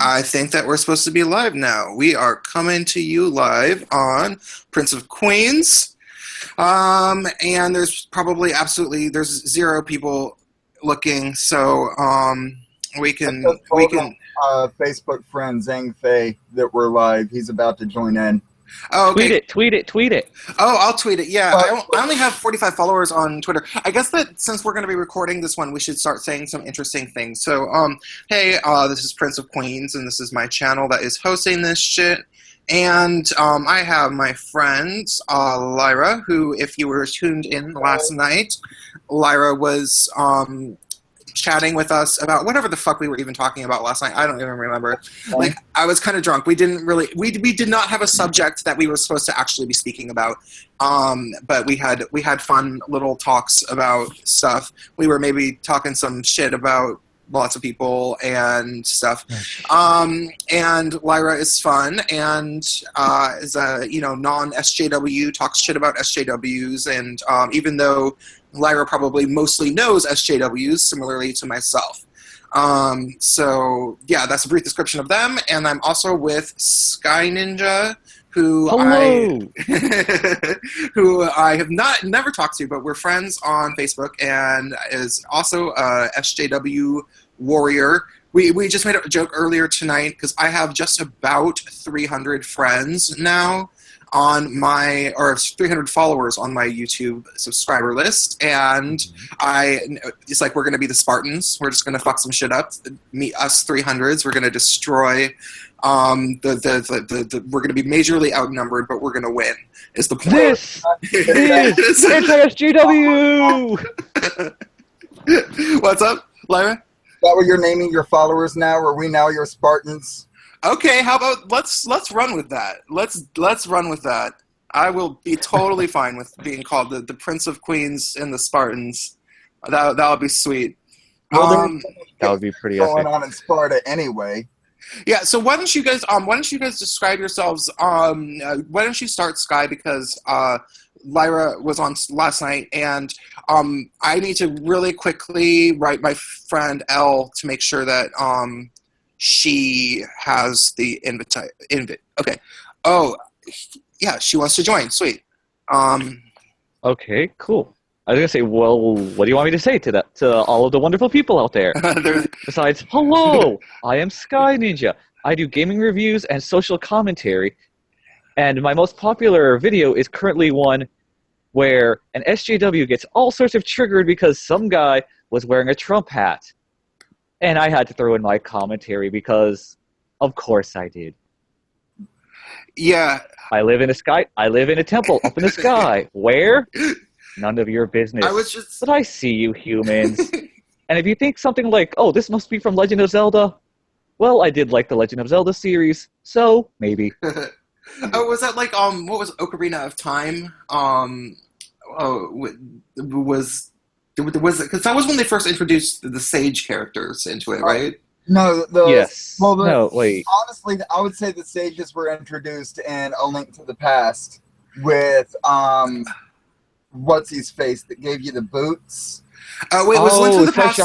I think that we're supposed to be live now. We are coming to you live on Prince of Queens. And there's probably there's zero people looking, so we can Facebook friend Zhang Fei that we're live. He's about to join in. Oh, okay. Tweet it. Oh, I'll tweet it. Yeah, I only have 45 followers on Twitter. I guess that since we're going to be recording this one, we should start saying some interesting things. So, hey, this is Prince of Queens, and this is my channel that is hosting this shit. And I have my friend, Lyra, who, if you were tuned in last night, Lyra was chatting with us about whatever the fuck we were even talking about last night. I don't even remember. Like, I was kind of drunk. We didn't really, we did not have a subject that we were supposed to actually be speaking about. But we had fun little talks about stuff. We were maybe talking some shit about lots of people and stuff. And Lyra is fun and is a non-SJW, talks shit about SJWs, and even though Lyra probably mostly knows SJWs, similarly to myself. So yeah, that's a brief description of them. And I'm also with Sky Ninja, who I have never talked to, but we're friends on Facebook, and is also a SJW warrior. We just made a joke earlier tonight because I have just about 300 friends now on my, or 300 followers on my YouTube subscriber list, and it's like we're going to be the Spartans. We're just going to fuck some shit up. Us 300s, we're going to destroy. We're going to be majorly outnumbered, but we're going to win. Is the point? This is SJW. What's up, Lyra? Is that what you're naming your followers now? Are we now your Spartans? Okay, how about let's run with that. Let's run with that. I will be totally fine with being called the Prince of Queens and the Spartans. That would be sweet. Well, that would be pretty going epic. on in Sparta anyway. Yeah, so why don't you guys describe yourselves? Why don't you start, Sky, because Lyra was on last night, and I need to really quickly write my friend Elle to make sure that she has the invite. Okay. Oh, yeah, she wants to join. Sweet. Okay, cool. I was gonna say, well, what do you want me to say to all of the wonderful people out there? Besides, hello, I am Sky Ninja. I do gaming reviews and social commentary, and my most popular video is currently one where an SJW gets all sorts of triggered because some guy was wearing a Trump hat. And I had to throw in my commentary because, of course, I did. Yeah. I live in a temple up in the sky. Where? None of your business. But I see you humans. And if you think something like, oh, this must be from Legend of Zelda, well, I did like the Legend of Zelda series, so maybe. Oh, was that like what was Ocarina of Time? Because that was when they first introduced the sage characters into it, right? No, yes. Well, no, wait. Honestly, I would say the sages were introduced in A Link to the Past with what's his face that gave you the boots. Wait, was Link to the Past?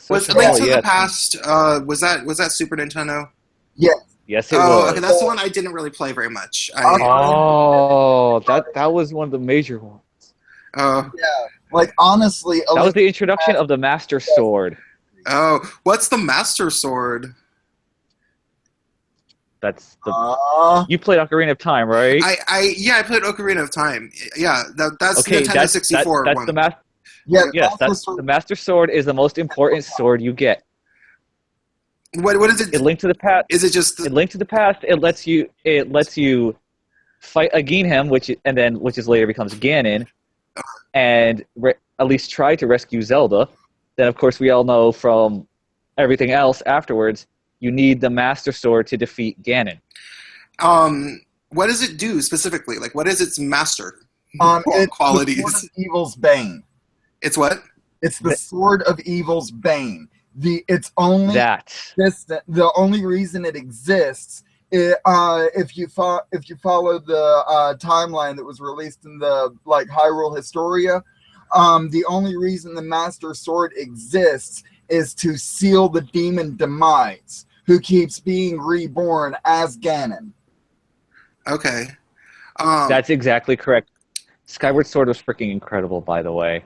Was Link to the Past? Was that Super Nintendo? Yes. Yes, it was. Okay, that's the one I didn't really play very much. That was one of the major ones. Yeah. Like, honestly... That was the introduction of the Master Sword. Oh, what's the Master Sword? That's the... You played Ocarina of Time, right? I played Ocarina of Time. Yeah, that's okay, Nintendo 64 that's one. The Master Sword is the most important sword you get. What is it? In Link to the Past. Is it just... In Link to the Past, it lets you fight a Ginham, which is later becomes Ganon, and at least try to rescue Zelda. Then, of course, we all know from everything else afterwards, you need the Master Sword to defeat Ganon. What does it do specifically? Like, what is its master qualities? It's the Sword of Evil's Bane. It's what? It's the Sword of Evil's Bane. The only reason it exists, if you follow the timeline that was released in the Hyrule Historia, the only reason the Master Sword exists is to seal the demon Demise, who keeps being reborn as Ganon. Okay. That's exactly correct. Skyward Sword was freaking incredible, by the way.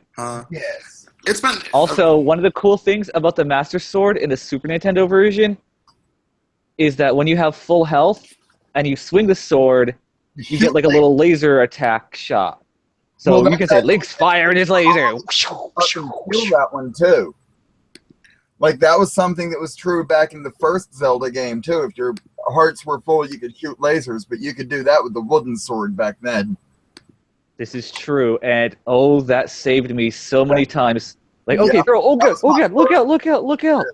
Yes. It's been Also, one of the cool things about the Master Sword in the Super Nintendo version is that when you have full health and you swing the sword, you get like a little laser attack shot. So you can say, Link's firing his laser. Feel that one too. Like, that was something that was true back in the first Zelda game too. If your hearts were full, you could shoot lasers, but you could do that with the wooden sword back then. This is true, and oh, that saved me so many times. Like, okay, throw, oh god, look out.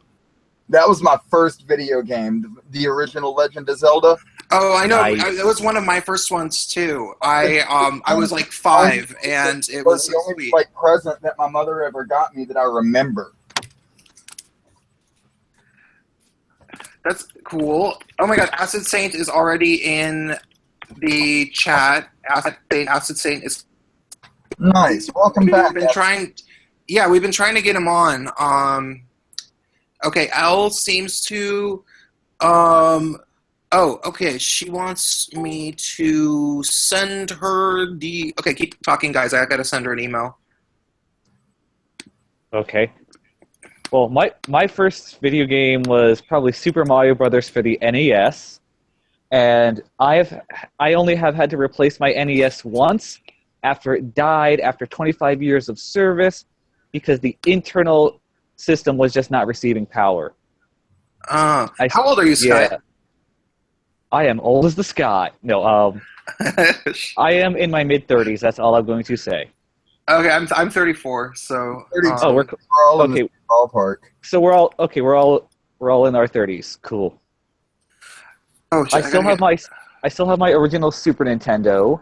That was my first video game, the original Legend of Zelda. Oh, I know. Nice. It was one of my first ones too. I was like 5, and it was the so only sweet. like present that my mother ever got me that I remember. That's cool. Oh my god, Acid Saint is already in the chat. Acid Saint is Nice. Welcome back. we've been trying to get him on. Okay, Elle seems to okay, she wants me to send her the okay, keep talking guys. I gotta send her an email. Okay. Well, my first video game was probably Super Mario Brothers for the NES, and I only have had to replace my NES once after it died after 25 years of service because the internal system was just not receiving power. How old are you, Sky? Yeah, I am old as the sky. No, I am in my mid-30s. That's all I'm going to say. Okay, I'm 34, so 32. We're all in okay. the ballpark. So we're all okay. We're all in our 30s. Cool. oh, I still have my original Super Nintendo,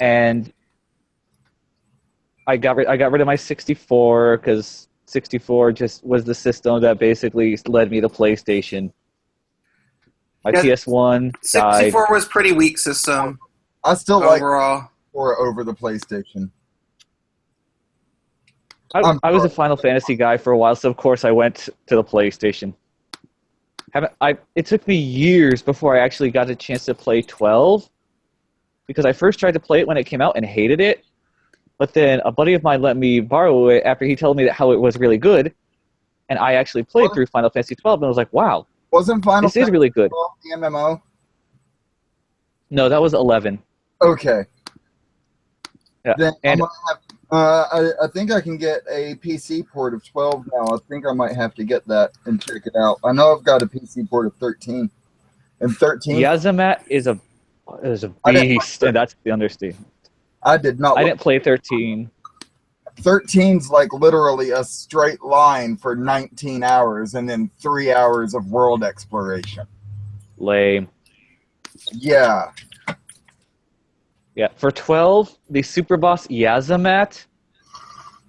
and I got rid of my 64 because 64 just was the system that basically led me to PlayStation. My PS1 died. 64 was pretty weak system. I still like overall. or over the PlayStation. I was a Final Fantasy guy for a while, so of course I went to the PlayStation. It took me years before I actually got a chance to play 12, because I first tried to play it when it came out and hated it, but then a buddy of mine let me borrow it after he told me how it was really good, and I actually played through Final Fantasy 12, and I was like, wow, Wasn't Final this is really good. 12 the MMO? No, that was 11. Okay. Yeah. Then And I think I can get a PC port of 12 now. I think I might have to get that and check it out. I know I've got a PC port of 13. And 13? Yazamat is a beast, and that's the understatement. I did not. I didn't play 13. 13's like literally a straight line for 19 hours and then 3 hours of world exploration. Lame. Yeah. Yeah, for 12, the super boss Yazamat,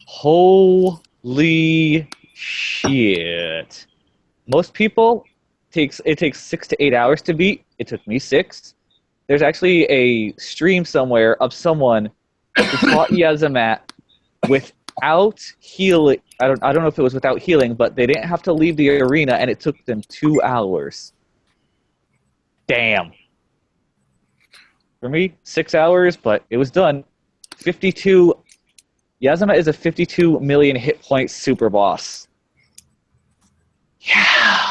holy shit. Most people, it takes 6 to 8 hours to beat. It took me 6. There's actually a stream somewhere of someone who fought Yazamat without healing. I don't know if it was without healing, but they didn't have to leave the arena, and it took them 2 hours. Damn. For me, 6 hours, but it was done. 52. Yazamat is a 52 million hit point super boss. Yeah.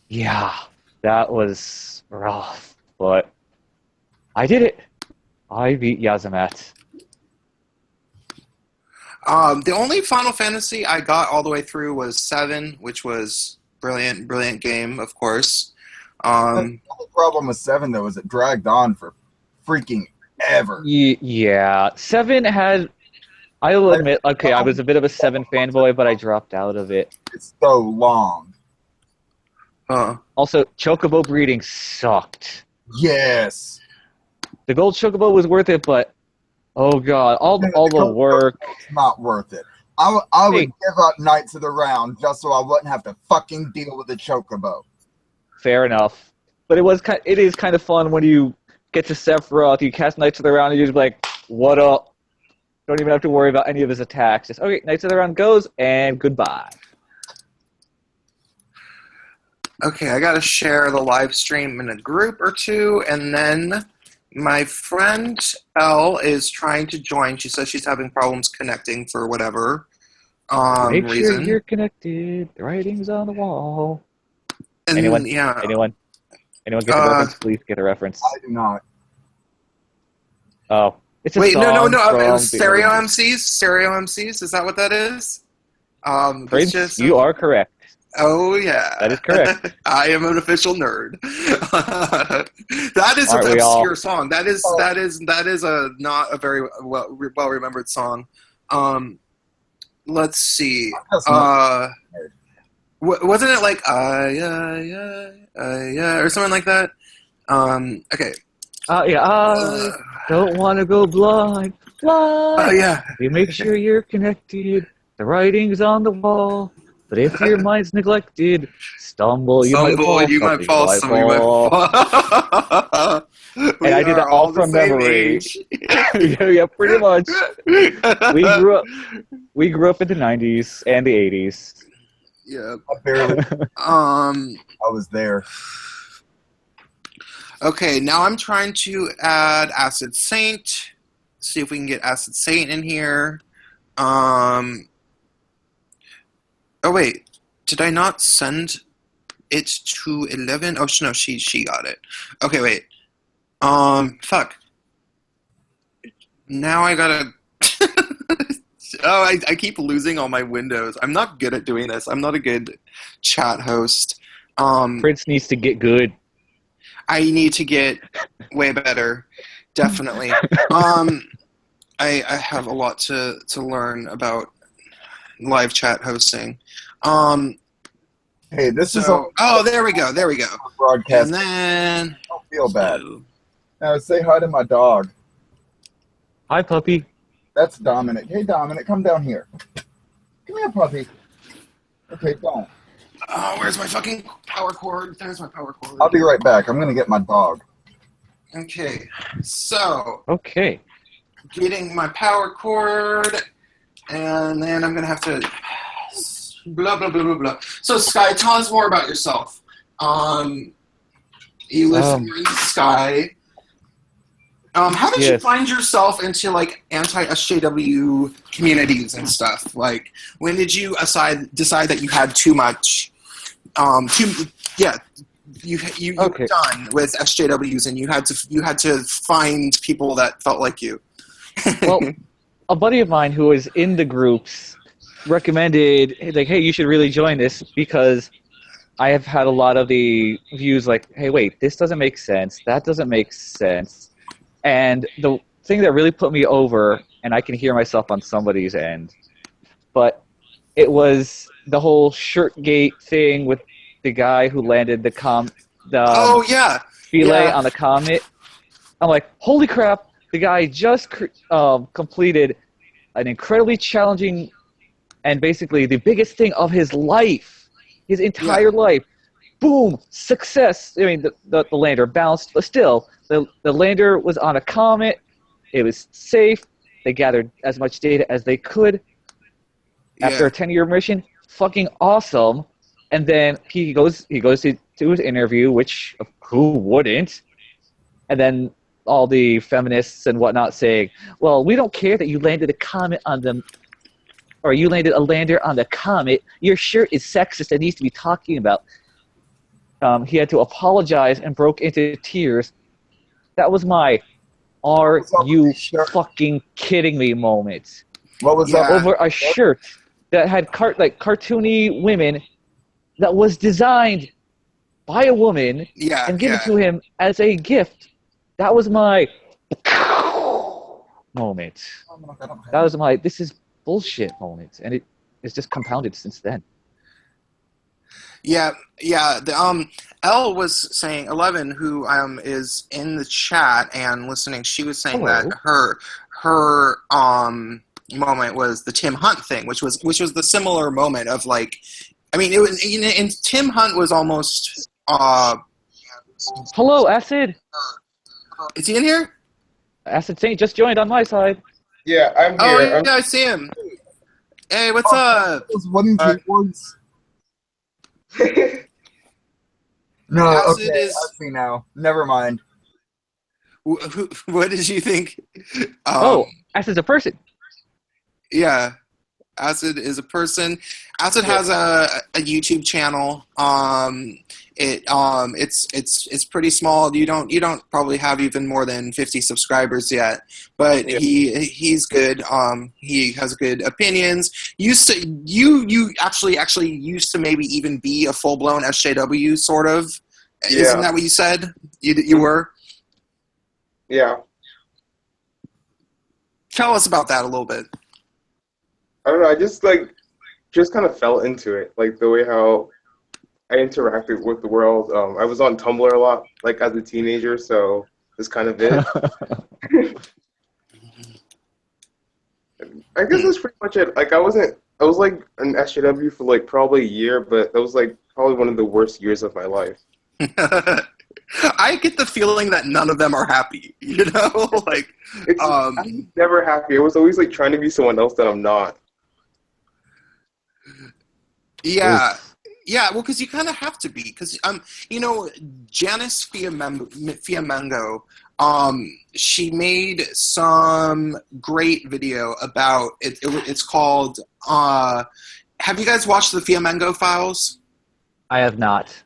Yeah. That was rough, but I did it. I beat Yazamat. The only Final Fantasy I got all the way through was 7, which was brilliant game, of course. The only problem with 7, though, is it dragged on for freaking ever. Yeah. 7 had... I will admit, okay, I was a bit of a 7 fanboy, but I dropped out of it. It's so long. Also, Chocobo breeding sucked. Yes. The gold Chocobo was worth it, but... Oh, God. All the work... It's not worth it. I would give up Knights of the Round just so I wouldn't have to fucking deal with the Chocobo. Fair enough. But it is kind of fun when you get to Sephiroth, you cast Knights of the Round, and you're just like, what up? Don't even have to worry about any of his attacks. Just, okay, Knights of the Round goes, and goodbye. Okay, I gotta share the live stream in a group or two, and then my friend Elle is trying to join. She says she's having problems connecting for whatever Make sure reason. you're connected. The writing's on the wall. And, Anyone? Yeah. Anyone get the reference? Please get a reference. I do not. Oh, it's a Wait, song no. It from was the Stereo original. MCs. Stereo MCs. Is that what that is? Prince, you are correct. Oh yeah, That is correct. I am an official nerd. That is Aren't an we all? obscure song. That is a not a very well remembered song. Let's see. Wasn't it like yeah or something like that? Okay. Yeah. Don't want to go blind. Oh yeah. You make sure you're connected. The writing's on the wall. But if your mind's neglected, stumble, you might fall. You might fall. Some you might fall. And I did that all from memory. Yeah, pretty much. We grew up in the 90s and the 80s. Yeah. I was there. Okay, now I'm trying to add Acid Saint. See if we can get Acid Saint in here. Oh wait, did I not send it to 11? Oh no, she got it. Okay, wait. Fuck. Now I gotta. Oh, I keep losing all my windows. I'm not good at doing this. I'm not a good chat host. Prince needs to get good. I need to get way better. Definitely. I have a lot to learn about live chat hosting. Hey, this is oh, there we go. Broadcast. And then Don't feel bad. Now say hi to my dog. Hi, puppy. That's Dominic. Hey, Dominic, come down here. Come here, puppy. Okay, don't. Oh, where's my fucking power cord? There's my power cord. I'll be right back. I'm gonna get my dog. Okay, so Okay. getting my power cord, and then I'm gonna have to blah blah blah blah blah. So Sky, tell us more about yourself. You live in Sky. How did you find yourself into like anti-SJW communities and stuff? Like, when did you decide that you had too much? You were done with SJWs, and you had to find people that felt like you. Well, a buddy of mine who was in the groups recommended, like, hey, you should really join this, because I have had a lot of the views like, hey, wait, this doesn't make sense, that doesn't make sense. And the thing that really put me over, and I can hear myself on somebody's end, but it was the whole Shirtgate thing with the guy who landed the fillet on the comet. I'm like, holy crap, the guy just completed an incredibly challenging and basically the biggest thing of his life, his entire life. Boom, success. I mean, the lander bounced, but still, the lander was on a comet. It was safe. They gathered as much data as they could. After a 10-year mission, fucking awesome. And then he goes to his interview, which who wouldn't? And then all the feminists and whatnot saying, well, we don't care that you landed a comet on them, or you landed a lander on the comet. Your shirt is sexist and needs to be talking about. He had to apologize and broke into tears. That was my "Are you fucking kidding me?" moment. What was that? Over a shirt that had cartoony women that was designed by a woman and given to him as a gift. That was my moment. That was my "this is bullshit" moment, and it's just compounded since then. Yeah. Elle was saying, 11, who is in the chat and listening, she was saying that her moment was the Tim Hunt thing, which was the similar moment of like, I mean, it was, and Tim Hunt was almost. Hello, Acid. Is he in here? Acid Saint just joined on my side. Yeah, I'm here. Oh, yeah, I see him. Hey, what's up? Those wooden keyboards. No, Acid okay, is. I see now. Never mind. What did you think? Oh, Acid's a person. Yeah. Acid is a person. Acid has a YouTube channel. It's pretty small. You don't probably have even more than 50 subscribers yet, but he's good. He has good opinions. You actually used to maybe even be a full blown SJW sort of. Yeah. Isn't that what you said? You were. Yeah. Tell us about that a little bit. I don't know. I just kind of fell into it, like the way how I interacted with the world. I was on Tumblr a lot, like as a teenager, so that's kind of it. I guess that's pretty much it. Like I was like an SJW for like probably a year, but that was like probably one of the worst years of my life. I get the feeling that none of them are happy. You know, like I'm never happy. I was always like trying to be someone else that I'm not. Yeah. Yeah, well, because you kind of have to be, because Janice Fiamengo, she made some great video about it. It's called. Have you guys watched the Fiamengo Files? I have not.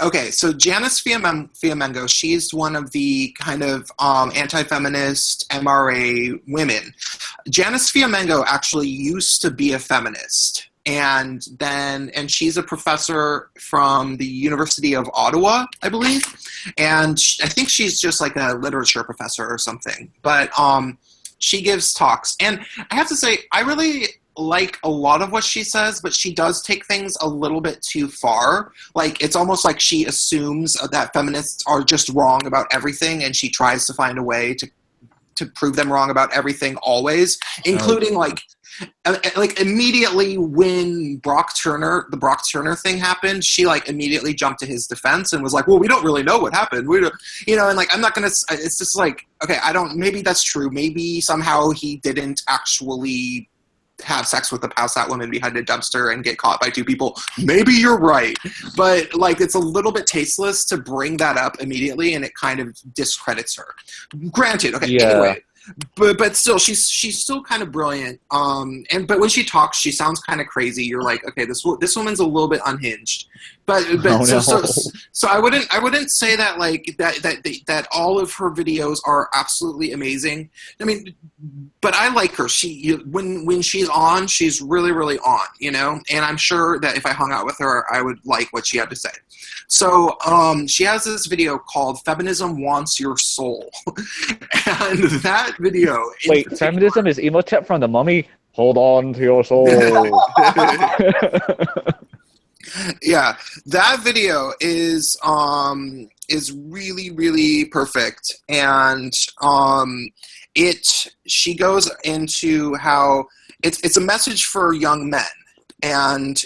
Okay, so Janice Fiamengo, she's one of the kind of anti-feminist MRA women. Janice Fiamengo actually used to be a feminist. And she's a professor from the University of Ottawa, I believe. And I think she's just like a literature professor or something. But she gives talks. And I have to say, I really like a lot of what she says, but she does take things a little bit too far. Like, it's almost like she assumes that feminists are just wrong about everything, and she tries to find a way to prove them wrong about everything always, including like immediately when the Brock Turner thing happened, she like immediately jumped to his defense and was like, well, we don't really know what happened. We don't, and like, I'm not going to, it's just like, okay, maybe that's true. Maybe somehow he didn't actually have sex with pass that woman behind a dumpster and get caught by two people. Maybe you're right. But like, it's a little bit tasteless to bring that up immediately, and it kind of discredits her. Granted, okay, anyway. But still, she's still kind of brilliant. But when she talks, she sounds kind of crazy. You're like, okay, this woman's a little bit unhinged. So I wouldn't say that like that all of her videos are absolutely amazing. I mean, but I like her. When she's on, she's really, really on. And I'm sure that if I hung out with her, I would like what she had to say. So she has this video called "Feminism Wants Your Soul," and that video. Wait, feminism is Imhotep from The Mummy? Hold on to your soul. Yeah, that video is really, really perfect, and she goes into how it's a message for young men. And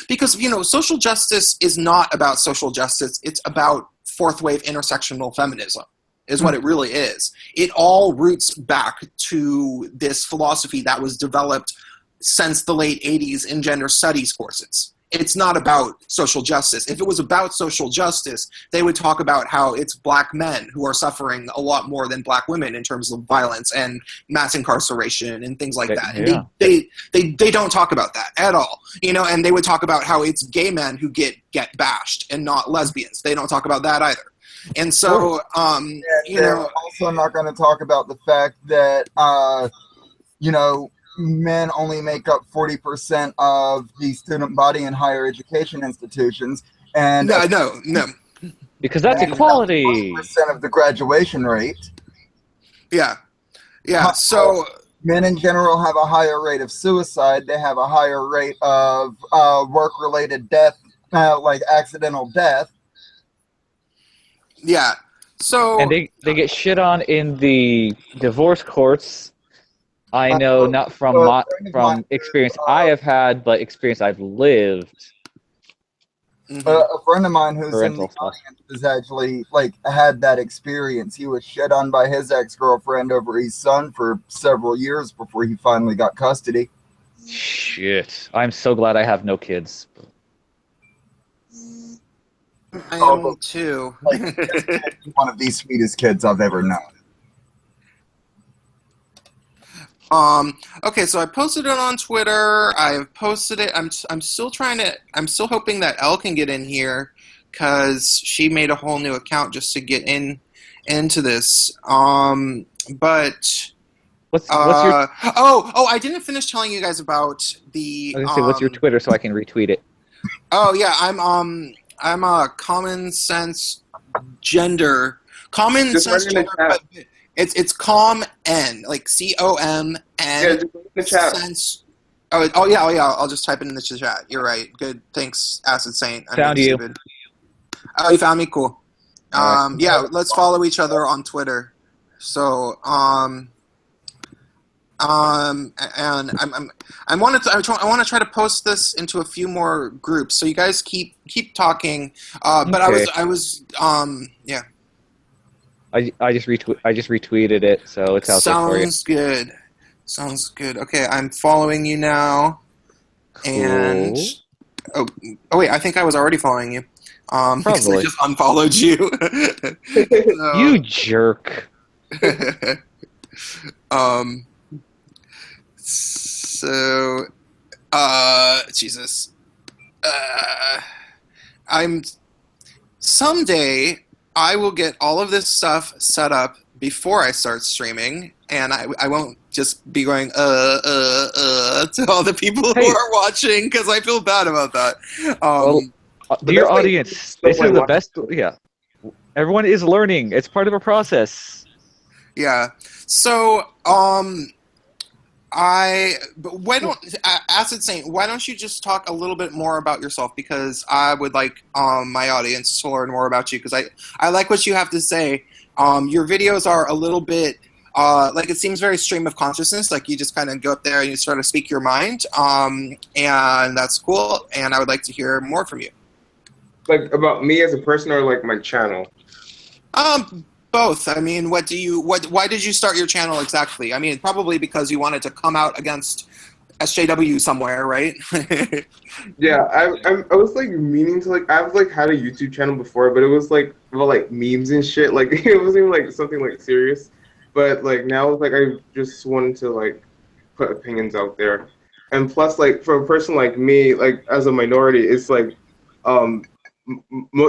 because social justice is not about social justice, it's about fourth wave intersectional feminism is what it really is. It all roots back to this philosophy that was developed since the late 80s in gender studies courses. It's not about social justice. If it was about social justice, they would talk about how it's black men who are suffering a lot more than black women in terms of violence and mass incarceration and things like that. And they don't talk about that at all. And they would talk about how it's gay men who get bashed and not lesbians. They don't talk about that either. And so, they're also not going to talk about the fact that, men only make up 40% of the student body in higher education institutions, and no, because that's equality. 40% of the graduation rate. Yeah. So men in general have a higher rate of suicide. They have a higher rate of work-related death, like accidental death. Yeah. So and they get shit on in the divorce courts. I know, not from experience I have had, but experience I've lived. A friend of mine who's in the audience has actually had that experience. He was shit on by his ex-girlfriend over his son for several years before he finally got custody. Shit. I'm so glad I have no kids. I am too. Like, this kid is one of the sweetest kids I've ever known. Okay, so I posted it on Twitter. I've posted it. I'm still hoping that Elle can get in here because she made a whole new account just to get into this. But what's your? I didn't finish telling you guys about the. I was gonna say, what's your Twitter so I can retweet it? Oh yeah, I'm a common sense gender. Common Just sense write in the gender. chat. It's COM N, like COMN. Yeah, just in the chat. Sense. Oh yeah. I'll just type it in the chat. You're right. Good. Thanks, Acid Saint. Found you. Stupid. Oh, you found me. Cool. Right. Yeah. Let's follow each other on Twitter. So and I want to try to post this into a few more groups. So you guys keep talking. But Okay. I was yeah. I just retweeted it, so it's out there for you. Sounds good. Sounds good. Okay, I'm following you now. Cool. And oh wait, I think I was already following you. Because I Probably. just unfollowed you. So, You jerk. So Jesus. Someday I will get all of this stuff set up before I start streaming, and I won't just be going to all the people who are watching because I feel bad about that. Dear audience, this is the best. Yeah, everyone is learning. It's part of a process. Yeah. So Acid Saint, why don't you just talk a little bit more about yourself, because I would like my audience to learn more about you, because I like what you have to say. Your videos are a little bit like, it seems very stream of consciousness, like you just kind of go up there and you sort of speak your mind, and that's cool, and I would like to hear more from you. Like, about me as a person, or like my channel? Both. I mean, why did you start your channel exactly? I mean, probably because you wanted to come out against SJW somewhere, right? Yeah, I was like meaning to, like, I've like had a YouTube channel before, but it was like about like memes and shit. Like, it wasn't even like something like serious. But like now, like, I just wanted to like put opinions out there, and plus, like, for a person like me, like as a minority, it's like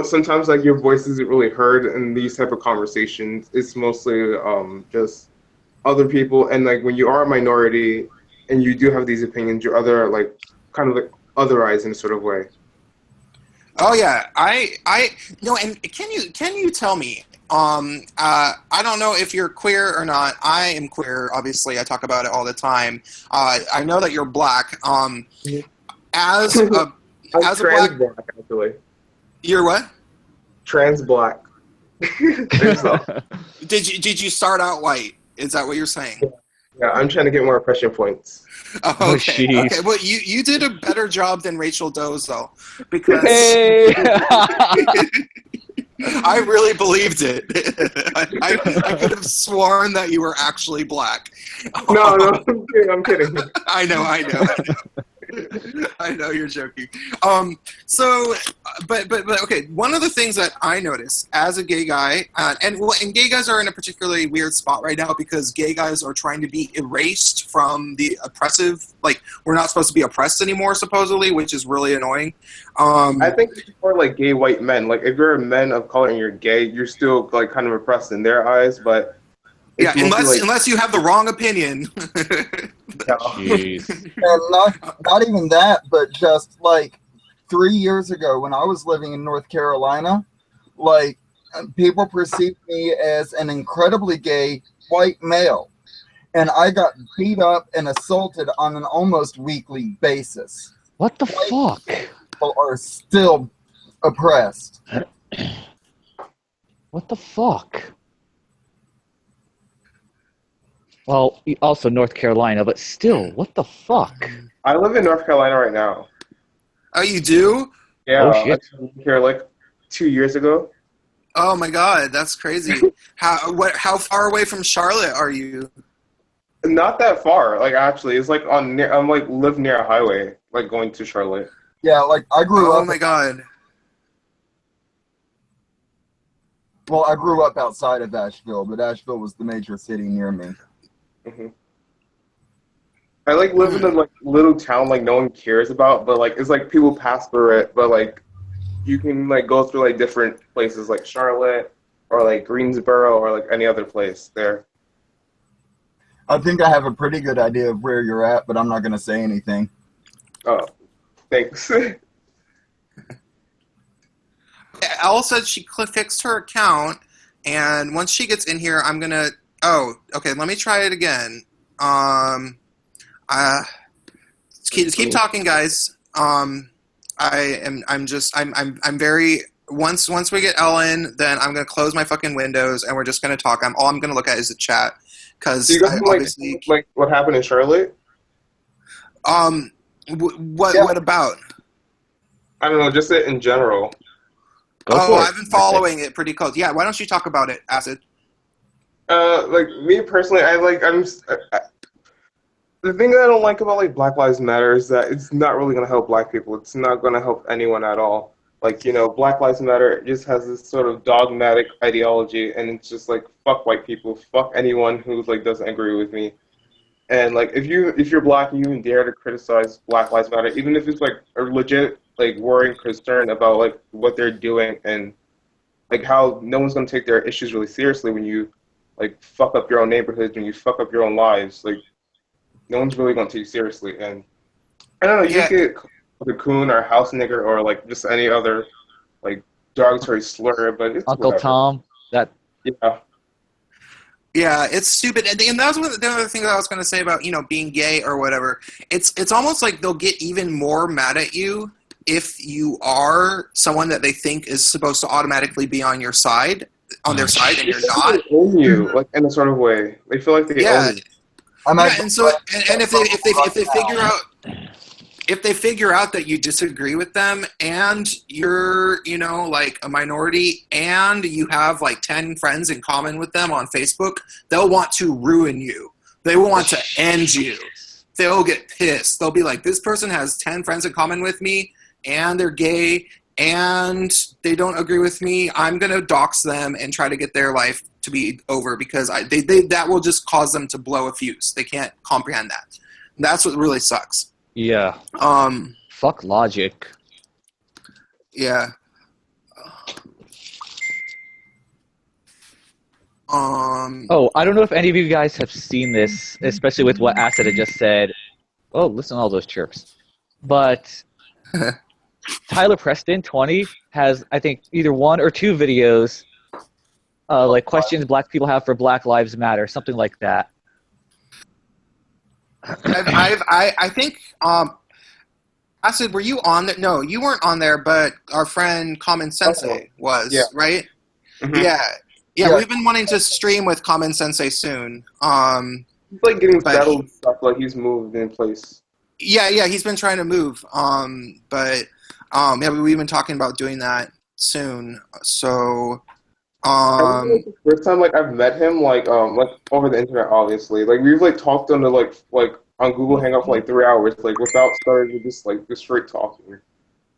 sometimes like your voice isn't really heard in these type of conversations. It's mostly just other people, and like when you are a minority and you do have these opinions, you're like kind of like otherized in a sort of way. Oh yeah, I no, and can you tell me? I don't know if you're queer or not. I am queer. Obviously, I talk about it all the time. I know that you're black. As a trans black, actually. You're what? Trans black. Did you start out white? Is that what you're saying? Yeah, I'm trying to get more oppression points. Oh, okay. Oh, Okay. Well, you did a better job than Rachel Doe's, though, because Hey! I really believed it. I could have sworn that you were actually black. No, I'm kidding. I know. I know you're joking. So, but okay. One of the things that I noticed as a gay guy, and gay guys are in a particularly weird spot right now because gay guys are trying to be erased from the oppressive. Like, we're not supposed to be oppressed anymore, supposedly, which is really annoying. I think it's more like gay white men. Like, if you're a man of color and you're gay, you're still like kind of oppressed in their eyes, but. Yeah, unless you have the wrong opinion. Jeez. And not even that, but just like 3 years ago when I was living in North Carolina, like, people perceived me as an incredibly gay white male. And I got beat up and assaulted on an almost weekly basis. What the fuck? People are still oppressed. What the fuck? Well, also North Carolina, but still, what the fuck? I live in North Carolina right now. Oh, you do? Oh, Yeah, shit. I moved here like 2 years ago. Oh my God, that's crazy. How far away from Charlotte are you? Not that far, like, actually. It's like I'm like live near a highway, like going to Charlotte. Yeah, like I grew up. Oh my God. Well, I grew up outside of Asheville, but Asheville was the major city near me. Mm-hmm. I like live in a like little town like no one cares about, but like it's like people pass through it, but like you can like go through like different places like Charlotte or like Greensboro or like any other place there. I think I have a pretty good idea of where you're at, but I'm not going to say anything. Oh, thanks. Elle said she fixed her account, and once she gets in here, I'm gonna. Oh, okay. Let me try it again. Just keep talking, guys. I'm very. Once we get Ellen, then I'm gonna close my fucking windows, and we're just gonna talk. All I'm gonna look at is the chat, because Do you guys obviously. Like what happened in Charlotte? What about? I don't know, just it in general. I've been following it pretty close. Yeah, why don't you talk about it, Acid? Like me personally, the thing that I don't like about like Black Lives Matter is that it's not really gonna help Black people. It's not gonna help anyone at all. Like, you know, Black Lives Matter just has this sort of dogmatic ideology, and it's just like fuck white people, fuck anyone who like doesn't agree with me. And like if you're Black and you even dare to criticize Black Lives Matter, even if it's like a legit like worrying concern about like what they're doing and like how no one's gonna take their issues really seriously when you like fuck up your own neighborhoods, when you fuck up your own lives, like no one's really gonna take you seriously. And I don't know, you get a coon or a house nigger or like just any other like derogatory slur, but it's Uncle whatever. Tom. That Yeah, it's stupid, and that was the other thing that I was going to say about being gay or whatever. It's almost like they'll get even more mad at you if you are someone that they think is supposed to automatically be on their side, and you're not. They own you, like in a sort of way. They feel like they own you. And if they figure out that you disagree with them and you're like a minority and you have like 10 friends in common with them on Facebook, they'll want to ruin you. They will want to end you. They'll get pissed. They'll be like, this person has 10 friends in common with me and they're gay and they don't agree with me. I'm going to dox them and try to get their life to be over because that will just cause them to blow a fuse. They can't comprehend that. And that's what really sucks. Yeah. Fuck logic. Yeah. I don't know if any of you guys have seen this, especially with what Acid had just said. Oh, listen to all those chirps. But Tyler Preston, 20, has, I think, either one or two videos, like questions Black people have for Black Lives Matter, something like that. I think, Acid, were you on there? No, you weren't on there, but our friend Common Sensei was, right? Mm-hmm. Yeah, we've been wanting to stream with Common Sensei soon. He's like getting settled and stuff, like he's moved in place. Yeah, he's been trying to move. But we've been talking about doing that soon. So, the first time like I've met him like over the internet, obviously. Like we've like talked on the like on Google Hangout for like 3 hours, like without starting to just straight talking.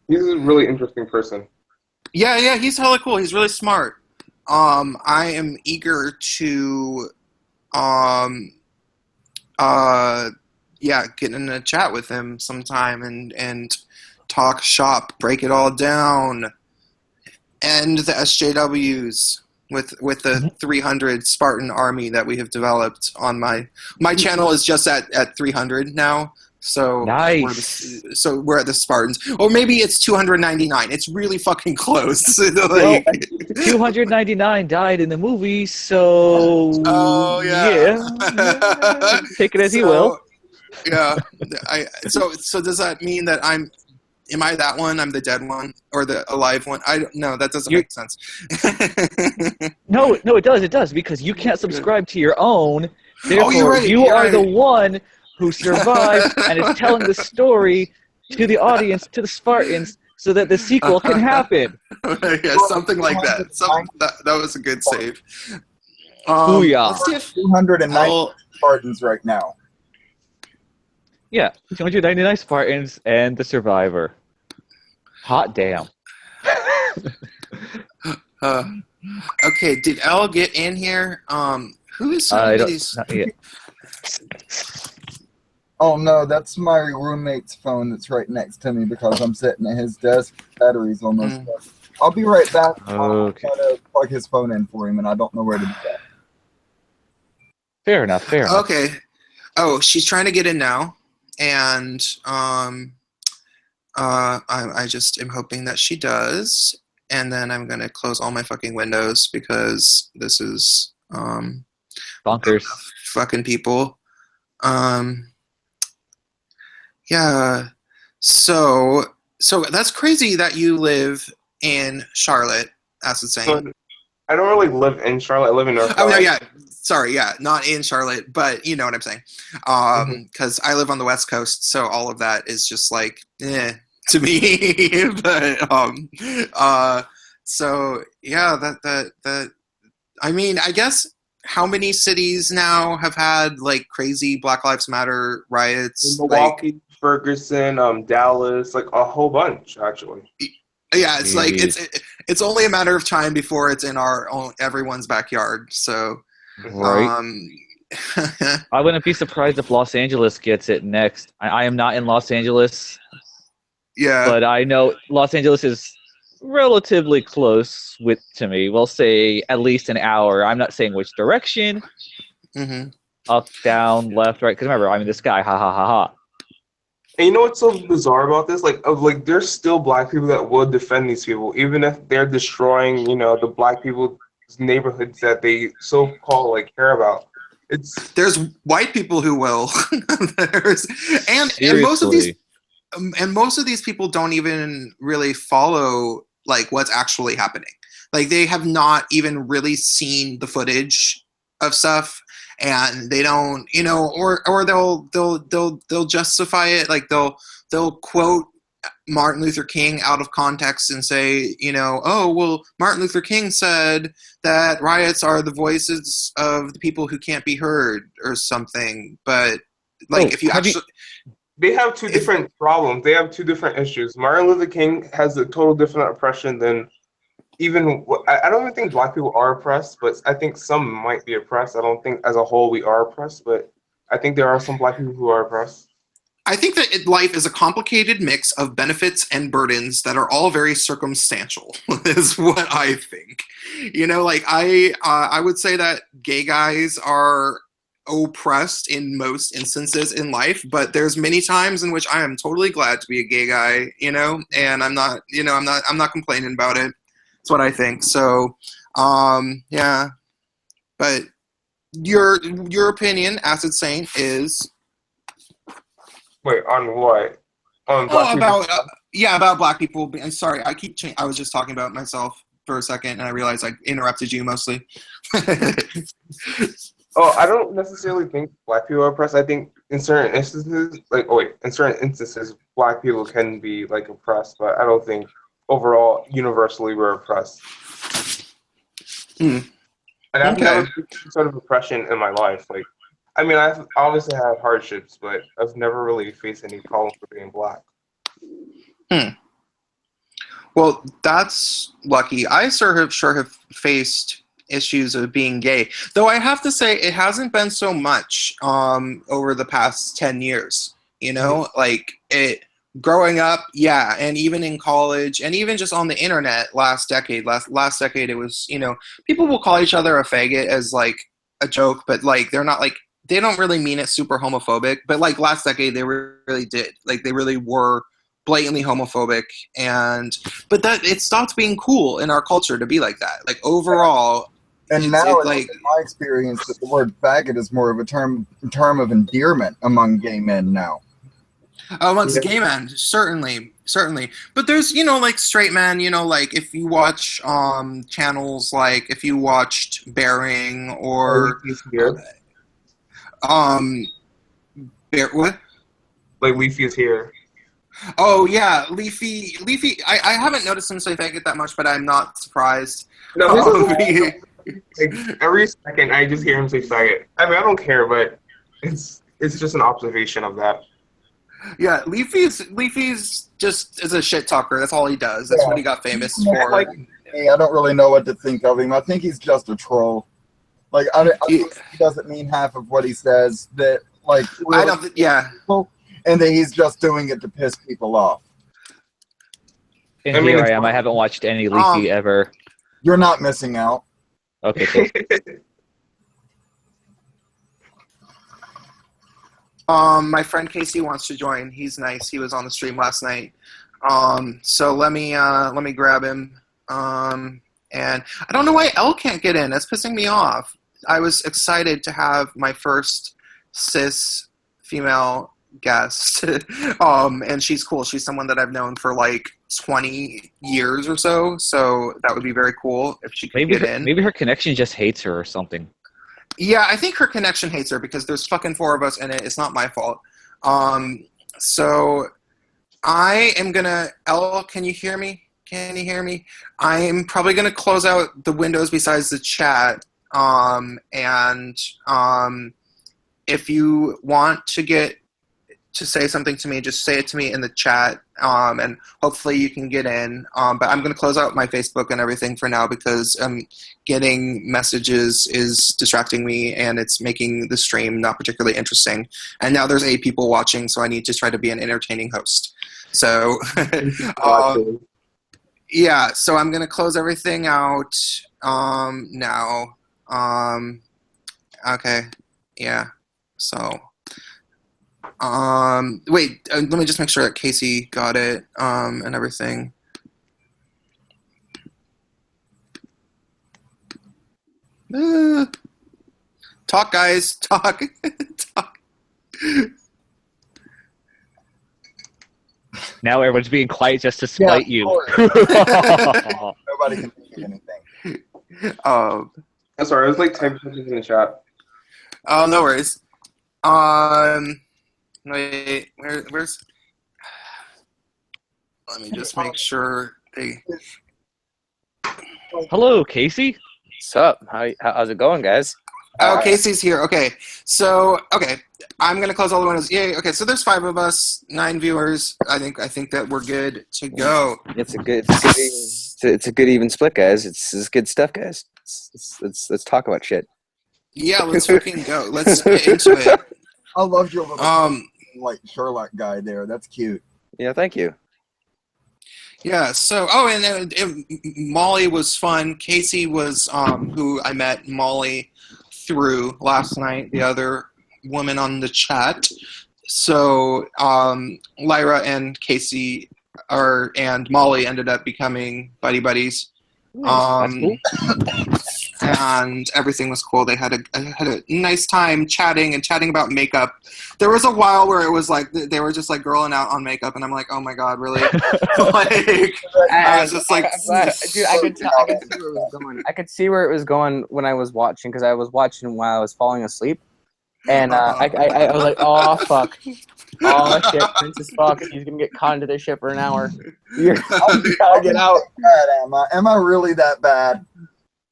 He's a really interesting person. Yeah, he's hella cool. He's really smart. I am eager to get in a chat with him sometime and talk shop, break it all down, end the SJWs with the 300 Spartan army that we have developed on my channel is just at 300 now. So nice. We're at the Spartans, or maybe it's 299. It's really fucking close. 299 died in the movie, so yeah. Take it as you will. Yeah. So does that mean that am I that one? I'm the dead one or the alive one? No, that doesn't make sense. No, it does because you can't subscribe to your own. Therefore, you're right. You are the one who survived and is telling the story to the audience, to the Spartans, so that the sequel can happen. Yeah, something like that. That was a good save. Let's see if 290 Spartans right now. Yeah, 299 Spartans and the survivor. Hot damn. Okay, did Elle get in here? Who is I sending don't. these? Not yet. Oh no, that's my roommate's phone that's right next to me because I'm sitting at his desk. Battery's almost dead. I'll be right back. I'll Okay. try to plug his phone in for him, and I don't know where to do that. Fair enough. Fair enough. Okay. Oh, she's trying to get in now, and I just am hoping that she does, and then I'm gonna close all my fucking windows because this is Bonkers. fucking people. Yeah. So that's crazy that you live in Charlotte. That's insane. So, I don't really live in Charlotte. I live in North Oh no, Carolina. yeah. Sorry, yeah, not in Charlotte, but you know what I'm saying. Because I live on the West Coast, so all of that is just like, to me. But so yeah, that. I mean, I guess how many cities now have had like crazy Black Lives Matter riots? Milwaukee, Like, Ferguson, Dallas, like a whole bunch actually. yeah, it's like Jeez. it's only a matter of time before it's in our everyone's backyard. So. Right. I wouldn't be surprised if Los Angeles gets it next. I am not in Los Angeles, Yeah. but I know Los Angeles is relatively close to me. We'll say at least an hour. I'm not saying which direction. Mm-hmm. Up, down, left, right. Because remember, I'm in the sky. Ha ha ha ha. And you know what's so bizarre about this? Like there's still black people that will defend these people, even if they're destroying, the black people's neighborhoods that they so-called like care about. There's white people who will. and Seriously. most of these people don't even really follow like what's actually happening. Like they have not even really seen the footage of stuff, and they don't, or they'll justify it, like they'll quote Martin Luther King out of context and say, oh, well, Martin Luther King said that riots are the voices of the people who can't be heard or something. But like, if you actually... They have two different problems. They have two different issues. Martin Luther King has a total different oppression than even... I don't even think black people are oppressed, but I think some might be oppressed. I don't think as a whole we are oppressed, but I think there are some black people who are oppressed. I think that life is a complicated mix of benefits and burdens that are all very circumstantial, is what I think. Like I would say that gay guys are oppressed in most instances in life, but there's many times in which I am totally glad to be a gay guy, and I'm not complaining about it. That's what I think. So, yeah. But your opinion, Acid Saint, is... Wait, on what? On black about about black people. I'm sorry, I was just talking about myself for a second, and I realized I interrupted you mostly. Oh, I don't necessarily think black people are oppressed. I think in certain instances, black people can be like oppressed, but I don't think overall, universally, we're oppressed. And I've never faced any sort of oppression in my life. Like, I mean, I've obviously had hardships, but I've never really faced any problems for being black. Well, that's lucky. I sure have faced issues of being gay, though I have to say it hasn't been so much over the past 10 years. Like it growing up, yeah, and even in college, and even just on the internet last decade, it was, people will call each other a faggot as like a joke, but like they're not like, they don't really mean it super homophobic, but like last decade they really did. Like they really were blatantly homophobic, but that it stopped being cool in our culture to be like that. Like overall, and now it's like, in my experience, that the word faggot is more of a term of endearment among gay men now. Amongst gay men, certainly. But there's, like straight men, like if you watch channels, like if you watched Bearing or what? Like Leafy is here. Oh yeah, Leafy. I haven't noticed him say faggot that much, but I'm not surprised. No, like every second I just hear him say faggot. I mean, I don't care, but it's just an observation of that. Yeah, Leafy's just is a shit talker. That's all he does. That's what he got famous for. me. I don't really know what to think of him. I think he's just a troll. Like, I think he doesn't mean half of what he says. That, like, really I don't. Yeah. people, and that he's just doing it to piss people off. And here I am. I haven't watched any Leafy ever. You're not missing out. Okay, cool. My friend Casey wants to join. He's nice. He was on the stream last night. So let me grab him. And I don't know why Elle can't get in. That's pissing me off. I was excited to have my first cis female guest. And she's cool. She's someone that I've known for like 20 years or so. So that would be very cool if she could get in. Maybe her connection just hates her or something. Yeah, I think her connection hates her because there's fucking 4 of us in it. It's not my fault. So I am gonna. Elle, can you hear me? Can you hear me? I am probably gonna close out the windows besides the chat. If you want to get to say something to me, just say it to me in the chat, and hopefully you can get in. But I'm going to close out my Facebook and everything for now because getting messages is distracting me and it's making the stream not particularly interesting. And now there's 8 people watching, so I need to try to be an entertaining host. So, yeah, so I'm going to close everything out now. Okay, yeah, so... wait, let me just make sure that Casey got it, and everything. Talk, guys, talk. Talk. Now everyone's being quiet just to spite you. Nobody can think of anything. I'm sorry, I was like typing something in the chat. Oh, no worries. Wait, where's... Let me just make sure they... Hello, Casey. What's up? How's it going, guys? Oh, Casey's here. Okay. So, okay. I'm going to close all the windows. Yay. Okay, so there's 5 of us, 9 viewers. I think that we're good to go. It's a good even split, guys. It's good stuff, guys. Let's talk about shit. Yeah, let's fucking go. Let's get into it. I love your little like Sherlock guy there. That's cute. Yeah, thank you. Yeah, so, and Molly was fun. Casey was who I met Molly through last night, the other woman on the chat. So Lyra and Casey and Molly ended up becoming buddies. That's cool. And everything was cool. They had a nice time chatting about makeup. There was a while where it was like they were just like girling out on makeup, and I'm like, oh my god, really? Like, I was just like, dude, I could see where it was going. I could see where it was going when I was watching because I was watching while I was falling asleep, and I was like, oh fuck. Oh shit, Princess fuck, he's gonna get caught into this shit for an hour. You're gotta get out. Am I really that bad?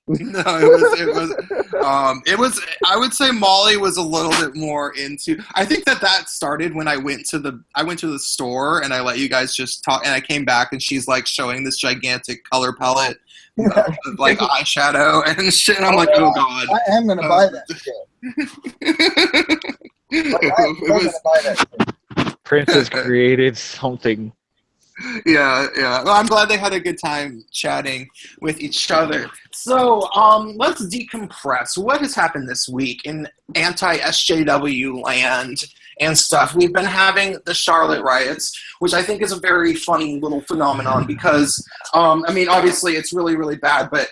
No, it was. I would say Molly was a little bit more into. I think that started when I went to the store and I let you guys just talk, and I came back and she's like showing this gigantic color palette, of, like eyeshadow and shit. And I'm like, oh god, I am gonna buy that shit. Princess created something. Yeah. Well, I'm glad they had a good time chatting with each other. So, let's decompress. What has happened this week in anti-SJW land and stuff? We've been having the Charlotte riots, which I think is a very funny little phenomenon because, I mean, obviously it's really, really bad, but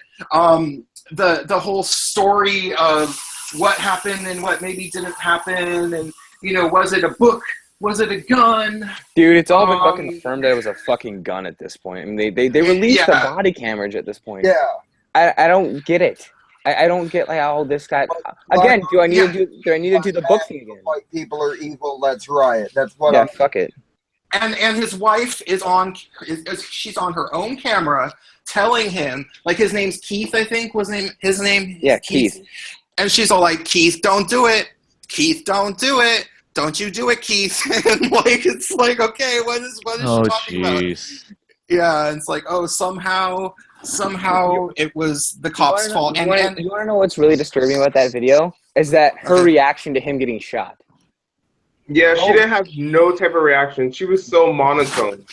the whole story of what happened and what maybe didn't happen, and, you know, was it a book? Was it a gun? Dude, it's all been fucking confirmed that it was a fucking gun at this point. I mean, they released the body cameras at this point. Yeah. I don't get it. I don't get like how this guy. Again, do I need to do the book thing again? White people are evil. Let's riot. That's what. Yeah, fuck it. And his wife is she's on her own camera telling him, like, his name's Keith, I think was his name. Yeah, Keith. And she's all like, Keith, don't do it. Keith, don't do it. Don't you do it, Keith. And like, it's like, okay, what is she talking about? Yeah, and it's like, oh, somehow somehow it was the cops' fault. You want to know what's really disturbing about that video? Is that her reaction to him getting shot. Yeah, she didn't have no type of reaction. She was so monotone.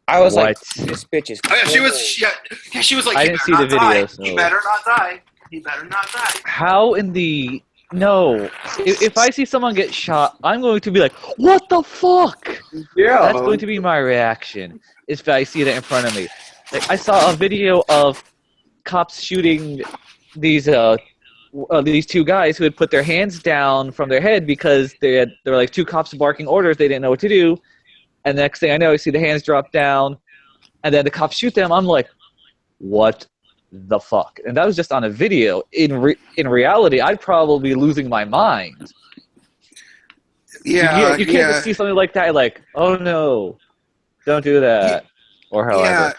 I was like, this bitch is cold. She was like, I didn't see the video. So. He better not die. He better not die. How in the... No. If I see someone get shot, I'm going to be like, what the fuck? Yeah. That's going to be my reaction if I see that in front of me. Like, I saw a video of cops shooting these two guys who had put their hands down from their head because there were like two cops barking orders. They didn't know what to do. And the next thing I know, I see the hands drop down, and then the cops shoot them. I'm like, what the fuck? And that was just on a video. In reality, I'd probably be losing my mind. Yeah, you can't just see something like that, like, oh no, don't do that, or however. Yeah.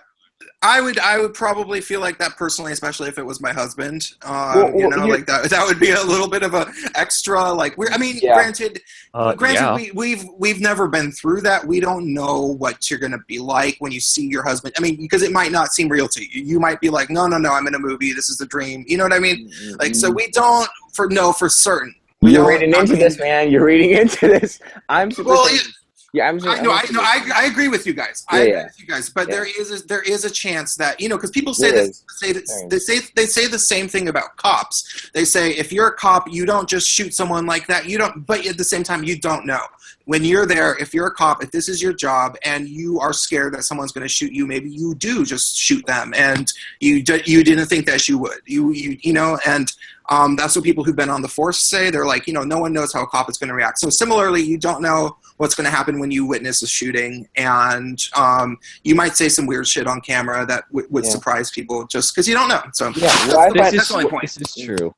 I would probably feel like that personally, especially if it was my husband. Like that would be a little bit of a extra. Like, granted, we've never been through that. We don't know what you're gonna be like when you see your husband. I mean, because it might not seem real to you. You might be like, no, I'm in a movie. This is the dream. You know what I mean? Like, so we don't for certain. You're reading into this, man. You're reading into this. I'm super. Well, I agree with you guys. I agree with you guys. But there is a chance that, because people say they say the same thing about cops. They say if you're a cop, you don't just shoot someone like that. You don't. But at the same time, you don't know. When you're there, if you're a cop, if this is your job, and you are scared that someone's going to shoot you, maybe you do just shoot them, and you didn't think that you would. And that's what people who've been on the force say. They're like, no one knows how a cop is going to react. So similarly, you don't know what's going to happen when you witness a shooting, and you might say some weird shit on camera that would surprise people just because you don't know. So that's the only point. This is true.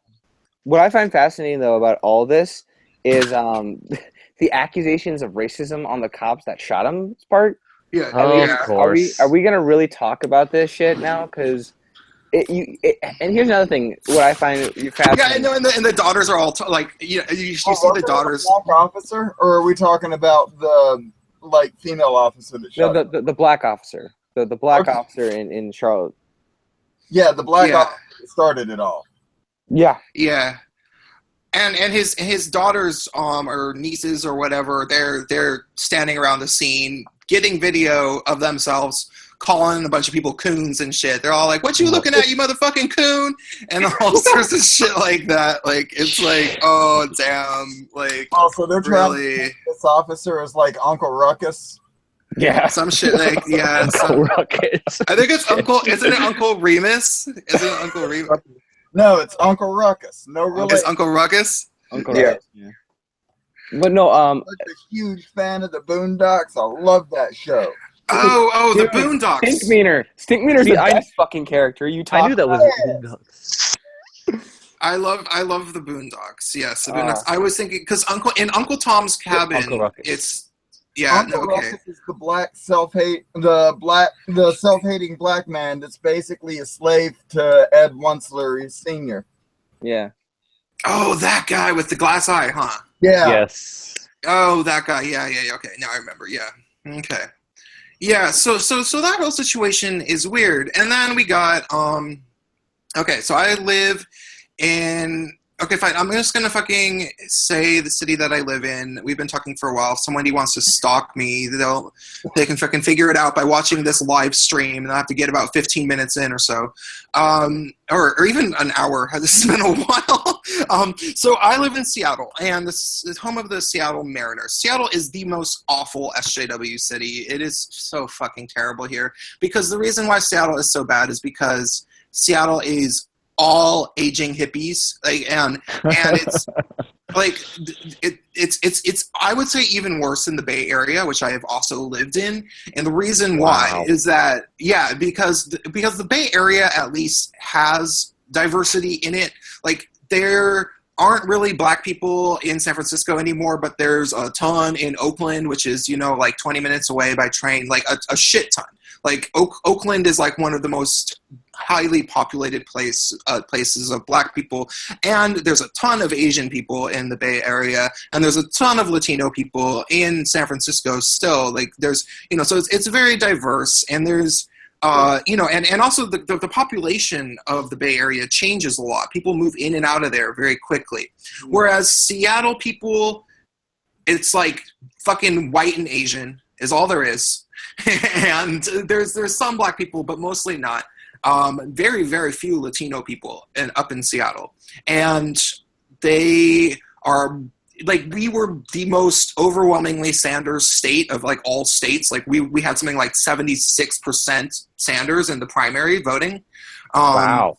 What I find fascinating, though, about all this is the accusations of racism on the cops that shot him part. Yeah, of course. Are we going to really talk about this shit now? Because... and here's another thing. What I find fascinating. Yeah, and the daughters are all you see the daughters. The black officer, or are we talking about the female officer that shot? The black officer, the black officer in Charlotte. Yeah, the black officer started it all. Yeah. Yeah. And his daughters or nieces or whatever, they're standing around the scene getting video of themselves calling a bunch of people coons and shit. They're all like, what you looking at, you motherfucking coon? And all sorts of shit like that. Like, it's like, oh, damn. Like, so they're trying to make this officer as like Uncle Ruckus. Yeah. Some shit like, yeah. Uncle Ruckus. I think it's isn't it Uncle Remus? Isn't it Uncle Remus? No, it's Uncle Ruckus. No relation. It's Uncle Ruckus? Uncle Ruckus. Yeah. But no, I'm a huge fan of the Boondocks. I love that show. Oh, the Boondocks. Stinkmeaner's the best fucking character. I knew that was Boondocks. I love the Boondocks. Yes, the Boondocks. I was thinking because in Uncle Tom's Cabin, it's Uncle Ruckus is the self-hating black man that's basically a slave to Ed Wuncler Sr. Yeah. Oh, that guy with the glass eye, huh? Yeah. Yes. Oh, that guy. Yeah. Okay, now I remember. Yeah. Okay. Yeah. So that whole situation is weird. And then we got okay. So I live in. Okay, fine. I'm just gonna fucking say the city that I live in. We've been talking for a while. If somebody wants to stalk me, they can fucking figure it out by watching this live stream, and they'll have to get about 15 minutes in or so, or even an hour. This has been a while. So I live in Seattle, and this is home of the Seattle Mariners. Seattle is the most awful SJW city. It is so fucking terrible here because the reason why Seattle is so bad is because Seattle is all aging hippies, and it's like it's I would say even worse in the Bay Area, which I have also lived in. And the reason why is that because the Bay Area at least has diversity in it. Like, there aren't really black people in San Francisco anymore, but there's a ton in Oakland, which is, like 20 minutes away by train, like a shit ton. Like Oakland is like one of the most highly populated places of black people, and there's a ton of Asian people in the Bay Area, and there's a ton of Latino people in San Francisco still. Like, there's, so it's very diverse, and there's and also the population of the Bay Area changes a lot. People move in and out of there very quickly. Whereas Seattle people, it's like fucking white and Asian is all there is. And there's some black people, but mostly not. Very, very few Latino people up in Seattle. And they are, like, we were the most overwhelmingly Sanders state of, like, all states. Like, we had something like 76% Sanders in the primary voting. Wow.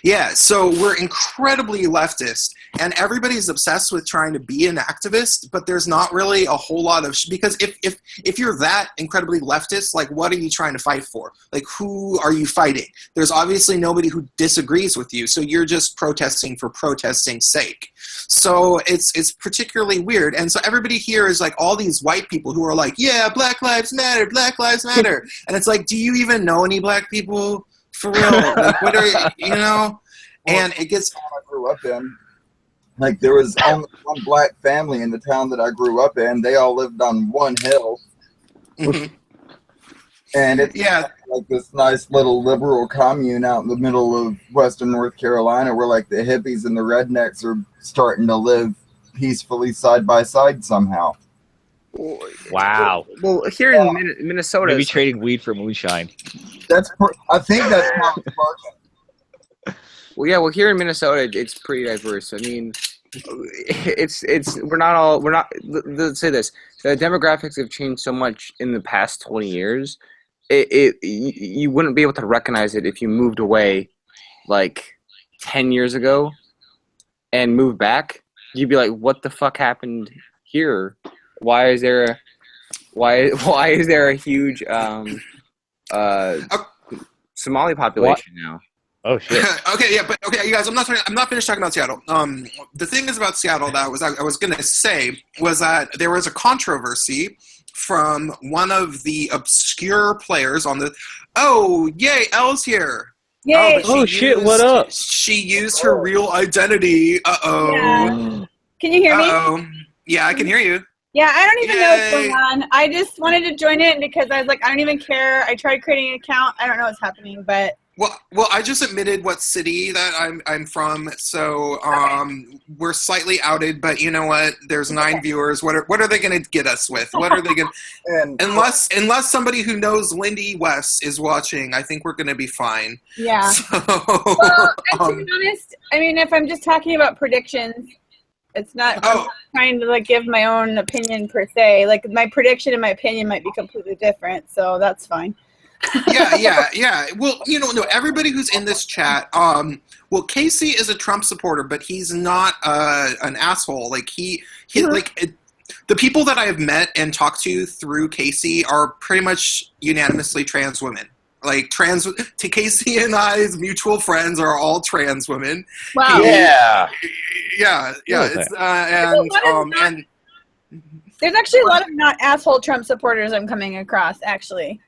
Yeah, so we're incredibly leftist, and everybody's obsessed with trying to be an activist, but there's not really a whole lot of because if you're that incredibly leftist, like, what are you trying to fight for? Like, who are you fighting? There's obviously nobody who disagrees with you, so you're just protesting for protesting's sake. So it's particularly weird, and so everybody here is like all these white people who are like, yeah, Black Lives Matter, Black Lives Matter, and it's like, do you even know any black people? For real, like, what are you know? And it gets. I grew up in, like, there was only one black family in the town that I grew up in. They all lived on one hill, and it's like this nice little liberal commune out in the middle of Western North Carolina, where like the hippies and the rednecks are starting to live peacefully side by side somehow. Wow. Well, here in Minnesota, Maybe trading weed for moonshine. I think that's how it's working. Well, yeah. Well, here in Minnesota, it's pretty diverse. I mean, we're not. Let's say this: the demographics have changed so much in the past 20 years. You wouldn't be able to recognize it if you moved away, like 10 years ago, and moved back. You'd be like, "What the fuck happened here? Why is there a huge Somali population now?" Oh shit. Okay, you guys, I'm not finished talking about Seattle. The thing is about Seattle that I was gonna say was that there was a controversy from one of the obscure players on the. Oh, yay! Elle's here. Yay! Oh shit! What up? She used her real identity. Yeah. Can you hear me? Yeah, I can hear you. Yeah, I don't even know what's going on. I just wanted to join in because I was like, I don't even care. I tried creating an account. I don't know what's happening, but. Well, I just admitted what city that I'm from, so we're slightly outed. But you know what? There's 9 viewers. What are they going to get us with? What are they going? Unless somebody who knows Lindy West is watching, I think we're going to be fine. Yeah. So, well, to be honest, I mean, if I'm just talking about predictions, it's not. I'm not trying to like give my own opinion per se. Like my prediction and my opinion might be completely different, so that's fine. Yeah. Well, no, everybody who's in this chat, well, Casey is a Trump supporter, but he's not an asshole. Like he like the people that I have met and talked to through Casey are pretty much unanimously trans women. Like to Casey and I's mutual friends are all trans women. Wow. Yeah. It's and there's actually a lot of not asshole Trump supporters I'm coming across, actually.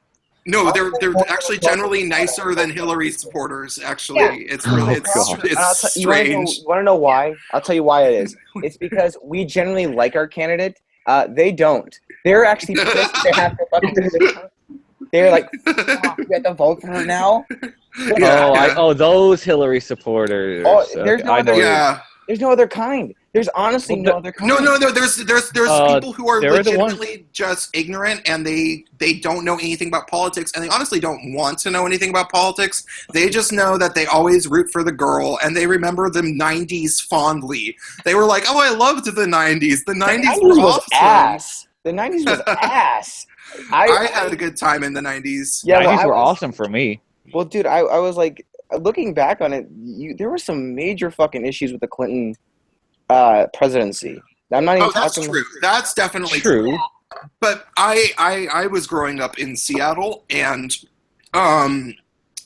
No, they're actually generally nicer than Hillary supporters. Actually, it's really it's strange. You want to know why? I'll tell you why it is. It's because we generally like our candidate. They don't. They're actually pissed they have to fucking do this. They're like, we have to vote for her now. Those Hillary supporters. Oh, there's no other kind. There's honestly no other kind. No. There's people who are legitimately just ignorant and they don't know anything about politics and they honestly don't want to know anything about politics. They just know that they always root for the girl and they remember the 90s fondly. They were like, oh, I loved the 90s. The 90s were awesome. Ass. The 90s was ass. I had a good time in the 90s. Yeah, 90s were awesome for me. Well, dude, I was like, looking back on it, there were some major fucking issues with the Clinton presidency. I'm not even that's talking. True. That's definitely true. But I was growing up in Seattle, and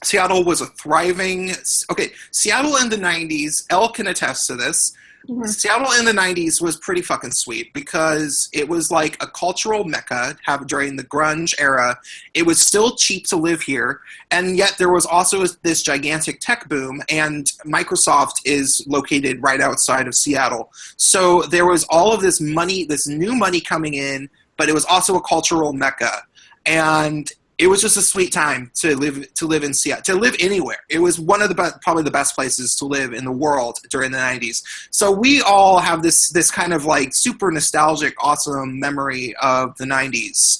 Seattle was a thriving. Okay, Seattle in the 90s. Elle can attest to this. Mm-hmm. Seattle in the 90s was pretty fucking sweet because it was like a cultural mecca during the grunge era. It was still cheap to live here, and yet there was also this gigantic tech boom, and Microsoft is located right outside of Seattle. So there was all of this money, this new money coming in, but it was also a cultural mecca. And it was just a sweet time to live in Seattle, to live anywhere. It was one of the probably the best places to live in the world during the 90s. So we all have this kind of like super nostalgic, awesome memory of the 90s.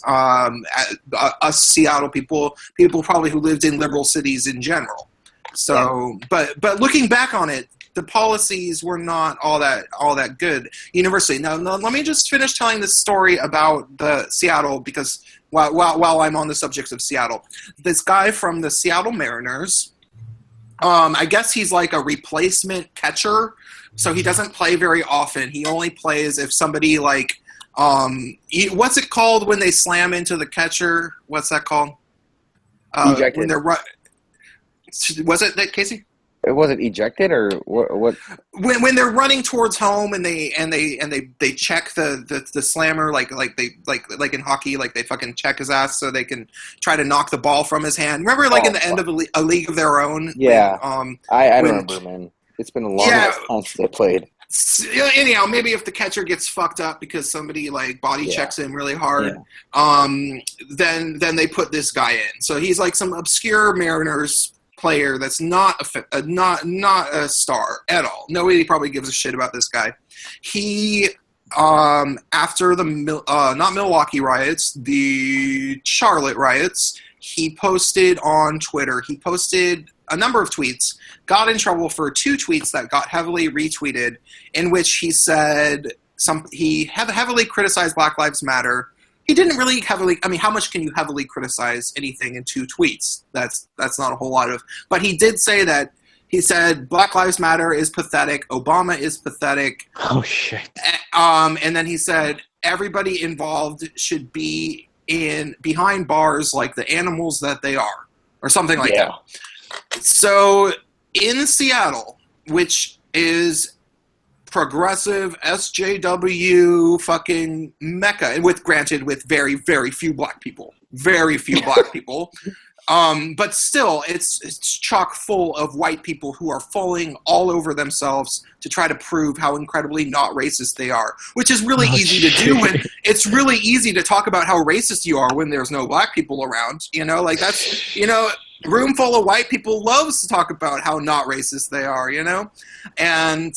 Us Seattle people probably who lived in liberal cities in general. So, but looking back on it, the policies were not all that good universally. Now, let me just finish telling this story about the Seattle, because while I'm on the subject of Seattle, this guy from the Seattle Mariners, I guess he's like a replacement catcher, so he doesn't play very often. He only plays if somebody like, what's it called when they slam into the catcher? What's that called? Ejected. When they're was it that, Casey? Was it ejected or what? When they're running towards home and they check the slammer like in hockey, like they fucking check his ass so they can try to knock the ball from his hand. Remember, like in the end of a League of Their Own? Yeah, I remember, man. It's been a long time since they played. Anyhow, maybe if the catcher gets fucked up because somebody like body checks him really hard, then they put this guy in. So he's like some obscure Mariners player that's not a star at all. Nobody probably gives a shit about this guy. He after the not Milwaukee riots, the Charlotte riots, he posted on Twitter. He posted a number of tweets, got in trouble for 2 tweets that got heavily retweeted, in which he said he heavily criticized Black Lives Matter. He didn't really heavily. I mean, how much can you heavily criticize anything in 2 tweets? That's not a whole lot of. But he did say that. He said Black Lives Matter is pathetic. Obama is pathetic. Oh shit. And then he said everybody involved should be behind bars like the animals that they are, or something like that. So in Seattle, which is progressive SJW fucking mecca, and with very, very few black people. But still, it's chock full of white people who are falling all over themselves to try to prove how incredibly not racist they are, which is really easy to do. When it's really easy to talk about how racist you are when there's no black people around. You know, like that's, you know, room full of white people loves to talk about how not racist they are. You know, and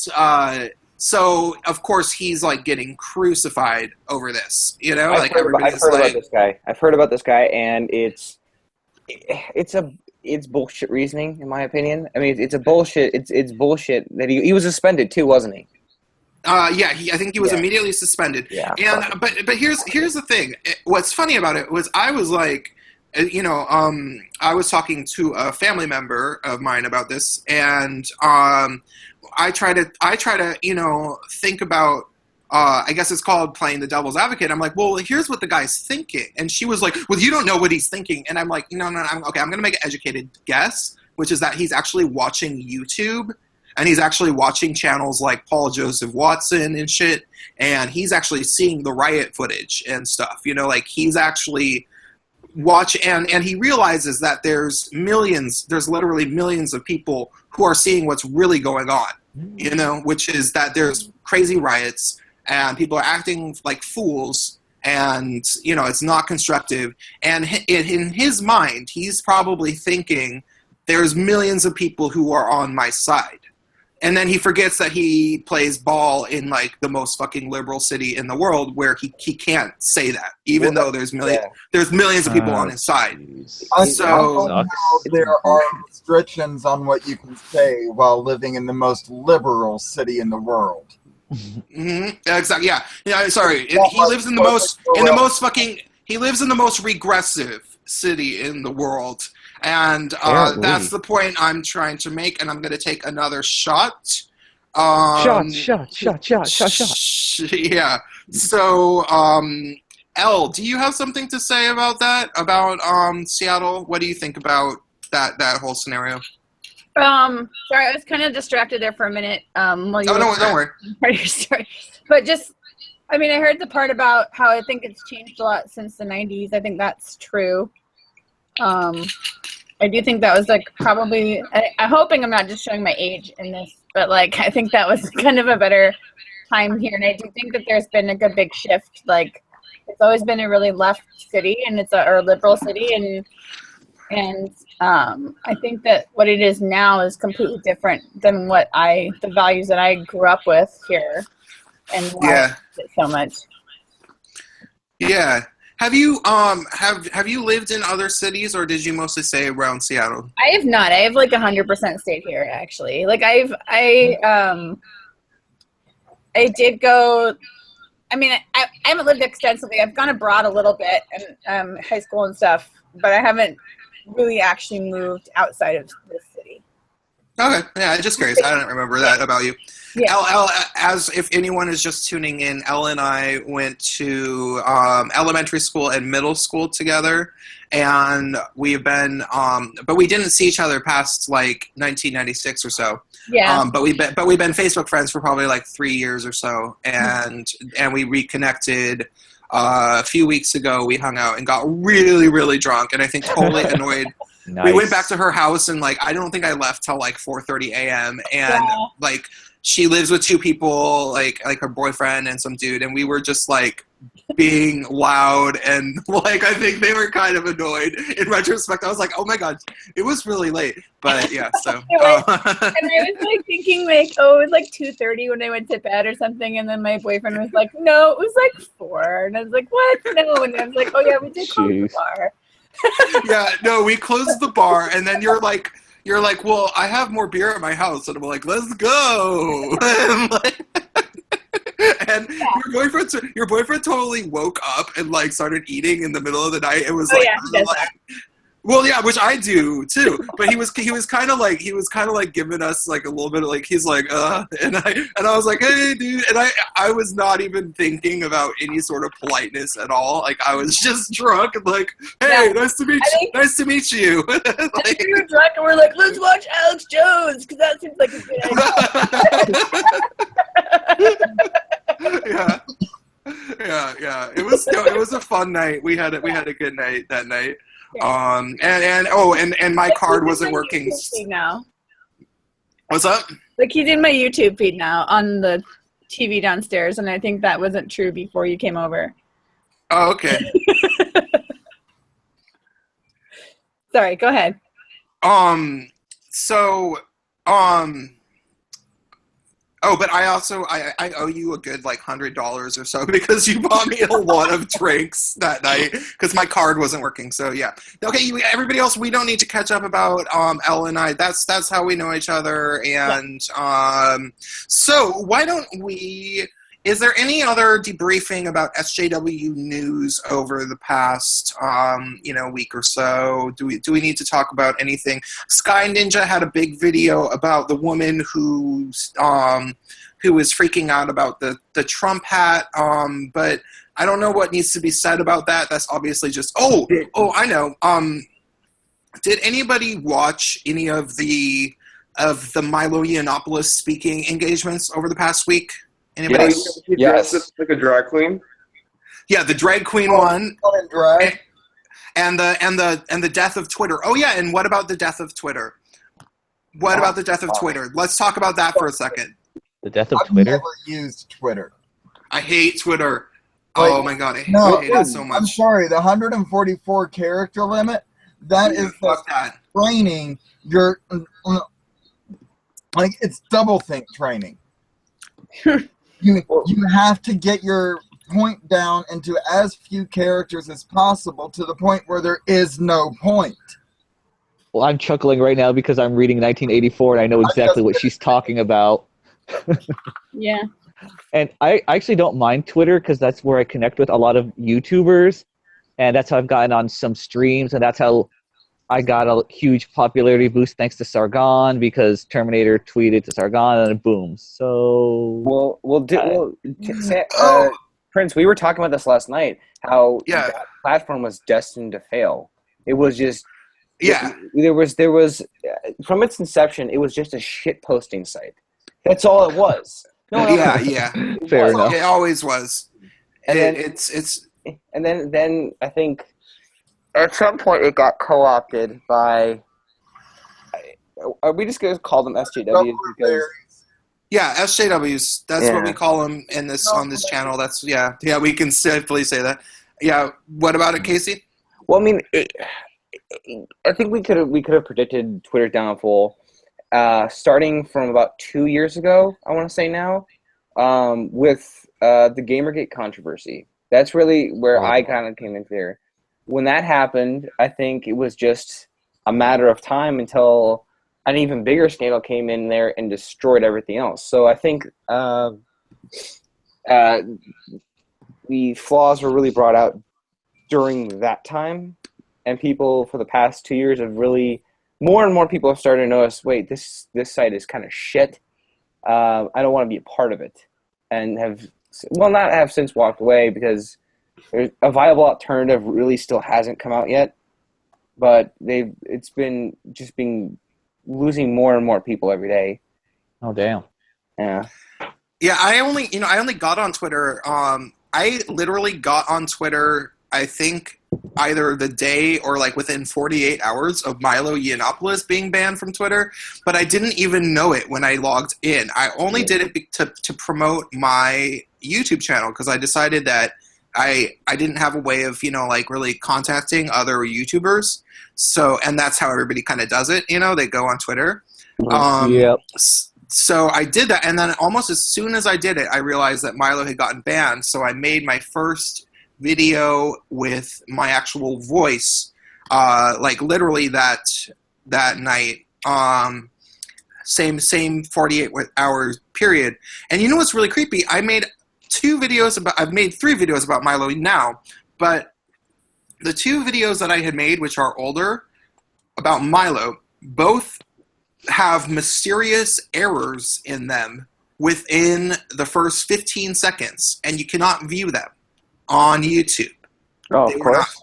so of course he's like getting crucified over this. You know, I've heard about this guy, and it's bullshit reasoning, in my opinion. I mean, it's a bullshit. It's bullshit that he was suspended too, wasn't he? I think he was immediately suspended. Yeah. And but here's the thing. What's funny about it was I was like, you know, I was talking to a family member of mine about this, and I try to you know, think about. I guess it's called playing the devil's advocate. I'm like, well, here's what the guy's thinking. And she was like, well, you don't know what he's thinking. And I'm like, no, I'm going to make an educated guess, which is that he's actually watching YouTube, and he's actually watching channels like Paul Joseph Watson and shit, and he's actually seeing the riot footage and stuff. You know, like he's actually and he realizes that there's literally millions of people who are seeing what's really going on, you know, which is that there's crazy riots, and people are acting like fools, and, you know, it's not constructive. And in his mind, he's probably thinking, there's millions of people who are on my side. And then he forgets that he plays ball in, like, the most fucking liberal city in the world, where he can't say that, even though there's millions of people on his side. So there are restrictions on what you can say while living in the most liberal city in the world. Mm-hmm. Exactly. Yeah. Sorry. He lives in the most regressive city in the world, and that's the point I'm trying to make. And I'm going to take another shot. Shot. Yeah. So, Elle, do you have something to say about that? About Seattle? What do you think about that whole scenario? Sorry, I was kind of distracted there for a minute. Don't worry. But just, I mean, I heard the part about how I think it's changed a lot since the 90s. I think that's true. I do think that was like probably, I'm hoping I'm not just showing my age in this, but like I think that was kind of a better time here. And I do think that there's been a good big shift, like It's always been a really left city, and it's a liberal city, and I think that what it is now is completely different than the values that I grew up with here, and why I like it so much. Yeah. Have you have you lived in other cities, or did you mostly stay around Seattle? I have not. I have like 100% stayed here, actually. Like I did go. I mean, I haven't lived extensively. I've gone abroad a little bit in high school and stuff, but I haven't really actually moved outside of this city. Okay, yeah, just curious. I don't remember that about you. Yeah. Elle, as if anyone is just tuning in, Elle and I went to elementary school and middle school together, and we've been, but we didn't see each other past like 1996 or so. Yeah. But we've been Facebook friends for probably like 3 years or so, and we reconnected a few weeks ago. We hung out and got really, really drunk, and I think totally annoyed. Nice. We went back to her house, and like I don't think I left till like 4:30 a.m. and like she lives with two people, like her boyfriend and some dude, and we were just like being loud, and like I think they were kind of annoyed. In retrospect, I was like, oh my god, it was really late. But yeah, so and I was like thinking like, oh, it was like 2:30 when I went to bed or something, and then my boyfriend was like, no, it was like 4, and I was like, what? No, and I was like, oh yeah, we did close the bar. Yeah, no, we closed the bar, and then you're like, well, I have more beer at my house, and I'm like, let's go. And your boyfriend totally woke up and like started eating in the middle of the night. It was well, yeah, which I do too. But he was kind of like giving us like a little bit of like he's like and I was like, hey dude, and I was not even thinking about any sort of politeness at all. Like I was just drunk and like, hey, nice to meet you. Like, I think we were drunk and we're like, let's watch Alex Jones because that seems like a good idea. Yeah. It was a fun night. We had a good night that night. And my card wasn't working. Now. What's up? Like he's in my YouTube feed now on the TV downstairs, and I think that wasn't true before you came over. Oh, okay. Sorry, go ahead. But I also I owe you a good like $100 or so because you bought me a lot of drinks that night because my card wasn't working. So yeah, okay. Everybody else, we don't need to catch up about Elle and I. That's how we know each other. And so why don't we? Is there any other debriefing about SJW news over the past week or so? Do we need to talk about anything? Sky Ninja had a big video about the woman who was freaking out about the Trump hat, but I don't know what needs to be said about that. That's obviously just I know. Did anybody watch any of the Milo Yiannopoulos speaking engagements over the past week? Anybody? Yes. Like a drag queen. Yeah, the drag queen one. And the death of Twitter. Oh yeah, and what about the death of Twitter? What about the death of Twitter? Let's talk about that for a second. The death of Twitter? I've never used Twitter. I hate Twitter. Oh my god, I hate it so much. I'm sorry, the 144 character limit, that is training your like it's doublethink training. You have to get your point down into as few characters as possible to the point where there is no point. Well, I'm chuckling right now because I'm reading 1984 and I know exactly what she's talking about. Yeah. And I actually don't mind Twitter because that's where I connect with a lot of YouTubers, and that's how I've gotten on some streams, and that's how I got a huge popularity boost thanks to Sargon because Terminator tweeted to Sargon and boom. So Prince, we were talking about this last night. How that platform was destined to fail. It was just there was from its inception, it was just a shit posting site. That's all it was. Fair enough. It always was. And then I think. At some point, it got co-opted by. Are we just going to call them SJWs? Yeah, SJWs. That's what we call them in this on this channel. That's yeah. We can safely say that. Yeah. What about it, Casey? Well, I mean, I think we could have predicted Twitter's downfall, starting from about 2 years ago. I want to say now, with the GamerGate controversy. That's really where I kind of came in there. When that happened, I think it was just a matter of time until an even bigger scandal came in there and destroyed everything else. So I think the flaws were really brought out during that time, and people for the past 2 years have really, more and more people have started to notice, wait, this site is kind of shit. I don't want to be a part of it, and not have since walked away because there's a viable alternative really still hasn't come out yet. But it's been losing more and more people every day. Oh damn. Yeah. Yeah, I only got on Twitter. I literally got on Twitter, I think either the day or like within 48 hours of Milo Yiannopoulos being banned from Twitter, but I didn't even know it when I logged in. I only did it to promote my YouTube channel because I decided that I didn't have a way of, like really contacting other YouTubers. So, and that's how everybody kind of does it, they go on Twitter. Yep. So I did that, and then almost as soon as I did it, I realized that Milo had gotten banned, so I made my first video with my actual voice, like literally that night, same 48 hours period. And you know what's really creepy? I've made 3 videos about Milo now, but the 2 videos that I had made, which are older, about Milo, both have mysterious errors in them within the first 15 seconds, and you cannot view them on YouTube. Oh, of course.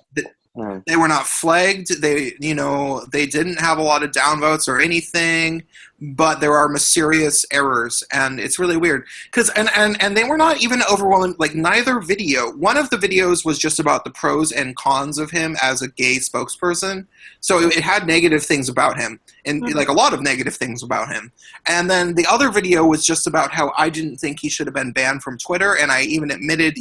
They were not flagged. They didn't have a lot of downvotes or anything, but there are mysterious errors, and it's really weird. And they were not even overwhelming. Like neither video. One of the videos was just about the pros and cons of him as a gay spokesperson. So it had negative things about him, and like a lot of negative things about him. And then the other video was just about how I didn't think he should have been banned from Twitter, and I even admitted,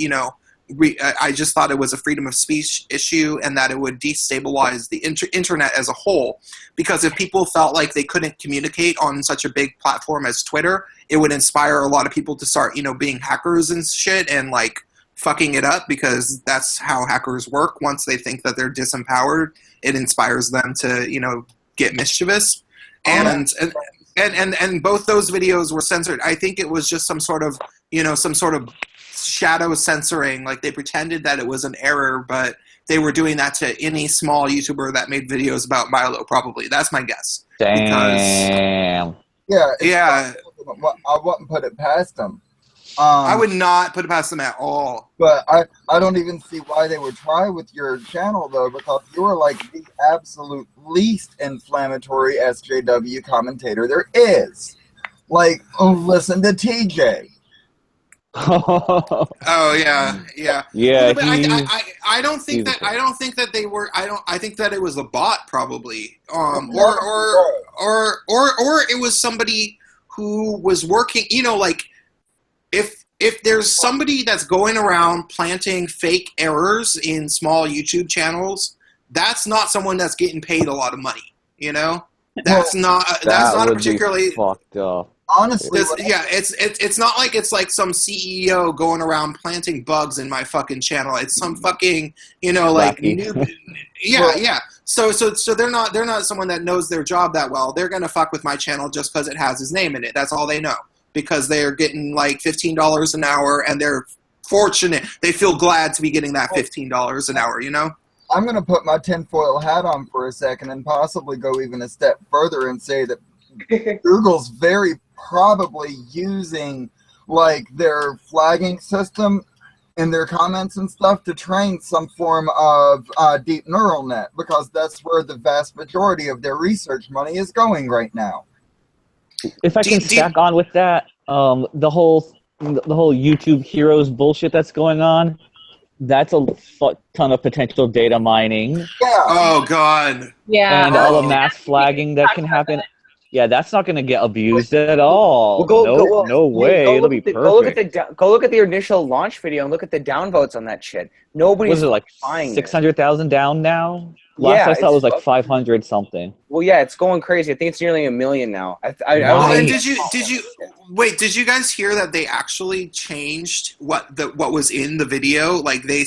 I just thought it was a freedom of speech issue and that it would destabilize the internet as a whole, because if people felt like they couldn't communicate on such a big platform as Twitter, it would inspire a lot of people to start, being hackers and shit and like fucking it up, because that's how hackers work. Once they think that they're disempowered, it inspires them to, get mischievous. And both those videos were censored. I think it was just some sort of shadow censoring. Like they pretended that it was an error, but they were doing that to any small YouTuber that made videos about Milo, probably. That's my guess. Damn. Yeah. I wouldn't put it past them. I would not put it past them at all. But I don't even see why they would try with your channel, though, because you are like the absolute least inflammatory SJW commentator there is. Like, listen to TJ. Oh yeah. Yeah. I don't think that they were. I think that it was a bot, probably, or it was somebody who was working. Like if there's somebody that's going around planting fake errors in small YouTube channels, that's not someone that's getting paid a lot of money. That's not a particularly fucked up. Honestly, it's not like it's like some CEO going around planting bugs in my fucking channel. It's some fucking like noob. Yeah. So they're not someone that knows their job that well. They're gonna fuck with my channel just because it has his name in it. That's all they know, because they're getting like $15 an hour, and they're fortunate. They feel glad to be getting that $15 an hour. I'm gonna put my tinfoil hat on for a second and possibly go even a step further and say that Google's very probably using like their flagging system in their comments and stuff to train some form of deep neural net, because that's where the vast majority of their research money is going right now. If I can stack on with that, the whole YouTube heroes bullshit that's going on, that's a ton of potential data mining. Yeah. Oh God. Yeah. And all the mass flagging that can happen. Yeah, that's not going to get abused at all. Well, no way. It'll be perfect. Go look at the initial launch video and look at the downvotes on that shit. Nobody's Was it like buying 600,000 down now? Last I saw it was like 500 something. Well, yeah, it's going crazy. I think it's nearly 1 million now. And did you guys hear that they actually changed what was in the video? Like they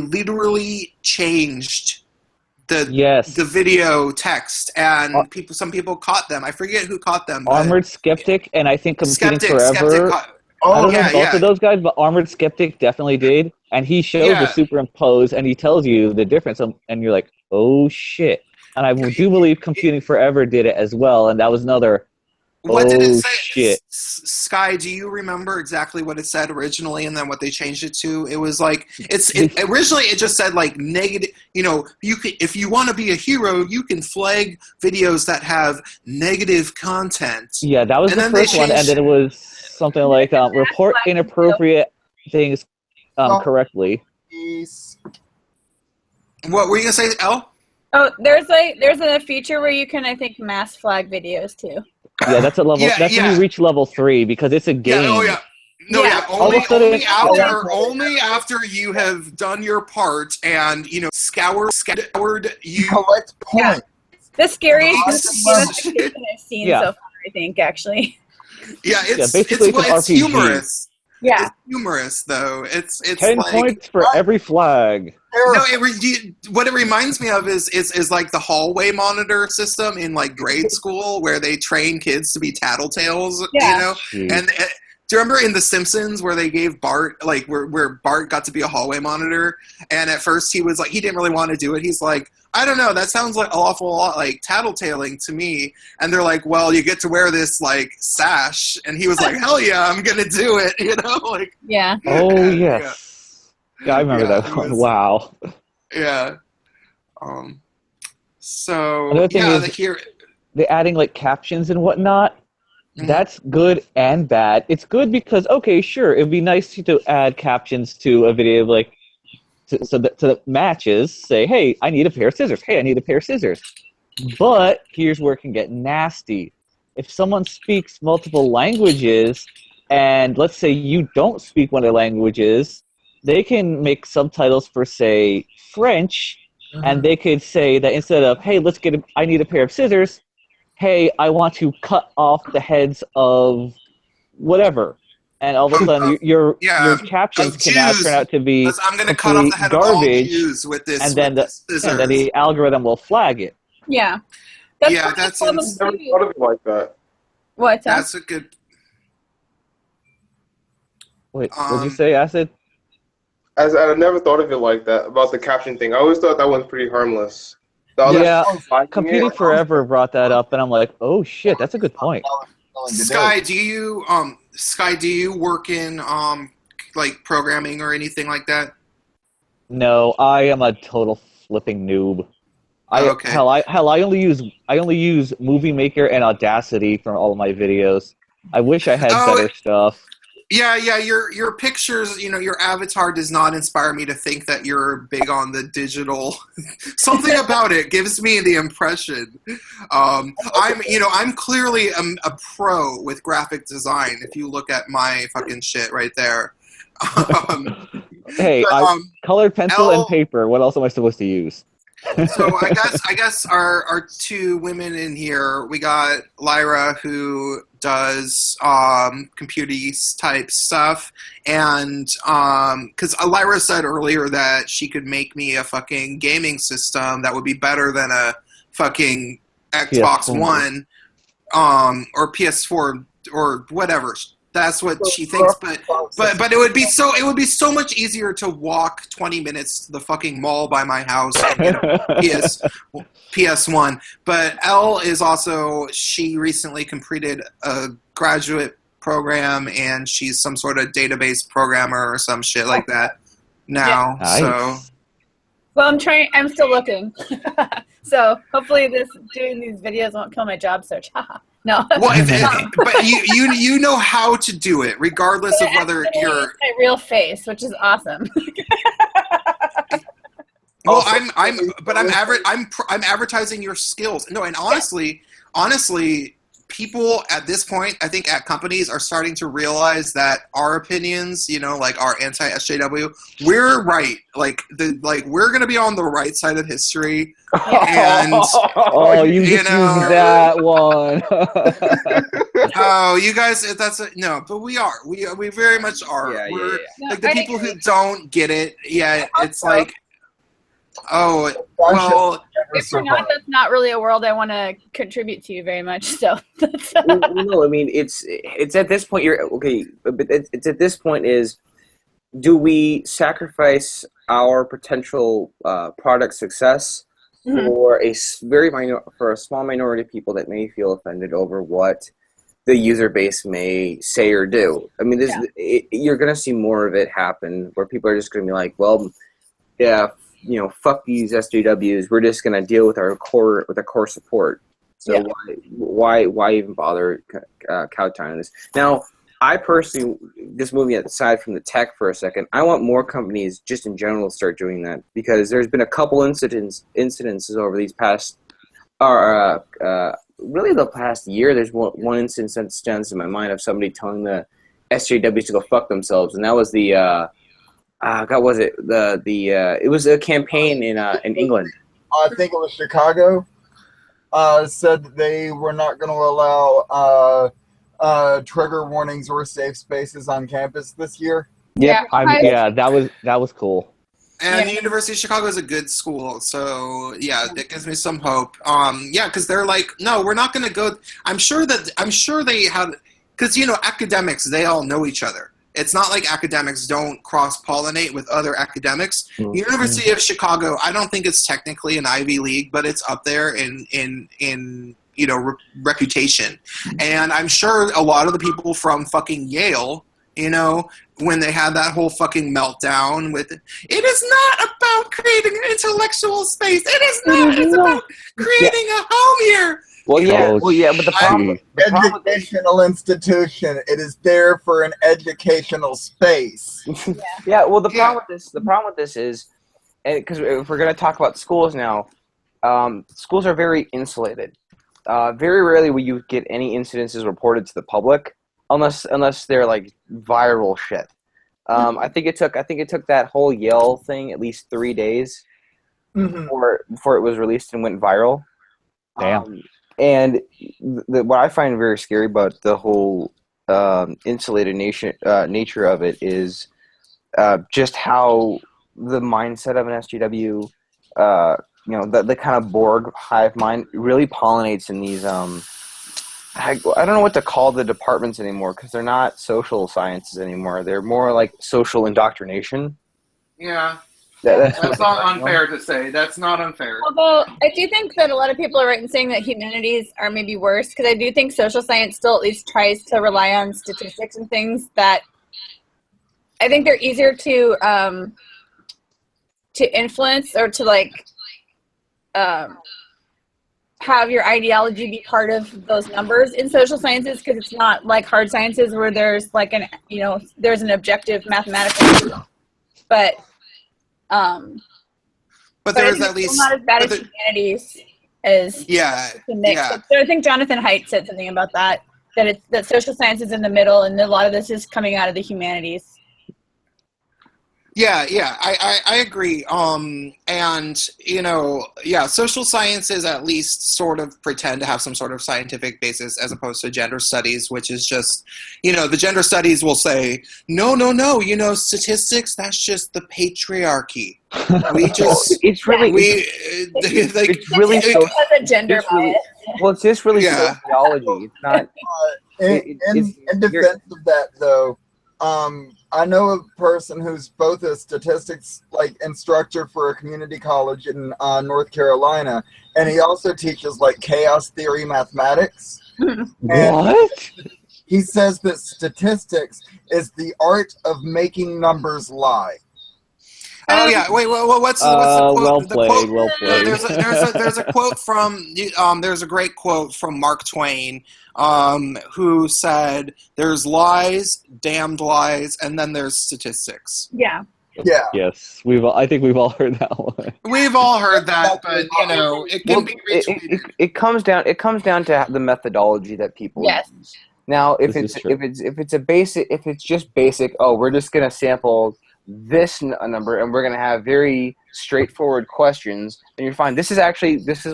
literally changed the video text, and some people caught them. I forget who caught them. Armored Skeptic and I think Competing Forever. I don't know both of those guys, but Armored Skeptic definitely did. And he showed the superimpose, and he tells you the difference, and you're like, oh shit. And I do believe Computing Forever did it as well, and that was another. What did it say? Shit. Sky, do you remember exactly what it said originally, and then what they changed it to? It was like originally it just said like negative. You know, if you want to be a hero, you can flag videos that have negative content. Yeah, that was the first one, and then it was something like report inappropriate things correctly. What were you gonna say, Elle? Oh, there's a feature where you can, I think, mass flag videos too. Yeah, that's a level. That's when you reach level 3 because it's a game. Only after you have done your part and scoured you collect points. The scariest notification I've seen so far, I think, actually. Yeah, it's RPG. humorous. Yeah, it's humorous though. It's 10 points for every flag. No, what it reminds me of is like the hallway monitor system in like grade school where they train kids to be tattletales. Yeah. You know, and do you remember in The Simpsons where they gave Bart like where Bart got to be a hallway monitor, and at first he was like he didn't really want to do it. He's like, I don't know, that sounds like an awful lot like tattletaling to me. And they're like, well, you get to wear this like sash, and he was like, hell yeah, I'm gonna do it. You know, like yeah. Oh yes. Yeah, I remember that one. Wow. Yeah. So another thing they're adding like captions and whatnot. Mm-hmm. That's good and bad. It's good because okay, sure, it'd be nice to add captions to a video like so that matches say, hey, I need a pair of scissors. Hey, I need a pair of scissors. But here's where it can get nasty. If someone speaks multiple languages, and let's say you don't speak one of the languages, they can make subtitles for, say, French, and they could say that instead of, hey, I need a pair of scissors, hey, I want to cut off the heads of whatever. And all of a sudden, your captions can now turn out to be I'm going to cut off the head garbage, of all Jews with this, and then the algorithm will flag it. Yeah. That's I never thought of it like that. What? That's a good... Wait, what did you say, Acid? I never thought of it like that, about the caption thing. I always thought that one's pretty harmless. Competing Forever brought that up, and I'm like, oh shit, that's a good point. Sky, do you work in like programming or anything like that? No, I am a total flipping noob. I only use Movie Maker and Audacity for all of my videos. I wish I had better stuff. Yeah, your pictures, your avatar does not inspire me to think that you're big on the digital. Something about it gives me the impression. I'm clearly a pro with graphic design. If you look at my fucking shit right there. Hey, colored pencil and paper. What else am I supposed to use? So I guess our two women in here, we got Lyra who does computer type stuff, and because Lyra said earlier that she could make me a fucking gaming system that would be better than a fucking Xbox One or PS4 or whatever. That's what she thinks, but it would be so much easier to walk 20 minutes to the fucking mall by my house and get a PS1. But Elle is also, she recently completed a graduate program, and she's some sort of database programmer or some shit like that now. Nice. So, well, I'm still looking. So hopefully doing these videos won't kill my job search. No. Well, but you know how to do it, regardless of whether you're my real face, which is awesome. Well, I'm advertising your skills. No, and honestly, honestly, people at this point, I think at companies are starting to realize that our opinions, like our anti-SJW, we're right. Like we're gonna be on the right side of history. And you just used that one. Oh, you guys, no, but we are. We very much are. We're like the people who don't get it yet. It's like, oh, well. If you're not, that's not really a world I want to contribute to very much. So, no, I mean it's at this point you're okay, but it's at this point is, do we sacrifice our potential product success for a small minority of people that may feel offended over what the user base may say or do? I mean, you're going to see more of it happen where people are just going to be like, well, yeah. Fuck these SJWs. We're just gonna deal with our core support. So why even bother kowtowing this? Now, I personally, just moving aside from the tech for a second, I want more companies just in general to start doing that, because there's been a couple incidences over these past, really the past year. There's one instance that stands in my mind of somebody telling the SJWs to go fuck themselves, and that was the. God, was it it was a campaign in England. I think it was Chicago. Said that they were not going to allow trigger warnings or safe spaces on campus this year. Yeah, that was cool. And the University of Chicago is a good school, so yeah, it gives me some hope. Because they're like, no, we're not going to go. I'm sure they have, because academics, they all know each other. It's not like academics don't cross-pollinate with other academics. Mm-hmm. University of Chicago, I don't think it's technically an Ivy League, but it's up there in reputation. And I'm sure a lot of the people from fucking Yale, when they had that whole fucking meltdown with it is not about creating an intellectual space. It is not. It's about creating a home here. Well, but the problem, educational institution. It is there for an educational space. Well, the problem with this is, because if we're going to talk about schools now, schools are very insulated. Very rarely will you get any incidences reported to the public, unless they're like viral shit. I think it took that whole Yale thing at least 3 days before it was released and went viral. Damn. And what I find very scary about the whole insulated nature of it is just how the mindset of an SJW, the kind of Borg hive mind really pollinates in these. I don't know what to call the departments anymore, because they're not social sciences anymore. They're more like social indoctrination. Yeah. That's not unfair to say. That's not unfair. Although I do think that a lot of people are right in saying that humanities are maybe worse, because I do think social science still at least tries to rely on statistics and things that I think they're easier to influence or to have your ideology be part of those numbers in social sciences, because it's not like hard sciences where there's there's an objective mathematical, but there's at least not as bad as humanities as the mix. Yeah. So I think Jonathan Haidt said something about that social science is in the middle, and a lot of this is coming out of the humanities. Yeah, I agree. Social sciences at least sort of pretend to have some sort of scientific basis, as opposed to gender studies, which is just, the gender studies will say, no, statistics, that's just the patriarchy. We just, it's really, it's really so, has a gender bias. It's just really sociology. It's not. In defense of that, though, I know a person who's both a statistics instructor for a community college in North Carolina, and he also teaches chaos theory mathematics. What? He says that statistics is the art of making numbers lie. Oh yeah! Wait. Well, what's the quote? Well played. Well played. There's a quote from there's a great quote from Mark Twain, who said, "There's lies, damned lies, and then there's statistics." Yeah. Yeah. Yes, I think we've all heard that one. We've all heard that, but it can be retweeted. It comes down to the methodology that people use. Now, if it's just basic, we're just gonna sample this number and we're gonna have very straightforward questions, and you're fine. This is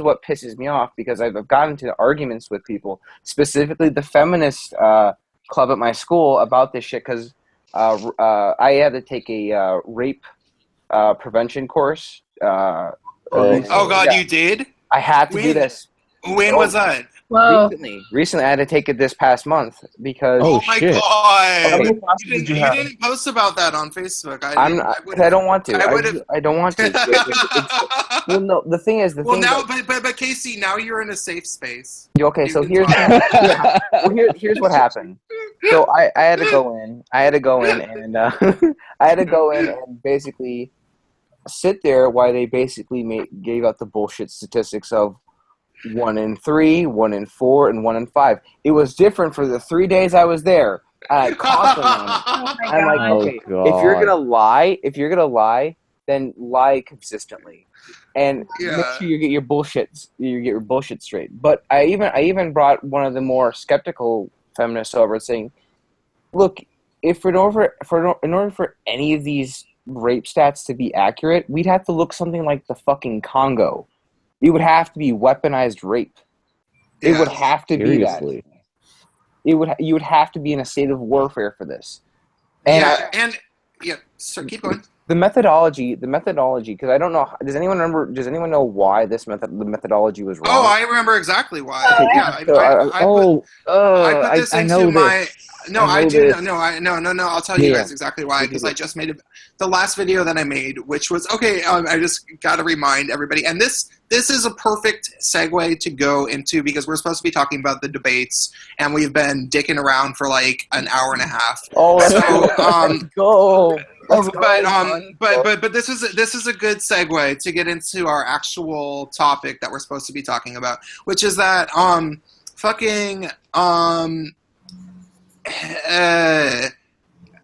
what pisses me off, because I've gotten into arguments with people, specifically the feminist club at my school, about this shit, because I had to take a rape prevention course. Oh God, you did? I had to do this. When was that? Whoa. Recently, I had to take it this past month because. Oh my shit. God! Okay. You didn't post about that on Facebook. I don't want to. I don't want to. Well, no. The thing is, but Casey, now you're in a safe space. Okay, so here's what happened. So I had to go in. I had to go in and basically sit there while they basically gave out the bullshit statistics of 1 in 3, 1 in 4, and 1 in 5. It was different for the 3 days I was there. I constantly. I'm like, okay, if you're gonna lie, then lie consistently, and make sure you get your bullshit straight. But I even brought one of the more skeptical feminists over, saying, look, if in order for any of these rape stats to be accurate, we'd have to look something like the fucking Congo. It would have to be weaponized rape. It would have to be that. You would have to be in a state of warfare for this. So keep going. The methodology, because I don't know. Does anyone remember? Does anyone know why the methodology was wrong? Oh, I remember exactly why. I put this into my. No, I do. No, I'll tell you guys exactly why, because I just made the last video that I made, which was okay. I just got to remind everybody, and this is a perfect segue to go into, because we're supposed to be talking about the debates, and we've been dicking around for like an hour and a half. Oh, so go. But this is a good segue to get into our actual topic that we're supposed to be talking about, which is that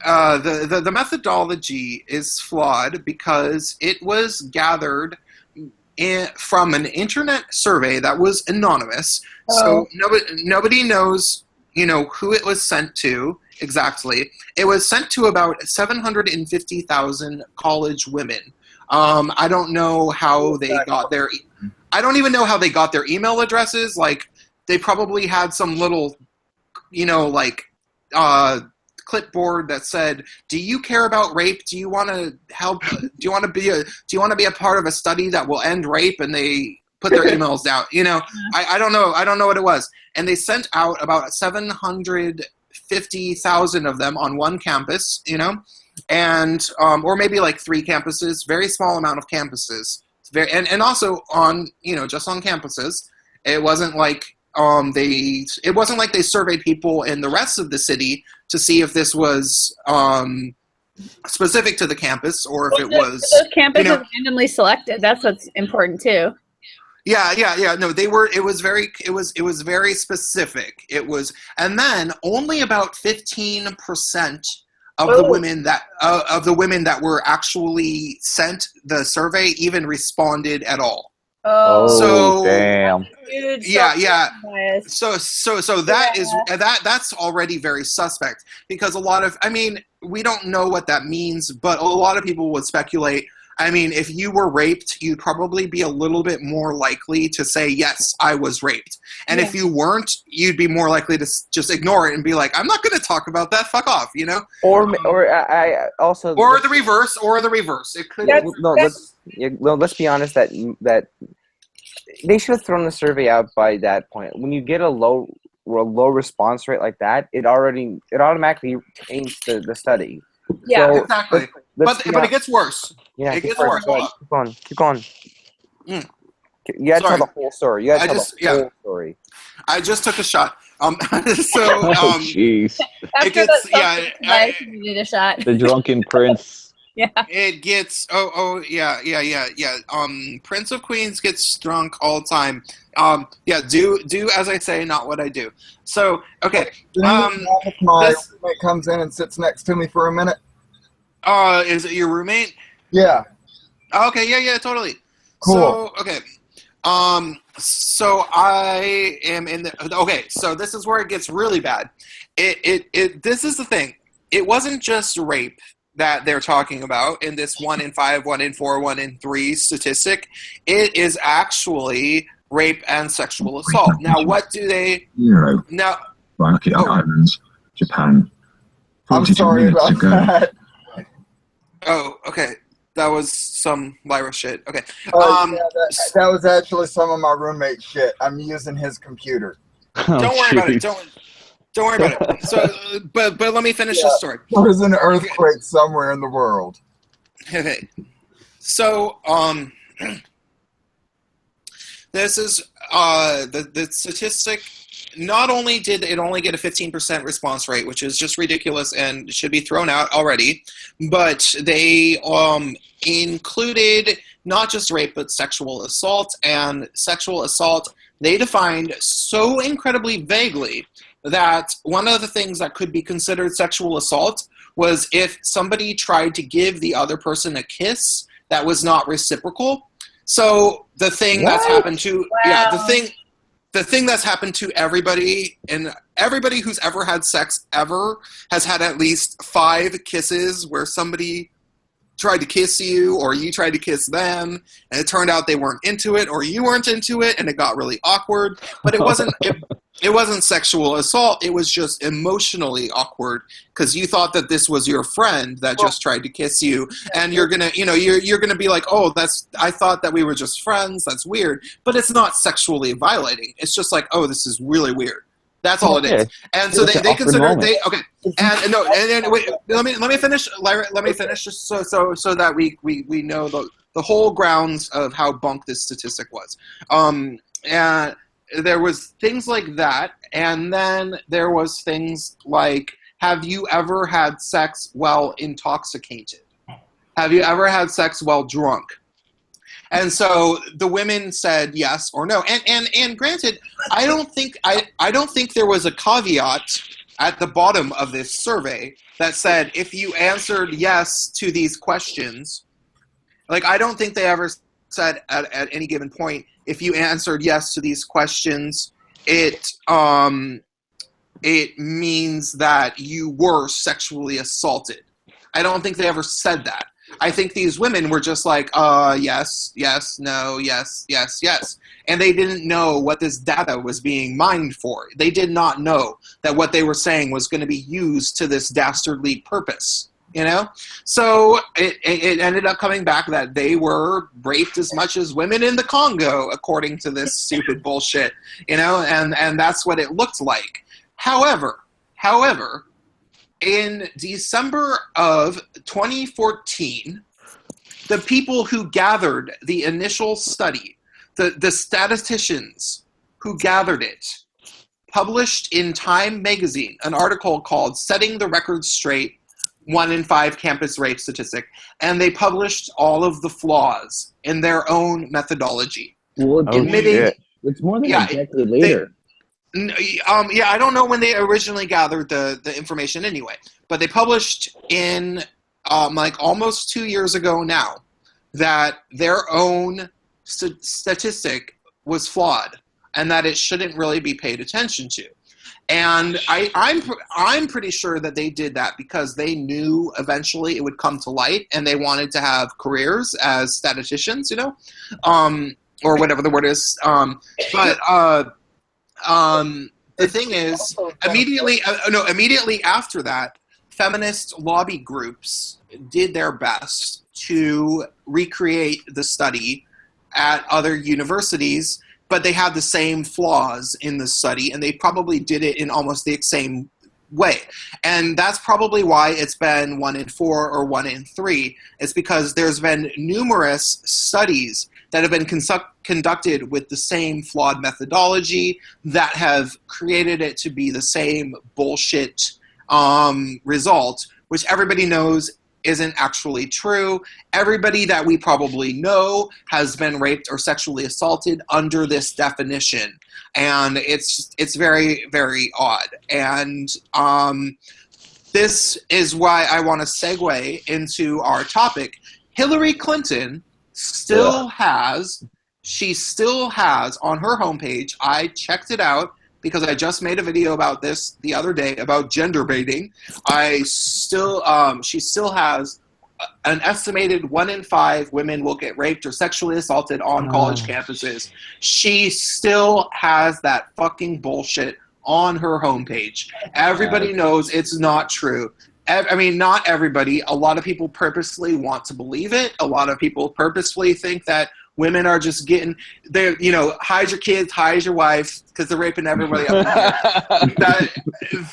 the methodology is flawed because it was gathered from an internet survey that was anonymous. So nobody knows, who it was sent to exactly. It was sent to about 750,000 college women. I don't know how they got their. I don't even know how they got their email addresses. Like, they probably had some little, clipboard that said, "Do you care about rape? Do you want to help? Do you want to be a part of a study that will end rape?" And they put their emails down. I don't know. I don't know what it was. And they sent out about 750,000 of them on one campus. And or maybe like 3 campuses. Very small amount of campuses. And also on just on campuses. It wasn't like. It wasn't like they surveyed people in the rest of the city to see if this was specific to the campus or if it was. Those campuses randomly selected. That's what's important too. Yeah. No, they were. It was very specific. It was, and then only about 15% of the women that were actually sent the survey even responded at all. So damn. Yeah. So that's already very suspect, because a lot of, we don't know what that means, but a lot of people would speculate. If you were raped, you'd probably be a little bit more likely to say, yes, I was raped. And if you weren't, you'd be more likely to just ignore it and be like, I'm not going to talk about that. Fuck off, Or the reverse. It could. Let's be honest. That they should have thrown the survey out by that point. When you get a low response rate like that, it automatically taints the study. Yeah, so, exactly. But it gets worse. Yeah, it gets worse. Keep going. You gotta tell the whole story. Story. I just took a shot. Jeez. After you did a shot. The drunken prince. Yeah. It gets yeah. Prince of Queens gets drunk all the time. Do as I say, not what I do. So okay. My roommate comes in and sits next to me for a minute. Is it your roommate? Yeah. Okay, yeah, totally. Cool. So, okay. So I am in the... Okay, so this is where it gets really bad. This is the thing. It wasn't just rape that they're talking about in this 1 in 5, 1 in 4, 1 in 3 statistic. It is actually rape and sexual assault. Now, what do they... Now... Rocky Islands, Japan. I'm sorry about that. Oh, okay. That was some Lyra shit. Okay. Yeah, that was actually some of my roommate shit. I'm using his computer. Don't worry about it. Don't worry about it. So, but let me finish the story. There's an earthquake somewhere in the world. Okay. So, this is the statistic. Not only did it only get a 15% response rate, which is just ridiculous and should be thrown out already, but they included not just rape but sexual assault. And sexual assault they defined so incredibly vaguely that one of the things that could be considered sexual assault was if somebody tried to give the other person a kiss that was not reciprocal. So the thing that's happened to the thing that's happened to everybody, and everybody who's ever had sex ever has had at least 5 kisses where somebody tried to kiss you or you tried to kiss them, and it turned out they weren't into it or you weren't into it, and it got really awkward. But it wasn't it wasn't sexual assault. It was just emotionally awkward because you thought that this was your friend that just tried to kiss you, and you're gonna you're gonna be like, oh, I thought that we were just friends. That's weird, but it's not sexually violating. It's just like, oh, this is really weird. That's all it is. And so they consider wait, let me finish, Lyra. Let me finish just so that we know the whole grounds of how bunk this statistic was. And there was things like that, and then there was things like, have you ever had sex while intoxicated? Have you ever had sex while drunk? And so the women said yes or no. And granted, I don't think there was a caveat at the bottom of this survey that said if you answered yes to these questions, like I don't think they ever said at any given point, if you answered yes to these questions, it means that you were sexually assaulted. I don't think they ever said that. I think these women were just like, yes, yes, no, yes, yes, yes. And they didn't know what this data was being mined for. They did not know that what they were saying was going to be used to this dastardly purpose, you know? So it ended up coming back that they were raped as much as women in the Congo, according to this stupid bullshit, you know? And that's what it looked like. However, in December of 2014, the people who gathered the initial study, the statisticians who gathered it, published in Time magazine an article called Setting the Record Straight, 1 in 5 Campus Rape Statistic, and they published all of the flaws in their own methodology. Well, admitting, it's more than a decade later. I don't know when they originally gathered the information anyway, but they published in like almost 2 years ago now that their own statistic was flawed and that it shouldn't really be paid attention to. And I'm pretty sure that they did that because they knew eventually it would come to light and they wanted to have careers as statisticians, you know, or whatever the word is. The thing is, immediately after that, feminist lobby groups did their best to recreate the study at other universities, but they had the same flaws in the study, and they probably did it in almost the same way. And that's probably why it's been 1 in 4 or 1 in 3. It's because there's been numerous studies that have been conducted with the same flawed methodology that have created it to be the same bullshit result, which everybody knows isn't actually true. Everybody that we probably know has been raped or sexually assaulted under this definition. And it's very, very odd. And this is why I want to segue into our topic. Hillary Clinton still has on her homepage, I checked it out because I just made a video about this the other day about gender baiting. She still has an estimated 1 in 5 women will get raped or sexually assaulted on college campuses. She still has that fucking bullshit on her homepage. Everybody knows it's not true. I mean, not everybody. A lot of people purposely want to believe it. A lot of people purposefully think that women are just getting, hide your kids, hide your wife, because they're raping everybody up there.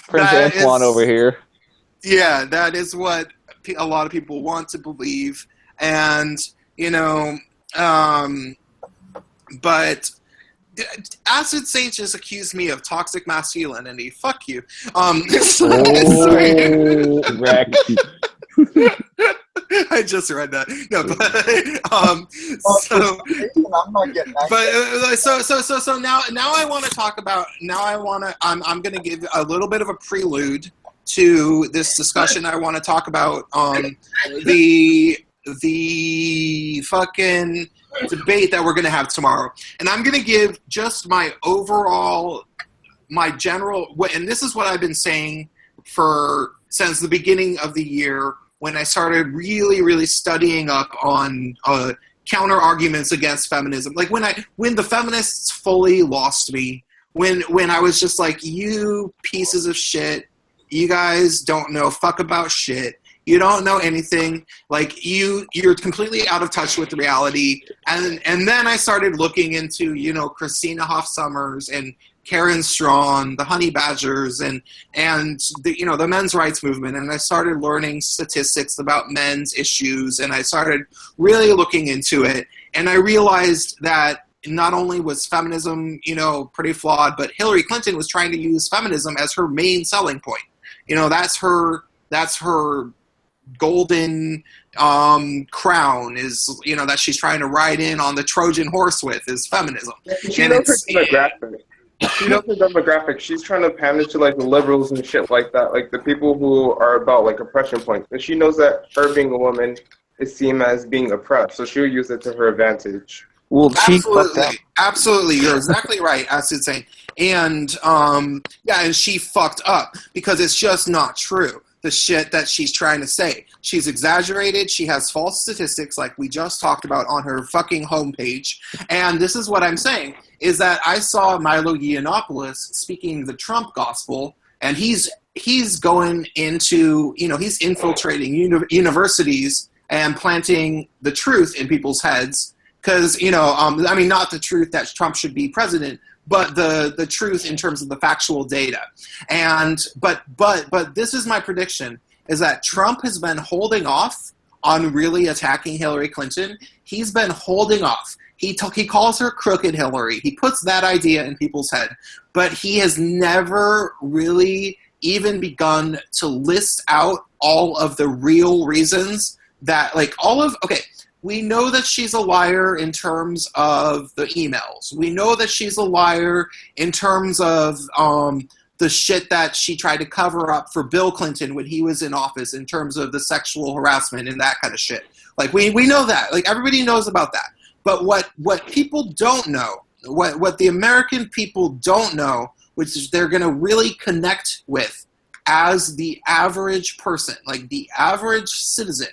Prince Antoine over here. Yeah, that is what a lot of people want to believe. And, but Acid Saint just accused me of toxic masculinity. Fuck you. I just read that. No, so now I want to talk about. I'm going to give a little bit of a prelude to this discussion. I want to talk about the fucking debate that we're going to have tomorrow, and I'm going to give just my general, and this is what I've been saying since the beginning of the year, when I started really, really studying up on counter arguments against feminism. Like when the feminists fully lost me, when I was just like, you pieces of shit, you guys don't know fuck about shit. You don't know anything. Like you're completely out of touch with reality. And then I started looking into, Christina Hoff Sommers and Karen Strawn, the Honey Badgers, and the men's rights movement, and I started learning statistics about men's issues, and I started really looking into it, and I realized that not only was feminism, pretty flawed, but Hillary Clinton was trying to use feminism as her main selling point. That's her golden crown is, that she's trying to ride in on the Trojan horse with, is feminism. She knows her demographic. She knows her demographic. She's trying to pander to the liberals and shit like that, like the people who are about oppression points. And she knows that her being a woman is seen as being oppressed, so she'll use it to her advantage. Well, absolutely, you're exactly right. I should say, and and she fucked up because it's just not true. The shit that she's trying to say. She's exaggerated. She has false statistics like we just talked about on her fucking homepage. And this is what I'm saying, is that I saw Milo Yiannopoulos speaking the Trump gospel, and he's going into, he's infiltrating universities and planting the truth in people's heads. Because, not the truth that Trump should be president, but the truth in terms of the factual data. And but this is my prediction, is that Trump has been holding off on really attacking Hillary Clinton. He's been holding off. He calls her Crooked Hillary. He puts that idea in people's head. But he has never really even begun to list out all of the real reasons that, we know that she's a liar in terms of the emails. We know that she's a liar in terms of the shit that she tried to cover up for Bill Clinton when he was in office, in terms of the sexual harassment and that kind of shit. We know that. Everybody knows about that. But what people don't know, what the American people don't know, which they're going to really connect with as the average person, the average citizen,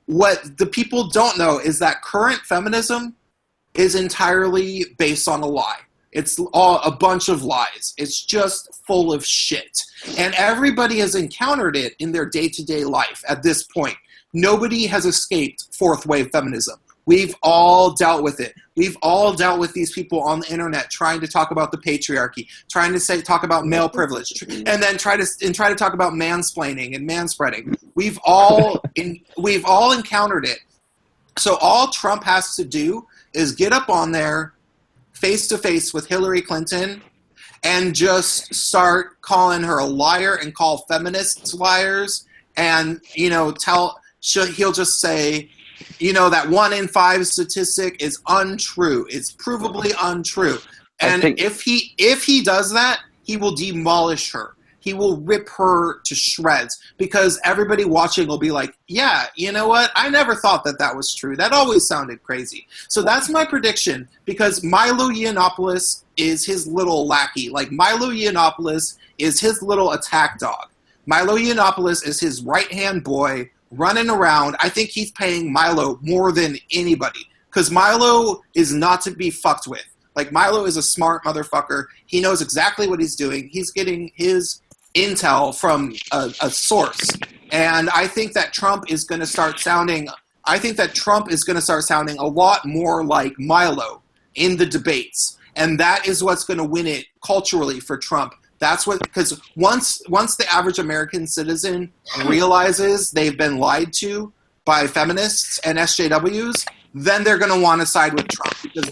what the people don't know is that current feminism is entirely based on a lie. It's all a bunch of lies. It's just full of shit. And everybody has encountered it in their day-to-day life at this point. Nobody has escaped fourth wave feminism. We've all dealt with it. We've all dealt with these people on the internet trying to talk about the patriarchy, trying to talk about male privilege, and then try to talk about mansplaining and manspreading. We've all encountered it. So all Trump has to do is get up on there face to face with Hillary Clinton and just start calling her a liar and call feminists liars, and he'll just say, that 1 in 5 statistic is untrue. It's provably untrue. And if he does that, he will demolish her. he will rip her to shreds because everybody watching will be like, yeah, you know what? I never thought that was true. That always sounded crazy. So that's my prediction because Milo Yiannopoulos is his little lackey. Like, Milo Yiannopoulos is his little attack dog. Milo Yiannopoulos is his right-hand boy running around. I think he's paying Milo more than anybody because Milo is not to be fucked with. Like, Milo is a smart motherfucker. He knows exactly what he's doing. He's getting his intel from a source. And I think that Trump is going to start sounding a lot more like Milo in the debates. And that is what's going to win it culturally for Trump. That's what, because once the average American citizen realizes they've been lied to by feminists and SJWs, then they're going to want to side with Trump because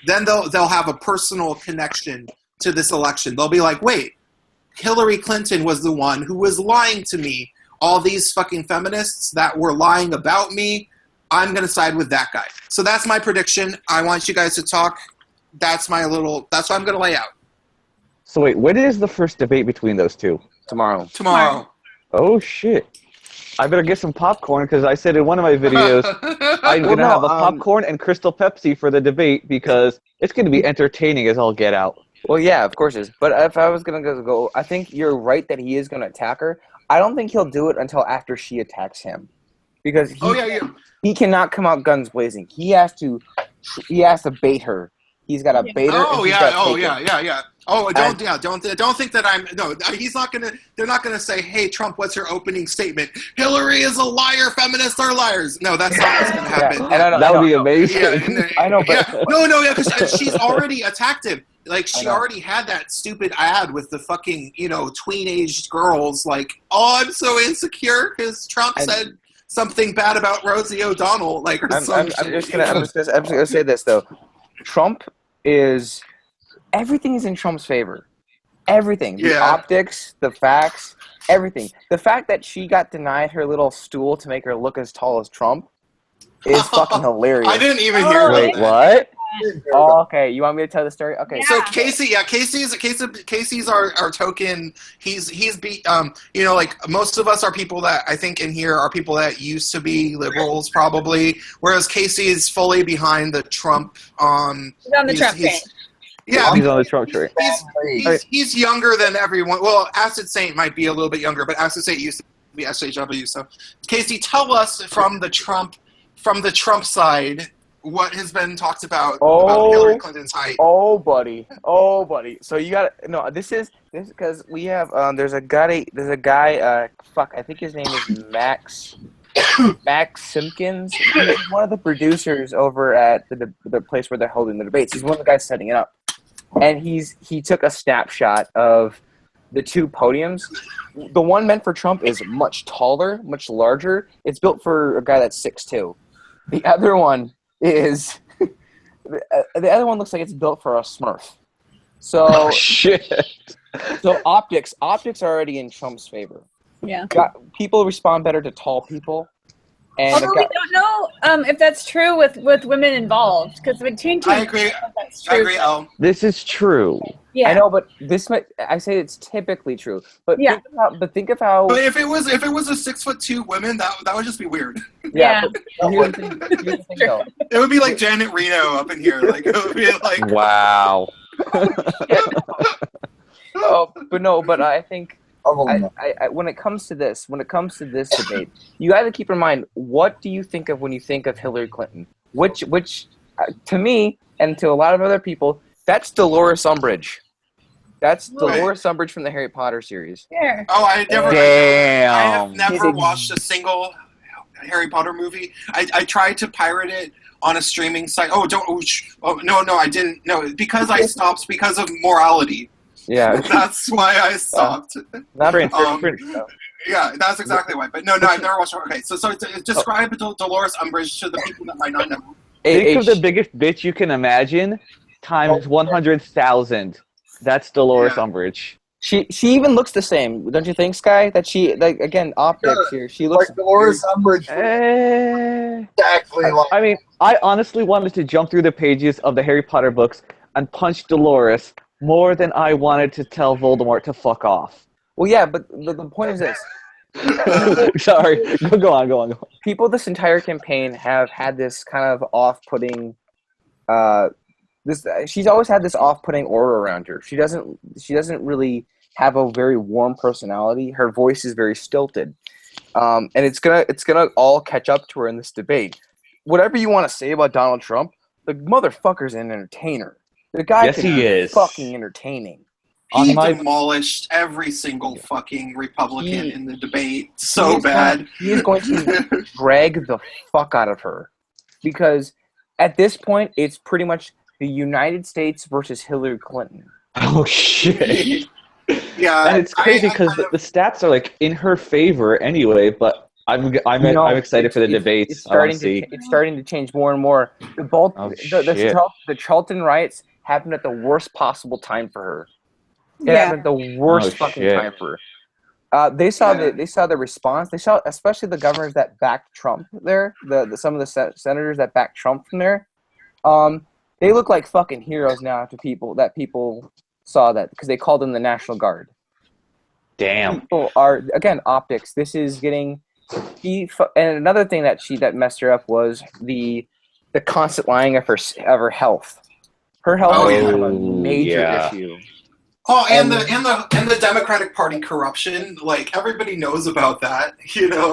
then they'll have a personal connection to this election. They'll be like, wait, Hillary Clinton was the one who was lying to me. All these fucking feminists that were lying about me, I'm going to side with that guy. So that's my prediction. I want you guys to talk. That's what I'm going to lay out. So wait, when is the first debate between those two? Tomorrow. Oh shit. I better get some popcorn because I said in one of my videos I'm going to have a popcorn and Crystal Pepsi for the debate because it's going to be entertaining as all get out. Well, yeah, of course it is. But if I was going to go, I think you're right that he is going to attack her. I don't think he'll do it until after she attacks him. Because he cannot come out guns blazing. He has to bait her. He's got to bait her. Oh yeah. Oh, don't think that I'm. No, he's not gonna. They're not gonna say, "Hey, Trump, what's your opening statement? Hillary is a liar. Feminists are liars." No, that's not what's gonna happen. That would be amazing. Yeah, I know, but because she's already attacked him. Like, she already had that stupid ad with the fucking, tween-aged girls. Like, oh, I'm so insecure because Trump said something bad about Rosie O'Donnell. Like, or I'm just gonna say this though. Trump is. Everything is in Trump's favor. Everything. The optics, the facts, everything. The fact that she got denied her little stool to make her look as tall as Trump is fucking hilarious. I didn't even hear Wait, that. what? Oh, okay. You want me to tell the story? Okay. Yeah. So Casey's our token. He's beat. Like, most of us are people that I think in here are people that used to be liberals probably, whereas Casey is fully behind the Trump. He's on the Trump train. Yeah, he's on the Trump train. He's younger than everyone. Well, Acid Saint might be a little bit younger, but Acid Saint used to be SJW. So, Casey, tell us from the Trump side what has been talked about Hillary Clinton's height. Oh, buddy. So you got to no. This is because we have there's a guy. I think his name is Max Simpkins. He's one of the producers over at the place where they're holding the debates. He's one of the guys setting it up. And he took a snapshot of the two podiums. The one meant for Trump is much taller, much larger. It's built for a guy that's 6'2". The other one is the other one looks like it's built for a Smurf. So shit. So optics are already in Trump's favor. Yeah. People respond better to tall people. And although we don't know if that's true with women involved, because with teen I agree. That's true. I agree. This is true. Yeah. I know, but I say it's typically true. But yeah. Think of how. But if it was a 6'2" woman, that would just be weird. Yeah. Here's the thing, though. It would be like Janet Reno up in here. Like, it would be like. Wow. But I think. When it comes to this debate, you got to keep in mind, what do you think of when you think of Hillary Clinton? Which to me and to a lot of other people, that's Dolores Umbridge. That's Dolores Umbridge from the Harry Potter series. Yeah. Oh, I have never watched a single Harry Potter movie. I tried to pirate it on a streaming site. No, I didn't. No, because I stopped because of morality. Yeah, that's why I stopped. Yeah, that's exactly why. But no, I've never watched it. Okay, so describe Dolores Umbridge to the people that might not know. Think of the biggest bitch you can imagine times 100,000. That's Dolores Umbridge. She even looks the same, don't you think, Sky? That she again optics here. She looks like Dolores Umbridge. Exactly. I mean, I honestly wanted to jump through the pages of the Harry Potter books and punch Dolores more than I wanted to tell Voldemort to fuck off. Well, yeah, but the point is this. Sorry, go on. People this entire campaign have had this kind of off-putting she's always had this off-putting aura around her. She doesn't really have a very warm personality. Her voice is very stilted. And it's gonna all catch up to her in this debate. Whatever you want to say about Donald Trump, the motherfucker's an entertainer. The guy he is fucking entertaining. He demolished every single fucking Republican in the debate so bad. He is going to drag the fuck out of her. Because at this point, it's pretty much the United States versus Hillary Clinton. Oh, shit. Yeah. And it's crazy because the stats are, like, in her favor anyway, but I'm excited for the debates. It's starting to change more and more. The Charlton riots happened at the worst possible time for her. It happened at the worst fucking time for her. They saw the response. They saw especially the governors that backed Trump there. Some of the senators that backed Trump from there. They look like fucking heroes now to people saw that because they called them the National Guard. Damn. People are again optics. This is getting. And another thing that messed her up was the constant lying of her health. Her health is a major issue. Oh, and the Democratic Party corruption, like everybody knows about that,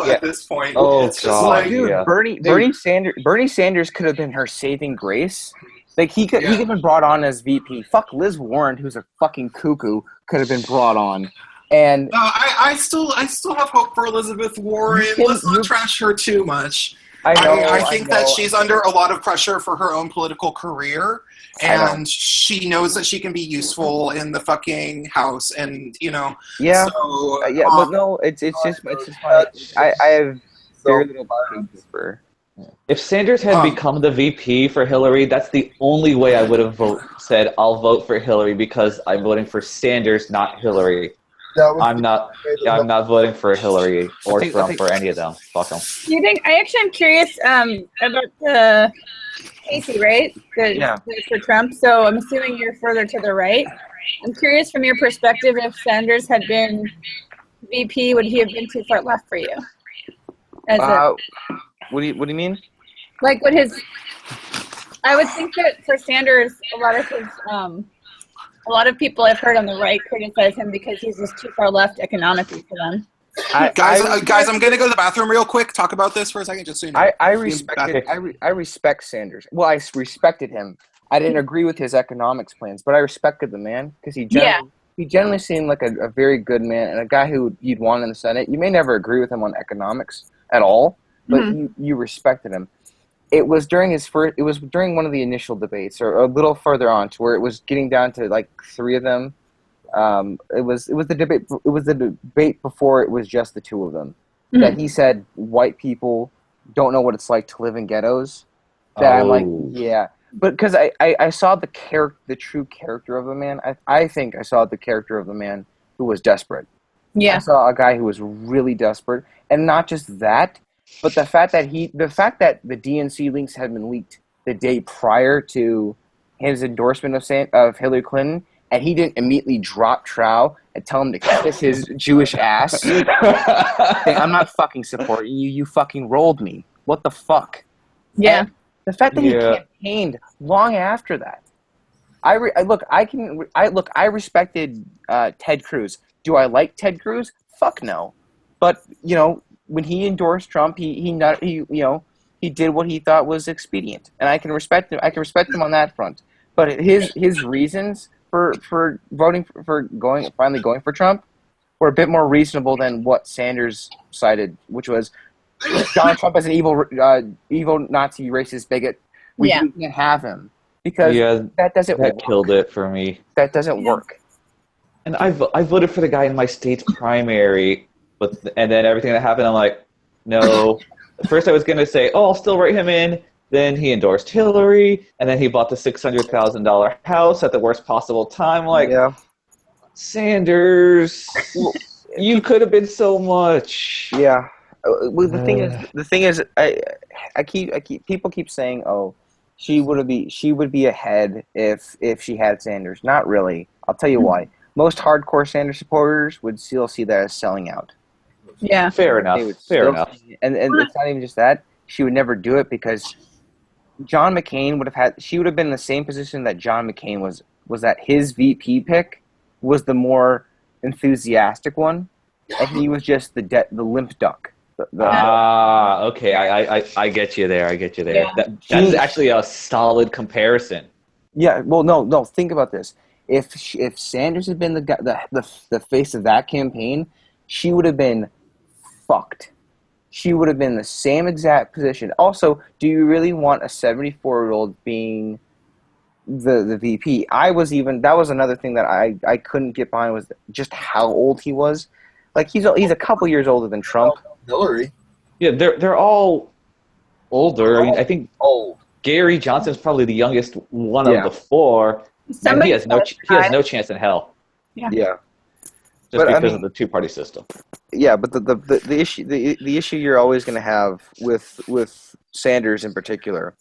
at this point. Oh, it's just like, dude, Bernie Sanders could have been her saving grace. Like he could have been brought on as VP. Fuck Liz Warren, who's a fucking cuckoo, could have been brought on. And I still have hope for Elizabeth Warren. Let's not trash her too much. I think that she's under a lot of pressure for her own political career, and she knows that she can be useful in the fucking House, and but no, it's just I have very little patience for her. If Sanders had become the VP for Hillary, that's the only way I would have said I'll vote for Hillary because I'm voting for Sanders, not Hillary. I'm not voting for Hillary or Trump or any of them. Fuck them. Do you think? I'm curious about the Casey, right? For Trump. So I'm assuming you're further to the right. I'm curious from your perspective, if Sanders had been VP, would he have been too far left for you? What do you mean? Like, I would think that for Sanders, a lot of people I've heard on the right criticize him because he's just too far left economically for them. Guys, I'm going to go to the bathroom real quick. Talk about this for a second, just so you know. I respect Sanders. Well, I respected him. I didn't agree with his economics plans, but I respected the man because he generally seemed like a very good man and a guy who you'd want in the Senate. You may never agree with him on economics at all, but you respected him. It was during one of the initial debates, or a little further on, to where it was getting down to like three of them. It was the debate before it was just the two of them. That he said white people don't know what it's like to live in ghettos. I'm like, yeah, but because I saw the true character of the man. I think I saw the character of the man who was desperate. Yeah, I saw a guy who was really desperate, and not just that. But the fact that the DNC links had been leaked the day prior to his endorsement of Hillary Clinton, and he didn't immediately drop trow and tell him to kiss his Jewish ass, saying, I'm not fucking supporting you. You fucking rolled me. What the fuck? Yeah. And the fact that he campaigned long after that. I respected Ted Cruz. Do I like Ted Cruz? Fuck no. But when he endorsed Trump, he did what he thought was expedient, and I can respect him. I can respect him on that front. But his reasons for finally going for Trump were a bit more reasonable than what Sanders cited, which was Donald Trump as an evil Nazi racist bigot. We can't have him because that doesn't work. That killed it for me. That doesn't work. And I voted for the guy in my state's primary. And then everything that happened, I'm like, no. First I was going to say, I'll still write him in. Then he endorsed Hillary. And then he bought the $600,000 house at the worst possible time. I'm like, Sanders, you could have been so much. Yeah. Well, the thing is, people keep saying, she would be ahead if she had Sanders. Not really. I'll tell you why. most hardcore Sanders supporters would still see that as selling out. Yeah. Fair enough. They would Fair still enough. and it's not even just that. She would never do it because John McCain she would have been in the same position that John McCain was that his VP pick was the more enthusiastic one, and he was just the limp duck. Okay. I get you there. Yeah. That is actually a solid comparison. Yeah. Well, no. Think about this. If Sanders had been the face of that campaign, she would have been fucked. She would have been in the same exact position. Also, do you really want a 74-year-old being the VP? That was another thing that I couldn't get behind, was just how old he was. Like he's a couple years older than Trump. Hillary. Yeah, they're all older. I mean, I think Old. Gary Johnson's probably the youngest one of the four. And he has no chance in hell. Yeah. Just because of the two-party system. Yeah, but the issue you're always going to have with Sanders in particular,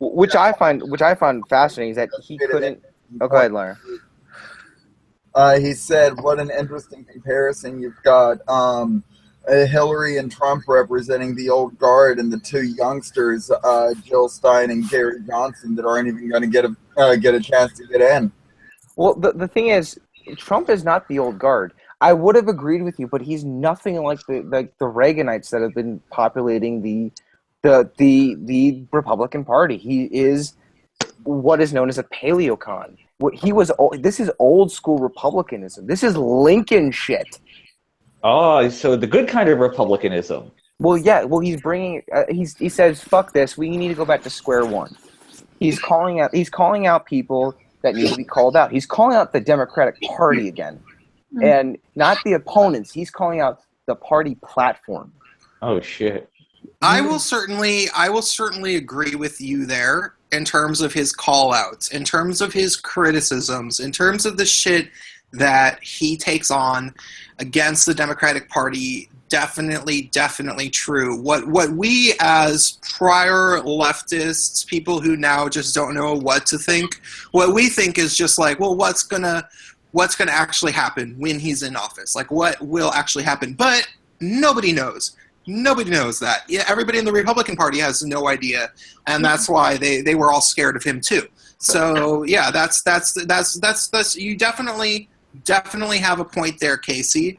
which I find fascinating, is that he couldn't. Oh, go ahead, Lara. He said, "What an interesting comparison you've got." Hillary and Trump representing the old guard, and the two youngsters, Jill Stein and Gary Johnson, that aren't even going to get a chance to get in. Well, the thing is, Trump is not the old guard. I would have agreed with you, but he's nothing like the Reaganites that have been populating the Republican Party. He is what is known as a paleocon. This is old school republicanism. This is Lincoln shit. Oh, so the good kind of republicanism. Well, yeah. Well, he's bringing. He says, "Fuck this. We need to go back to square one." He's calling out people that need to be called out. He's calling out the Democratic Party again, and not the opponents. He's calling out the party platform. Oh shit! I will certainly agree with you there in terms of his call-outs, in terms of his criticisms, in terms of the shit that he takes on against the Democratic Party. Definitely true. What we as prior leftists, people who now just don't know what to think, what we think is just like, well, what's gonna actually happen when he's in office? Like, what will actually happen? But nobody knows. Nobody knows that. Yeah, everybody in the Republican Party has no idea, and that's why they were all scared of him too. So yeah, that's you definitely have a point there, Casey.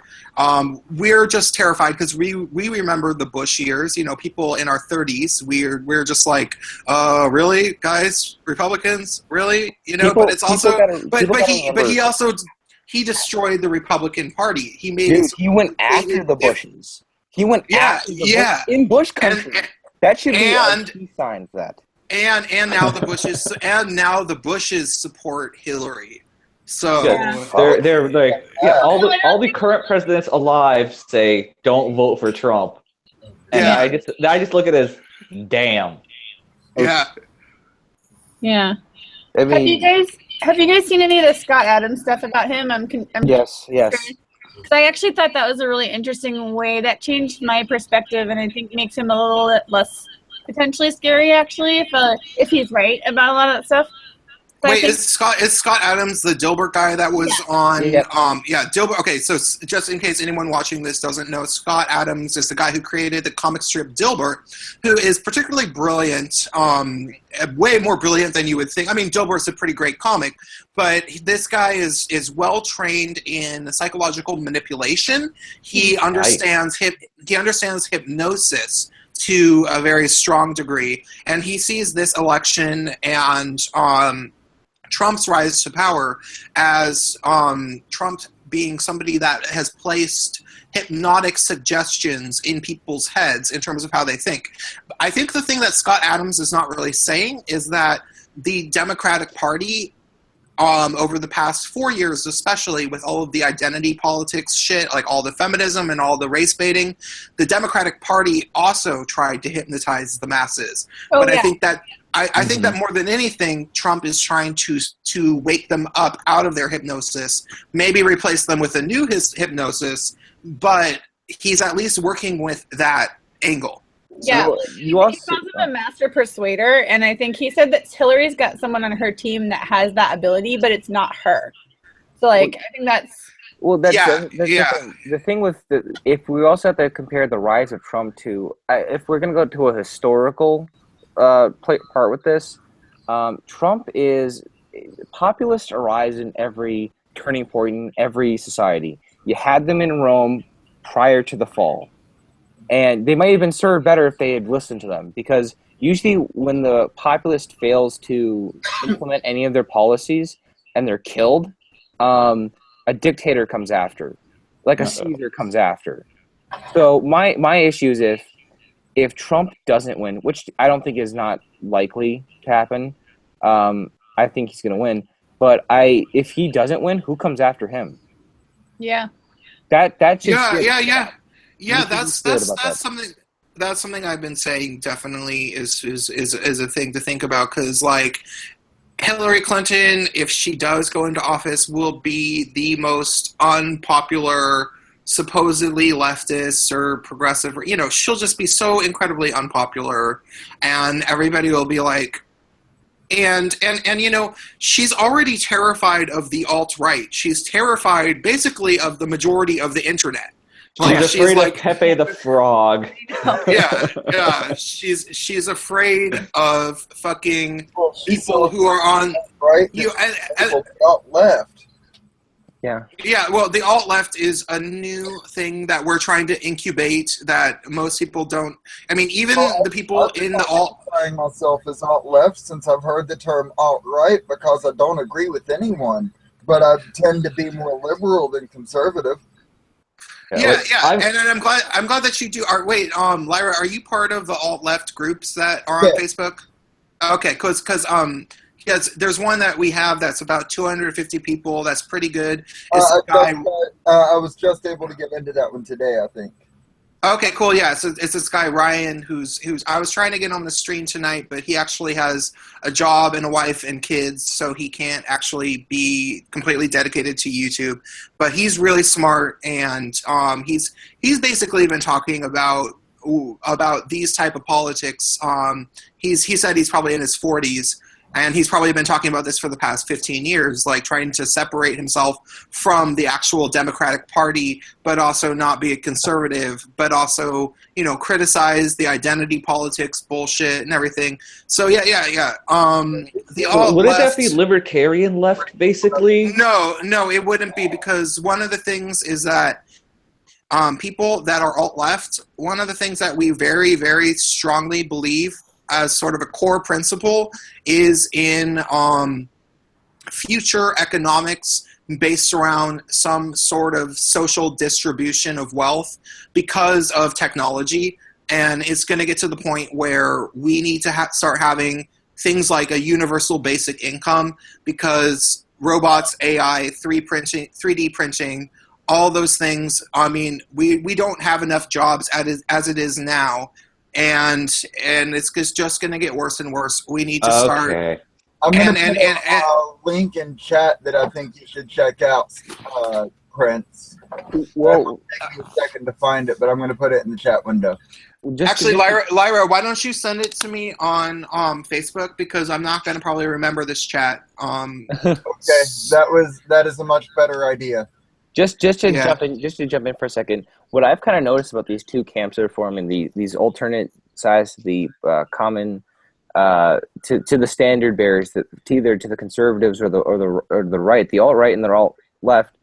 We're just terrified because we remember the Bush years. You know, people in our 30s, we're just like, really, guys, Republicans, really? You know, but it's also, he destroyed the Republican Party. He made he went after the Bushes. He went after the Bush in Bush country. That should be a key sign for that. And now the Bushes support Hillary. So they're like, all the current presidents alive say don't vote for Trump, and I just look at it as damn. Yeah. I mean, have you guys seen any of the Scott Adams stuff about him? Yes. Because I actually thought that was a really interesting way that changed my perspective, and I think makes him a little bit less potentially scary. Actually, if he's right about a lot of that stuff. So wait, is Scott Adams the Dilbert guy that was on? Dilbert. Okay, so just in case anyone watching this doesn't know, Scott Adams is the guy who created the comic strip Dilbert, who is particularly brilliant, way more brilliant than you would think. I mean, Dilbert's a pretty great comic, but this guy is well trained in psychological manipulation. He understands hypnosis to a very strong degree, and he sees this election and Trump's rise to power as Trump being somebody that has placed hypnotic suggestions in people's heads in terms of how they think. I think the thing that Scott Adams is not really saying is that the Democratic Party, over the past 4 years, especially with all of the identity politics shit, like all the feminism and all the race baiting, the Democratic Party also tried to hypnotize the masses. I think that I think that more than anything, Trump is trying to wake them up out of their hypnosis, maybe replace them with a new hypnosis, but he's at least working with that angle. Yeah, he calls him a master persuader, and I think he said that Hillary's got someone on her team that has that ability, but it's not her. So like I think that's the thing with if we also have to compare the rise of Trump to if we're going to go to a historical part with this, Trump is populists arise in every turning point in every society. You had them in Rome prior to the fall, and they might have been served better if they had listened to them, because usually when the populist fails to implement any of their policies and they're killed, a dictator comes after, like a Caesar comes after. So my issue is if Trump doesn't win, which I don't think is not likely to happen, I think he's going to win. But if he doesn't win, who comes after him? Yeah. That should That's something. That's something I've been saying. Definitely is a thing to think about, because like Hillary Clinton, if she does go into office, will be the most unpopular, supposedly leftist or progressive. She'll just be so incredibly unpopular, and everybody will be like. And she's already terrified of the alt-right. She's terrified, basically, of the majority of the internet. She's afraid of Pepe the Frog. Yeah. She's afraid of fucking people who are on right. Left. Yeah. Well, the alt left is a new thing that we're trying to incubate that most people don't. I mean, even the people in the alt. I'm myself as alt left since I've heard the term alt right, because I don't agree with anyone, but I tend to be more liberal than conservative. Yeah. And I'm glad that you do. Lyra, are you part of the alt left groups that are on Facebook? Okay, because there's one that we have that's about 250 people. That's pretty good. I was just able to get into that one today, I think. Okay, cool. Yeah, so it's this guy Ryan who's I was trying to get on the stream tonight, but he actually has a job and a wife and kids, so he can't actually be completely dedicated to YouTube. But he's really smart, and he's basically been talking about these type of politics. He said he's probably in his 40s. And he's probably been talking about this for the past 15 years, like trying to separate himself from the actual Democratic Party, but also not be a conservative, but also, criticize the identity politics bullshit and everything. So, yeah. The alt wouldn't left, that be libertarian left, basically? No, it wouldn't be, because one of the things is that people that are alt left, one of the things that we very, very strongly believe as sort of a core principle is in future economics based around some sort of social distribution of wealth because of technology. And it's going to get to the point where we need to start having things like a universal basic income, because robots, AI, 3D printing, all those things, I mean, we don't have enough jobs as it is now. And it's just going to get worse and worse. We need to start. Okay. I'm going to put a link in chat that I think you should check out, Prince. Well, take me a second to find it, but I'm going to put it in the chat window. Actually, Lyra, why don't you send it to me on Facebook, because I'm not going to probably remember this chat. Okay, that is a much better idea. Just to jump in for a second, what I've kind of noticed about these two camps that are forming, these alternate sides to the common to the standard bearers, that either to the conservatives or the right, the alt right and the alt left,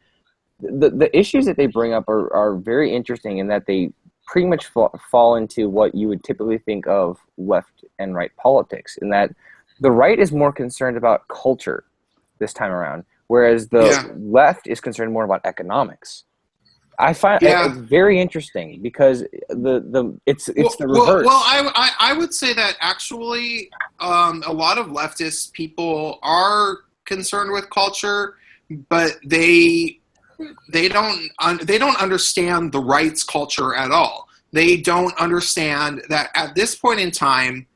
the issues that they bring up are very interesting in that they pretty much fall into what you would typically think of left and right politics, in that the right is more concerned about culture this time around, whereas the left is concerned more about economics. I find it very interesting, because it's the reverse. Well, I would say that actually a lot of leftist people are concerned with culture, but they don't understand the right's culture at all. They don't understand that at this point in time,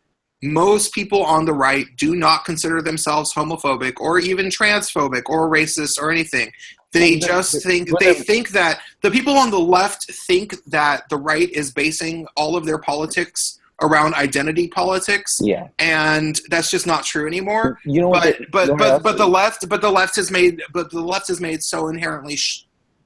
most people on the right do not consider themselves homophobic or even transphobic or racist or anything. They just think that the people on the left think that the right is basing all of their politics around identity politics. Yeah. And that's just not true anymore. You know what? But the left has made so inherently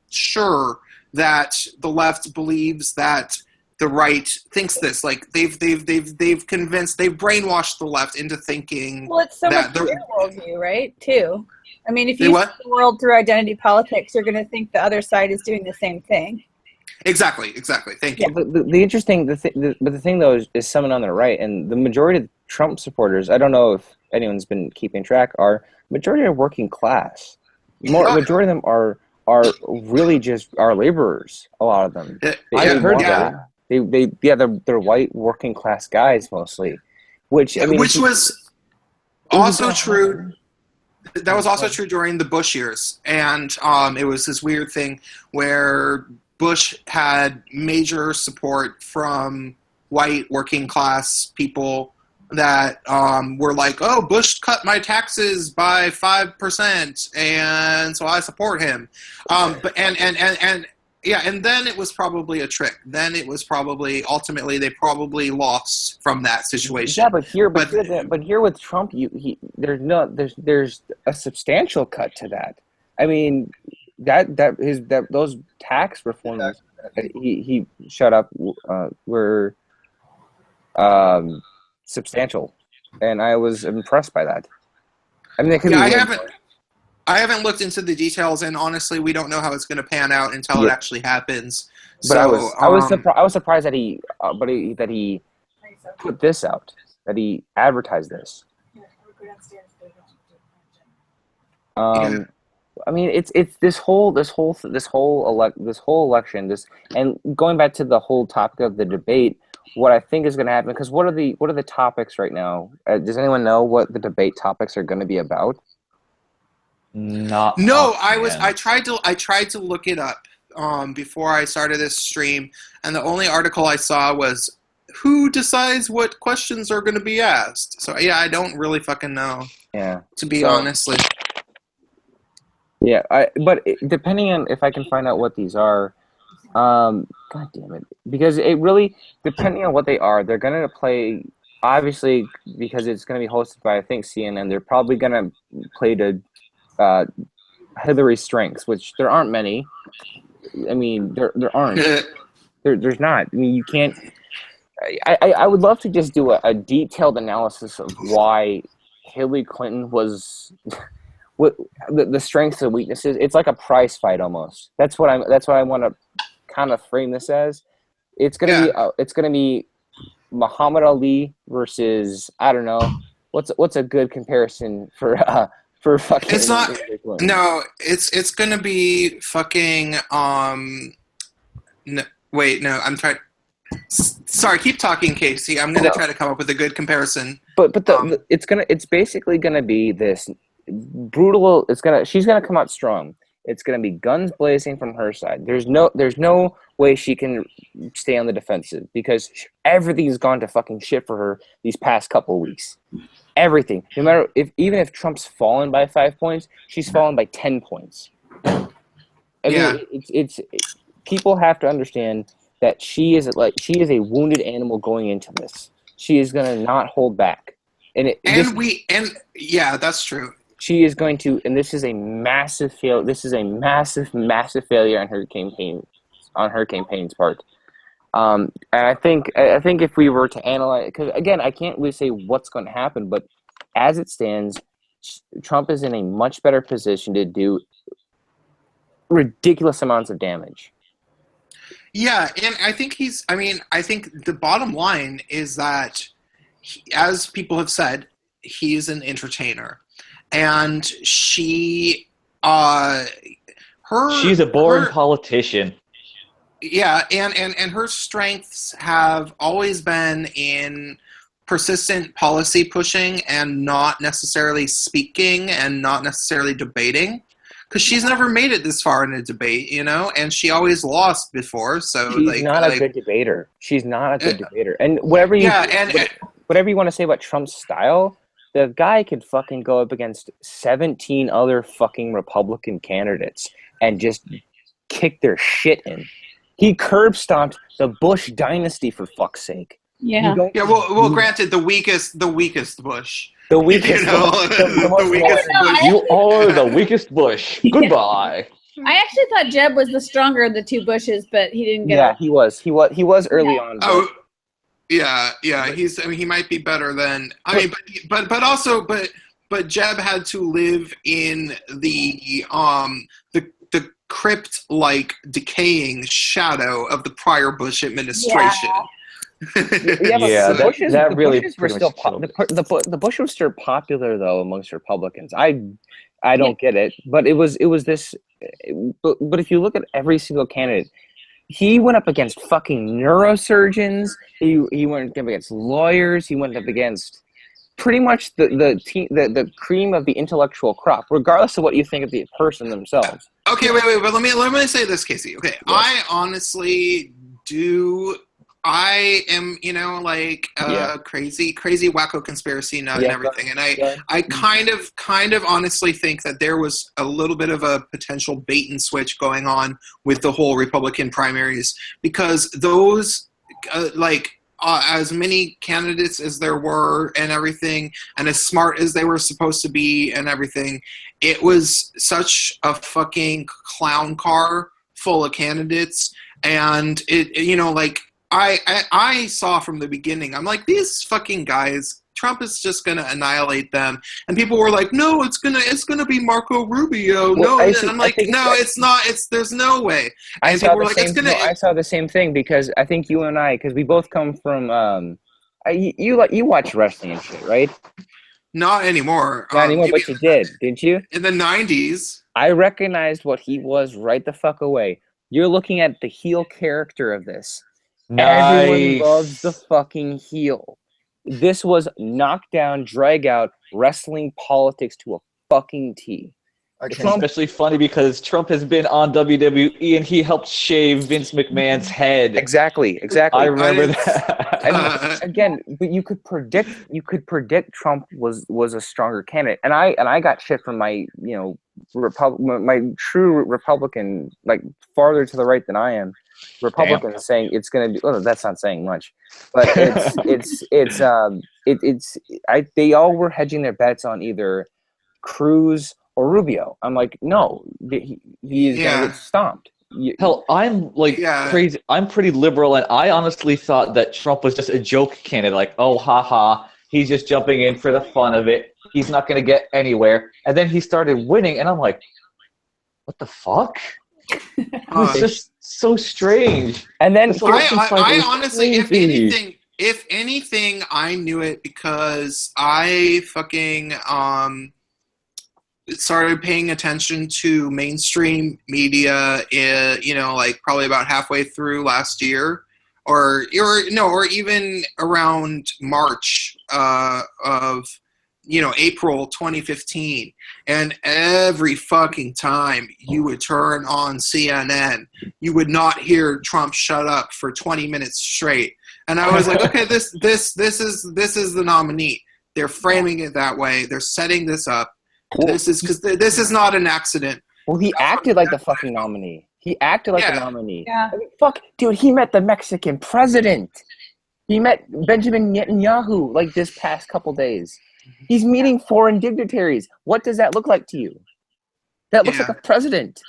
sure that the left believes that the right thinks this. Like they've brainwashed the left into thinking. Well, it's so that much your worldview, right? Too. I mean, if you see what? the world through identity politics, you're going to think the other side is doing the same thing. Exactly. Thank you. But the thing though is someone on the right, and the majority of Trump supporters, I don't know if anyone's been keeping track, are majority are working class. Majority of them are really just are laborers. A lot of them. I heard that. They're white working class guys mostly, which was also true. That was also true during the Bush years, and it was this weird thing where Bush had major support from white working class people that were like, "Oh, Bush cut my taxes by 5%, and so I support him." And then it was probably a trick. Then it was probably ultimately they probably lost from that situation. Yeah, but here with Trump, there's a substantial cut to that. I mean, those tax reforms he shut up were substantial, and I was impressed by that. I mean, I haven't looked into the details, and honestly, we don't know how it's going to pan out until it actually happens. But I was surprised that he put this out, that he advertised this. I mean, it's this whole election, and going back to the whole topic of the debate. What I think is going to happen, because what are the topics right now? Does anyone know what the debate topics are going to be about? I tried to look it up before I started this stream, and the only article I saw was who decides what questions are going to be asked. So yeah, I don't really fucking know. Yeah. To be honestly. Yeah, but depending on if I can find out what these are, God damn it, because it really depending on what they are, they're going to play. Obviously, because it's going to be hosted by I think CNN, they're probably going to play to Hillary's strengths, which there aren't many. I mean, there aren't. There's not. I mean, you can't. I would love to just do a detailed analysis of why Hillary Clinton was what the strengths and weaknesses. It's like a prize fight almost. That's what I want to kind of frame this as. It's gonna be Muhammad Ali versus, I don't know, what's a good comparison for fucking. It's not. No, it's gonna be fucking. No, wait, no, I'm trying. Sorry, keep talking, Casey. I'm gonna try to come up with a good comparison. But it's basically gonna be this brutal. She's gonna come out strong. It's gonna be guns blazing from her side. There's no way she can stay on the defensive because everything's gone to fucking shit for her these past couple of weeks. Everything. No matter even if Trump's fallen by 5 points, she's fallen by 10 points. I mean, it's people have to understand that she is a wounded animal going into this. She is gonna not hold back, that's true. She is going to, and this is a massive fail. This is a massive failure on her campaign's part. And I think if we were to analyze, because again, I can't really say what's going to happen, but as it stands, Trump is in a much better position to do ridiculous amounts of damage. Yeah, and I think I think the bottom line is that, as people have said, he's an entertainer. And she's a born politician. Yeah, and her strengths have always been in persistent policy pushing and not necessarily speaking and not necessarily debating. Because she's never made it this far in a debate, and she always lost before. So she's not a good debater. She's not a good debater. And whatever you want to say about Trump's style, the guy could fucking go up against 17 other fucking Republican candidates and just kick their shit in. He curb stomped the Bush dynasty, for fuck's sake. Yeah. Yeah. Well, granted, the weakest Bush. The weakest. You know, the weakest Bush. You are the weakest Bush. Goodbye. I actually thought Jeb was the stronger of the two Bushes, but he didn't get. Yeah, he was. He was early on. Oh, yeah. He's. I mean, he might be better than. I mean, but Jeb had to live in the crypt-like decaying shadow of the prior Bush administration. The Bushes, that really were still the Bush was still popular though amongst Republicans. I don't get it, but it was this. But if you look at every single candidate, he went up against fucking neurosurgeons. He went up against lawyers. He went up against pretty much the cream of the intellectual crop, regardless of what you think of the person themselves. Okay, wait, but let me say this, Casey. Okay, yes. I honestly do. I am, crazy wacko conspiracy nut and everything, and I kind of honestly think that there was a little bit of a potential bait and switch going on with the whole Republican primaries, because those, as many candidates as there were and everything, and as smart as they were supposed to be and everything, it was such a fucking clown car full of candidates, and I saw from the beginning, I'm like, these fucking guys, Trump is just gonna annihilate them, and people were like, no, it's gonna be Marco Rubio. Well, I'm like, no, it's not. There's no way. And people were like, I saw the same thing, because I think you and I, because we both come from, you watch wrestling and shit, right? Not anymore. Not anymore, but you didn't you? In the 90s. I recognized what he was right the fuck away. You're looking at the heel character of this. Nice. Everyone loves the fucking heel. This was knockdown, drag out wrestling politics to a fucking T. It's especially funny because Trump has been on WWE and he helped shave Vince McMahon's head. Exactly. I remember that. And again, but you could predict Trump was a stronger candidate, and I got shit from my my true Republican, like farther to the right than I am, Republicans saying it's going to do. Oh, that's not saying much, but they all were hedging their bets on either Cruz or Rubio. I'm like, no, he is going to get stomped. Hell, I'm crazy. I'm pretty liberal, and I honestly thought that Trump was just a joke candidate. Like, oh, haha, he's just jumping in for the fun of it. He's not going to get anywhere. And then he started winning, and I'm like, what the fuck? It's just so strange. And then I honestly, if anything, I knew it because I fucking started paying attention to mainstream media, probably about halfway through last year, or even around March of April 2015, and every fucking time you would turn on CNN, you would not hear Trump shut up for 20 minutes straight, and I was like, okay, this is the nominee. They're framing it that way. They're setting this up. This is not an accident. Well, he acted like the fucking nominee. He acted like the nominee. Yeah. I mean, fuck, dude, he met the Mexican president. He met Benjamin Netanyahu like this past couple days. He's meeting foreign dignitaries. What does that look like to you? That looks like a president.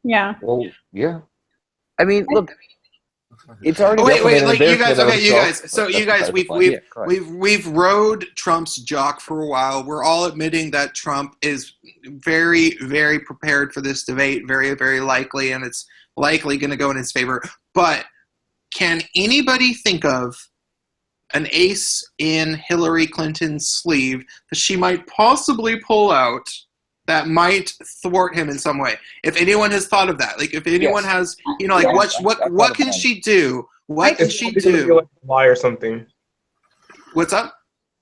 Yeah. Well, yeah. I mean, look, it's already. You guys, we've rode Trump's jock for a while. We're all admitting that Trump is very, very prepared for this debate, very, very likely, and it's likely going to go in his favor. But can anybody think of an ace in Hillary Clinton's sleeve that she might possibly pull out that might thwart him in some way? If anyone has thought of that, like if anyone has, what can she do? What can she do? Like a lie or something. What's up?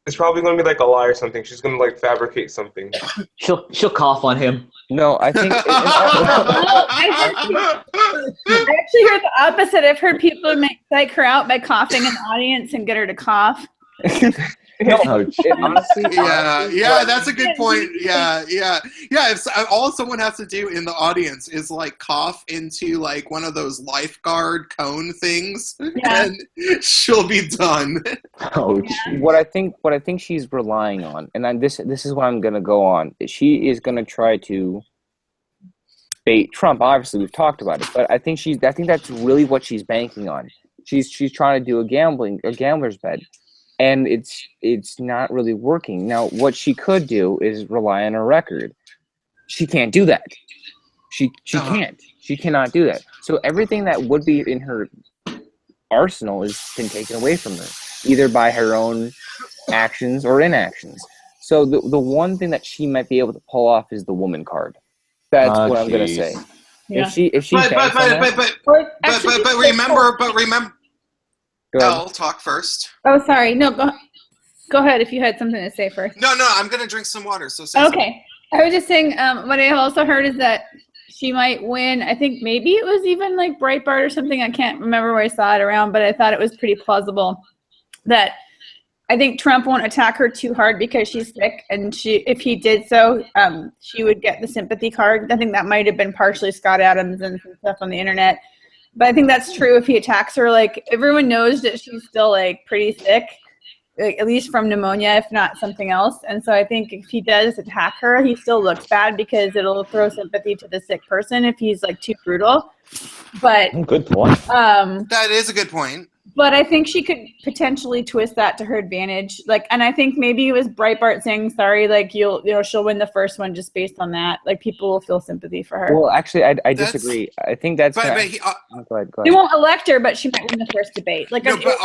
It's probably going to be like a lie or something. She's going to fabricate something. She'll cough on him. No, I think. I actually heard the opposite. I've heard people psych her out by coughing in the audience and get her to cough. honestly, yeah, that's a good point. Yeah. If all someone has to do in the audience is like cough into like one of those lifeguard cone things, and she'll be done. Oh, what I think she's relying on, and this is what I'm gonna go on. She is gonna try to bait Trump. Obviously, we've talked about it, but I think that's really what she's banking on. She's trying to do a gambler's bet, and it's not really working. Now, what she could do is rely on her record. She can't do that. She can't. She cannot do that. So everything that would be in her arsenal has been taken away from her, either by her own actions or inactions. So the one thing that she might be able to pull off is the woman card. That's what I'm gonna say. Yeah. If she but remember. Elle, talk first. Oh, sorry. No, go ahead if you had something to say first. No, I'm gonna drink some water. So say okay. Something. I was just saying. What I also heard is that she might win. I think maybe it was even like Breitbart or something. I can't remember where I saw it around, but I thought it was pretty plausible that I think Trump won't attack her too hard because she's sick, and if he did so, she would get the sympathy card. I think that might have been partially Scott Adams and some stuff on the internet, but I think that's true. If he attacks her, like everyone knows that she's still like pretty sick, like, at least from pneumonia, if not something else. And so I think if he does attack her, he still looks bad because it'll throw sympathy to the sick person if he's like too brutal. But good point. That is a good point. But I think she could potentially twist that to her advantage. Like, and I think maybe it was Breitbart saying, sorry, like she'll win the first one just based on that. Like people will feel sympathy for her. Well, actually, I disagree. I think that's. Go ahead. They won't elect her, but she might win the first debate. Like, no, but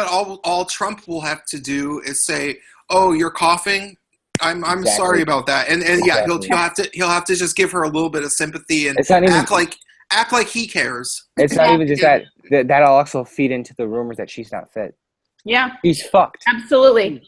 all Trump will have to do is say, "Oh, you're coughing. I'm sorry about that," and yeah, he'll have to just give her a little bit of sympathy and act like he cares. It's not even just that. That'll also feed into the rumors that she's not fit. Yeah. She's fucked. Absolutely.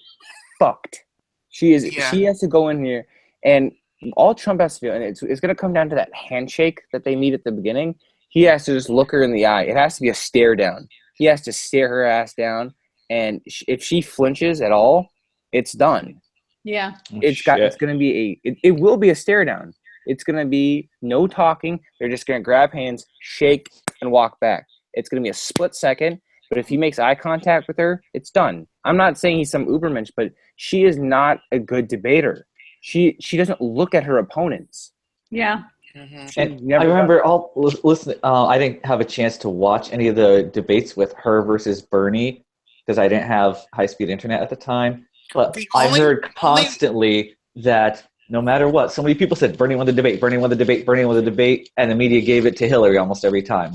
Fucked. She is. Yeah. She has to go in here, and all Trump has to do, and it's going to come down to that handshake that they meet at the beginning. He has to just look her in the eye. It has to be a stare down. He has to stare her ass down, and if she flinches at all, it's done. Yeah. It's going to be it will be a stare down. It's going to be no talking. They're just going to grab hands, shake, and walk back. It's going to be a split second, but if he makes eye contact with her, it's done. I'm not saying he's some ubermensch, but she is not a good debater. She doesn't look at her opponents. Yeah. Mm-hmm. And I remember I didn't have a chance to watch any of the debates with her versus Bernie because I didn't have high-speed internet at the time. But I heard constantly that no matter what, so many people said Bernie won the debate, Bernie won the debate, Bernie won the debate, and the media gave it to Hillary almost every time.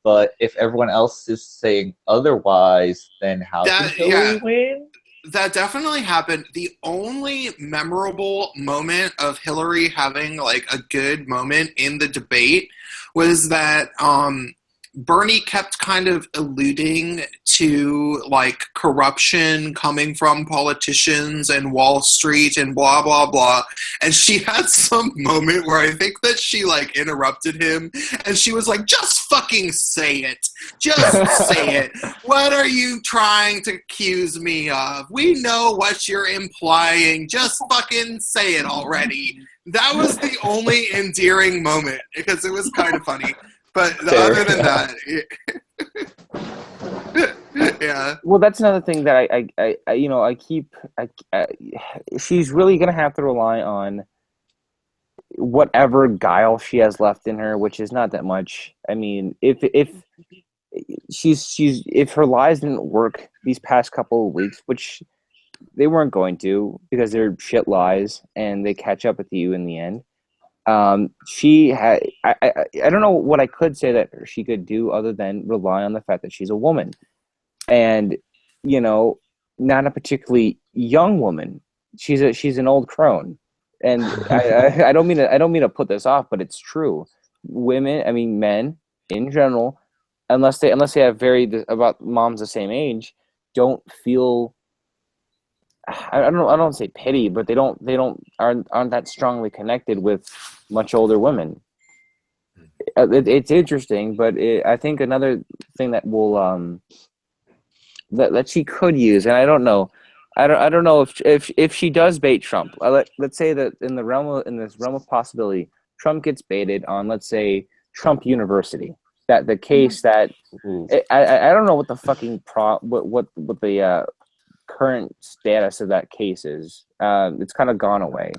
But if everyone else is saying otherwise, then how can Hillary win? That definitely happened. The only memorable moment of Hillary having like a good moment in the debate was that Bernie kept kind of alluding to like corruption coming from politicians and Wall Street and blah, blah, blah. And she had some moment where I think that she like interrupted him and she was like, just fucking say it. Just say it. What are you trying to accuse me of? We know what you're implying. Just fucking say it already. That was the only endearing moment because it was kind of funny. But other than that, yeah. Well, that's another thing that she's really gonna have to rely on whatever guile she has left in her, which is not that much. I mean, if her lies didn't work these past couple of weeks, which they weren't going to because they're shit lies and they catch up with you in the end. She had. I don't know what I could say that she could do other than rely on the fact that she's a woman, and not a particularly young woman. She's an old crone, and I don't mean to put this off, but it's true. Men in general, unless they have about moms the same age, don't feel. I don't say pity, but they aren't that strongly connected with much older women. It's interesting, but I think another thing that will that she could use, and I don't know. I don't know if she does bait Trump. Let's say that in this realm of possibility, Trump gets baited on, let's say, Trump University. That the case that I don't know what the fucking what the current status of that case is. It's kind of gone away,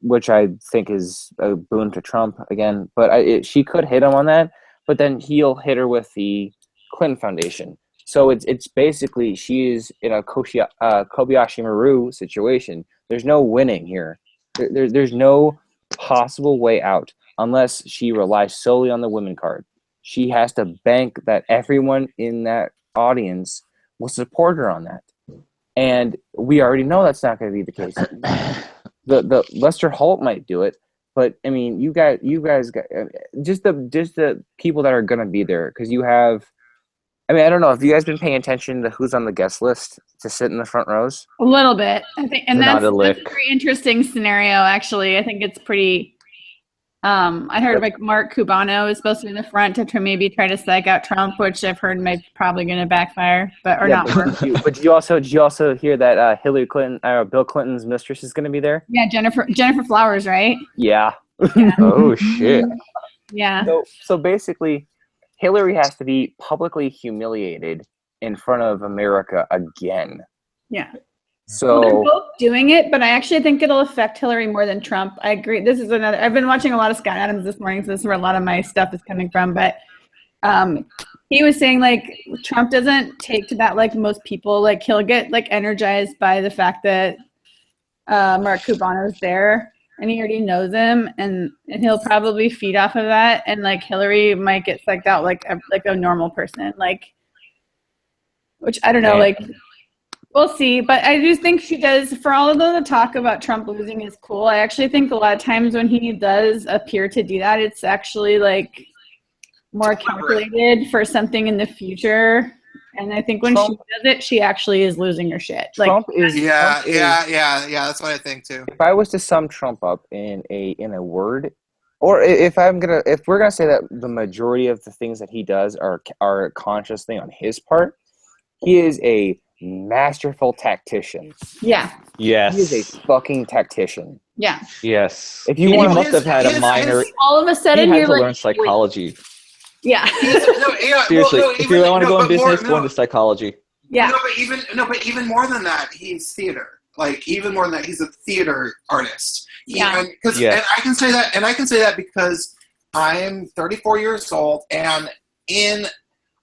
which I think is a boon to Trump again. But she could hit him on that, but then he'll hit her with the Clinton Foundation. So it's basically she is in a Kobayashi Maru situation. There's no winning here. There's no possible way out unless she relies solely on the women card. She has to bank that everyone in that audience will support her on that. And we already know that's not going to be the case. The Lester Holt might do it, but I mean, you guys got just the people that are going to be there, because you have. I mean, I don't know if you guys been paying attention to who's on the guest list to sit in the front rows. A little bit, I think, and that's a very interesting scenario. Actually, I think it's pretty. I heard like Mark Cubano is supposed to be in the front to maybe try to psych out Trump, which I've heard might probably going to backfire, not work. But did you also hear that Hillary Clinton, Bill Clinton's mistress is going to be there? Yeah, Jennifer Flowers, right? Yeah. Oh shit. Yeah. So basically, Hillary has to be publicly humiliated in front of America again. Yeah. So they're both doing it, but I actually think it'll affect Hillary more than Trump. I agree. This is another. I've been watching a lot of Scott Adams this morning, so this is where a lot of my stuff is coming from. But he was saying like Trump doesn't take to that like most people. Like he'll get like energized by the fact that Mark Cubano's there, and he already knows him, and he'll probably feed off of that. And like Hillary might get psyched out like a normal person, like, which I don't know, like. We'll see, but I do think she does. For all of the talk about Trump losing is cool, I actually think a lot of times when he does appear to do that, it's actually like more calculated for something in the future. And I think when she does it, she actually is losing her shit. Like Trump is yeah. That's what I think too. If I was to sum Trump up in a word, or if we're gonna say that the majority of the things that he does are consciously on his part, he is a masterful tactician. Yeah. Yes. He is a fucking tactician. Yeah. Yes. If you he want, must have had a minor. All of a sudden, he had you're to like, learn psychology. Wait. Yeah. Seriously, if you want to go in business, go into psychology. Yeah. But even more than that, he's theater. Like even more than that, he's a theater artist. Yeah. And I can say that because I'm 34 years old, and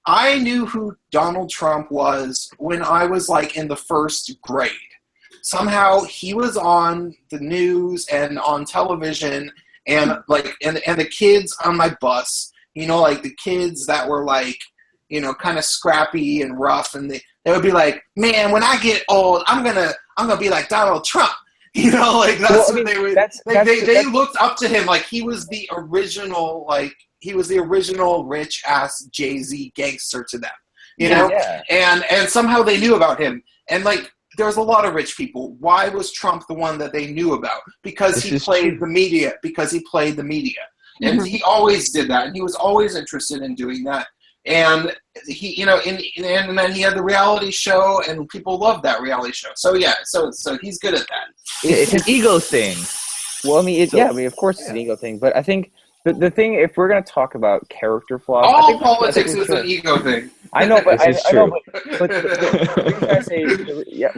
I knew who Donald Trump was when I was like in the first grade. Somehow he was on the news and on television, and like and the kids on my bus, like the kids that were like, kind of scrappy and rough, and they would be like, man, when I get old, I'm gonna be like Donald Trump. Like that's what they would. They looked up to him like he was the original, rich ass Jay-Z gangster to them, Yeah. And somehow they knew about him. And like, there's a lot of rich people. Why was Trump the one that they knew about? Because he played the media. And he always did that. And he was always interested in doing that. And he, and then he had the reality show, and people loved that reality show. So yeah, so he's good at that. It's an ego thing. Well, I mean, of course it's an ego thing, but I think the thing, if we're going to talk about character flaws, all politics is an ego thing. I know, but I know,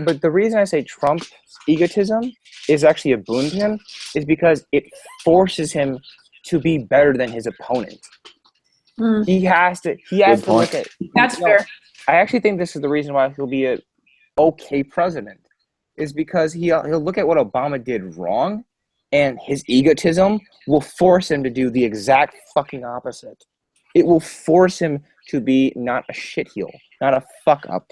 but the reason I say Trump's egotism is actually a boon to him is because it forces him to be better than his opponent. Mm. He has to look at. That's fair. I actually think this is the reason why he'll be a okay president, is because he'll look at what Obama did wrong, and his egotism will force him to do the exact fucking opposite. It will force him to be not a shitheel, not a fuck up.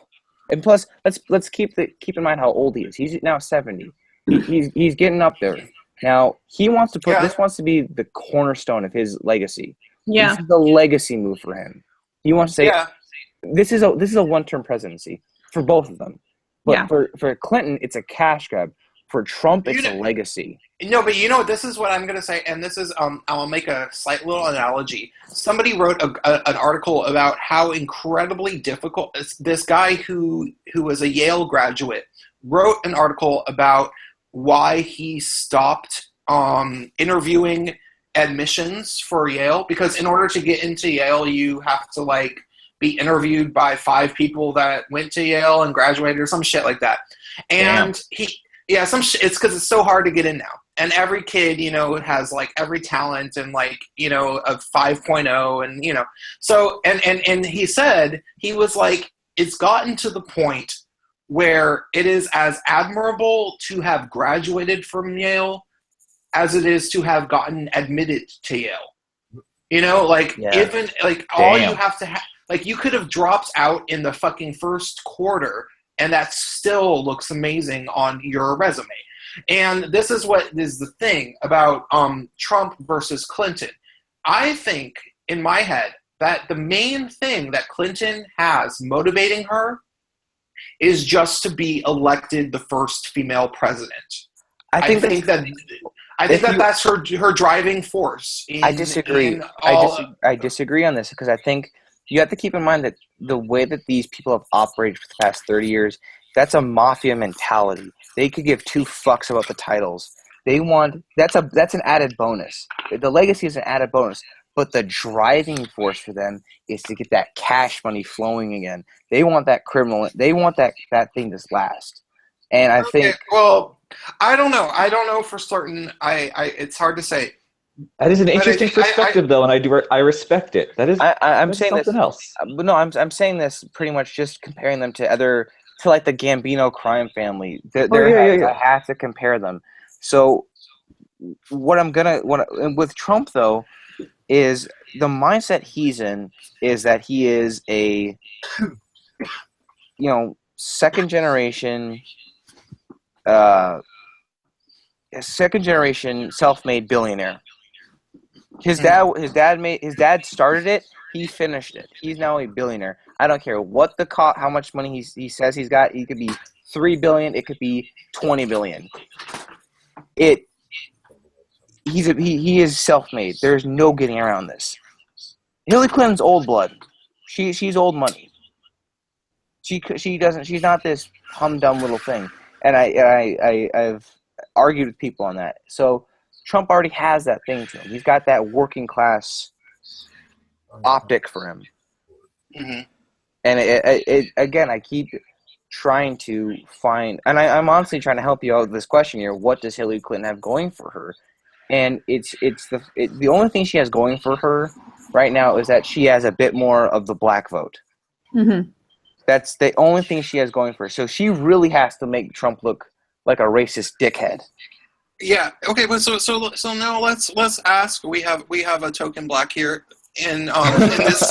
And plus, let's keep in mind how old he is. He's now 70. He's getting up there. Now he wants to this wants to be the cornerstone of his legacy. Yeah, this is a legacy move for him. He wants to say, this is a one-term presidency for both of them. But for Clinton, it's a cash grab. For Trump, it's a legacy. No, but this is what I'm going to say, and this is I'll make a slight little analogy. Somebody wrote an article about how incredibly difficult this guy who was a Yale graduate wrote an article about why he stopped interviewing admissions for Yale, because in order to get into Yale, you have to be interviewed by 5 people that went to Yale and graduated or some shit like that. And it's because it's so hard to get in now. And every kid, has every talent and a 5.0 and so and he said, he was like, it's gotten to the point where it is as admirable to have graduated from Yale as it is to have gotten admitted to Yale. Even all you have to have, you could have dropped out in the fucking first quarter and that still looks amazing on your resume. And this is what is the thing about Trump versus Clinton. I think, in my head, that the main thing that Clinton has motivating her is just to be elected the first female president. I think that's her driving force. I disagree. I disagree on this, because I think you have to keep in mind that the way that these people have operated for the past 30 years, that's a mafia mentality. They could give 2 fucks about the titles. That's an added bonus. The legacy is an added bonus, but the driving force for them is to get that cash money flowing again. They want that that thing to last. And I think, well, I don't know for certain. It's hard to say. That is an interesting perspective, though, and I respect it. That is, I'm saying something else. No, I'm saying this pretty much just comparing them to the Gambino crime family. I have to compare them. So with Trump, though, is the mindset he's in is that he is a second generation self-made billionaire. His dad started it. He finished it. He's now a billionaire. I don't care what how much money he says he's got. It could be $3 billion. It could be $20 billion. He is self-made. There's no getting around this. Hillary Clinton's old blood. She's old money. She's not this humdum little thing. And I've argued with people on that. So Trump already has that thing to him. He's got that working class optic for him. Mm-hmm. And again, I keep trying to find, and I'm honestly trying to help you out with this question here. What does Hillary Clinton have going for her? And the only thing she has going for her right now is that she has a bit more of the black vote. Mm-hmm. That's the only thing she has going for her. So she really has to make Trump look like a racist dickhead. Yeah. Okay. But so now let's ask. We have a token black here in this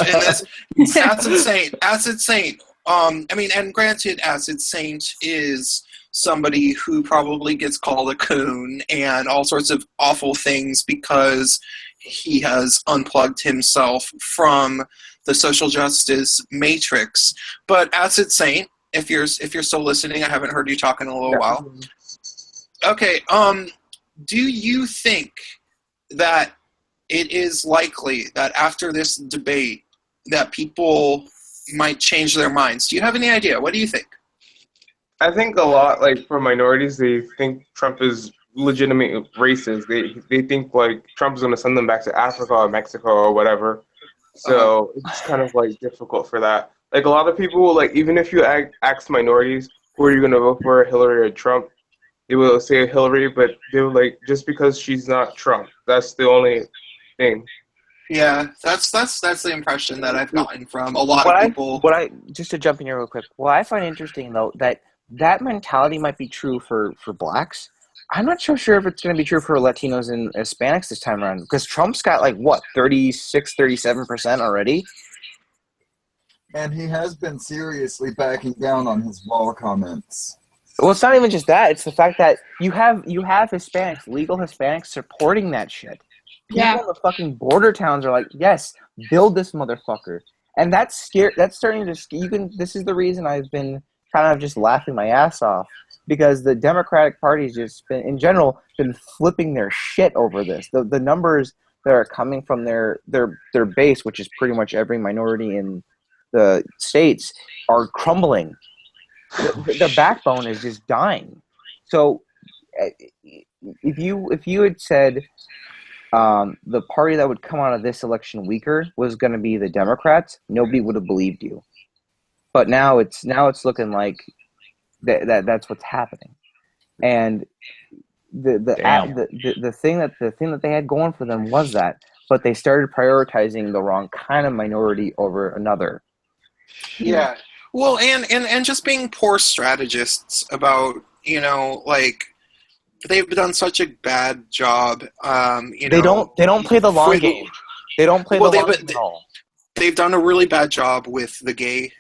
Acid Saint. Acid Saint. And granted, Acid Saint is somebody who probably gets called a coon and all sorts of awful things because he has unplugged himself from the social justice matrix. But Acid Saint, if you're still listening, I haven't heard you talk in a little while. Okay, do you think that it is likely that after this debate that people might change their minds? Do you have any idea? What do you think? I think a lot, for minorities, they think Trump is legitimate racist. They think, Trump's going to send them back to Africa or Mexico or whatever. So it's kind of, difficult for that. A lot of people, even if you ask minorities, who are you going to vote for, Hillary or Trump? They will say Hillary, but they will just because she's not Trump. That's the only thing. Yeah, that's the impression that I've gotten from a lot of people. Just to jump in here real quick, what I find interesting though that mentality might be true for blacks. I'm not so sure if it's going to be true for Latinos and Hispanics this time around, because Trump's got 36-37% already. And he has been seriously backing down on his wall comments. Well, it's not even just that. It's the fact that you have Hispanics, legal Hispanics, supporting that shit. People in the fucking border towns are like, yes, build this motherfucker. And that's scary. That's starting to. This is the reason I've been kind of just laughing my ass off because the Democratic Party's just been, in general, been flipping their shit over this. The numbers that are coming from their base, which is pretty much every minority in the states, are crumbling. The backbone is just dying. So if you had said the party that would come out of this election weaker was going to be the Democrats, nobody would have believed you. But now it's looking like that's what's happening. And the thing that they had going for them was that, but they started prioritizing the wrong kind of minority over another. Yeah. Well, and just being poor strategists about, like, they've done such a bad job. They don't play the long game. They don't play the long game at all. They've done a really bad job with the gay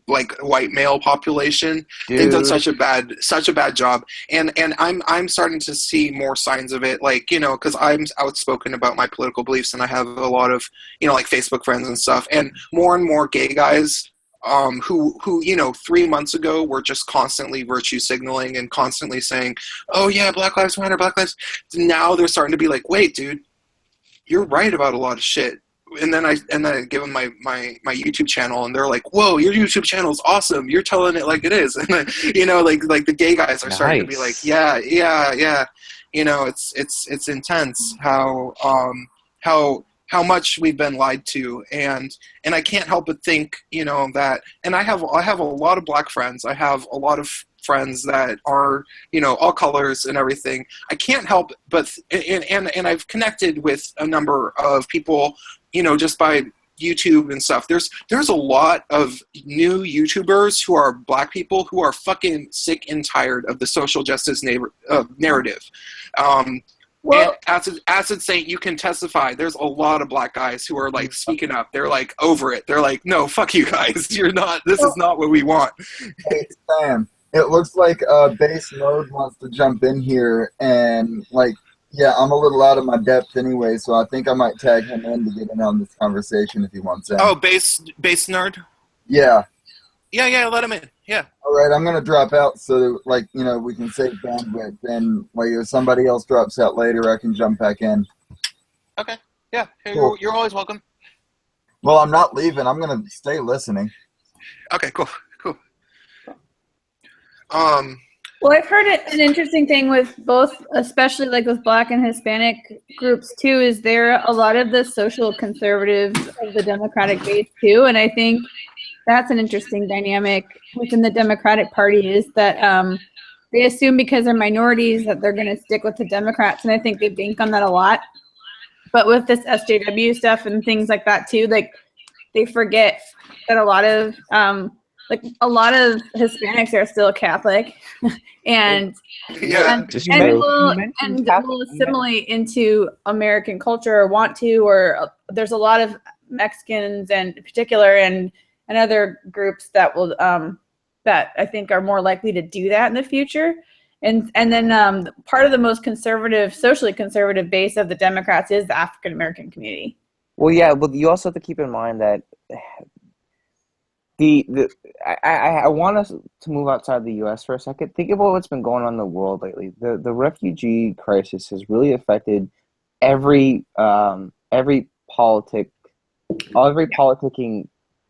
like white male population. Dude. They've done such a bad job, and I'm starting to see more signs of it. Like, because I'm outspoken about my political beliefs, and I have a lot of like Facebook friends and stuff, and more gay guys. Who 3 months ago were just constantly virtue signaling and constantly saying, "Oh yeah, Black Lives Matter, Black Lives." Now they're starting to be like, "Wait, dude, you're right about a lot of shit." And then I give them my YouTube channel, and they're like, "Whoa, your YouTube channel is awesome. You're telling it like it is." And then, like the gay guys are starting to be like, "Yeah." It's intense how much we've been lied to, and I can't help but think, that, and I have a lot of black friends. I have a lot of friends that are, all colors and everything. I can't help but, and I've connected with a number of people, just by YouTube and stuff. There's a lot of new YouTubers who are black people who are fucking sick and tired of the social justice narrative. Well, and Acid Saint, you can testify. There's a lot of black guys who are like speaking up. They're like over it. They're like, no, fuck you guys. You're not. This is not what we want. Hey Sam, it looks like Base Mode wants to jump in here, and yeah, I'm a little out of my depth anyway, so I think I might tag him in to get in on this conversation if he wants in. Oh, Base Nerd. Yeah. Yeah, let him in. Yeah. All right, I'm going to drop out so, we can save bandwidth. And, if somebody else drops out later, I can jump back in. Okay. Yeah, cool. You're always welcome. Well, I'm not leaving. I'm going to stay listening. Okay, cool. Well, I've heard an interesting thing with both, especially with Black and Hispanic groups too, is there a lot of the social conservatives of the Democratic base too, and I think that's an interesting dynamic within the Democratic Party is that they assume because they're minorities that they're going to stick with the Democrats, and I think they bank on that a lot. But with this SJW stuff and things like that too, they forget that a lot of Hispanics are still Catholic, and will assimilate into American culture or want to, or there's a lot of Mexicans in particular and other groups that will that I think are more likely to do that in the future. And then part of the most conservative, socially conservative base of the Democrats is the African American community. Well, yeah, but you also have to keep in mind that I want us to move outside the U.S. for a second. Think about what's been going on in the world lately. The refugee crisis has really affected every politicking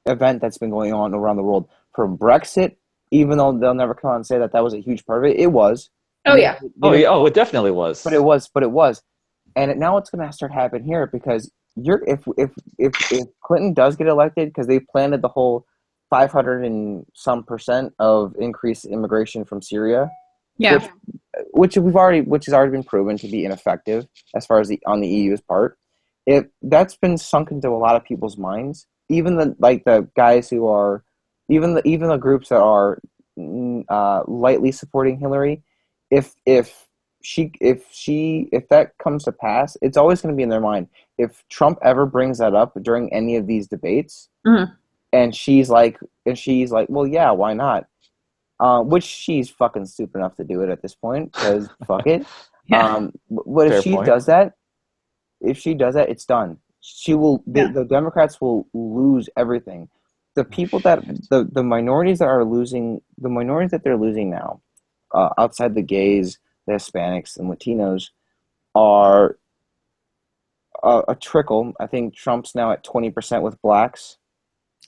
event that's been going on around the world. From Brexit, even though they'll never come out and say that was a huge part of it, it was. Oh yeah. It definitely was. But it was, and now it's going to start happening here because if Clinton does get elected, because they planted the whole 500 and some % of increased immigration from Syria, which has already been proven to be ineffective as far as on the EU's part. That's been sunk into a lot of people's minds. Even the guys who are, even the groups that are lightly supporting Hillary, if that comes to pass, it's always going to be in their mind. If Trump ever brings that up during any of these debates, and she's like, well, yeah, why not? Which she's fucking stupid enough to do it at this point, because fuck it. Yeah. But if she does that, it's done. The Democrats will lose everything. The people that the minorities that are losing, the minorities that they're losing now outside the gays, the Hispanics, and Latinos are a trickle. I think Trump's now at 20% with blacks.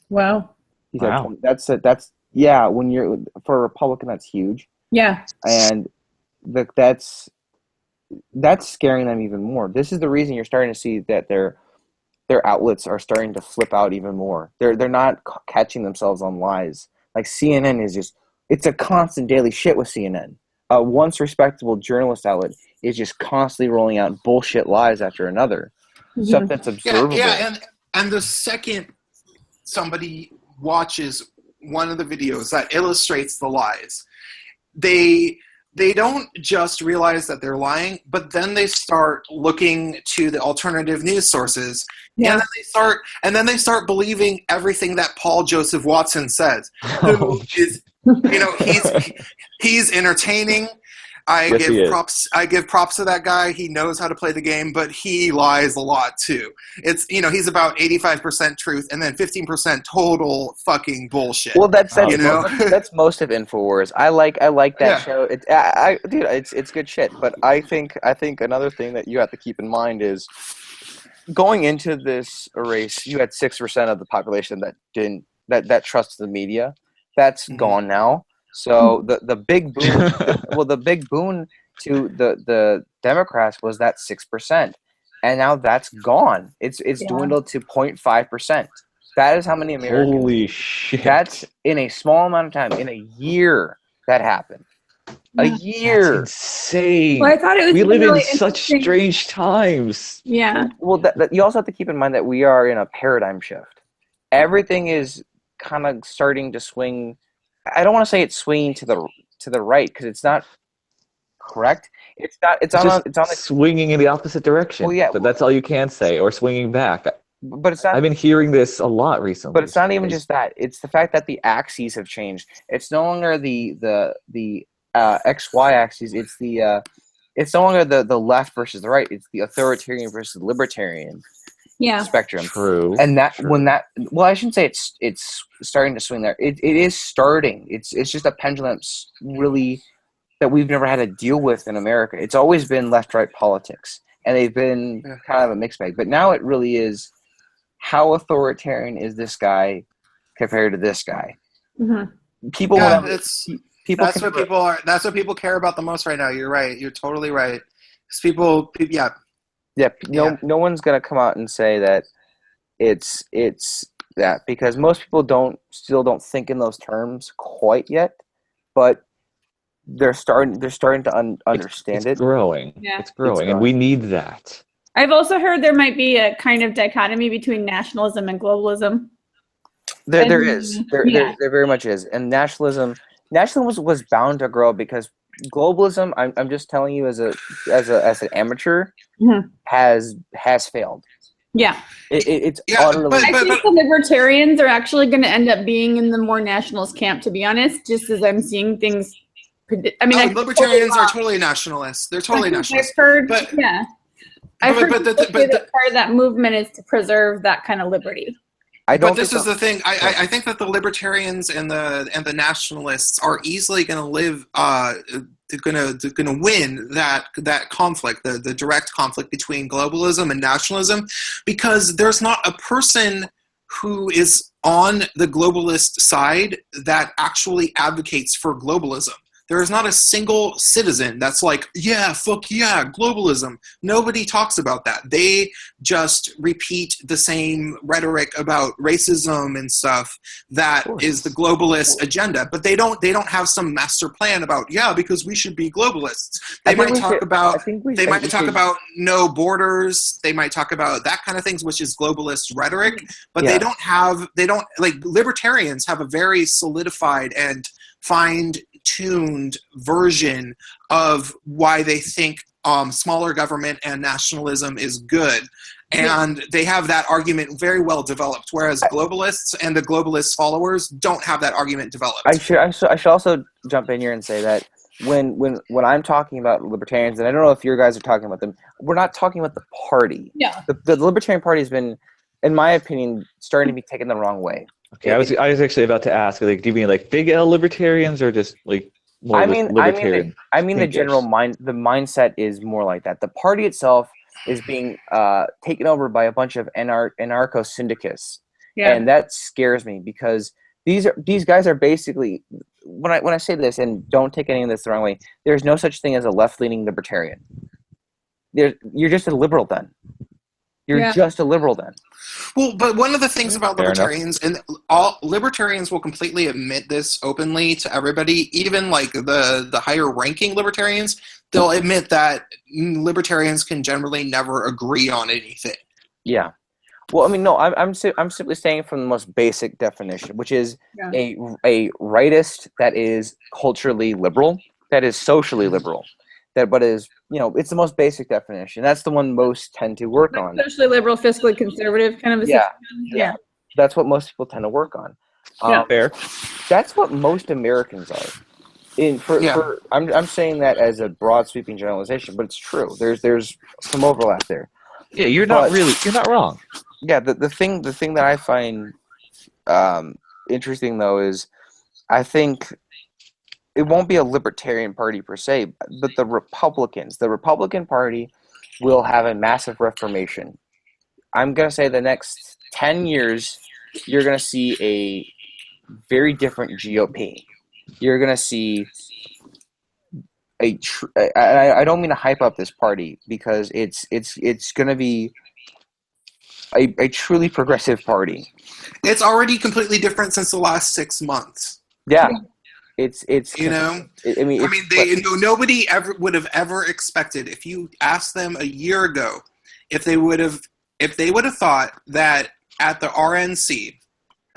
Wow. He's Wow. at 20. That's yeah. When you're for a Republican, that's huge, Yeah. and that's scaring them even more. This is the reason you're starting to see that their outlets are starting to flip out even more. They're not catching themselves on lies. Like CNN is just, it's a constant daily shit with CNN. Once respectable journalist outlet is just constantly rolling out bullshit lies after another. Stuff that's observable. And the second somebody watches one of the videos that illustrates the lies, they don't just realize that they're lying, but then they start looking to the alternative news sources, and then they start believing everything that Paul Joseph Watson says. Who is, he's entertaining. I give props to that guy. He knows how to play the game, but he lies a lot too. It's he's about 85% truth and then 15% total fucking bullshit. Well, that's most of InfoWars. I like that show. It's good shit. But I think another thing that you have to keep in mind is going into this race, you had 6% of the population that trusts the media. That's gone now. So the big boon, the big boon to the Democrats was that 6%, and now that's gone. It's dwindled to 0.5%. That is how many Americans. Holy shit! That's in a small amount of time. In a year, that happened. A year. That's insane. Well, I thought it was. We live really in such strange times. Yeah. Well, that you also have to keep in mind that we are in a paradigm shift. Everything is kind of starting to swing. I don't want to say it's swinging to the right because it's not correct. It's on the swinging in the opposite direction. Well, yeah, but that's all you can say, or swinging back. But it's not. I've been hearing this a lot recently. But it's not even just that. It's the fact that the axes have changed. It's no longer the XY axes. It's no longer the left versus the right. It's the authoritarian versus the libertarian. Spectrum. True. And I shouldn't say it's starting to swing there. It is starting. It's just a pendulum really that we've never had to deal with in America. It's always been left-right politics, and they've been kind of a mixed bag. But now it really is. How authoritarian is this guy compared to this guy? Mm-hmm. That's what people care about the most right now. You're right. You're totally right. No one's gonna come out and say that it's that because most people still don't think in those terms quite yet, but they're starting to understand it. It's growing. Yeah. It's growing, and we need that. I've also heard there might be a kind of dichotomy between nationalism and globalism. There very much is, and nationalism was bound to grow because globalism. I'm just telling you as an amateur has failed. Yeah, it's utterly. I think the libertarians are actually going to end up being in the more nationalist camp. To be honest, just as I'm seeing things. Libertarians are totally nationalists. They're totally nationalists. I've heard, I've heard that part of that movement is to preserve that kind of liberty. This is the thing. I think that the libertarians and the nationalists are easily going to live. They're going to win that conflict, the direct conflict between globalism and nationalism, because there's not a person who is on the globalist side that actually advocates for globalism. There is not a single citizen that's like, yeah, fuck yeah, globalism. Nobody talks about that. They just repeat the same rhetoric about racism and stuff that is the globalist agenda. But they don't have some master plan about, because we should be globalists. They might talk about no borders. They might talk about that kind of things, which is globalist rhetoric. But libertarians have a very solidified and fine-tuned version of why they think smaller government and nationalism is good. And they have that argument very well developed, whereas globalists and the globalist followers don't have that argument developed. I should also jump in here and say that when I'm talking about libertarians, and I don't know if your guys are talking about them, we're not talking about the party. Yeah. The Libertarian Party has been, in my opinion, starting to be taken the wrong way. Okay, I was actually about to ask, do you mean big L libertarians or just more libertarian. The general the mindset is more like that. The party itself is being taken over by a bunch of anarcho syndicats, and that scares me because these guys are basically, when I say this, and don't take any of this the wrong way, there's no such thing as a left-leaning libertarian. You're just a liberal then. You're just a liberal then. Well, but one of the things about libertarians, and all libertarians will completely admit this openly to everybody, even like the higher ranking libertarians, they'll admit that libertarians can generally never agree on anything. Yeah. Well, I mean, no, I'm simply saying from the most basic definition, which is a rightist that is culturally liberal, that is socially liberal, but is, it's the most basic definition. That's the one most tend to work on. Socially liberal, fiscally conservative, kind of a yeah. That's what most people tend to work on. Fair. That's what most Americans are. I'm saying that as a broad sweeping generalization, but it's true. There's some overlap there. Yeah, you're not wrong. Yeah, the thing that I find interesting though is I think it won't be a libertarian party per se, but the Republican Party will have a massive reformation. I'm going to say the next 10 years, you're going to see a very different GOP. You're going to see I don't mean to hype up this party because it's going to be a truly progressive party. It's already completely different since the last 6 months. Yeah. It's nobody ever would have ever expected, if you asked them a year ago if they would have thought that at the RNC,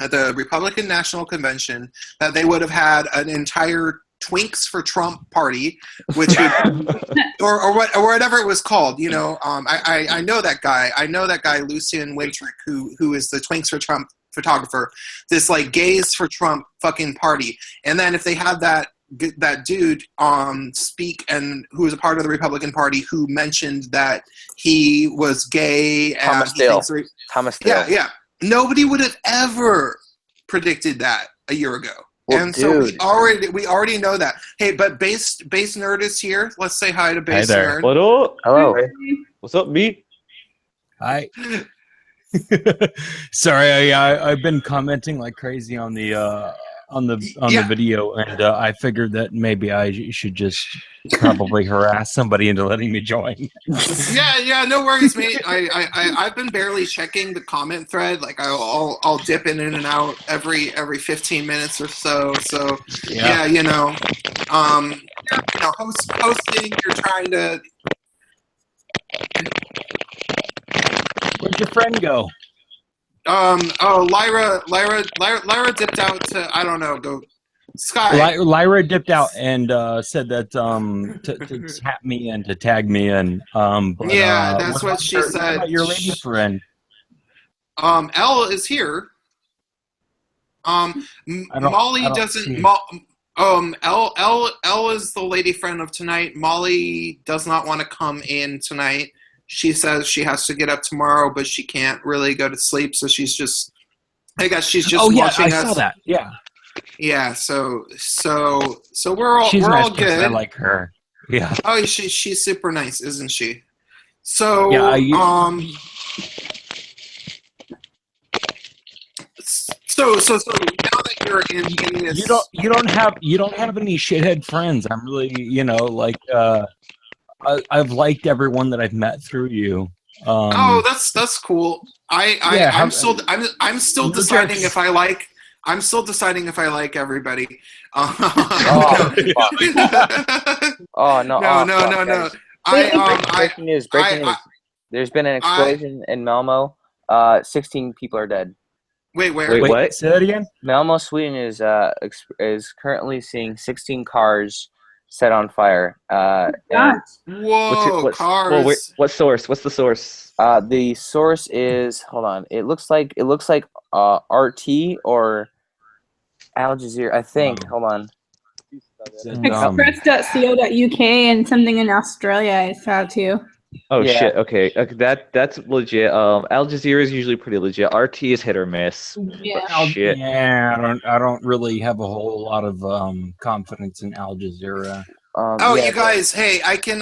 at the Republican National Convention, that they would have had an entire Twinks for Trump party, which or whatever it was called. I know that guy. I know that guy Lucian Wintrick, who is the Twinks for Trump photographer. This like gays for Trump fucking party. And then if they had that dude speak, and who was a part of the Republican Party, who mentioned that he was gay, Thomas Dale. Yeah. Nobody would have ever predicted that a year ago. Well, and so we already know that. Hey, but Base Nerd is here. Let's say hi to Base Nerd. What up? Hello. What's up, B? Hi. Sorry, I've been commenting like crazy on the video, and I figured that maybe I should just probably harass somebody into letting me join. Yeah, no worries, mate. I've been barely checking the comment thread. Like I'll dip in and out every 15 minutes or so. So hosting. You're trying to. Where'd your friend go? Lyra dipped out to, I don't know, go Sky. Lyra dipped out and said that to tap me and to tag me in. That's what she said. What about your lady friend? Elle is here. Molly doesn't. Elle is the lady friend of tonight. Molly does not want to come in tonight. She says she has to get up tomorrow, but she can't really go to sleep, so she's just. I guess she's just. Oh yeah, watching I saw that. Yeah. Yeah. So we're all nice good. I like her. Yeah. Oh, she's super nice, isn't she? So yeah. So now that you're in this, you don't have any shithead friends. I'm really I've liked everyone that I've met through you. That's cool. I'm still deciding if I like. I'm still deciding if I like everybody. Oh no! No. Breaking news. There's been an explosion in Malmo. 16 people are dead. Wait, what? Say that again. Malmo, Sweden is currently seeing 16 cars set on fire. Whoa, cars! Well, what source? What's the source? The source is, hold on. It looks like RT or Al Jazeera. I think. Hold on. Express.co.uk and something in Australia I saw too. Oh Yeah. shit. Okay. That's legit. Al Jazeera is usually pretty legit. RT is hit or miss. Yeah. Shit. Yeah, I don't really have a whole lot of confidence in Al Jazeera. Oh, yeah, you guys, hey, I can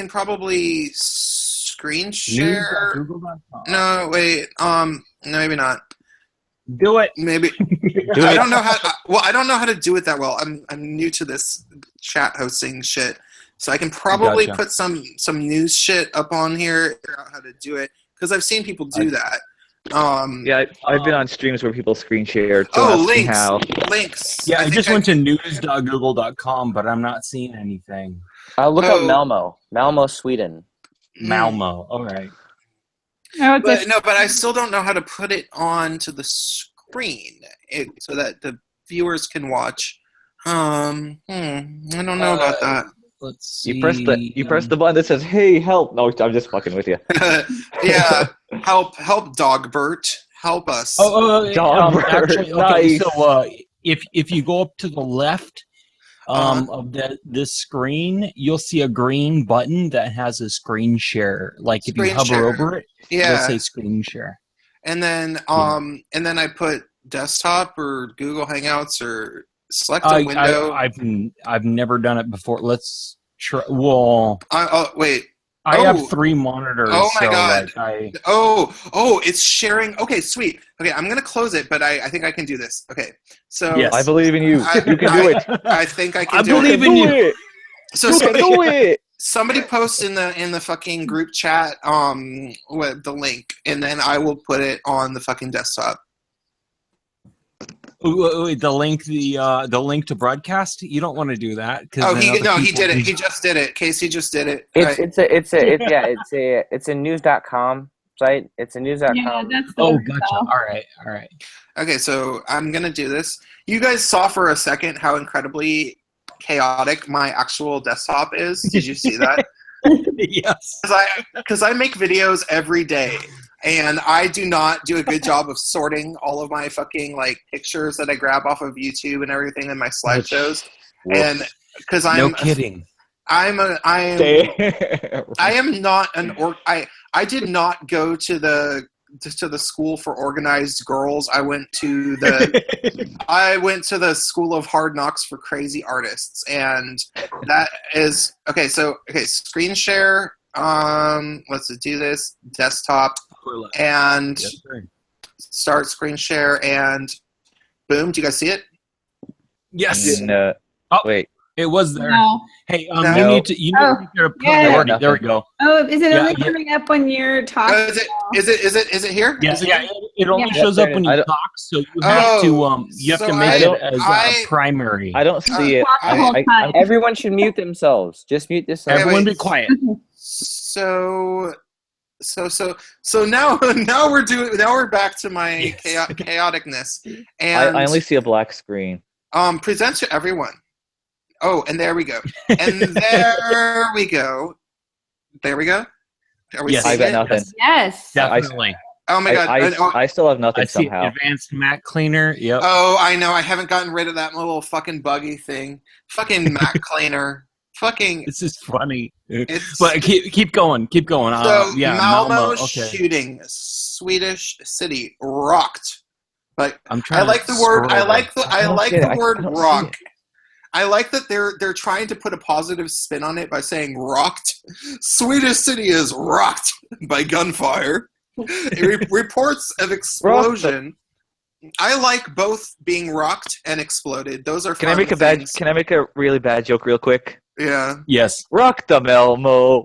probably screen share. News.google.com. No, wait, no, maybe not. Do it. Maybe Do I it. don't know how. I don't know how to do it that well. I'm new to this chat hosting shit, so I can probably Gotcha. put some news shit up on here. Figure out how to do it because I've seen people do that. Yeah, I've been on streams where people screen share. Don't Oh, ask me links, how. links. Yeah, I think just went to news.google.com, but I'm not seeing anything. look up Oh. Malmo. Malmo, Sweden. Malmo. All right. Oh, it's But no, but I still don't know how to put it onto the screen so that the viewers can watch. I don't know about that. Let's see. You press the button that says "Hey, help!" No, I'm just fucking with you. Yeah, help, Dogbert, help us. Dog actually, okay. nice. So, if you go up to the left of this screen, you'll see a green button that has a screen share. Like if you Screen hover share. over it, it'll Yeah, say screen share. and then I put desktop or Google Hangouts or select a window. I've never done it before. Let's try. Well, Wait. I have 3 monitors. Oh my so God. Like It's sharing. Okay, sweet. Okay, I'm gonna close it, but I think I can do this. Okay, so Yes. I believe in you. You can do it. I think I can I do believe it. in you. it. So You can do it. somebody post in the fucking group chat with the link, and then I will put it on the fucking desktop. Wait, the link to broadcast. You don't want to do that because He did it. He just did it. Casey just did it. It's a news.com site. It's a news.com. Yeah, that's the Oh, word, gotcha. though. All right. Okay, so I'm gonna do this. You guys saw for a second how incredibly chaotic my actual desktop is. Did you see that? Yes. Because I make videos every day, and I do not do a good job of sorting all of my fucking like pictures that I grab off of YouTube and everything in my slideshows. And because No kidding. I am not I did not go to the school for organized girls. I went to the school of hard knocks for crazy artists, and that is okay. So screen share. Let's do this desktop and start screen share and boom. Do you guys see it? Yes. Wait. It was there. No. Hey, No. you need to put Yeah. There we go. Oh, is it Yeah, only yeah. coming up when you're talking? Is it here? Yeah, Is it yeah. here? It only Yeah. shows up when I you don't- talk, so you have so to make it as I- primary. I don't see it. Talk the whole time. Everyone should mute themselves. Just mute yourself. Everyone wait. be quiet. So now we're back to my Yes. chaoticness, and I only see a black screen. present to everyone. Oh, and there we go. And there we go. There we go. Are we Yes. seeing I got it? nothing. Yes. Definitely. Oh my god. I still have nothing I see somehow. advanced Mac cleaner. Yep. Oh, I know. I haven't gotten rid of that little fucking buggy thing. Fucking Mac cleaner. Fucking. This is funny. It's, But keep going. Keep going. so Yeah, Malmo okay. shooting, Swedish city, rocked. But I'm trying. I like the word. I like the I word don't see rock. it. I like that they're trying to put a positive spin on it by saying rocked. Swedish city is rocked by gunfire. Reports of explosion. I like both being rocked and exploded. Those are Can I fun make a things. Can I make a really bad joke real quick? Yeah. Yes. Rock the Melmo,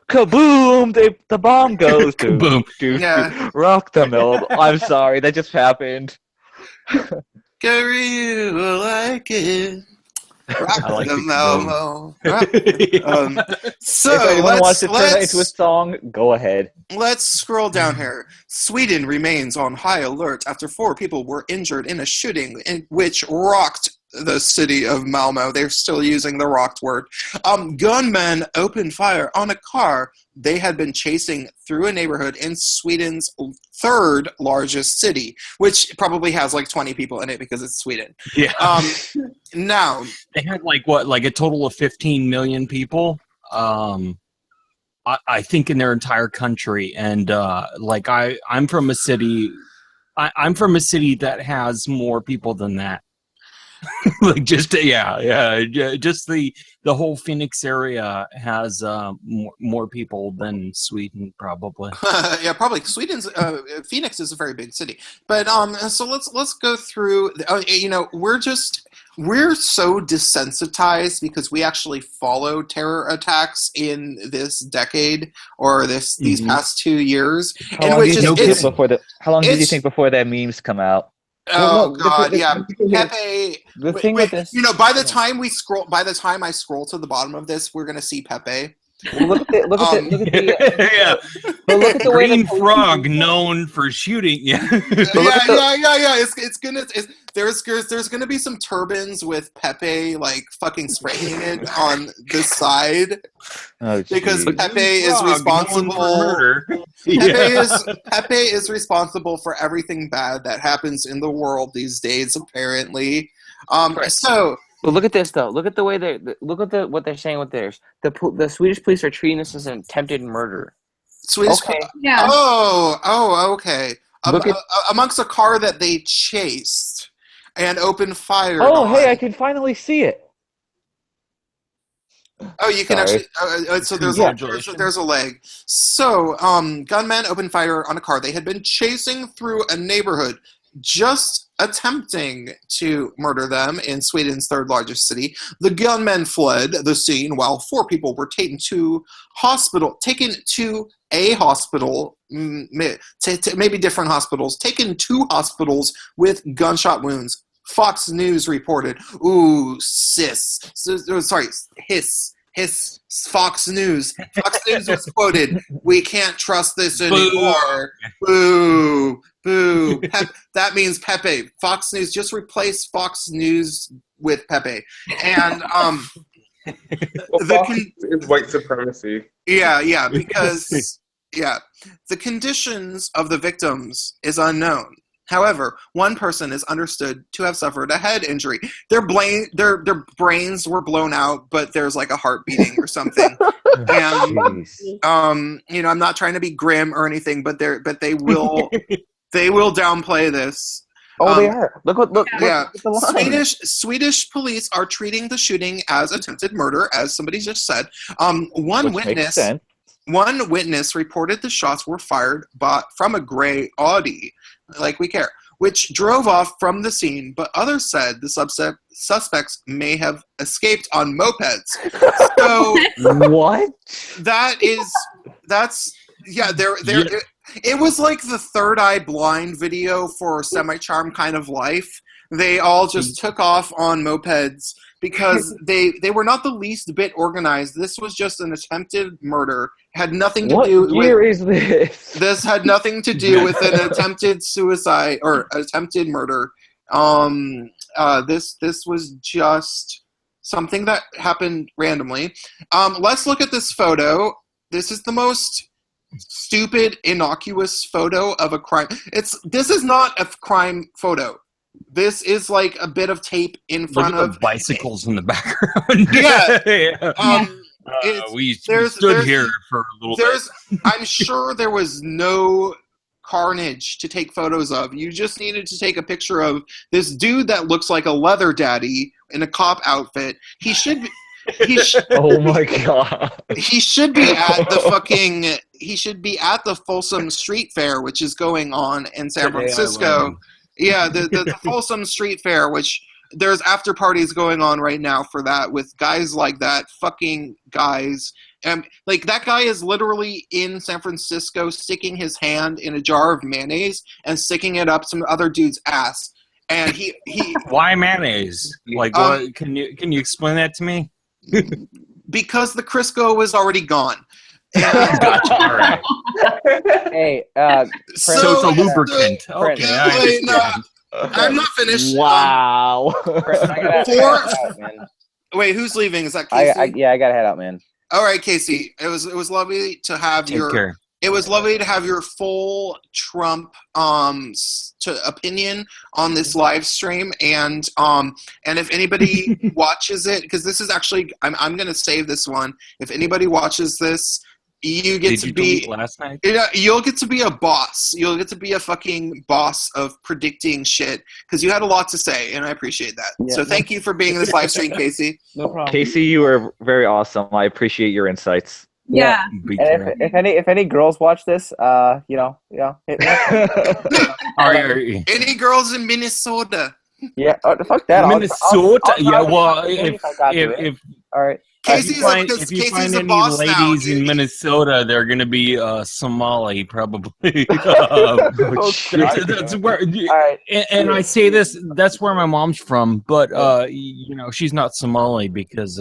kaboom! The bomb goes. Kaboom. Yeah. Rock the Melmo. I'm sorry, that just happened. Gary, you will like it. Rock I like the it. Malmo. So If anyone wants to turn that let's into a song, go ahead. let's scroll down here. Sweden remains on high alert after 4 people were injured in a shooting in which rocked the city of Malmo. They're still using the rocked word. Gunmen opened fire on a car they had been chasing through a neighborhood in Sweden's 3rd largest city, which probably has like 20 people in it because it's Sweden. Yeah. Now, They had like a total of 15 million people. I think in their entire country, and like I'm from a city. I'm from a city that has more people than that. Like just just the whole Phoenix area has more people than Sweden probably. Yeah, probably. Sweden's Phoenix is a very big city, but so let's go through. You know, we're so desensitized because we actually follow terror attacks in this decade or these past 2 years. How long did you think before their memes come out? Oh God, yeah, Pepe. The thing with this, you know, by the time I scroll to the bottom of this, we're gonna see Pepe. Well, look at the Yeah. But look at the way Green Frog, known for shooting. Yeah. Yeah. There's gonna be some turbans with Pepe like fucking spray painted on this side because Pepe is responsible. Pepe is responsible for everything bad that happens in the world these days, apparently. So. But look at this though. Look at the way what they're saying with theirs. The Swedish police are treating this as an attempted murder. Swedish. Okay. Yeah. Oh, okay. Amongst a car that they chased and opened fire. Oh, hey, I can finally see it. Oh, you can actually. So there's a leg. So, gunmen opened fire on a car. They had been chasing through a neighborhood, just attempting to murder them in Sweden's third largest city. The gunmen fled the scene while 4 people were taken to a hospital, maybe different hospitals, taken to hospitals with gunshot wounds. Fox News reported, hiss, Fox News. Fox News was quoted, "We can't trust this anymore. Boo. Boo. That means Pepe. Fox News, just replace Fox News with Pepe." And it's white supremacy. Yeah, because the conditions of the victims is unknown. However, one person is understood to have suffered a head injury. Their brains were blown out, but there's like a heart beating or something. And you know, I'm not trying to be grim or anything, but they will downplay this. Oh, they are. Look at the line. Swedish police are treating the shooting as attempted murder, as somebody just said. One witness reported the shots were fired from a gray Audi, like we care, which drove off from the scene, but others said the suspects may have escaped on mopeds. So what? It was like the Third Eye Blind video for Semi-Charmed Kind of Life. They all just took off on mopeds because they were not the least bit organized. This was just an attempted murder. Had nothing to do with... What year is this? This had nothing to do with an attempted suicide or attempted murder. This was just something that happened randomly. Let's look at this photo. This is the most stupid, innocuous photo of a crime. This is not a crime photo. This is like a bit of tape in front of the bicycles in the background. We stood here for a little bit. I'm sure there was no carnage to take photos of. You just needed to take a picture of this dude that looks like a leather daddy in a cop outfit. Oh my god. He should be at the Folsom Street Fair, which is going on in San Francisco. Yeah, the Folsom Street Fair, which there's after parties going on right now for that with guys like that, fucking guys. And like that guy is literally in San Francisco sticking his hand in a jar of mayonnaise and sticking it up some other dude's ass. And he Why mayonnaise? Like what, can you explain that to me? Because the Crisco was already gone. Gotcha. All right. Hey, so it's a lubricant. Okay. I'm not finished. Wow. Wait, who's leaving? Is that Casey? I gotta head out, man. All right, Casey. It was lovely to have It was lovely to have your full Trump opinion on this live stream, and if anybody watches it, because this is actually I'm going to save this one. If anybody watches this, you get Did to you be delete last night? you'll get to be a boss. You'll get to be a fucking boss of predicting shit because you had a lot to say, and I appreciate that. Yeah, so thank you for being in this live stream, Casey. No problem. Casey, you are very awesome. I appreciate your insights. Yeah. Be And careful. if any girls watch this, hit me up. Any girls in Minnesota? Yeah, fuck that. Minnesota. I'll Yeah, drive well, to if I got to, if all right. Casey's if you Casey's find a any boss now. ladies in Minnesota, they're gonna be Somali probably. Oh, shit. That's where. All right. And I say this. That's where my mom's from, but you know, she's not Somali because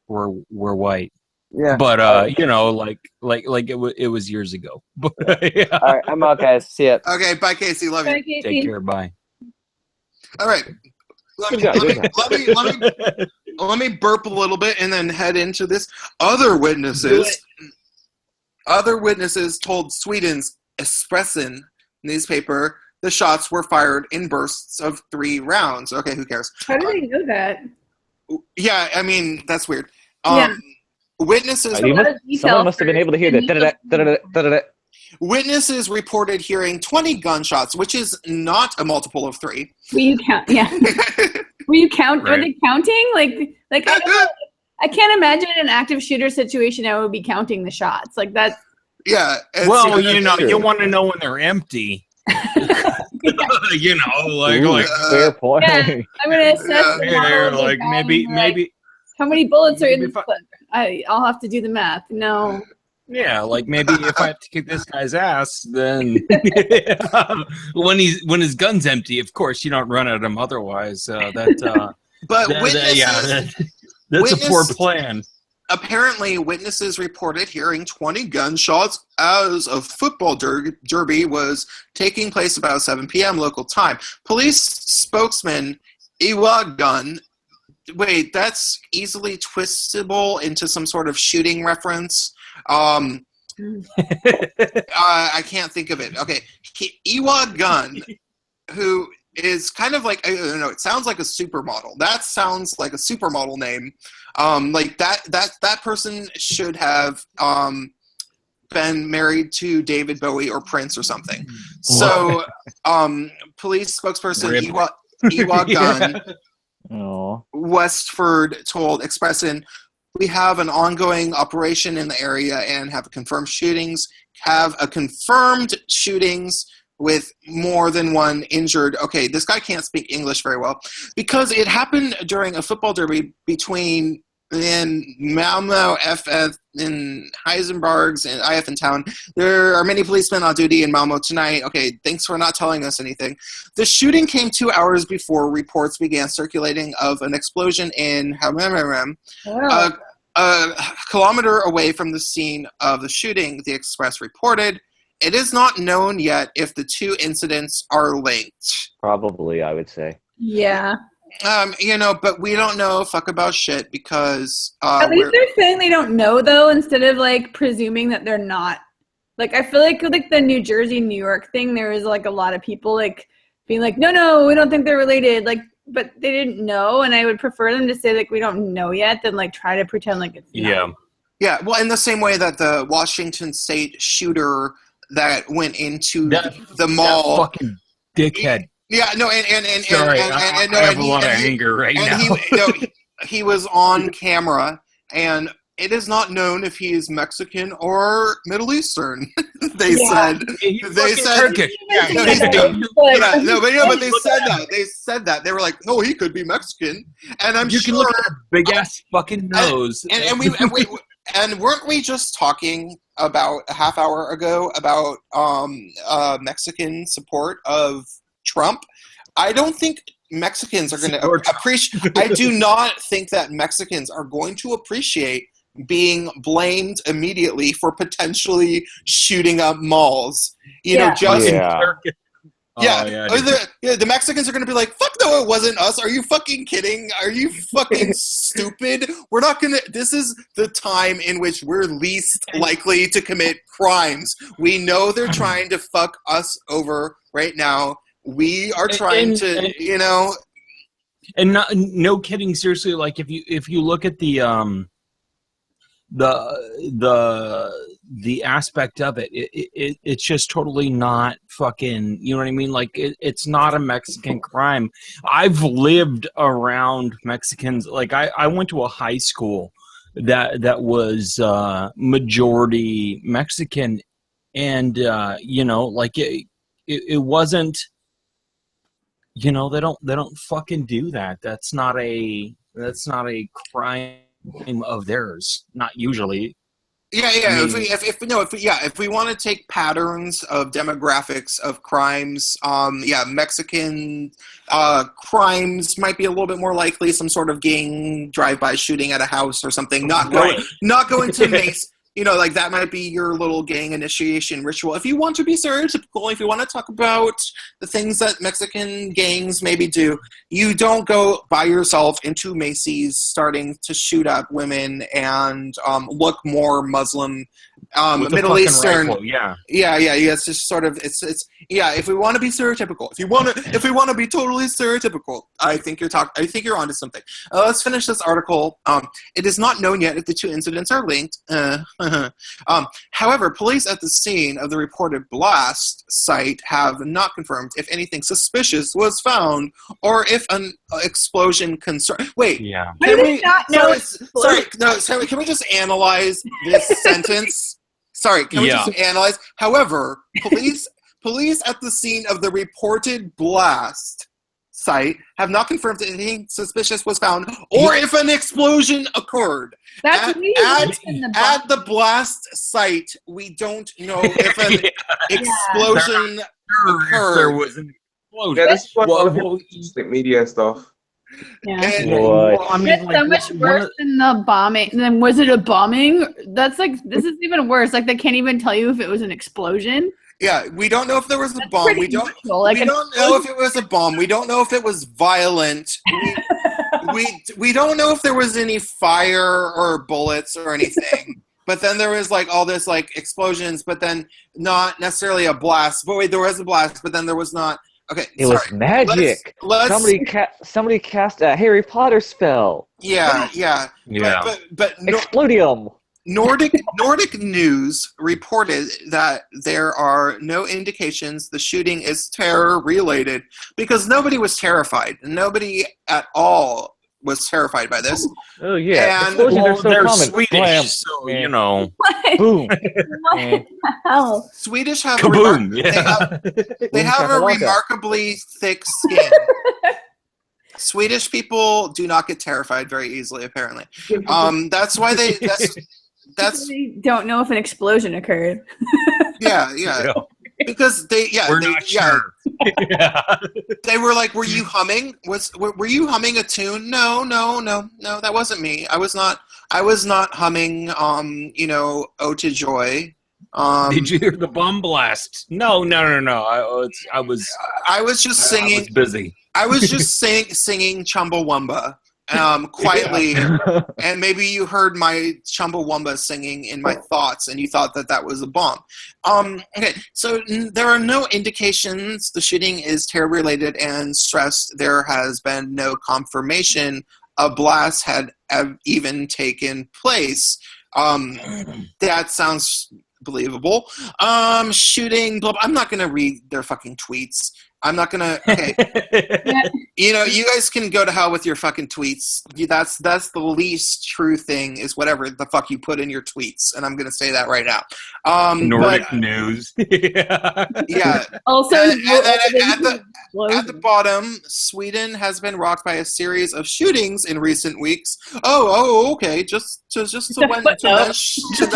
we're white. Yeah. But you know, like it was years ago. But yeah. All right, I'm out, guys. See ya. Okay, bye, Casey. Love you. Bye, Casey. Take care. Bye. All right. Let me burp a little bit and then head into this. Other witnesses told Sweden's Expressen newspaper the shots were fired in bursts of 3 rounds. Okay, who cares? How do they know that? Yeah, I mean, that's weird. Yeah. Witnesses Someone must have been able to hear that. Witnesses reported hearing 20 gunshots, which is not a multiple of 3. Will you count? Yeah. Will you count? Right. Are they counting? Like I can't imagine an active shooter situation. I would be counting the shots like that. Yeah. Well, you know, you want to know when they're empty. You know, like Fair point. Yeah, I'm gonna assess. yeah, like maybe how many bullets are in maybe the clip? I'll have to do the math. No. yeah, like maybe if I have to kick this guy's ass, then when his gun's empty, of course you don't run at him. Otherwise, But that's a poor plan. Apparently, witnesses reported hearing 20 gunshots as a football derby was taking place about 7 p.m. local time. Police spokesman Iwa Gun. Wait, that's easily twistable into some sort of shooting reference. I can't think of it. Okay, Iwa Gun, who is kind of like, I don't know, it sounds like a supermodel. That sounds like a supermodel name. Like that person should have been married to David Bowie or Prince or something. So, police spokesperson Iwa Gun Westford told Expressen, "We have an ongoing operation in the area and have confirmed shootings with more than one injured." Okay, this guy can't speak English very well because it happened during a football derby between Malmo FF and Heisenberg's and IF in town. There are many policemen on duty in Malmo tonight. Okay, thanks for not telling us anything. The shooting came 2 hours before reports began circulating of an explosion in a kilometer away from the scene of the shooting, the Express reported. It is not known yet if the 2 incidents are linked. Probably, I would say. Yeah. You know, but we don't know fuck about shit because at least they're saying they don't know though, instead of like presuming that they're not. Like I feel like the New Jersey, New York thing, there was like a lot of people like being like, no, we don't think they're related. Like, but they didn't know, and I would prefer them to say like we don't know yet than like try to pretend like it's not. Yeah. Well, in the same way that the Washington State shooter that went into the mall, that fucking dickhead. Yeah, no, Sorry, I have a lot of anger right now. He was on camera, and it is not known if he is Mexican or Middle Eastern. They said. But they said that. They were like, "Oh, he could be Mexican," and I'm you sure. Can look at a big ass fucking nose. And weren't we just talking about a half hour ago about Mexican support of Trump? I don't think Mexicans are going to appreciate. I do not think that Mexicans are going to appreciate being blamed immediately for potentially shooting up malls. The Mexicans are going to be like, fuck no, it wasn't us. Are you fucking kidding? Are you fucking stupid? We're not going to... This is the time in which we're least likely to commit crimes. We know they're trying to fuck us over right now. We are trying to, you know... And no kidding, seriously, like if you look at the the aspect of it's just totally not fucking, you know what I mean? Like it's not a Mexican crime. I've lived around Mexicans. Like I went to a high school that was majority Mexican, and you know, like it wasn't, you know, they don't fucking do that. That's not a crime of theirs, not usually. Yeah. I mean, If we want to take patterns of demographics of crimes, Mexican crimes might be a little bit more likely some sort of gang drive-by shooting at a house or something. Not going to Mace. You know, like that might be your little gang initiation ritual. If you want to be stereotypical, if you want to talk about the things that Mexican gangs maybe do, you don't go by yourself into Macy's starting to shoot up women and look more Muslim, Middle Eastern. Rifle, yeah. It's just sort of if we want to be stereotypical, if we want to be totally stereotypical, I think you're onto something. Let's finish this article. It is not known yet if the two incidents are linked. However, police at the scene of the reported blast site have not confirmed if anything suspicious was found or if an explosion concern. Wait, yeah. Can we just analyze this sentence? Sorry, can we just analyze? However, police at the scene of the reported blast site have not confirmed that anything suspicious was found or if an explosion occurred. At the blast site, we don't know if an explosion occurred. There was an explosion. Yeah, this is what media stuff. Yeah. I mean, It's so much worse than the bombing. Then was it a bombing? That's like, this is even worse. Like, they can't even tell you if it was an explosion. Yeah, we don't know if there was a bomb. We don't know if it was a bomb. We don't know if it was violent. We don't know if there was any fire or bullets or anything. But then there was like all this like explosions, but then not necessarily a blast. But wait, there was a blast, but then there was not. Okay, it was magic. Somebody cast a Harry Potter spell. Yeah. But Explodium. Nordic News reported that there are no indications the shooting is terror-related because nobody was terrified. Nobody at all was terrified by this. Oh, yeah. And Explosions are so they're common. Swedish, Blam. so, you know. Boom. What the hell? Swedish have Kaboom! they have a remarkably thick skin. Swedish people do not get terrified very easily, apparently. That's why They don't know if an explosion occurred. Yeah. Because we're not sure. They were like, "Were you humming? Were you humming a tune?" No, that wasn't me. I was not humming. "Ode to Joy." Did you hear the bomb blast? No. I was just singing. I was busy. I was just singing Chumbawamba. Quietly, and maybe you heard my Chumbawamba singing in my thoughts, and you thought that was a bomb. Okay, so there are no indications the shooting is terror-related, and stressed there has been no confirmation a blast had even taken place. That sounds believable. Shooting. Blah, blah. I'm not gonna read their fucking tweets. I'm not gonna. Okay. You know, you guys can go to hell with your fucking tweets. That's the least true thing is whatever the fuck you put in your tweets, and I'm gonna say that right now. Nordic News. Yeah. Also, at the bottom, Sweden has been rocked by a series of shootings in recent weeks. Oh, okay. Just a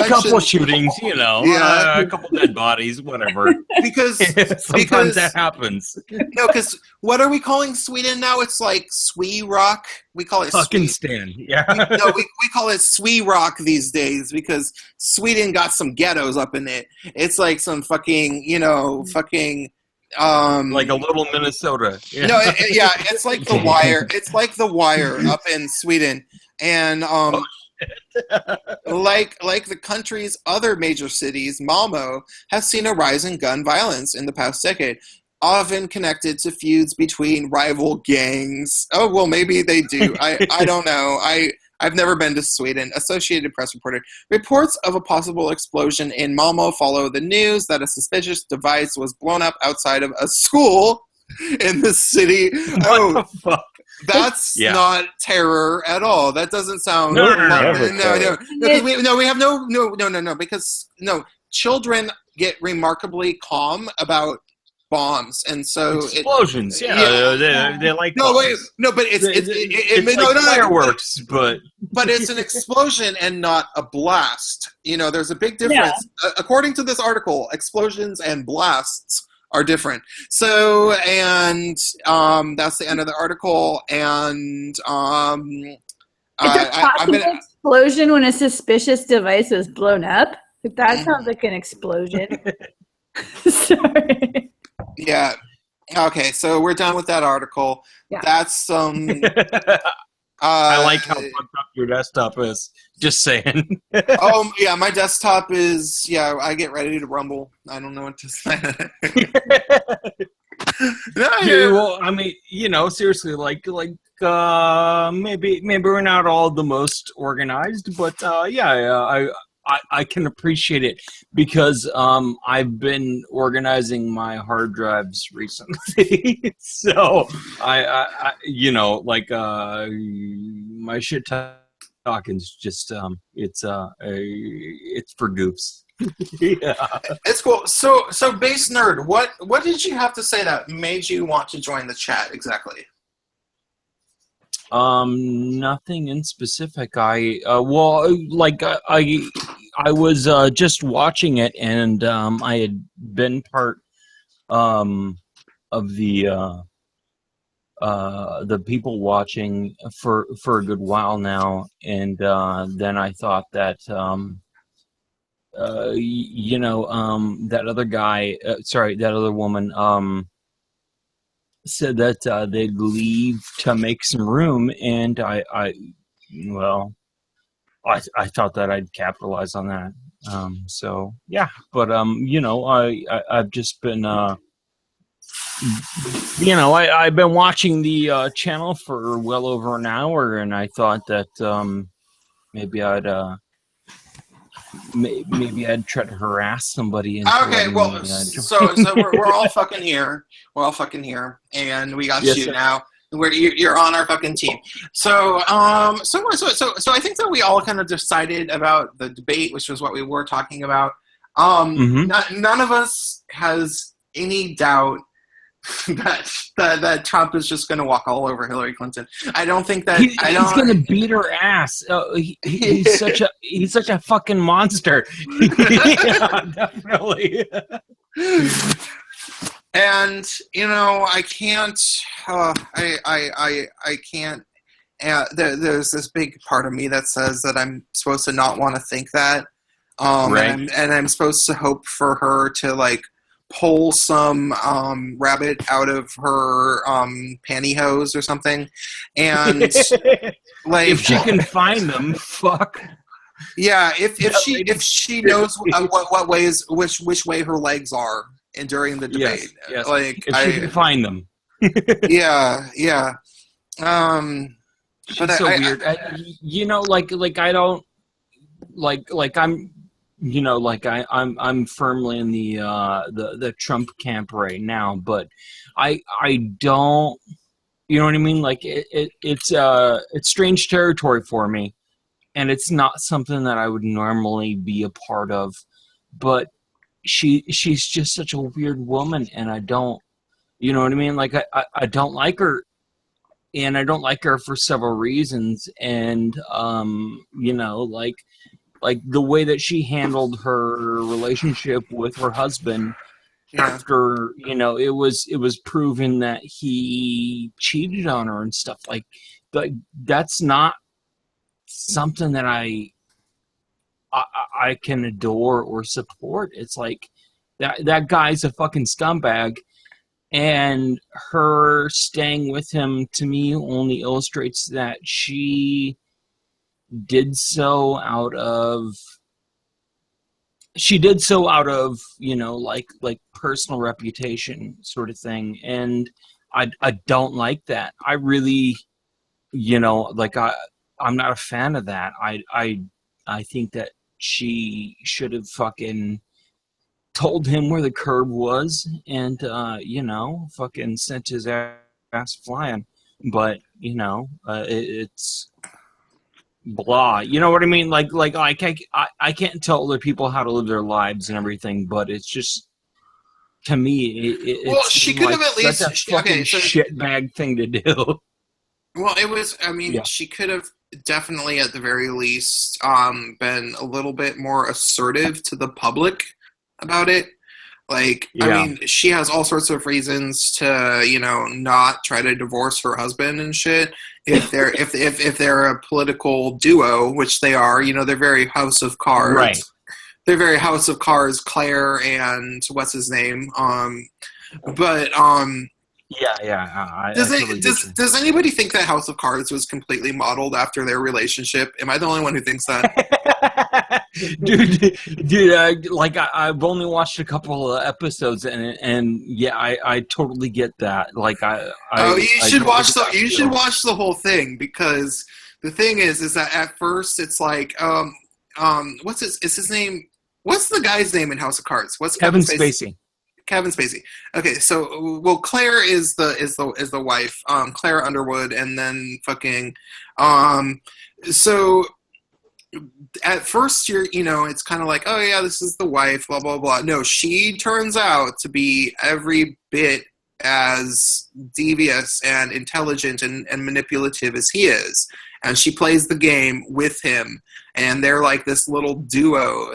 couple shootings, you know. Yeah. A couple dead bodies, whatever. Because that happens. No, because what are we calling Sweden now? It's like Swee Rock. We call it fucking Stan. Yeah. We call it Swee Rock these days because Sweden got some ghettos up in it. It's like some fucking, like a little Minnesota. Yeah. No, it's like The Wire. It's like The Wire up in Sweden, and like the country's other major cities, Malmo has seen a rise in gun violence in the past decade, often connected to feuds between rival gangs. Oh, well, maybe they do. I don't know. I've never been to Sweden. Associated Press reported, reports of a possible explosion in Malmo follow the news that a suspicious device was blown up outside of a school in the city. What the fuck? That's not terror at all. That doesn't sound No, because children get remarkably calm about bombs, and so explosions. They like bombs. But it's like fireworks, but it's an explosion and not a blast. There's a big difference. According to this article, explosions and blasts are different. So, and that's the end of the article. And it's a possible explosion when a suspicious device is blown up. That sounds like an explosion. Sorry. Yeah. Okay, so we're done with that article. Yeah. That's I like how fucked up your desktop is. Just saying. Oh yeah, my desktop is I get ready to rumble. I don't know what to say. Well, I mean, seriously, maybe we're not all the most organized, but I can appreciate it because I've been organizing my hard drives recently, so I my shit talking is just it's for goofs. It's cool. So Base Nerd, what did you have to say that made you want to join the chat exactly? Nothing in specific. I was just watching it, and I had been part of the people watching for a good while now, and then I thought that that other guy, that other woman, said that they'd leave to make some room, and I thought that I'd capitalize on that. So yeah, but I've just been I've been watching the channel for well over an hour, and I thought that maybe I'd try to harass somebody. Okay, well, so we're all fucking here. We're all fucking here, and we got you now. You're on our fucking team. So I think that we all kind of decided about the debate, which was what we were talking about. None of us has any doubt that Trump is just going to walk all over Hillary Clinton. I don't think that he's going to beat her ass. He's such a fucking monster. Yeah, definitely. And I can't. I can't. There's this big part of me that says that I'm supposed to not want to think that, right. and I'm supposed to hope for her to pull some rabbit out of her pantyhose or something, and if she can find them, fuck. Yeah, if she knows which way her legs are, and during the debate, yes. If she can find them. yeah. She's so weird. I don't I'm firmly in the Trump camp right now, but I don't, you know what I mean? It's strange territory for me, and it's not something that I would normally be a part of, but she's just such a weird woman, and I don't, you know what I mean? I don't like her, and I don't like her for several reasons, and the way that she handled her relationship with her husband after, it was proven that he cheated on her and stuff, that's not something that I can adore or support. It's that guy's a fucking scumbag, and her staying with him to me only illustrates that she did so out of personal reputation sort of thing, and I don't like that. I really I'm not a fan of that. I think that she should have fucking told him where the curb was and fucking sent his ass flying. But it's blah. You know what I mean? Like I can't tell other people how to live their lives and everything, but it's just, to me, she could have at least that's a fucking shitbag thing to do. Well, it was. I mean, she could have definitely, at the very least, been a little bit more assertive to the public about it. Like, I mean, she has all sorts of reasons to, not try to divorce her husband and shit. If they're if they're a political duo, which they are, they're very House of Cards. Right. They're very House of Cards, Claire and what's his name. Does anybody think that House of Cards was completely modeled after their relationship? Am I the only one who thinks that? dude, I've only watched a couple of episodes, and yeah, I totally get that. Like, you should watch the whole thing, because the thing is that at first it's like, what's his name? What's the guy's name in House of Cards? What's Kevin Spacey? Kevin Spacey. Okay, so Claire is the wife, Claire Underwood, and then fucking, so at first it's kind of like, oh yeah, this is the wife, blah blah blah. No, she turns out to be every bit as devious and intelligent and manipulative as he is, and she plays the game with him, and they're like this little duo,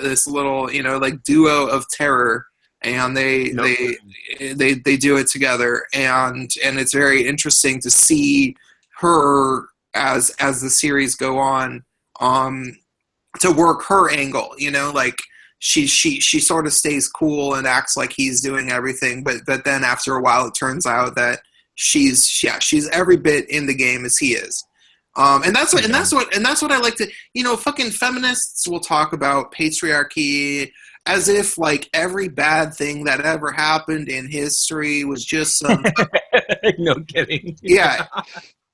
duo of terror. And they do it together, and it's very interesting to see her as the series go on, to work her angle. Like she sort of stays cool and acts like he's doing everything, but then after a while it turns out that she's every bit in the game as he is. And that's what I like to, fucking feminists will talk about patriarchy as if like every bad thing that ever happened in history was just some no kidding. Yeah.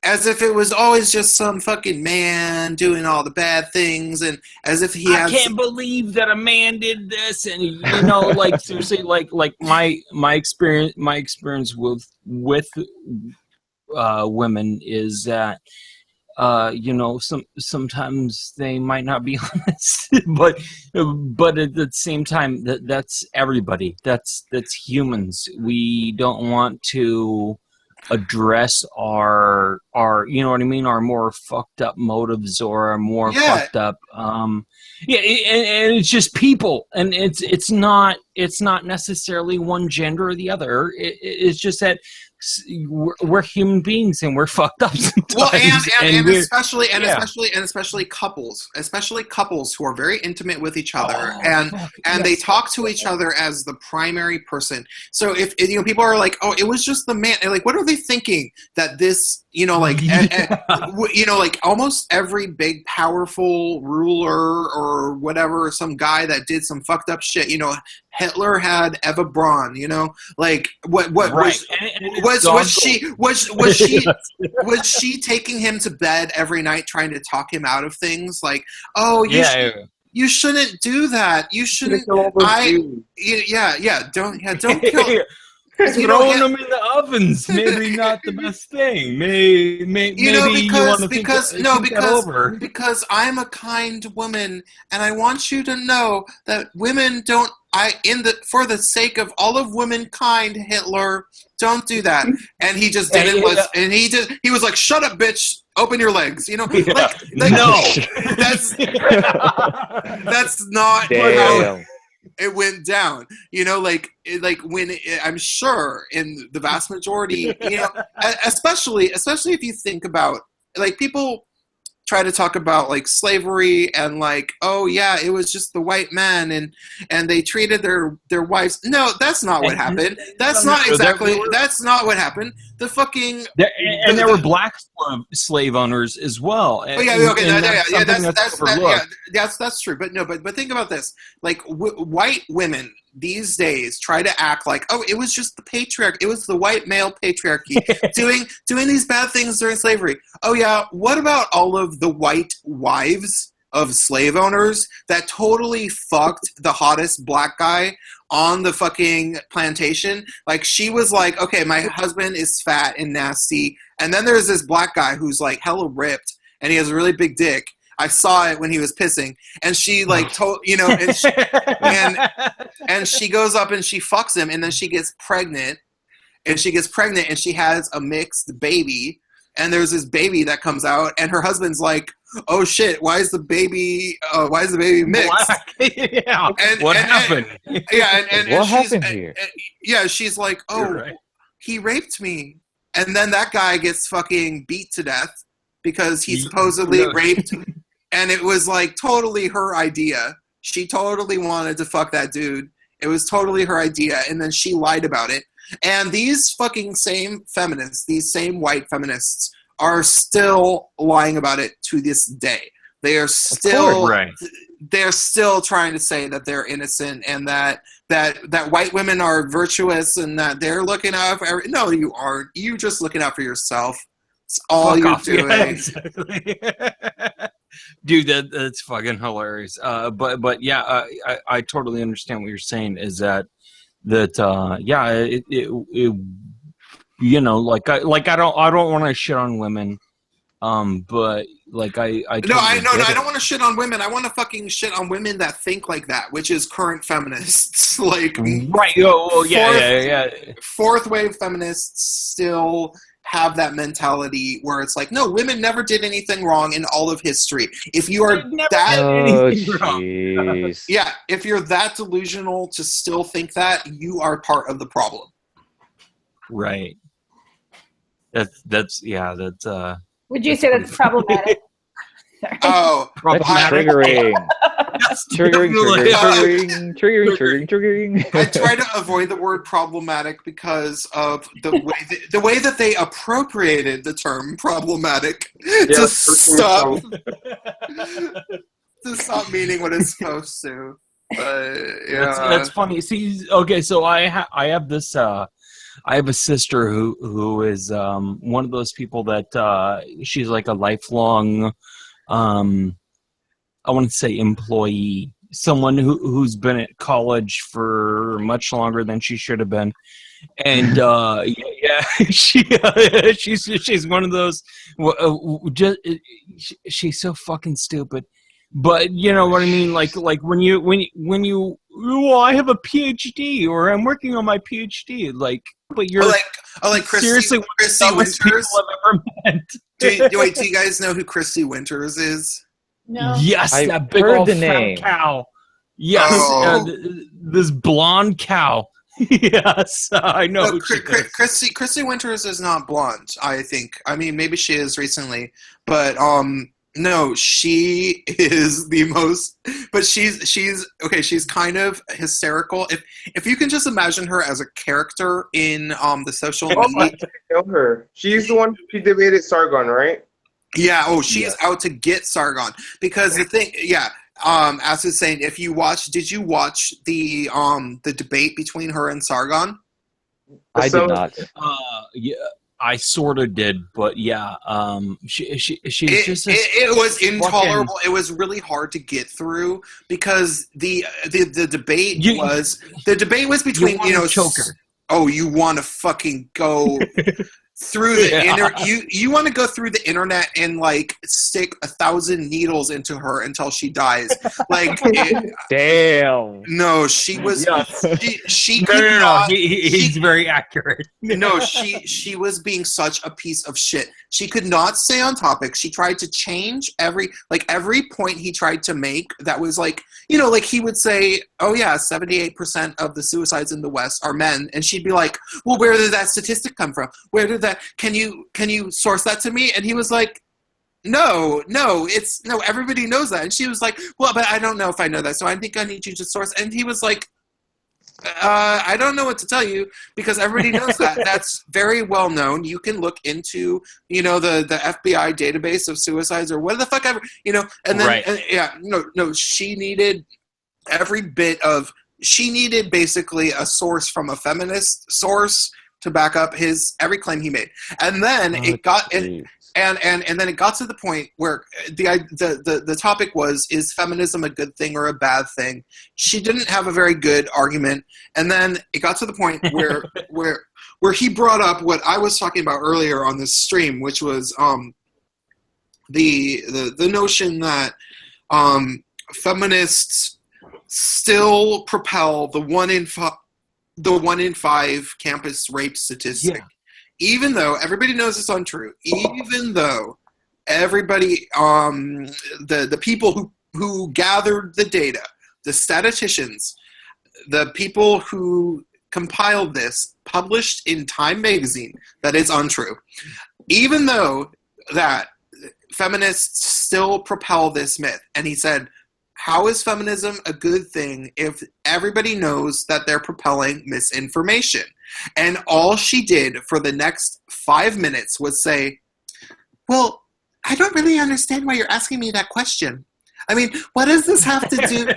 As if it was always just some fucking man doing all the bad things, and as if I can't believe that a man did this, and like seriously, like my experience with women is that sometimes they might not be honest, but at the same time, that's everybody. That's humans. We don't want to address our our more fucked up motives or our more fucked up and it's just people, and it's not necessarily one gender or the other. It's just that we're human beings and we're fucked up sometimes. Well, and especially couples who are very intimate with each other, and they talk to each other as the primary person. So if people are like, oh, it was just the man, and like, what are they thinking that this, like almost every big powerful ruler or whatever, some guy that did some fucked up shit, Hitler had Eva Braun, like what right. was she taking him to bed every night trying to talk him out of things, like, oh, you shouldn't do that, you shouldn't, don't kill. Throwing them in the ovens, maybe not the best thing. Because I'm a kind woman, and I want you to know that women don't. For the sake of all of womankind, Hitler, don't do that. And he just did it. He was like, "Shut up, bitch! Open your legs." No, that's not how it went down. When I'm sure in the vast majority, especially if you think about, like, people try to talk about like slavery and like, oh yeah, it was just the white men and they treated their wives. No, that's not what happened. That's not what happened. The fucking there were black of slave owners as well. Oh yeah, okay, that's true. But no, but think about this: like white women these days try to act like, oh, it was just the patriarchy, it was the white male patriarchy doing these bad things during slavery. Oh yeah, what about all of the white wives of slave owners that totally fucked the hottest black guy on the fucking plantation? Like, she was like, okay, my husband is fat and nasty, and then there's this black guy who's like hella ripped and he has a really big dick. I saw it when he was pissing, and she like and she goes up and she fucks him, and then she gets pregnant, and she has a mixed baby, and there's this baby that comes out, and her husband's like, oh shit, why is the baby mixed? Yeah. What happened? What happened here? She's like, oh, he raped me. And then that guy gets fucking beat to death because he supposedly raped, and it was like totally her idea. She totally wanted to fuck that dude. It was totally her idea, and then she lied about it. And these fucking same feminists, these same white feminists, are still lying about it to this day. They are still they're still trying to say that they're innocent, and that white women are virtuous, and that they're looking out for no, you aren't. You're just looking out for yourself. It's all you're doing. Yeah, exactly. Dude, that's fucking hilarious. But yeah, I totally understand what you're saying. Is that it you know, like I don't want to shit on women, but like I don't want to shit on women. I want to fucking shit on women that think like that, which is current feminists. Like, right? Oh yeah. Fourth wave feminists still have that mentality where it's like, no, women never did anything wrong in all of history. If you are if you're that delusional to still think that, you are part of the problem. Right. That's Would you say that's problematic? Oh, problematic. Triggering. I try to avoid the word problematic because of the way that they appropriated the term problematic to stop meaning what it's supposed to. That's funny. See, okay, so I have this. I have a sister who is one of those people that she's like a lifelong, I want to say employee, someone who's been at college for much longer than she should have been, and she's one of those. She's so fucking stupid. But you know what I mean, like when you I have a PhD or I'm working on my PhD, like, but you're like seriously Chrissy Winters. I've ever met. Do you guys know who Chrissy Winters is? No. Yes, I've that big heard old the fat name. cow. Yes, this blonde cow. Yes, I know. No, Chrissy Winters is not blonde, I think. I mean, maybe she is recently, but no, she is the most. But she's okay. She's kind of hysterical. If you can just imagine her as a character in the social media. I know her. She's the one who debated Sargon, right? Yeah. Oh, she's out to get Sargon because the thing. Yeah. As I was saying, did you watch the debate between her and Sargon? I did not. Yeah. I sort of did, but yeah, she's just. It was intolerable. It was really hard to get through because the debate was between choker. Oh, you want to fucking go through the you want to go through the internet and like stick 1,000 needles into her until she dies. Like, damn. No, she was. She could no. not. He's very accurate. No, she was being such a piece of shit. She could not stay on topic. She tried to change every point he tried to make. That was like, like he would say, "Oh yeah, 78% of the suicides in the West are men," and she'd be like, "Well, where did that statistic come from? Where did that? Can you source that to me?" And he was like, No, everybody knows that. And she was like, well, but I don't know if I know that, so I think I need you to source. And he was like, I don't know what to tell you because everybody knows that. That's very well known. You can look into, the FBI database of suicides or what the fuck ever, and then, she needed she needed basically a source from a feminist source to back up every claim he made. And then and then it got to the point where the topic was, is feminism a good thing or a bad thing? She didn't have a very good argument. And then it got to the point where he brought up what I was talking about earlier on this stream, which was the notion that feminists still propel the 1 in 5 campus rape statistic. Yeah. Even though everybody knows it's untrue, even though everybody, the people who gathered the data, the statisticians, the people who compiled this, published in Time magazine that it's untrue. Even though that, feminists still propel this myth. And he said, how is feminism a good thing if everybody knows that they're propelling misinformation? And all she did for the next 5 minutes was say, well, I don't really understand why you're asking me that question. I mean, what does this have to do?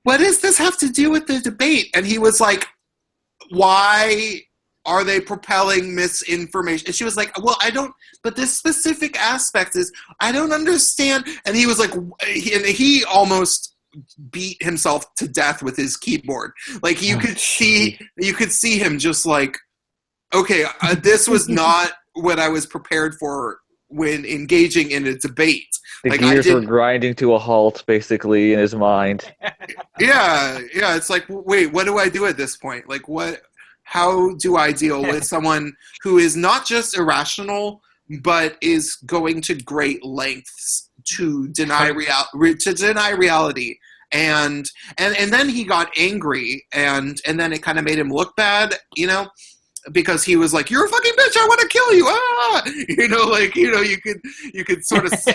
What does this have to do with the debate? And he was like, why are they propelling misinformation? And she was like, well, I don't, but this specific aspect is, I don't understand. And he was like, he almost beat himself to death with his keyboard. Like you could see him just like, okay, this was not what I was prepared for when engaging in a debate. The like gears were grinding to a halt, basically, in his mind. Yeah. It's like, wait, what do I do at this point? Like, how do I deal with someone who is not just irrational, but is going to great lengths to deny reality? And then he got angry, and then it kind of made him look bad, because he was like, "You're a fucking bitch! I want to kill you!" You could sort of see,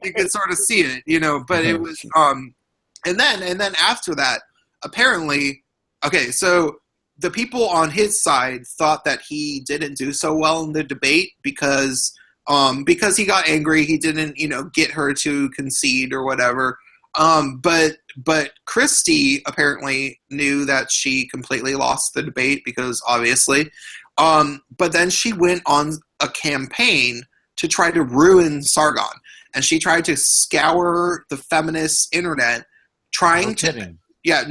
you could sort of see it, But it was and then after that, apparently, okay, so the people on his side thought that he didn't do so well in the debate because he got angry. He didn't, get her to concede or whatever. But Christy apparently knew that she completely lost the debate because obviously. But then she went on a campaign to try to ruin Sargon. And she tried to scour the feminist internet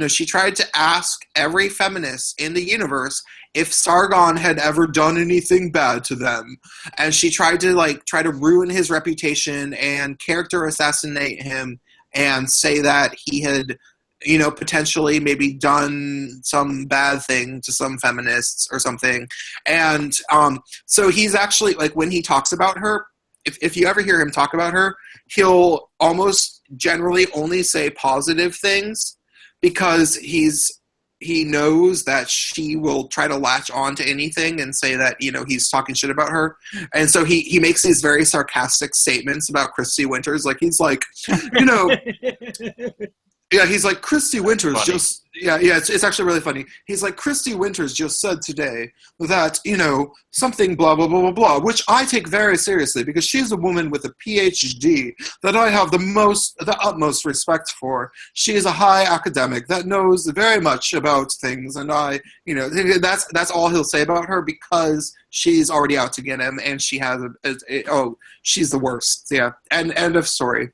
she tried to ask every feminist in the universe if Sargon had ever done anything bad to them. And she tried to ruin his reputation and character assassinate him and say that he had, potentially maybe done some bad thing to some feminists or something. And so he's actually, like, when he talks about her, if you ever hear him talk about her, he'll almost generally only say positive things, because he knows that she will try to latch on to anything and say that, he's talking shit about her. And so he makes these very sarcastic statements about Christy Winters. Like, he's like, yeah, he's like, Christy Winters funny. just, it's actually really funny. He's like, Christy Winters just said today that, something blah, blah, blah, blah, blah, which I take very seriously because she's a woman with a PhD that I have the utmost respect for. She is a high academic that knows very much about things. And I, that's all he'll say about her because she's already out to get him and she has she's the worst. Yeah. And end of story.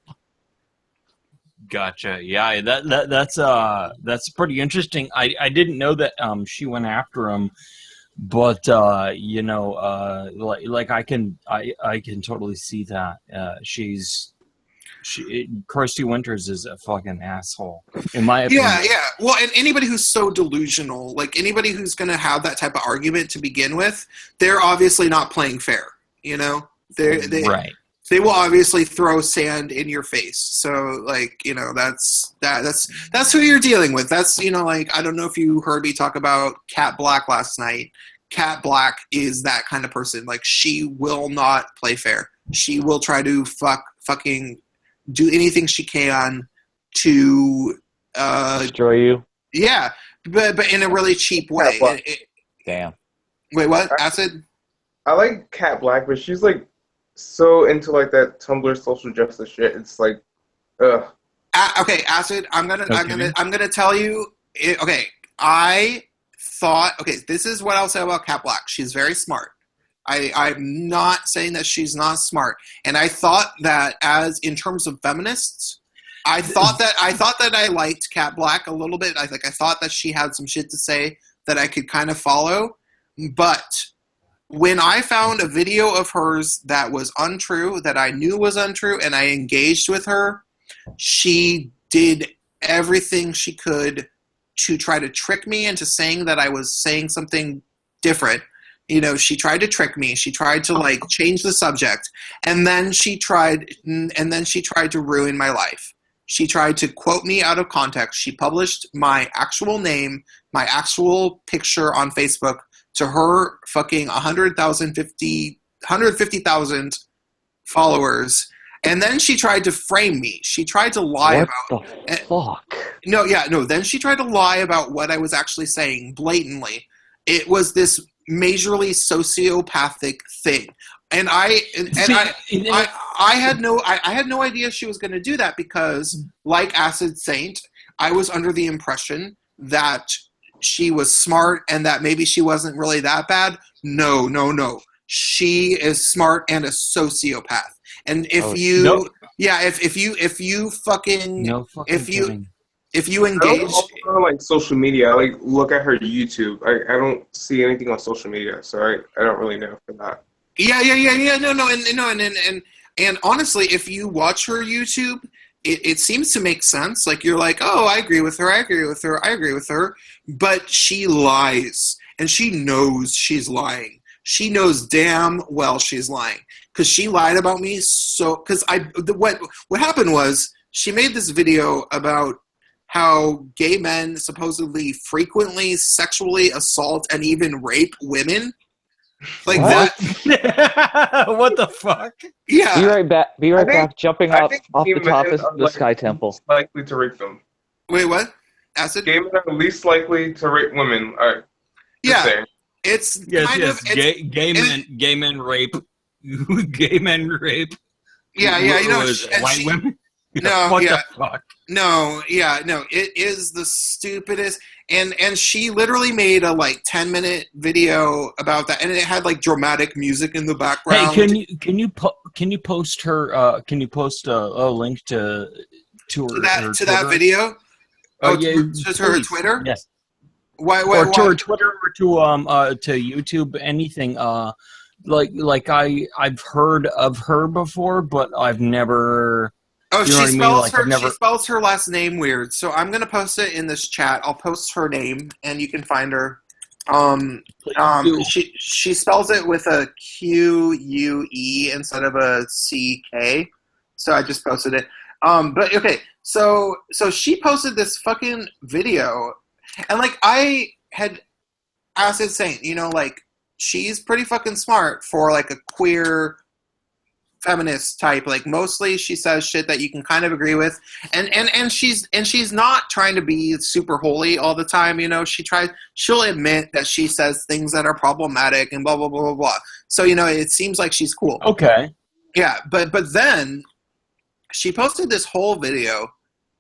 Gotcha. Yeah, that's pretty interesting. I didn't know that she went after him, but like I can totally see that. Kirsty Winters is a fucking asshole, in my opinion. Yeah. Well, and anybody who's so delusional, like anybody who's going to have that type of argument to begin with, they're obviously not playing fair. Right. They will obviously throw sand in your face. So, like, that's who you're dealing with. That's, like, I don't know if you heard me talk about Kat Black last night. Kat Black is that kind of person. Like, she will not play fair. She will try to fucking do anything she can to destroy you. Yeah, but in a really cheap way. Damn. Wait, what? Acid? I like Cat Black, but she's like so into like that Tumblr social justice shit. It's like, ugh. Okay, Acid. I'm gonna tell you. Okay, I thought. Okay, this is what I'll say about Cat Black. She's very smart. I'm not saying that she's not smart, and I thought that as in terms of feminists, I thought that I liked Cat Black a little bit. I thought that she had some shit to say that I could kind of follow, but when I found a video of hers that was untrue, that I knew was untrue, and I engaged with her, she did everything she could to try to trick me into saying that I was saying something different. You know, she tried to trick me. She tried to like change the subject, and then she tried to ruin my life. She tried to quote me out of context. She published my actual name, my actual picture on Facebook to her fucking 150,000 followers. And then she tried to frame me. She tried to lie What the fuck? Then she tried to lie about what I was actually saying blatantly. It was this majorly sociopathic thing. And I had no idea she was going to do that because, like Acid Saint, I was under the impression that she was smart and that maybe she wasn't really that bad. No. She is smart and a sociopath. And if you engage on like social media, I like look at her YouTube. I don't see anything on social media, so I don't really know for that. Yeah. And honestly, if you watch her YouTube, it seems to make sense. Like you're like, oh, I agree with her. But she lies, and she knows she's lying. She knows damn well she's lying because she lied about me. So, because what happened was she made this video about how gay men supposedly frequently sexually assault and even rape women. Like what? that. What the fuck? Yeah. Be right back. Jumping off the top of the Sky Temple. Likely to rape them. Wait, what? Acid? Gay men are least likely to rape women. All right. Yeah. It's gay men rape. Gay men rape. Yeah. White women. No. What yeah. the fuck? No. It is the stupidest. And she literally made a like 10-minute video about that, and it had like dramatic music in the background. Hey, can you post her? Can you post a link to that video? To her Twitter. Yes. Why? To her Twitter or to YouTube? Anything? Like I've heard of her before, but I've never. Oh, she spells her last name weird. So I'm gonna post it in this chat. I'll post her name, and you can find her. She spells it with a Q-U-E instead of a C-K. So I just posted it. But okay, so she posted this fucking video, and like I had Acid Saint, like she's pretty fucking smart for like a queer feminist type. Like mostly she says shit that you can kind of agree with, and she's not trying to be super holy all the time. She'll admit that she says things that are problematic and blah blah blah blah blah. So it seems like she's cool. Okay. Yeah, but then she posted this whole video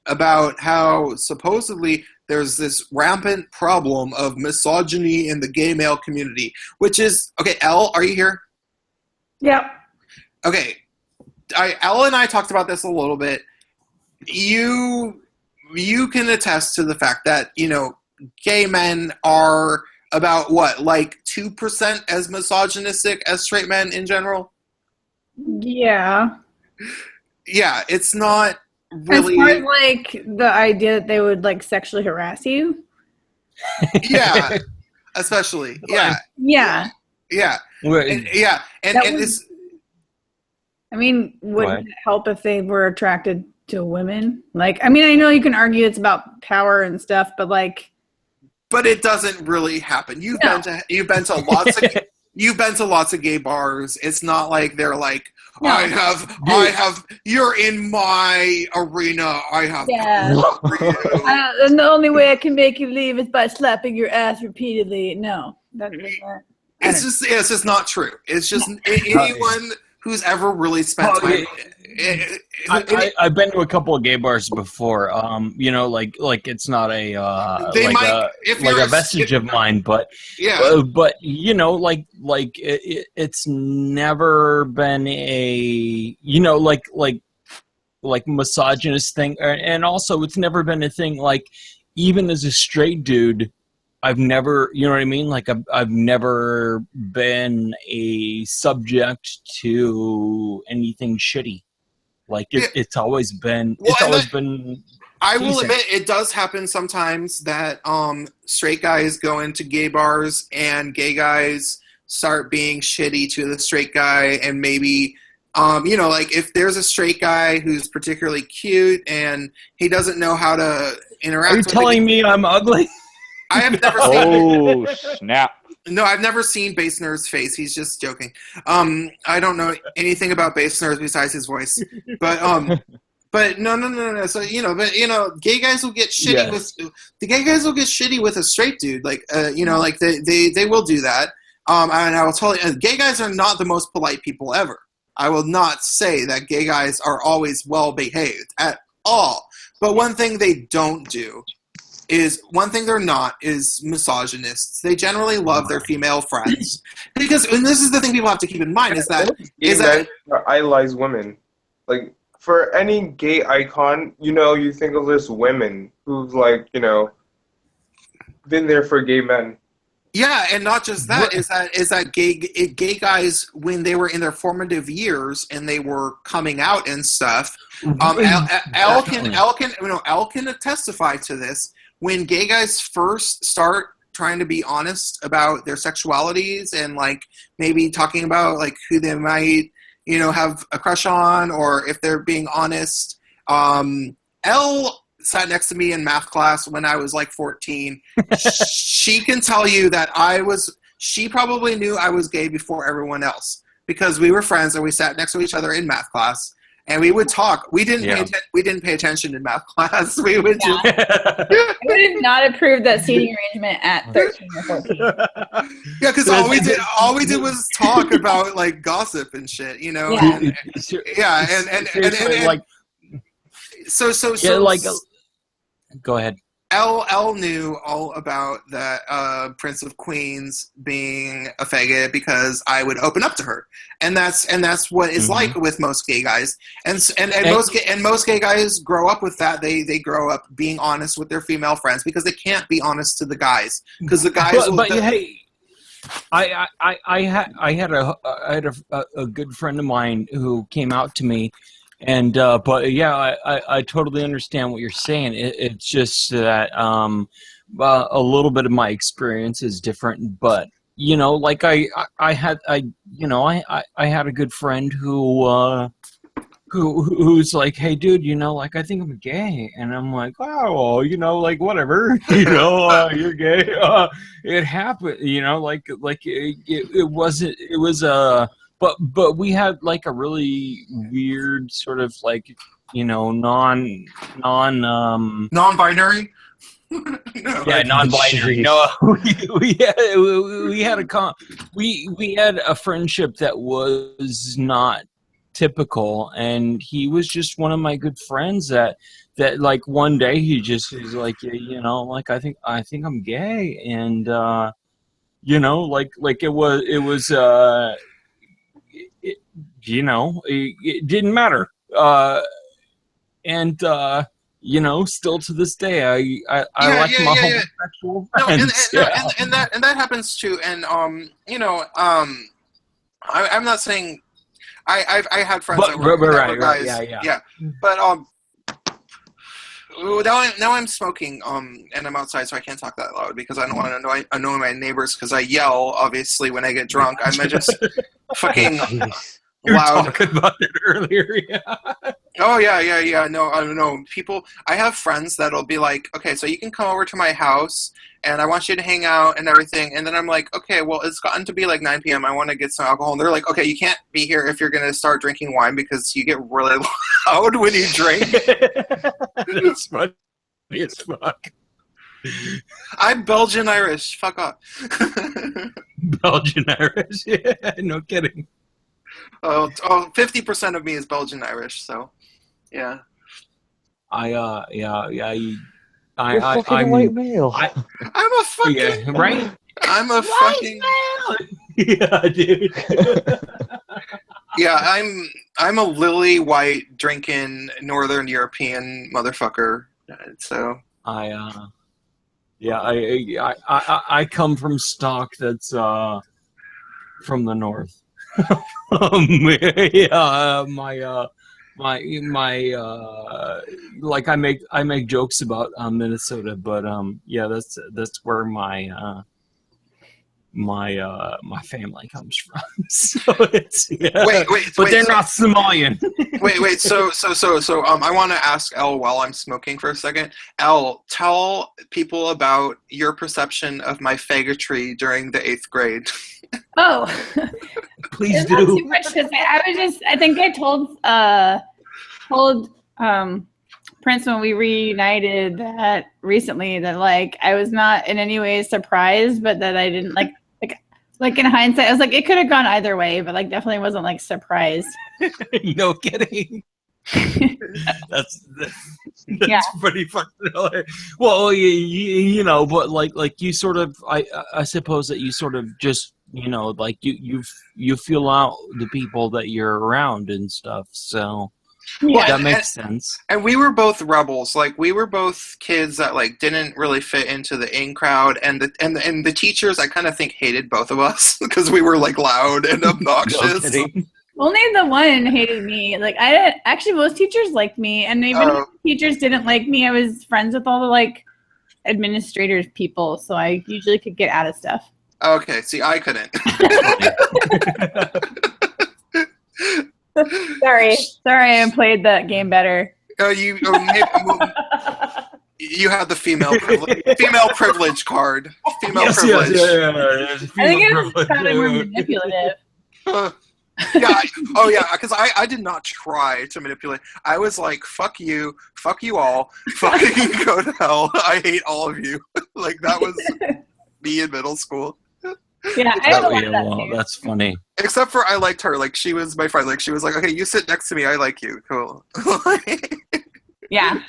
about how supposedly there's this rampant problem of misogyny in the gay male community, which is okay. Elle, are you here? Yeah. Okay, Elle and I talked about this a little bit. You can attest to the fact that, gay men are about what, like 2% as misogynistic as straight men in general? Yeah. Yeah, it's not really... As far as, like, the idea that they would, like, sexually harass you? Yeah, especially. Yeah. Yeah. Yeah. And it's... I mean, wouldn't it help if they were attracted to women? Like, I mean, I know you can argue it's about power and stuff, but like... But it doesn't really happen. You've been to lots of... you've been to lots of gay bars. It's not like they're like, No. I have, you're in my arena. I have for you. And the only way I can make you leave is by slapping your ass repeatedly. No. It's just not true. It's just anyone who's ever really spent time. I've been to a couple of gay bars before. You know, like it's not a a vestige of mine, but yeah. But you know, like it's never been a like misogynist thing, and also it's never been a thing. Like even as a straight dude, I've never, you know what I mean? Like I've never been a subject to anything shitty. Like it's always been, I will admit, it does happen sometimes that straight guys go into gay bars and gay guys start being shitty to the straight guy, and maybe, you know, like if there's a straight guy who's particularly cute and he doesn't know how to interact. Are you telling me I'm ugly? I have never seen. Oh snap! No, I've never seen Bass Nerd's face. He's just joking. I don't know anything about Bass Nerd besides his voice. But no. So gay guys will get shitty with the gay guys will get shitty with a straight dude. Like like they will do that. And I will tell you, gay guys are not the most polite people ever. I will not say that gay guys are always well behaved at all. But one thing they don't do. They're not is misogynists. They generally love their female friends and this is the thing people have to keep in mind is that idolize women. Like for any gay icon, you think of this women who've been there for gay men. Yeah, and not just that is that gay guys when they were in their formative years and they were coming out and stuff. Elle can testify to this. When gay guys first start trying to be honest about their sexualities and like maybe talking about like who they might, have a crush on, or if they're being honest, Elle sat next to me in math class when I was like 14. She can tell you that she probably knew I was gay before everyone else because we were friends and we sat next to each other in math class. And we would talk. We didn't pay attention in math class. We would just. I would have not approved that seating arrangement at 13 or 14. Yeah, because all we did was talk about like gossip and shit, Yeah. And go ahead. Elle knew all about that Prince of Queens being a faggot because I would open up to her, and that's what it's like with most gay guys, and most gay guys grow up with that. They grow up being honest with their female friends because they can't be honest to the guys because the guys. Hey, I had a good friend of mine who came out to me. And I totally understand what you're saying. It's just that a little bit of my experience is different. But like I had a good friend who's like, hey, dude, like I think I'm gay, and I'm like, oh, well, like whatever, you're gay. It happened, it wasn't. It was But we had like a really weird sort of like non-binary. Non-binary. No, we had a friendship that was not typical, and he was just one of my good friends that like one day he's like, like I think I'm gay, and like it was. It didn't matter. Still to this day, I like my homosexual friends. And that happens too. And I'm not saying I had friends that were guys. Yeah. But now I'm smoking and I'm outside, so I can't talk that loud because I don't want to annoy my neighbors because I yell obviously when I get drunk. I'm just fucking You were loud. talking about it earlier, yeah. Oh yeah. No, I don't know. People, I have friends that'll be like, okay, so you can come over to my house, and I want you to hang out and everything. And then I'm like, okay, well, it's gotten to be like 9 p.m. I want to get some alcohol. And they're like, okay, you can't be here if you're gonna start drinking wine because you get really loud when you drink. It's funny as fuck. I'm Belgian Irish. Fuck off. Belgian Irish. Yeah, no kidding. Oh, 50% of me is Belgian Irish. So, yeah. You're a fucking white male. I'm a fucking yeah, right. I'm a fucking yeah, dude. yeah. I'm a lily white drinking Northern European motherfucker. So I come from stock that's from the north. My like I make jokes about Minnesota, but yeah, that's where my family comes from. So it's wait, but they're not Somalian. wait. So I want to ask Elle while I'm smoking for a second. Elle, tell people about your perception of my faggotry during the 8th grade. Oh, Please it's not do. too much because I think I told Prince when we reunited that recently that like I was not in any way surprised, but that I didn't like in hindsight I was like it could have gone either way, but like definitely wasn't like surprised. No kidding. That's Yeah. pretty fucking hilarious. Well, you know, but like you sort of, I suppose that you sort of just, you know, like you feel out the people that you're around and stuff. So Yeah, that makes sense. And we were both rebels. Like we were both kids that like didn't really fit into the in crowd, and the teachers I kind of think hated both of us because we were like loud and obnoxious. Only the one hated me. Like I didn't, actually most teachers liked me, and even if teachers didn't like me, I was friends with all the like administrators people, so I usually could get out of stuff. Okay, see, I couldn't. Sorry, I played that game better. You have the female privilege card. Female privilege. Yes, I think it was kind of more manipulative. Yeah. Because I did not try to manipulate. I was like, fuck you all, fucking go to hell. I hate all of you. Like that was me in middle school. Yeah, I had a lot of that too. That's funny. Except for I liked her. Like she was my friend. Like she was like, okay, you sit next to me. I like you. Cool. Yeah.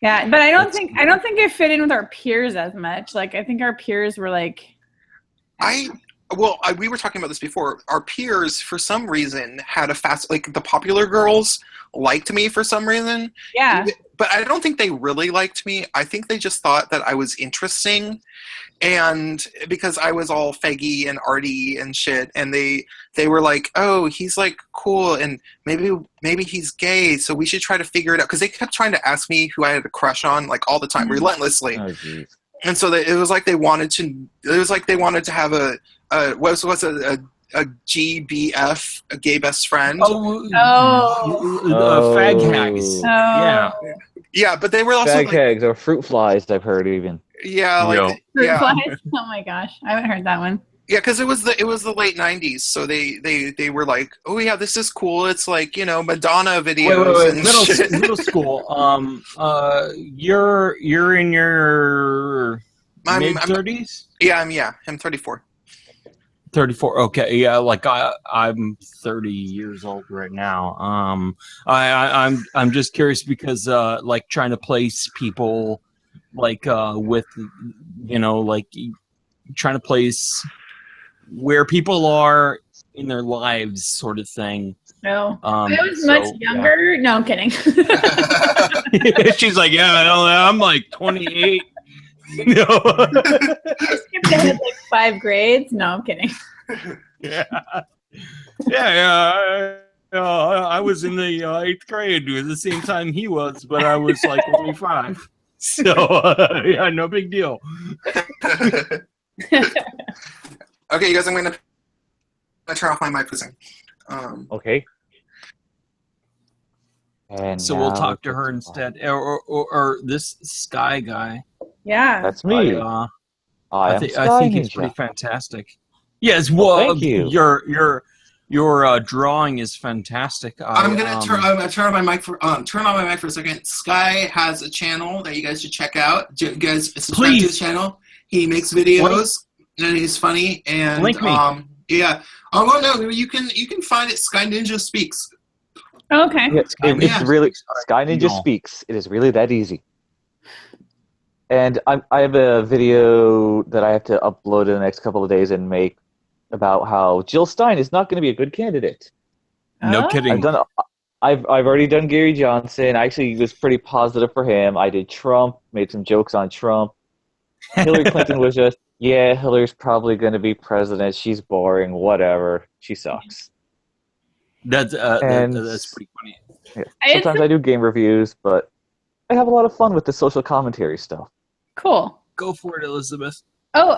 Yeah, but I don't think it fit in with our peers as much. Like I think our peers were like. We were talking about this before. Our peers, for some reason, had a fast. Like the popular girls liked me for some reason. Yeah. But I don't think they really liked me. I think they just thought that I was interesting, and because I was all faggy and arty and shit, and they were like, "Oh, he's like cool, and maybe he's gay, so we should try to figure it out." Because they kept trying to ask me who I had a crush on, like all the time, relentlessly. Oh, geez. And so it was like they wanted to have a GBF, a gay best friend. Fag hags. Yeah, but they were also fag hags or fruit flies. I've heard even. Yeah, like fruit flies. Oh my gosh, I haven't heard that one. Yeah, because it was the late '90s, so they were like, oh yeah, this is cool. It's like, you know, Madonna videos and shit. Middle school. You're in your mid-30s. Yeah, I'm 34. 34. Okay, yeah, like I'm 30 years old right now. I'm just curious because like trying to place people like with, you know, like trying to place where people are in their lives, sort of thing. No, I was much younger. Yeah. No, I'm kidding. She's like, yeah, I'm like 28. No. I skipped ahead like 5 grades. No, I'm kidding. Yeah. I was in the 8th grade at the same time he was, but I was like only 5. So yeah, no big deal. Okay, you guys, I'm gonna turn off my mic for a second. Okay. And So we'll now talk to it's her fine. instead, or this Sky guy. Yeah. That's me. I I am think Sky he's pretty Ninja. fantastic. Yes, Well, well, thank you. your drawing is fantastic. I'm gonna turn on my mic for a second. Sky has a channel that you guys should check out. You guys subscribe to his channel. He makes videos and he's funny. And Link me. yeah. Oh well, no, you can find it. Sky Ninja Speaks. Okay. Yes, it's really Sky Ninja Speaks. It is really that easy. And I have a video that I have to upload in the next couple of days and make about how Jill Stein is not going to be a good candidate. No kidding. I've already done Gary Johnson. I actually was pretty positive for him. I did Trump, made some jokes on Trump. Hillary Clinton was just, yeah, Hillary's probably going to be president. She's boring. Whatever. She sucks. That's pretty funny. Yeah. Sometimes I do game reviews, but I have a lot of fun with the social commentary stuff. Cool. Go for it, Elizabeth. Oh,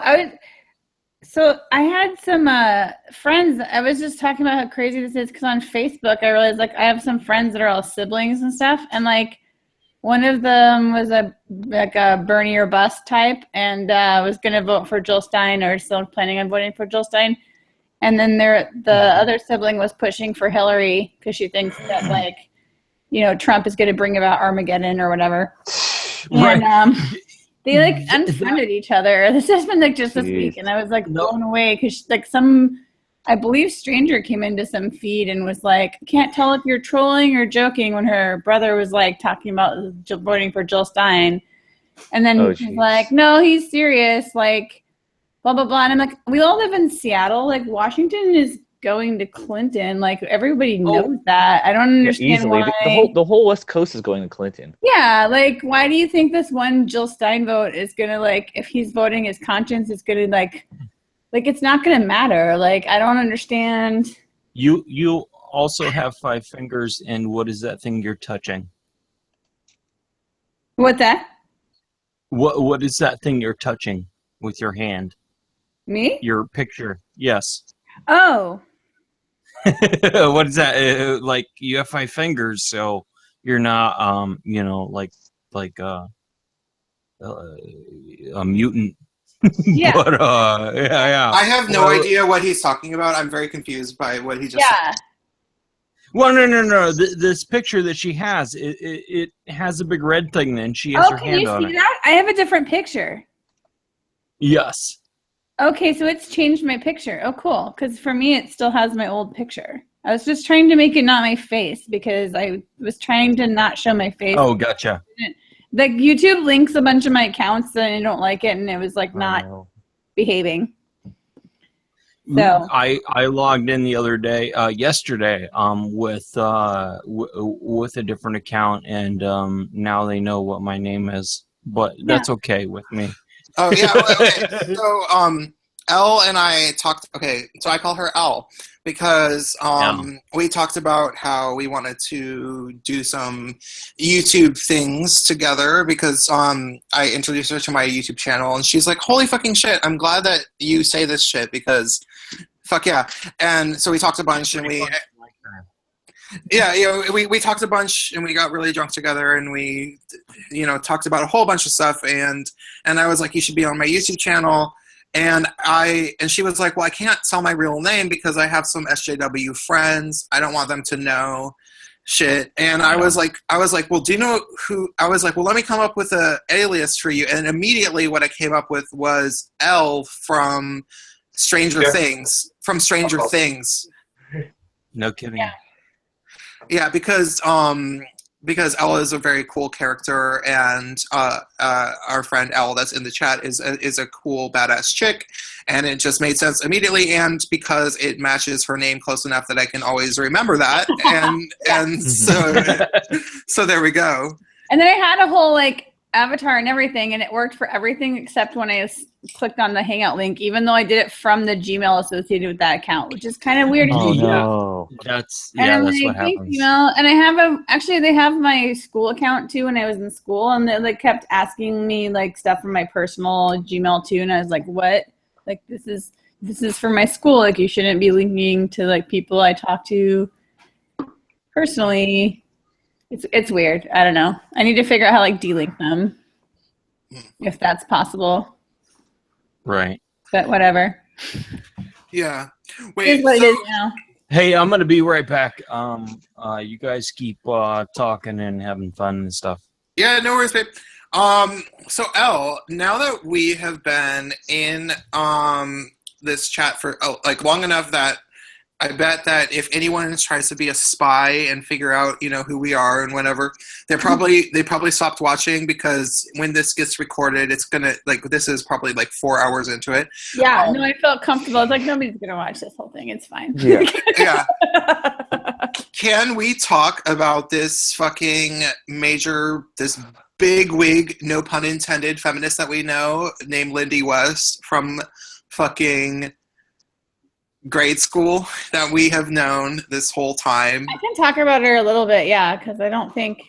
So I had some friends. I was just talking about how crazy this is because on Facebook I realized like I have some friends that are all siblings and stuff, and like one of them was a Bernie or bust type, and was gonna vote for Jill Stein or still planning on voting for Jill Stein, and then the other sibling was pushing for Hillary because she thinks that like Trump is gonna bring about Armageddon or whatever, and they like unfriended each other. This has been like just this week, and I was like blown away because like I believe stranger came into some feed and was like, can't tell if you're trolling or joking when her brother was like talking about voting for Jill Stein, and then he's like, no, he's serious, like blah blah blah, and I'm like, we all live in Seattle, like Washington is going to Clinton, like everybody knows that. I don't understand why the whole West Coast is going to Clinton. Yeah, like why do you think this one Jill Stein vote is gonna like if he's voting his conscience is gonna like it's not gonna matter. Like I don't understand. You also have 5 fingers, and what is that thing you're touching? What's that? What is that thing you're touching with your hand? Me? Your picture. Yes. Oh. What is that? Like you have 5 fingers, so you're not like a mutant. Yeah. But yeah. I have no idea what he's talking about. I'm very confused by what he just said. Well, no. This picture that she has, it has a big red thing, and she has her hand on it. Can you see that? I have a different picture. Yes. Okay, so it's changed my picture. Oh, cool. Because for me, it still has my old picture. I was just trying to make it not my face because I was trying to not show my face. Oh, gotcha. Like YouTube links a bunch of my accounts and I don't like it, and it was like not behaving. So I logged in the other day, yesterday, with a different account, and now they know what my name is, but that's okay with me. Oh yeah. Okay. So Elle and I talked. Okay, so I call her Elle because we talked about how we wanted to do some YouTube things together because I introduced her to my YouTube channel and she's like, holy fucking shit, I'm glad that you say this shit because fuck yeah. And so we talked a bunch and we talked a bunch and we got really drunk together and we talked about a whole bunch of stuff and I was like, you should be on my YouTube channel. And she was like, well, I can't tell my real name because I have some SJW friends. I don't want them to know shit. And I was like, well, do you know who? I was like, well, let me come up with an alias for you. And immediately what I came up with was Elle from Stranger Things. From Stranger Things. No kidding. Yeah, because Elle is a very cool character, and our friend Elle that's in the chat is a cool, badass chick, and it just made sense immediately, and because it matches her name close enough that I can always remember that, and so there we go. And then I had a whole like avatar and everything, and it worked for everything except when I clicked on the Hangout link, even though I did it from the Gmail associated with that account, which is kind of weird. Oh no, that's what happens. And I have they have my school account too when I was in school, and they like kept asking me like stuff from my personal Gmail too, and I was like, what? Like this is this is for my school. Like, you shouldn't be linking to like people I talk to personally. It's weird. I don't know. I need to figure out how like delink them, if that's possible. Right. But whatever. Yeah. It Wait. is what it is now. Hey, I'm gonna be right back. You guys keep talking and having fun and stuff. Yeah, no worries, babe. So Elle, now that we have been in this chat for like long enough that I bet that if anyone tries to be a spy and figure out, who we are and whatever, they probably stopped watching, because when this gets recorded, it's gonna this is probably 4 hours into it. Yeah, no, I felt comfortable. I was like, nobody's gonna watch this whole thing. It's fine. Yeah. Yeah. Can we talk about this fucking this big wig, no pun intended, feminist that we know named Lindy West from fucking grade school that we have known this whole time? I can talk about her a little bit, yeah, because I don't think.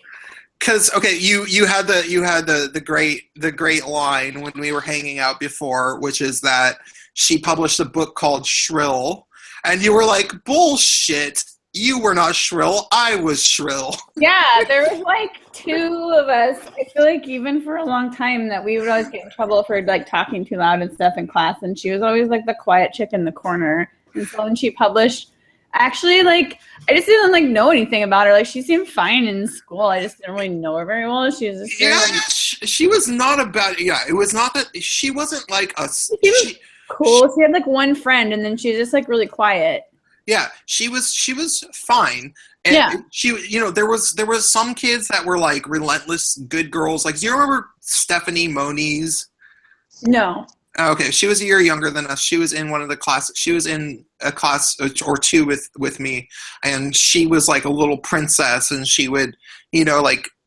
Because you had the great line when we were hanging out before, which is that she published a book called Shrill, and you were like, bullshit. You were not shrill. I was shrill. Yeah, there was two of us. I feel like even for a long time that we would always get in trouble for talking too loud and stuff in class, and she was always the quiet chick in the corner. And so when she published, actually, I just didn't know anything about her. She seemed fine in school. I just didn't really know her very well. She was just she was not about. Yeah, it was not that she wasn't a. She cool. She had one friend, and then she was just really quiet. Yeah, she was fine. And yeah. She, there was some kids that were relentless good girls. Do you remember Stephanie Moniz? No. Okay, she was a year younger than us. She was in one of the classes. She was in a class or two with me, and she was a little princess, and she would,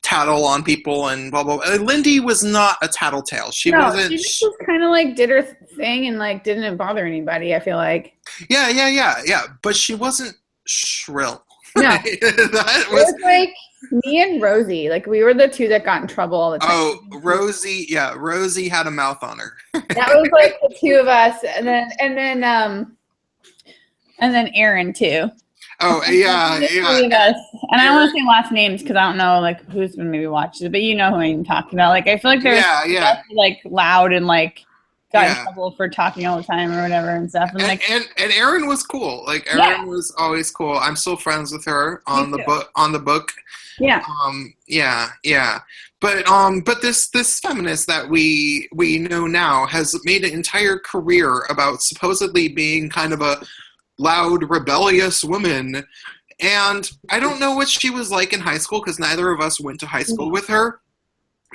tattle on people and blah blah blah. Lindy was not a tattletale. She wasn't. She just kind of did her thing and didn't bother anybody. I feel like. Yeah. But she wasn't shrill. No, that was me and Rosie. Like, we were the two that got in trouble all the time. Oh, Rosie. Yeah, Rosie had a mouth on her. That was like the two of us, and then Aaron too. Oh, yeah, yeah. Of us. And I don't want to say last names because I don't know like who's gonna maybe watch it, but you know who I'm talking about. Like, I feel like there's like loud and like got in trouble for talking all the time or whatever and stuff. And and Erin was cool. Like, Erin was always cool. I'm still friends with her on the book. Yeah. Yeah. But this feminist that we know now has made an entire career about supposedly being kind of a loud, rebellious woman. And I don't know what she was like in high school because neither of us went to high school with her.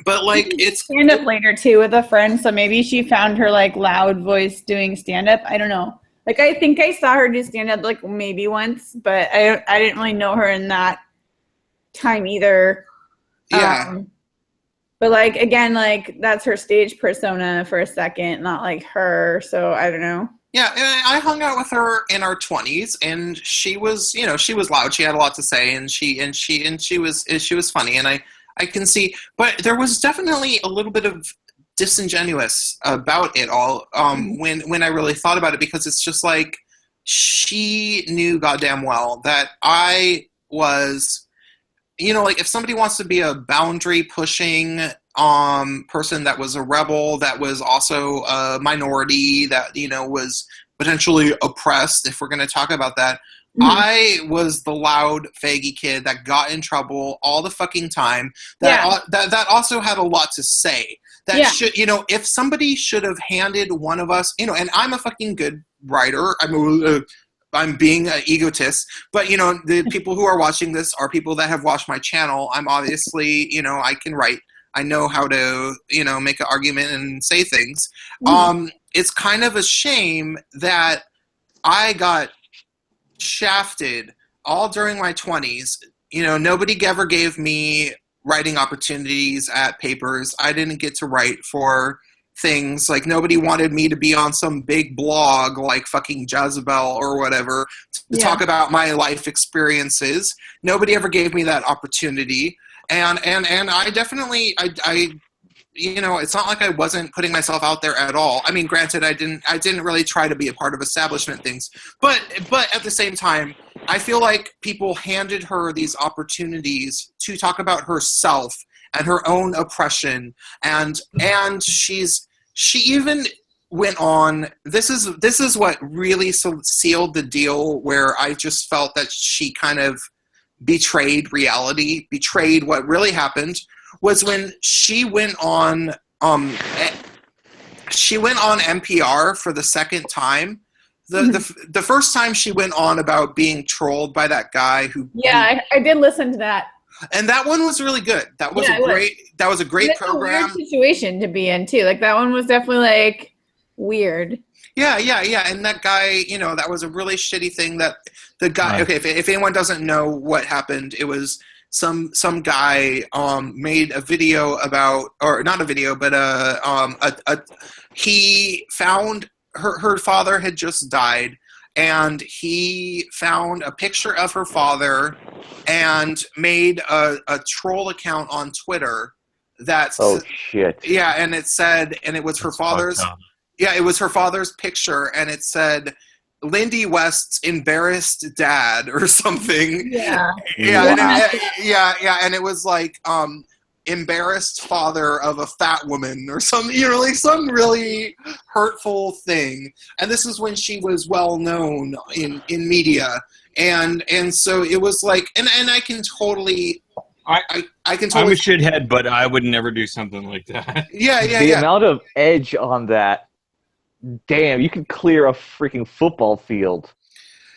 But like, it's stand up later too with a friend, so maybe she found her like loud voice doing stand up. I don't know. Like, I think I saw her do stand up like maybe once, but I didn't really know her in that time either. Yeah. But like, again, like that's her stage persona for a second, not like her. So I don't know. Yeah, and I hung out with her in our 20s, and she was, she was loud. She had a lot to say, and she was funny, and I can see, but there was definitely a little bit of disingenuous about it all when I really thought about it, because it's just like she knew goddamn well that I was, like if somebody wants to be a boundary pushing person that was a rebel, that was also a minority, that was potentially oppressed, if we're going to talk about that. I was the loud, faggy kid that got in trouble all the fucking time. That also had a lot to say. That should, if somebody should have handed one of us, and I'm a fucking good writer. I'm being an egotist, but the people who are watching this are people that have watched my channel. I'm obviously, I can write. I know how to, make an argument and say things. It's kind of a shame that I got shafted all during my 20s. Nobody ever gave me writing opportunities at papers. I didn't get to write for things. Like, nobody wanted me to be on some big blog like fucking Jezebel or whatever to talk about my life experiences. Nobody ever gave me that opportunity. And I definitely, I it's not like I wasn't putting myself out there at all. I mean, granted, I didn't really try to be a part of establishment things, but at the same time, I feel like people handed her these opportunities to talk about herself and her own oppression, and she even went on. This is what really sealed the deal, where I just felt that she kind of betrayed reality, betrayed what really happened, was when she went on NPR for the second time. The first time she went on about being trolled by that guy who I did listen to that. And that one was really good. That was a great program. A weird situation to be in too. Like that one was definitely like weird. Yeah. And that guy, that was a really shitty thing that the guy. Okay, if anyone doesn't know what happened, it was some guy made a video about, or not a video, but he found her father had just died. And he found a picture of her father and made a troll account on Twitter that's... Oh, shit. Yeah, and it said... And it was her father's... Yeah, it was her father's picture, and it said, Lindy West's embarrassed dad or something. Yeah. And it was like... embarrassed father of a fat woman or some really hurtful thing. And this is when she was well known in media. And so it was like, and I can totally, I can totally. I'm a shithead, but I would never do something like that. The amount of edge on that, damn, you could clear a freaking football field.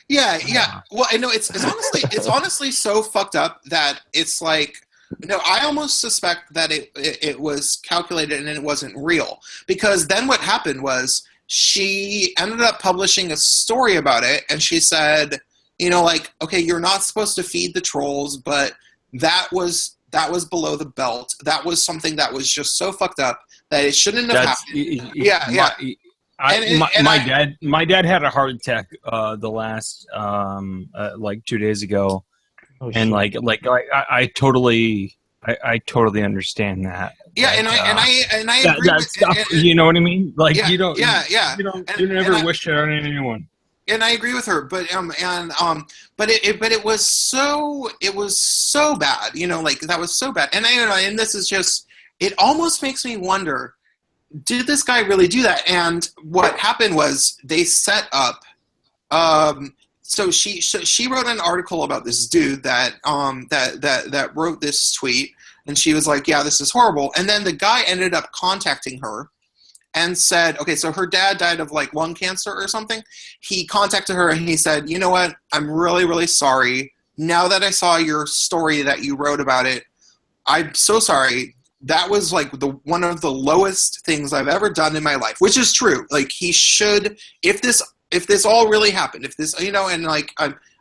Yeah. Well, I know it's honestly so fucked up that it's like, no, I almost suspect that it was calculated and it wasn't real. Because then what happened was she ended up publishing a story about it, and she said, okay, you're not supposed to feed the trolls, but that was below the belt. That was something that was just so fucked up that it shouldn't have happened. My dad had a heart attack the last 2 days ago. Oh, and I totally understand that. Yeah, and I agree that with stuff. You know what I mean? Like yeah, you don't. Yeah. You never wish it on anyone. And I agree with her, but it was so bad. That was so bad. And this is just, it almost makes me wonder, did this guy really do that? And what happened was they set up. So she wrote an article about this dude that wrote this tweet, and she was like, yeah, this is horrible. And then the guy ended up contacting her and said, okay, so her dad died of like lung cancer or something. He contacted her and he said, you know what? I'm really, really sorry. Now that I saw your story that you wrote about it, I'm so sorry. That was like one of the lowest things I've ever done in my life, which is true. Like he should, if this all really happened, if this, and like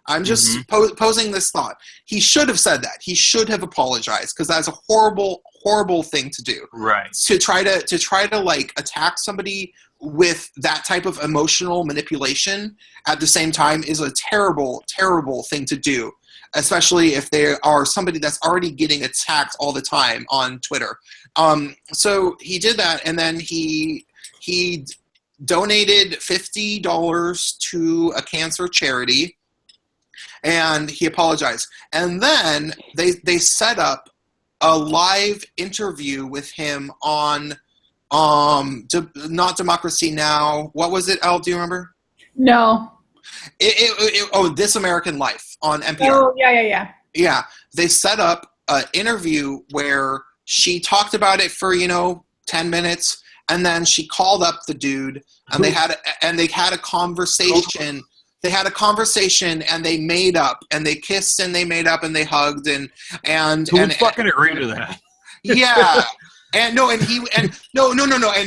I'm just posing this thought, he should have said that. He should have apologized, because that's a horrible, horrible thing to do. Right. To try to like attack somebody with that type of emotional manipulation at the same time is a terrible, terrible thing to do, especially if they are somebody that's already getting attacked all the time on Twitter. So he did that, and then he donated $50 to a cancer charity, and he apologized. And then they set up a live interview with him on not Democracy Now! What was it, Al? Do you remember? No. This American Life on NPR. Oh, yeah. Yeah, they set up an interview where she talked about it for 10 minutes. And then she called up the dude, and they had a conversation. They had a conversation, and they made up, and they kissed, and they made up, and they hugged, and who would fucking agree to that? Yeah, and no, and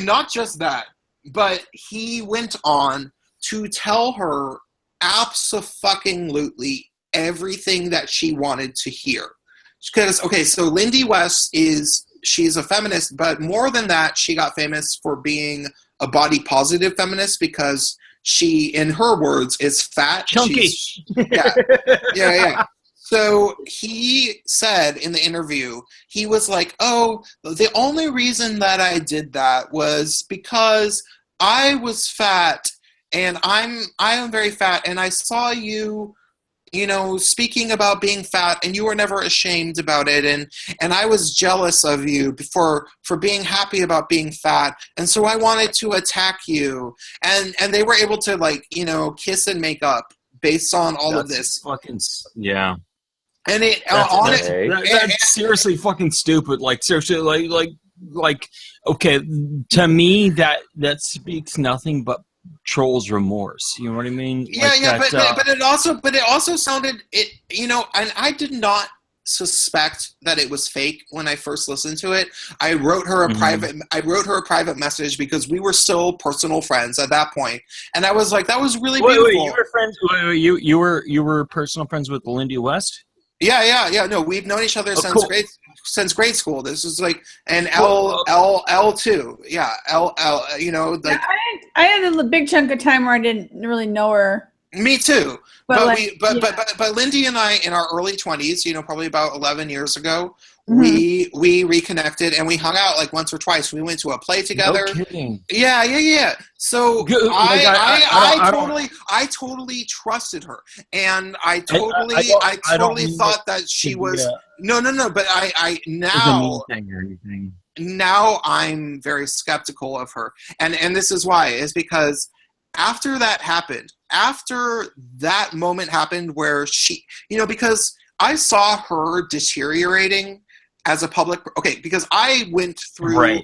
not just that, but he went on to tell her abso-fucking-lutely everything that she wanted to hear. Because so Lindy West she's a feminist, but more than that, she got famous for being a body positive feminist because she, in her words, is fat. Chunky. Yeah. So he said in the interview, he was like, "Oh, the only reason that I did that was because I was fat, and I am very fat, and I saw you." Speaking about being fat, and you were never ashamed about it, and I was jealous of you for being happy about being fat, and so I wanted to attack you, and they were able to kiss and make up based on all of this. Fucking yeah. And that's seriously fucking stupid. Like seriously, like okay, to me that speaks nothing but trolls remorse. You know what I mean? But it also sounded and I did not suspect that it was fake when I first listened to it. I wrote her a private message because we were still personal friends at that point, and I was like, that was really beautiful. Wait, you were friends? You were personal friends with Lindy West? Yeah. No, we've known each other since grade school. This is L 2. Yeah, L. I had a big chunk of time where I didn't really know her. Me too. But Lindy and I, in our early 20s, probably about 11 years ago, we reconnected and we hung out like once or twice. We went to a play together. No kidding. Yeah. So I totally trusted her, and I totally thought that she was no. But I now I'm very skeptical of her, and this is why is because after that moment happened where she, because I saw her deteriorating as a public, because I went through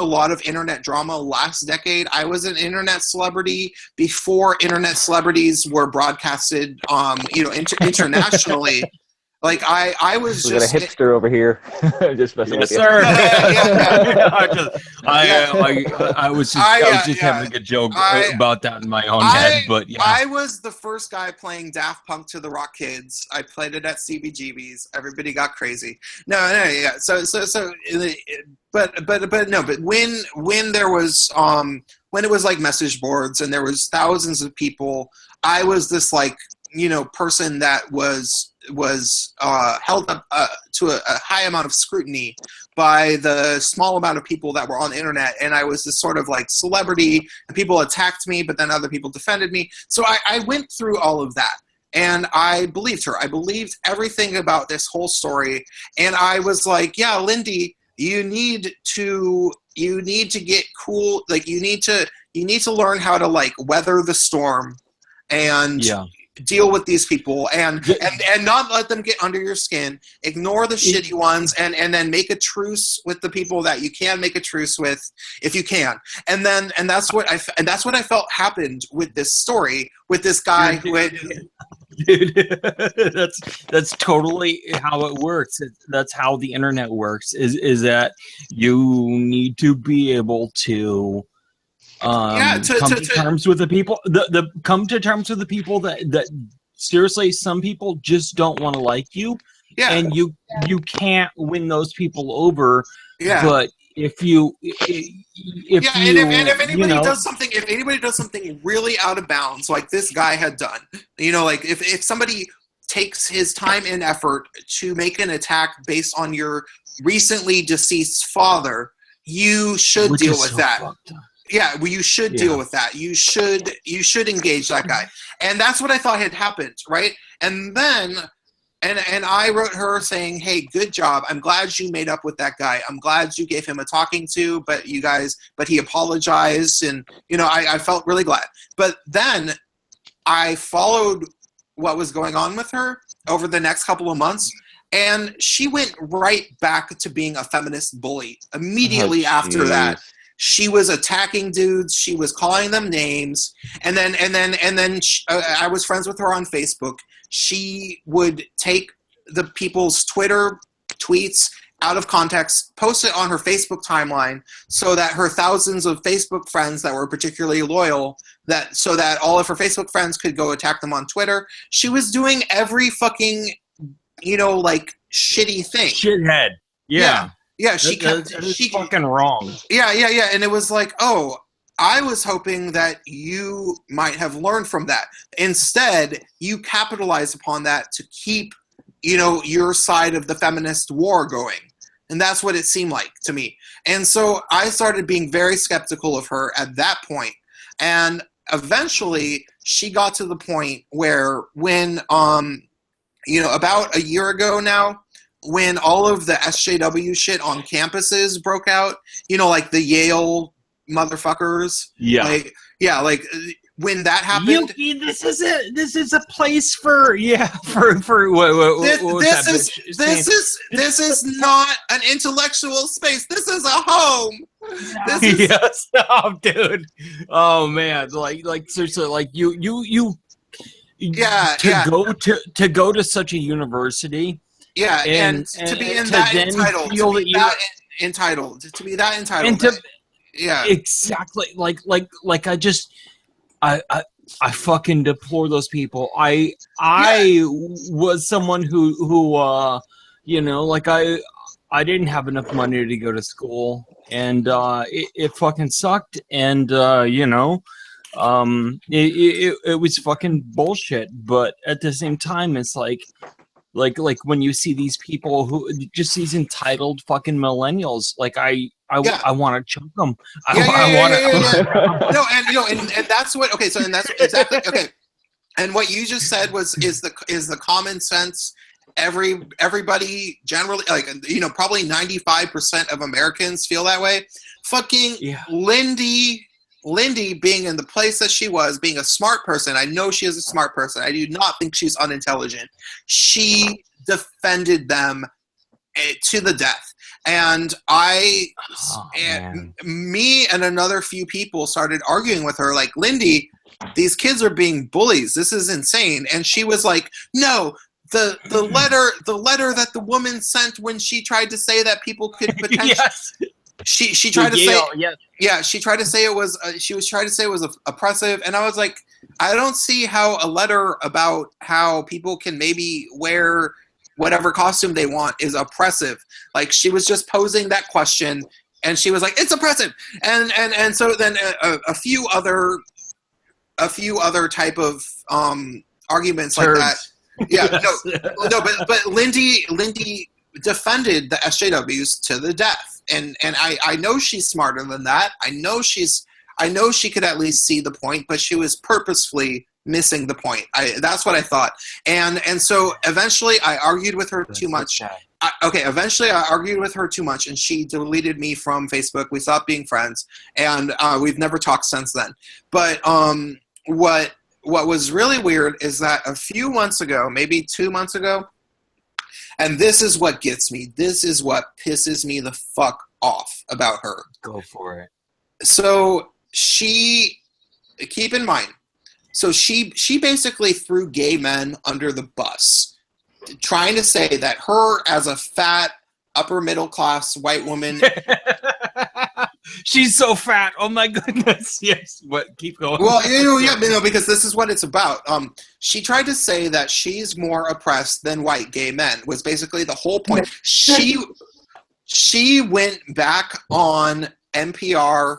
a lot of internet drama last decade. I was an internet celebrity before internet celebrities were broadcasted, internationally. Like I was we just got a hipster over here. Just messing with you. Sir. I was just having a joke about that in my own head, but yeah. I was the first guy playing Daft Punk to the Rock Kids. I played it at SJWs. Everybody got crazy. No, yeah. But when there was when it was like message boards and there was thousands of people, I was this person that was held up to a high amount of scrutiny by the small amount of people that were on the internet, and I was this sort of like celebrity, and people attacked me, but then other people defended me. So I went through all of that, and I believed her. I believed everything about this whole story, and I was like, yeah, Lindy, you need to get cool. Like you need to learn how to weather the storm and deal with these people and not let them get under your skin. Ignore the shitty ones and then make a truce with the people that you can make a truce with if you can. And that's what I felt happened with this story with this guy who had. Dude, that's totally how it works. That's how the internet works. Is that you need to be able to come to terms with the people. Come to terms with the people that seriously, some people just don't want to like you, and you can't win those people over. Yeah. But if anybody does something really out of bounds, like this guy had done, if somebody takes his time and effort to make an attack based on your recently deceased father, you should deal with that. Yeah, well, you should deal with that. You should engage that guy, and that's what I thought had happened, right? And then, and I wrote her saying, "Hey, good job. I'm glad you made up with that guy. I'm glad you gave him a talking to, but he apologized, and I felt really glad." But then I followed what was going on with her over the next couple of months. And she went right back to being a feminist bully immediately after that. She was attacking dudes. She was calling them names, and then I was friends with her on Facebook. She would take the people's Twitter tweets out of context, post it on her Facebook timeline, so that her thousands of Facebook friends that were particularly loyal, so that all of her Facebook friends could go attack them on Twitter. She was doing every fucking shitty thing. Shithead. Yeah. Yeah, she fucking wrong. Yeah, and it was like, oh, I was hoping that you might have learned from that. Instead, you capitalized upon that to keep, your side of the feminist war going. And that's what it seemed like to me. And so I started being very skeptical of her at that point. And eventually she got to the point where when, about a year ago now, when all of the SJW shit on campuses broke out, like the Yale motherfuckers. Yeah. Like when that happened. Yuki, this is a place for what this is not an intellectual space. This is a home. Yes, oh, dude. Oh man, like seriously, like you to go to such a university. Yeah, and to be entitled, yeah, exactly. Like I fucking deplore those people. I was someone who I didn't have enough money to go to school, and it fucking sucked, and it was fucking bullshit. But at the same time, it's like when you see these people these entitled fucking millennials, like I want to choke them. I want to. No, and that's what. Okay, so and that's exactly okay. And what you just said is the common sense. Everybody generally, probably 95% of Americans feel that way. Fucking Lindy being in the place that she was, being a smart person. I know she is a smart person. I do not think she's unintelligent. She defended them to the death. And me and another few people started arguing with her, like, Lindy, these kids are being bullies. This is insane. And she was like, no, the letter that the woman sent when she tried to say that people could potentially yes. She tried to say she tried to say it was oppressive, and I was like, I don't see how a letter about how people can maybe wear whatever costume they want is oppressive. Like, she was just posing that question, and she was like, it's oppressive, and so then a few other type of arguments like that. Yeah, no, but Lindy defended the SJWs to the death. And I know she's smarter than that. I know she could at least see the point, but she was purposefully missing the point. That's what I thought. And so eventually I argued with her too much. Eventually I argued with her too much, and she deleted me from Facebook. We stopped being friends, and we've never talked since then. But what was really weird is that a few months ago, maybe 2 months ago, and this is what gets me. This is what pisses me the fuck off about her. Go for it. So keep in mind, so she basically threw gay men under the bus, trying to say that her, as a fat, upper middle class white woman. She's so fat. Oh my goodness. Yes. What? Keep going. Well, because this is what it's about. She tried to say that she's more oppressed than white gay men, was basically the whole point. She went back on NPR,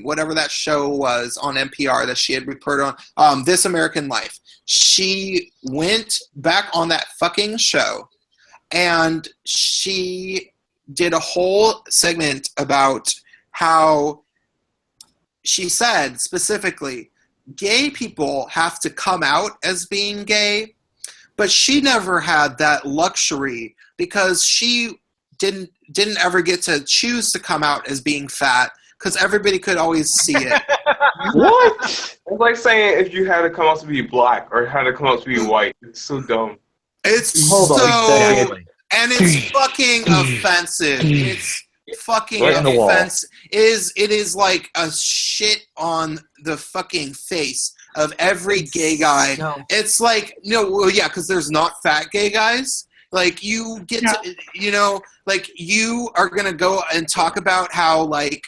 whatever that show was on NPR that she had reported on, This American Life. She went back on that fucking show, and she did a whole segment about how she said specifically gay people have to come out as being gay, but she never had that luxury because she didn't ever get to choose to come out as being fat because everybody could always see it. What? It's like saying if you had to come out to be black or had to come out to be white. It's so dumb. It's exactly. And it's fucking offensive. It's fucking offensive. It is like a shit on the fucking face of every gay guy. No. It's like, because there's not fat gay guys. Like, you get to, like, you are going to go and talk about how, like,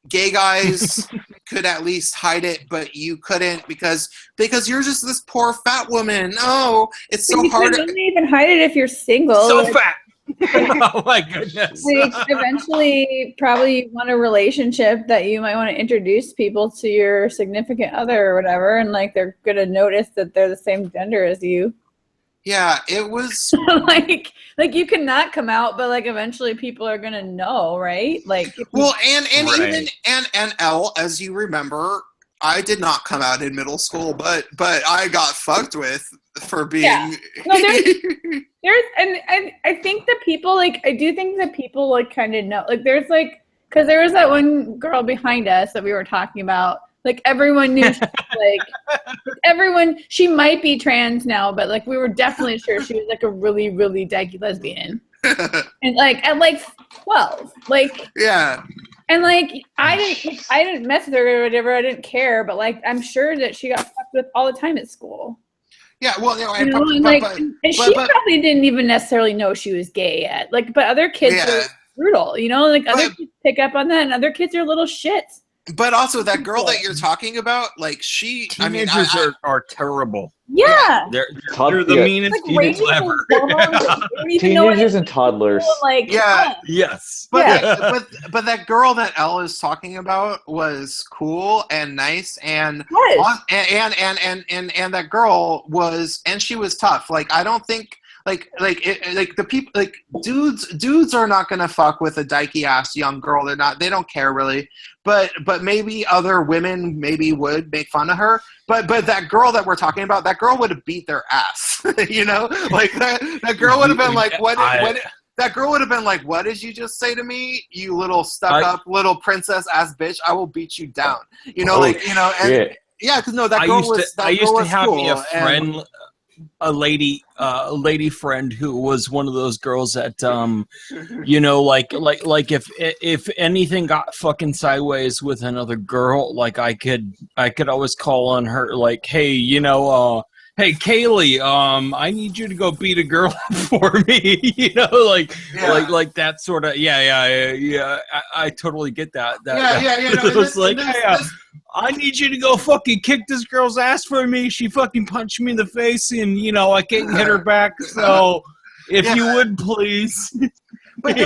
gay guys could at least hide it, but you couldn't because you're just this poor fat woman. Oh, it's so hard. You couldn't even hide it if you're single. So fat. Oh my goodness. Like, eventually, probably you want a relationship that you might want to introduce people to your significant other or whatever, and like they're gonna notice that they're the same gender as you. Yeah, it was like you cannot come out, but like eventually people are gonna know, right? Like, well, and Right. even and Elle, as you remember, I did not come out in middle school, but I got fucked with for being. Yeah. No, there's and I think that people like I do think that people like kind of know, like there's like, because there was that one girl behind us that we were talking about, like everyone knew she was, like she might be trans now, but like we were definitely sure she was like a really really dykey lesbian, and like at like 12, like Yeah. and like I didn't mess with her or whatever, I didn't care, but like I'm sure that she got fucked with all the time at school. Yeah, well, you know, And she probably didn't even necessarily know she was gay yet. Like, but other kids are brutal, you know. Like other kids pick up on that, and other kids are little shits. But also, that girl that you're talking about, like Teenagers are terrible. Yeah, they're the meanest people ever. Teenagers and toddlers. Like, yes. But but that girl that Elle is talking about was cool and nice, and and that girl was, and she was tough. Like, I don't think like the people, like dudes are not gonna fuck with a dykey ass young girl. They're not. They don't care really. But maybe other women maybe would make fun of her. But that girl that we're talking about, that girl would have beat their ass. You know, like that girl would have been like, that girl would have been like, what did you just say to me, you little stuck up little princess ass bitch? I will beat you down. You know, like, you know, and yeah, because no, that girl was. I used to have a friend. A lady friend who was one of those girls that you know, like if anything got fucking sideways with another girl, like I could always call on her, like, hey, you know, hey Kaylee, I need you to go beat a girl up for me. You know, like that sort of I totally get that. No, it was like, I need you to go fucking kick this girl's ass for me. She fucking punched me in the face, and you know I can't hit her back. So if you would please. But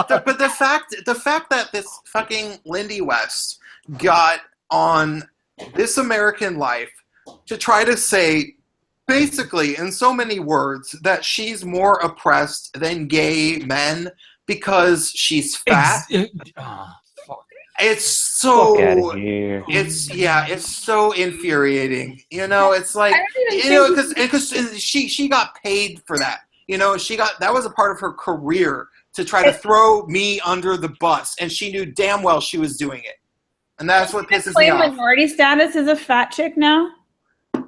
but the fact that this fucking Lindy West got on This American Life to try to say, basically in so many words, that she's more oppressed than gay men because she's fat. It's so it's so infuriating. You know, it's like, you know, because she got paid for that. You know, that was a part of her career to try to throw me under the bus, and she knew damn well she was doing it. And that's what pisses me off. Minority status is a fat chick now?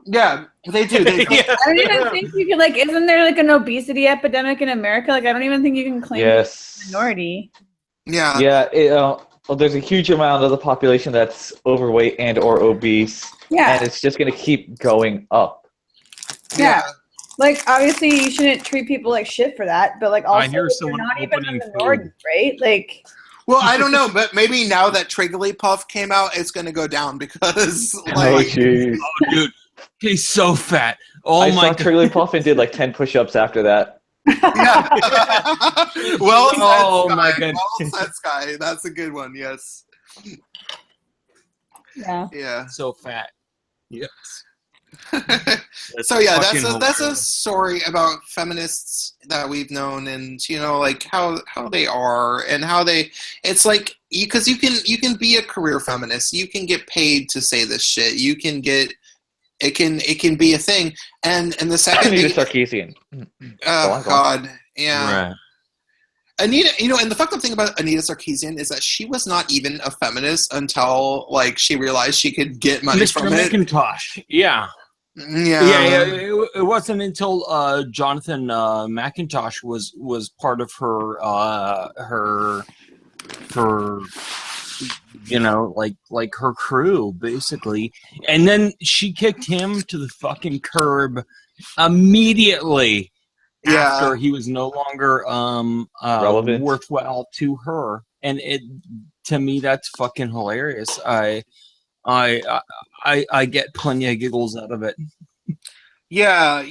Yeah, they do. I don't even think you can, like, isn't there like an obesity epidemic in America? Like, I don't even think you can claim minority. Yeah. Yeah, there's a huge amount of the population that's overweight and or obese. Yeah. And it's just going to keep going up. Yeah. Like, obviously, you shouldn't treat people like shit for that, but like, also, you're not even a minority, right? Like. Well, I don't know, but maybe now that Trigglypuff came out, it's going to go down because, like, oh, dude, he's so fat. Oh I my saw Trigglypuff and did like 10 push-ups after that. Yeah. Well said, oh Sky. My goodness. Well said, Sky. That's a good one. Yes. Yeah. Yeah. So fat. Yes. So yeah, that's a story about feminists that we've known, and you know, like how they are and how they. It's like because you can be a career feminist. You can get paid to say this shit. You can get. It can be a thing, and the second Anita Sarkeesian. Oh God, yeah. Right. Anita, you know, and the fucked up thing about Anita Sarkeesian is that she was not even a feminist until like she realized she could get money from it. McIntosh, yeah. It wasn't until Jonathan McIntosh was part of her you know, like her crew basically, and then she kicked him to the fucking curb immediately after he was no longer relevant, worthwhile to her, and to me that's fucking hilarious. I get plenty of giggles out of it. Yeah,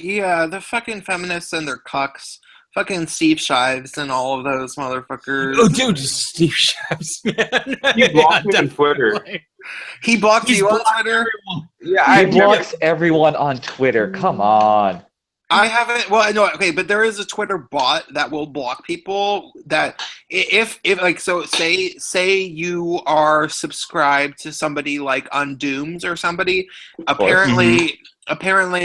the fucking feminists and their cucks fucking Steve Shives and all of those motherfuckers. Oh, dude, Steve Shives, man. He blocked me on Twitter. He blocked He's you on blocked Twitter? Yeah, He blocks everyone on Twitter. Come on. I haven't. Well, no, okay, but there is a Twitter bot that will block people. That if like so, say you are subscribed to somebody like Undoomed or somebody. Apparently,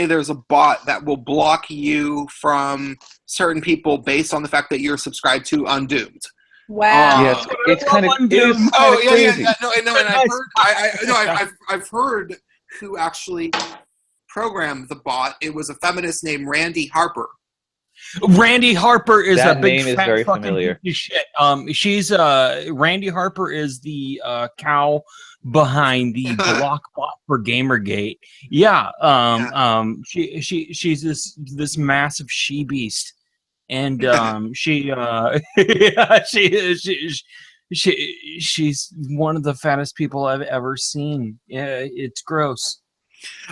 there's a bot that will block you from certain people based on the fact that you're subscribed to Undoomed. Wow. Yeah, it's kind of crazy. No, and I've heard who actually programmed the bot. It was a feminist named Randy Harper. Randy Harper is That a big name is fat very fucking familiar. piece of shit. She's Randy Harper is the cow behind the block bot for Gamergate. Yeah. She's this massive she beast. And she's one of the fattest people I've ever seen. Yeah, it's gross.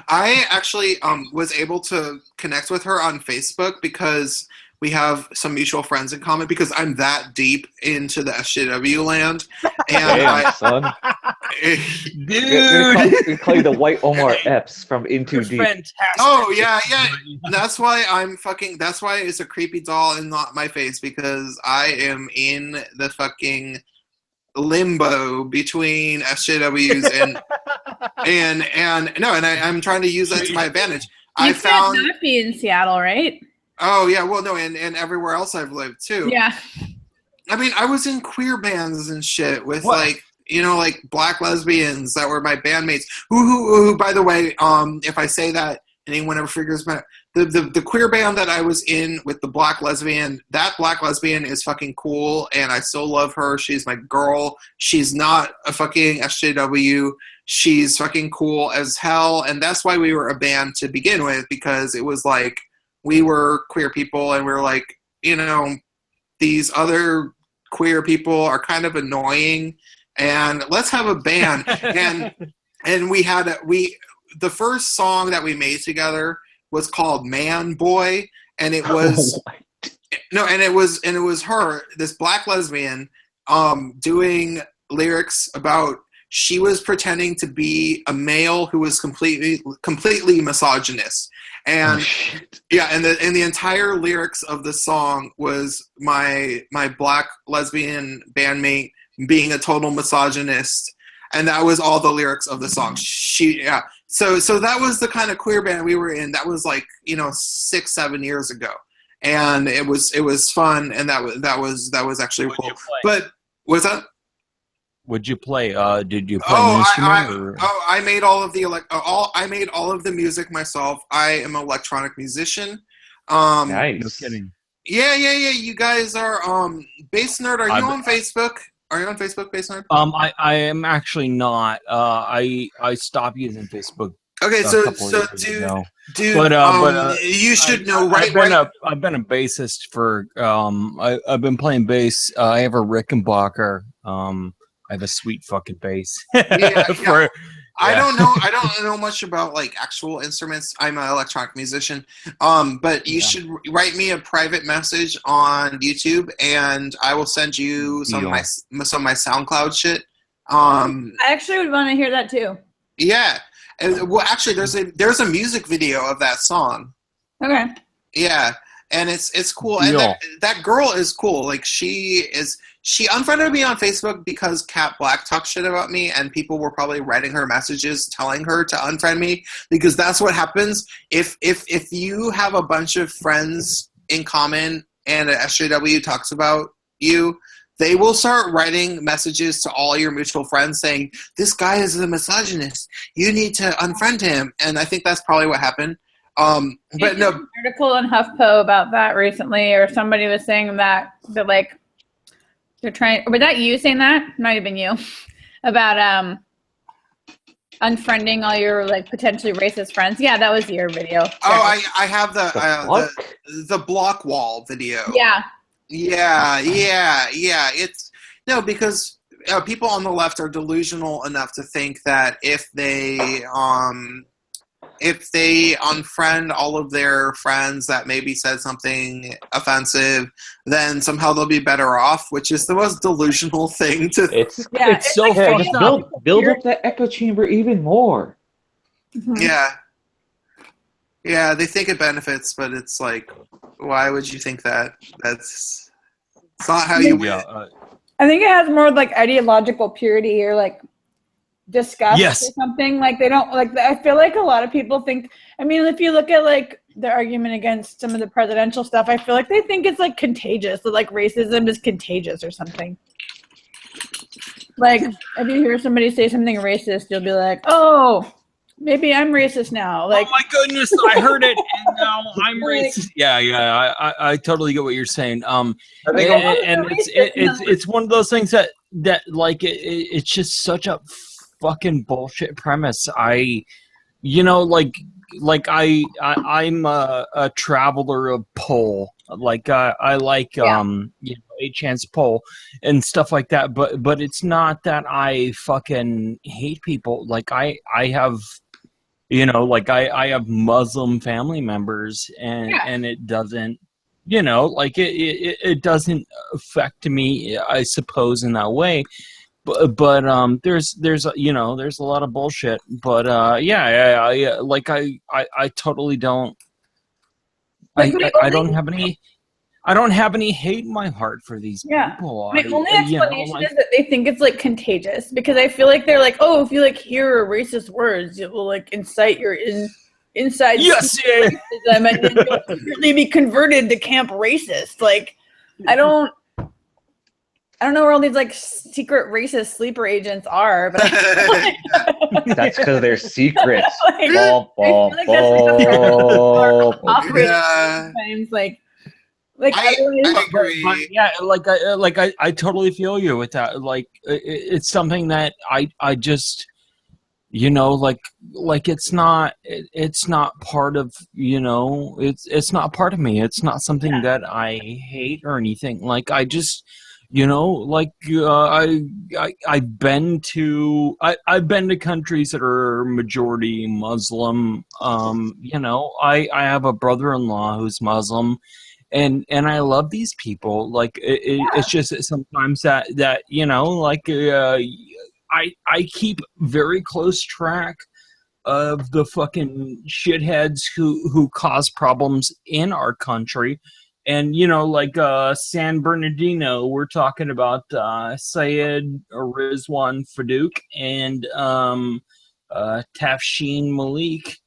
I actually was able to connect with her on Facebook because we have some mutual friends in common because I'm that deep into the SJW land. And Damn, son. Dude! We call you the White Omar Epps from Into Deep. Fantastic. Oh, yeah. That's why that's why it's a creepy doll in my face, because I am in the fucking limbo between SJWs and I'm trying to use that to my advantage. You can't not be in Seattle, right? Oh yeah, well no, and everywhere else I've lived too. Yeah. I mean, I was in queer bands and shit with What? like black lesbians that were my bandmates. Who by the way, if I say that anyone ever figures out the queer band that I was in with the black lesbian, that black lesbian is fucking cool and I still love her. She's my girl. She's not a fucking SJW. She's fucking cool as hell, and that's why we were a band to begin with, because it was like we were queer people and we were like, these other queer people are kind of annoying and let's have a band. and the first song that we made together was called Man Boy, and it was it was her, this black lesbian, doing lyrics about, she was pretending to be a male who was completely misogynist. And and the entire lyrics of the song was my black lesbian bandmate being a total misogynist, and that was all the lyrics of the song. So that was the kind of queer band we were in. That was like 6-7 years ago, and it was fun, and that was actually cool. But what's that? Would you play? Did you play an instrument? I made all of I made all of the music myself. I am an electronic musician. Nice. No kidding. Yeah. You guys are Bass Nerd. Are you on Facebook? Are you on Facebook, Bass Nerd? I am actually not. I stopped using Facebook. Okay, so dude, but you should know, right? I've been a bassist for. I've been playing bass. I have a Rickenbacker. I have a sweet fucking bass. I don't know much about like actual instruments. I'm an electronic musician. But you should write me a private message on YouTube, and I will send you some of my SoundCloud shit. I actually would want to hear that too. Yeah. Well, actually, there's a music video of that song. Okay. Yeah, and it's cool, and that girl is cool. Like she unfriended me on Facebook because Cat Black talked shit about me, and people were probably writing her messages telling her to unfriend me, because that's what happens if you have a bunch of friends in common and an SJW talks about you. They will start writing messages to all your mutual friends saying, this guy is a misogynist. You need to unfriend him. And I think that's probably what happened. But no. An article on HuffPo about that recently, or somebody was saying that like they're trying. Was that you saying that? Might have been you. About unfriending all your like potentially racist friends. Yeah, that was your video. Oh, I have the block wall video. Yeah. Yeah. It's because people on the left are delusional enough to think that if they if they unfriend all of their friends that maybe said something offensive, then somehow they'll be better off, which is the most delusional thing to. It's so like, yeah, fucked just up. build up that echo chamber even more. Yeah. Yeah, they think it benefits, but it's like, why would you think that? It's not how you win. I think it has more like ideological purity or like disgust or something. Like they don't like. I feel like a lot of people think. I mean, if you look at like the argument against some of the presidential stuff, I feel like they think it's like contagious. That like racism is contagious or something. Like if you hear somebody say something racist, you'll be like, oh. Maybe I'm racist now. Like, oh my goodness, I heard it, and now I'm racist. Yeah, I totally get what you're saying. And it's one of those things that like it's just such a fucking bullshit premise. I'm a traveler of pole. Like I like A-Chance pole and stuff like that. But it's not that I fucking hate people. Like I have. Like I have Muslim family members, and it doesn't, like it doesn't affect me, I suppose, in that way. But there's a lot of bullshit. But I totally don't. I don't have any hate in my heart for these people. My only explanation is that they think it's like contagious because I feel like they're like, oh, if you like hear racist words, it will like incite your inside racism and then you'll really be converted to camp racist. Like, I don't know where all these like secret racist sleeper agents are, but that's because they're secrets. I agree. Yeah, I totally feel you with that. Like it's something that I just like it's not part of it's not part of me. It's not something that I hate or anything. Like I just I've been to countries that are majority Muslim. I have a brother-in-law who's Muslim. And I love these people. Like it's just sometimes that I keep very close track of the fucking shitheads who cause problems in our country. And San Bernardino, we're talking about Syed Rizwan Fadouk and Tafshin Malik.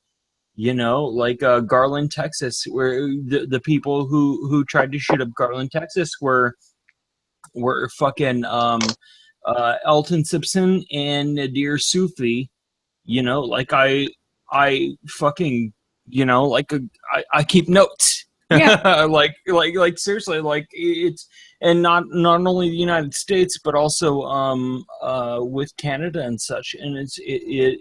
Garland, Texas, where the people who tried to shoot up Garland, Texas were fucking Elton Simpson and Nadir Sufi. I fucking I keep notes. Yeah. like seriously, like it's, and not only the United States but also with Canada and such, and it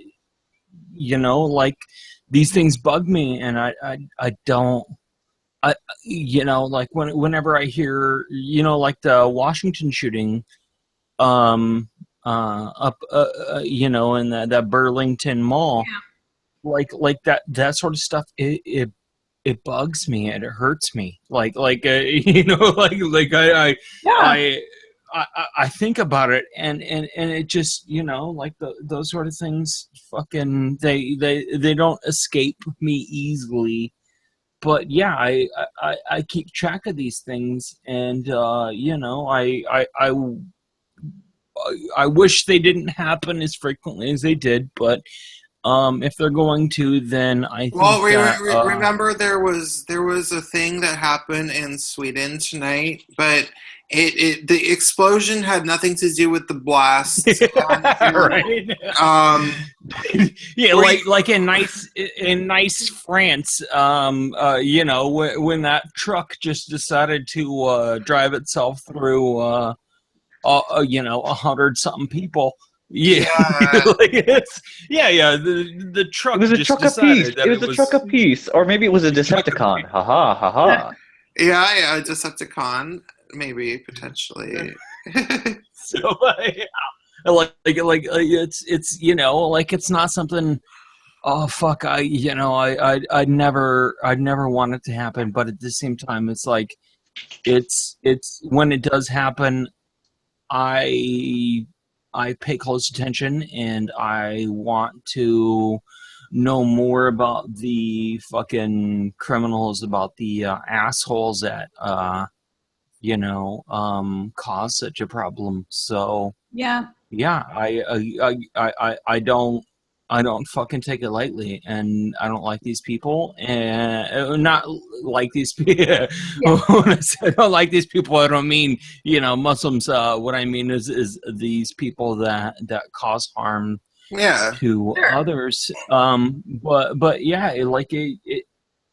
these things bug me, and I don't, whenever I hear, like the Washington shooting, up, in that Burlington Mall, like that sort of stuff, it bugs me and it hurts me. I think about it, and it just, those sort of things fucking they don't escape me easily. But yeah, I keep track of these things, and I wish they didn't happen as frequently as they did, but if they're going to, then I think remember there was a thing that happened in Sweden tonight, but the explosion had nothing to do with the blast. Right. Yeah, like in nice France, when that truck just decided to drive itself through 100-something people. Yeah, the truck. It was a truck of peace. It was a truck of peace, or maybe it was a Decepticon. Ha ha ha ha. Yeah, a Decepticon, maybe potentially. So it's it's not something oh fuck, I'd never want it to happen, but at the same time, it's like, it's when it does happen, I pay close attention, and I want to know more about the fucking criminals, about the assholes that cause such a problem. So Yeah. yeah, I don't fucking take it lightly, and I don't like these people, and not like these people. When I say I don't like these people, I don't mean Muslims. What I mean is these people that cause harm to others. But yeah,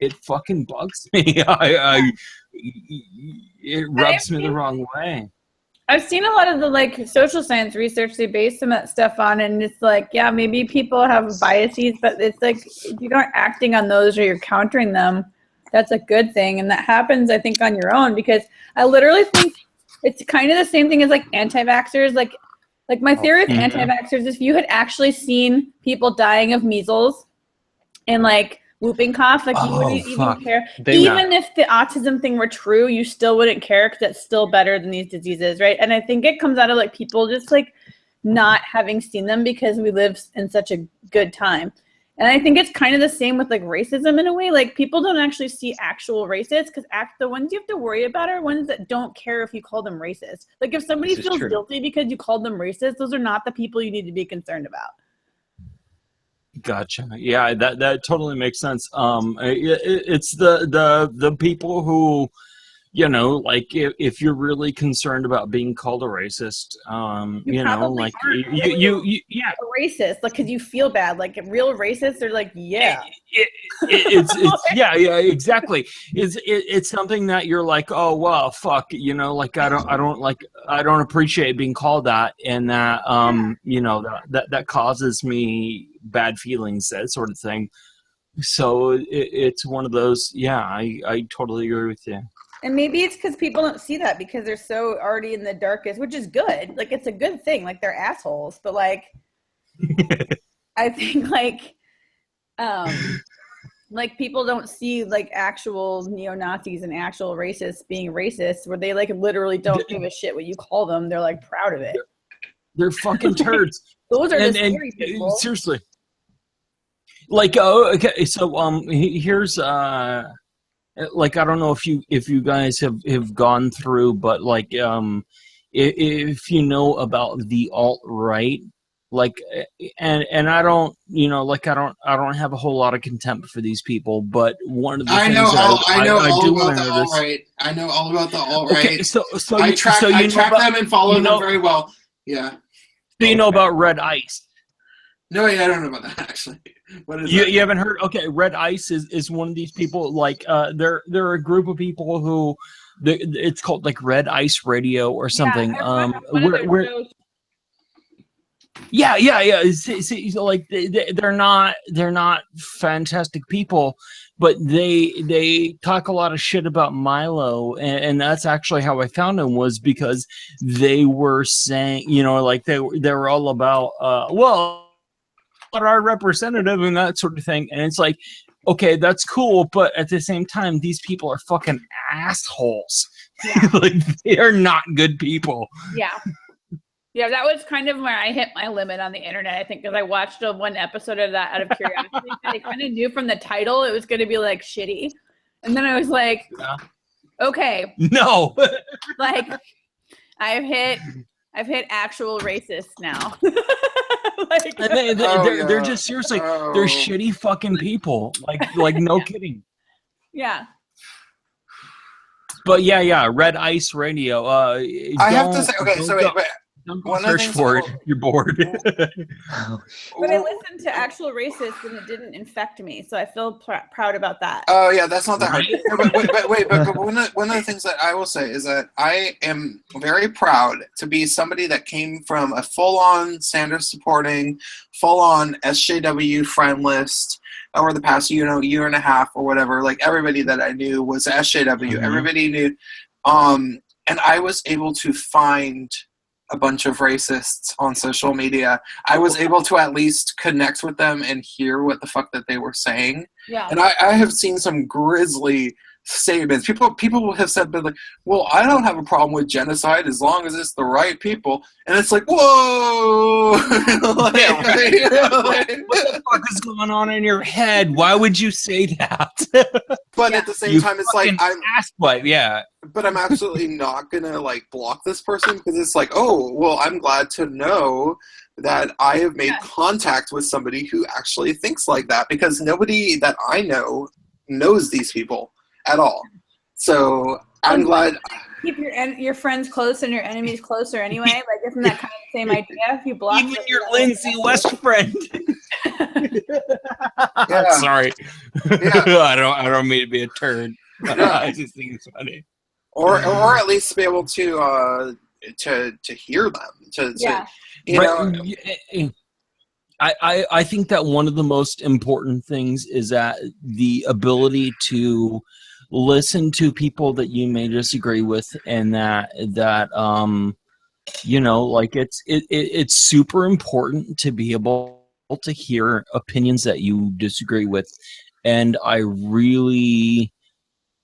it fucking bugs me. It rubs me the wrong way. I've seen a lot of the social science research they base some of that stuff on, and it's like, yeah, maybe people have biases, but it's like if you aren't acting on those or you're countering them, that's a good thing. And that happens, I think, on your own, because I literally think it's kind of the same thing as anti-vaxxers. Like my theory with anti-vaxxers is if you had actually seen people dying of measles and whooping cough, you wouldn't even care. Even if the autism thing were true, you still wouldn't care because it's still better than these diseases, right? And I think it comes out of people just not having seen them because we live in such a good time. And I think it's kind of the same with racism in a way. People don't actually see actual racists because the ones you have to worry about are ones that don't care if you call them racist. If somebody feels guilty because you called them racist, those are not the people you need to be concerned about. Gotcha. Yeah, that totally makes sense. It's the people who, if you're really concerned about being called a racist, you yeah, a racist, because you feel bad. Real racists are yeah. It's yeah, exactly. It's something that you're oh well, fuck, I don't appreciate being called that, and that that causes me bad feelings, that sort of thing. So it's one of those. Yeah, I totally agree with you. And maybe it's because people don't see that because they're so already in the darkest, which is good. It's a good thing. They're assholes, but I think people don't see actual neo-Nazis and actual racists being racist, where they literally don't give a shit what you call them. They're proud of it. They're fucking turds. Those are the scary people. Seriously. Okay, so here's I don't know if you guys have gone through, but if you know about the alt-right, and I don't I don't have a whole lot of contempt for these people, but one of the things I know all about the alt-right. Okay, so I track them and follow them very well. Yeah. So you know about Red Ice? No, I don't know about that actually. What is you haven't heard? Okay, Red Ice is one of these people. They're a group of people who it's called Red Ice Radio or something. Yeah. See, they're not fantastic people, but they talk a lot of shit about Milo, and that's actually how I found them, was because they were saying, they were all about our representative and that sort of thing, and it's okay, that's cool, but at the same time, these people are fucking assholes. Yeah. They are not good people. Yeah, that was kind of where I hit my limit on the internet, I think, because I watched one episode of that out of curiosity. I kind of knew from the title it was going to be shitty, and then I was okay, no, I've hit actual racists now. They're just seriously, they're shitty fucking people. No kidding. Yeah. But yeah, Red Ice Radio. I have to say, okay, so wait. Don't go search for it. You're bored. But I listened to actual racists and it didn't infect me, so I feel proud about that. Oh yeah, that's not that hard. But one of the things that I will say is that I am very proud to be somebody that came from a full-on Sanders supporting, full-on SJW friend list over the past year and a half or whatever. Everybody that I knew was SJW. Mm-hmm. Everybody knew, and I was able to find a bunch of racists on social media, I was able to at least connect with them and hear what the fuck that they were saying. Yeah. And I have seen some grisly statements. People have said, like, well, I don't have a problem with genocide as long as it's the right people. And it's like, whoa! Like, Yeah, right. What the fuck is going on in your head? Why would you say that? But at the same time, it's like, but I'm absolutely not gonna like block this person because it's like, oh, well, I'm glad to know that I have made contact with somebody who actually thinks like that, because nobody that I know knows these people at all. So I'm glad. Keep your friends close and your enemies closer anyway. Like, isn't that kind of the same idea? If you block even your Lindsay West friend. I'm sorry. Yeah. I don't mean to be a turd. I just think it's funny. Or at least be able to hear them. You know. I think that one of the most important things is that the ability to listen to people that you may disagree with, and that you know, like it's super important to be able to hear opinions that you disagree with. And I really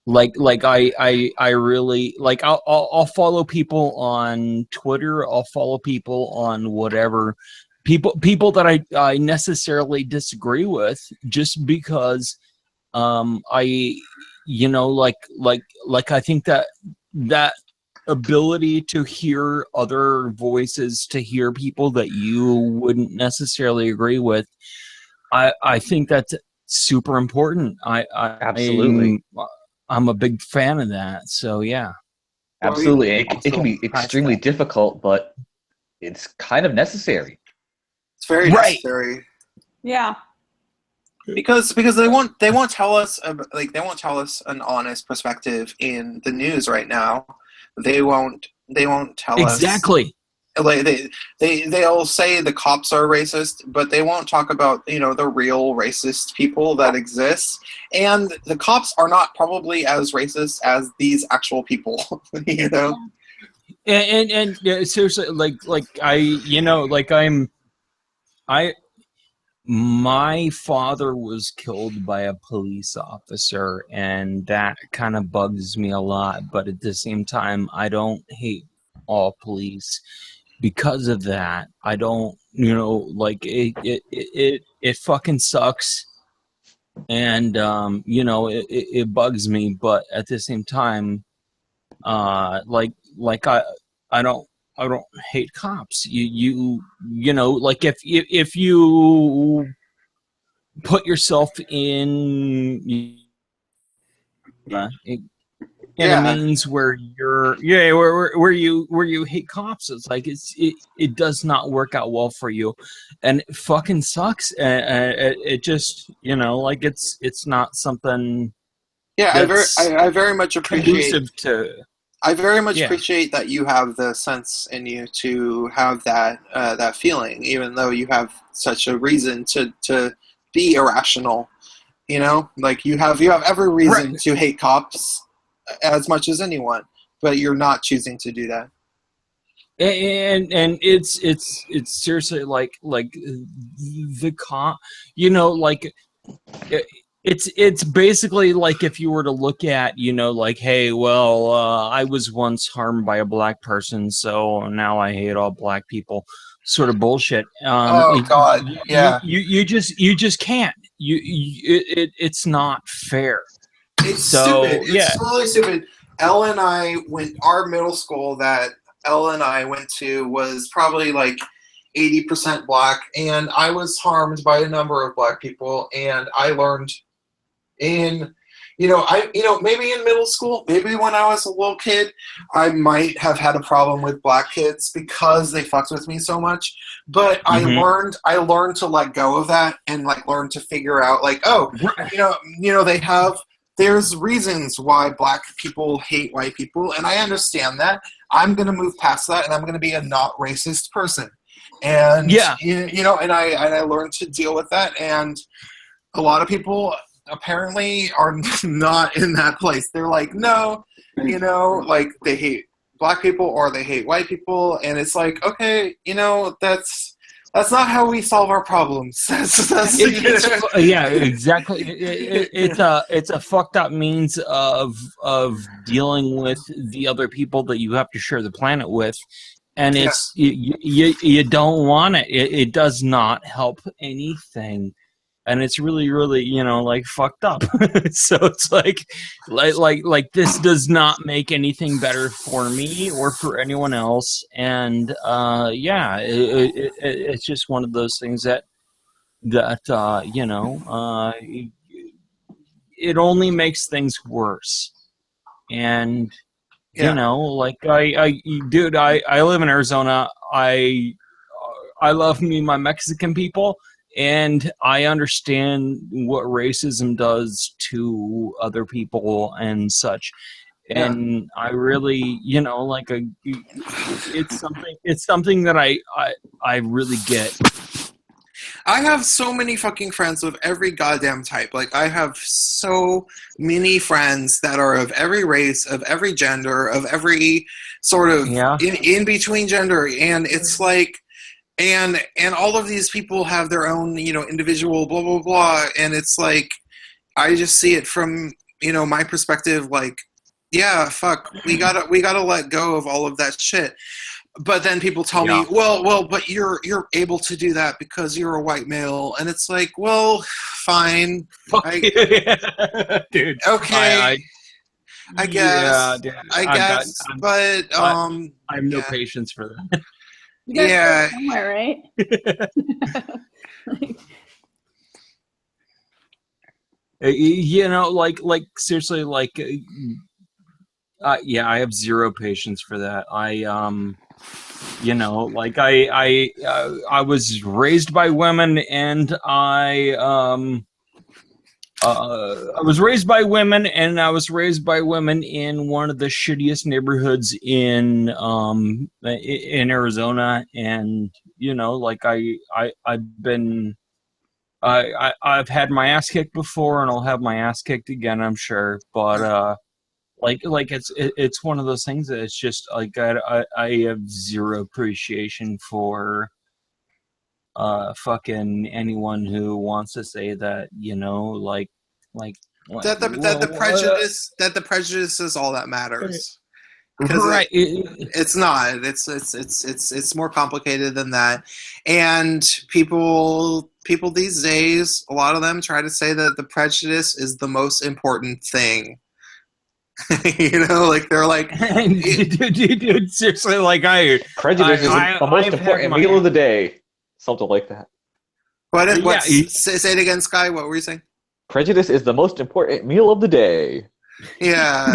I really like, I'll follow people on Twitter, I'll follow people on whatever, people that I necessarily disagree with, just because I, you know, like I think that ability to hear other voices, to hear people that you wouldn't necessarily agree with, I think that's super important. Absolutely. I'm a big fan of that. So yeah. Absolutely. It can be extremely difficult, but it's kind of necessary. It's very necessary. Yeah. Because they won't tell us, like, they won't tell us an honest perspective in the news right now. They won't tell us exactly. Like they'll say the cops are racist, but they won't talk about, you know, the real racist people that exist. And the cops are not probably as racist as these actual people, you know. And yeah, seriously, my father was killed by a police officer, and that kind of bugs me a lot. But at the same time, I don't hate all police because of that. I don't, you know, like it fucking sucks, and you know, it bugs me. But at the same time, I don't hate cops. You know, like if you put yourself in means where you're where you hate cops, it's like it does not work out well for you, and it fucking sucks. It just, you know, like it's not something. Yeah, I very much appreciate appreciate that you have the sense in you to have that feeling, even though you have such a reason to be irrational. You know, like you have every reason to hate cops as much as anyone, but you're not choosing to do that. And it's seriously like the cop, you know, like it's basically like if you were to look at, you know, like, hey, well, I was once harmed by a black person, so now I hate all black people, sort of bullshit. Oh God, yeah. You just can't. It's not fair. It's stupid. It's totally stupid. Our middle school that Elle and I went to was probably like 80% black, and I was harmed by a number of black people, and I learned maybe in middle school, maybe when I was a little kid, I might have had a problem with black kids because they fucked with me so much. But I learned to let go of that and like learn to figure out like, oh, there's reasons why black people hate white people, and I understand that. I'm going to move past that, and I'm going to be a not racist person. And and I learned to deal with that. And a lot of people apparently are not in that place. They're like, no, like they hate black people or they hate white people, and it's like, okay, you know, that's not how we solve our problems. Yeah, exactly. It's a fucked up means of dealing with the other people that you have to share the planet with, and it's you don't want it. It does not help anything. And it's really, really, you know, like fucked up. So it's like this does not make anything better for me or for anyone else. And it's just one of those things that you know, it only makes things worse. And you know, like I live in Arizona. I love my Mexican people. And I understand what racism does to other people and such. And I really, you know, like it's something that I really get. I have so many fucking friends of every goddamn type. Like, I have so many friends that are of every race, of every gender, of every sort of in between gender. And it's like, and all of these people have their own, you know, individual blah blah blah, and it's like, I just see it from, you know, my perspective, like, yeah, fuck, we gotta let go of all of that shit. But then people tell me, well, but you're able to do that because you're a white male, and it's like, well, fine, dude. Okay, I guess, but I have no patience for that. You gotta start somewhere, right? You know, like seriously, like, I have zero patience for that. You know, like I was raised by women, and I was raised by women, and I was raised by women in one of the shittiest neighborhoods in Arizona, and you know, like I've had my ass kicked before, and I'll have my ass kicked again, I'm sure, but like it's one of those things that it's just like I have zero appreciation for fucking anyone who wants to say that, you know, like that the prejudice is all that matters. Right. It's not. It's more complicated than that. And people these days, a lot of them try to say that the prejudice is the most important thing. You know, like they're like, dude, seriously, like prejudice is the most important meal of the day. Something like that. Say it again, Sky. What were you saying? Prejudice is the most important meal of the day. Yeah.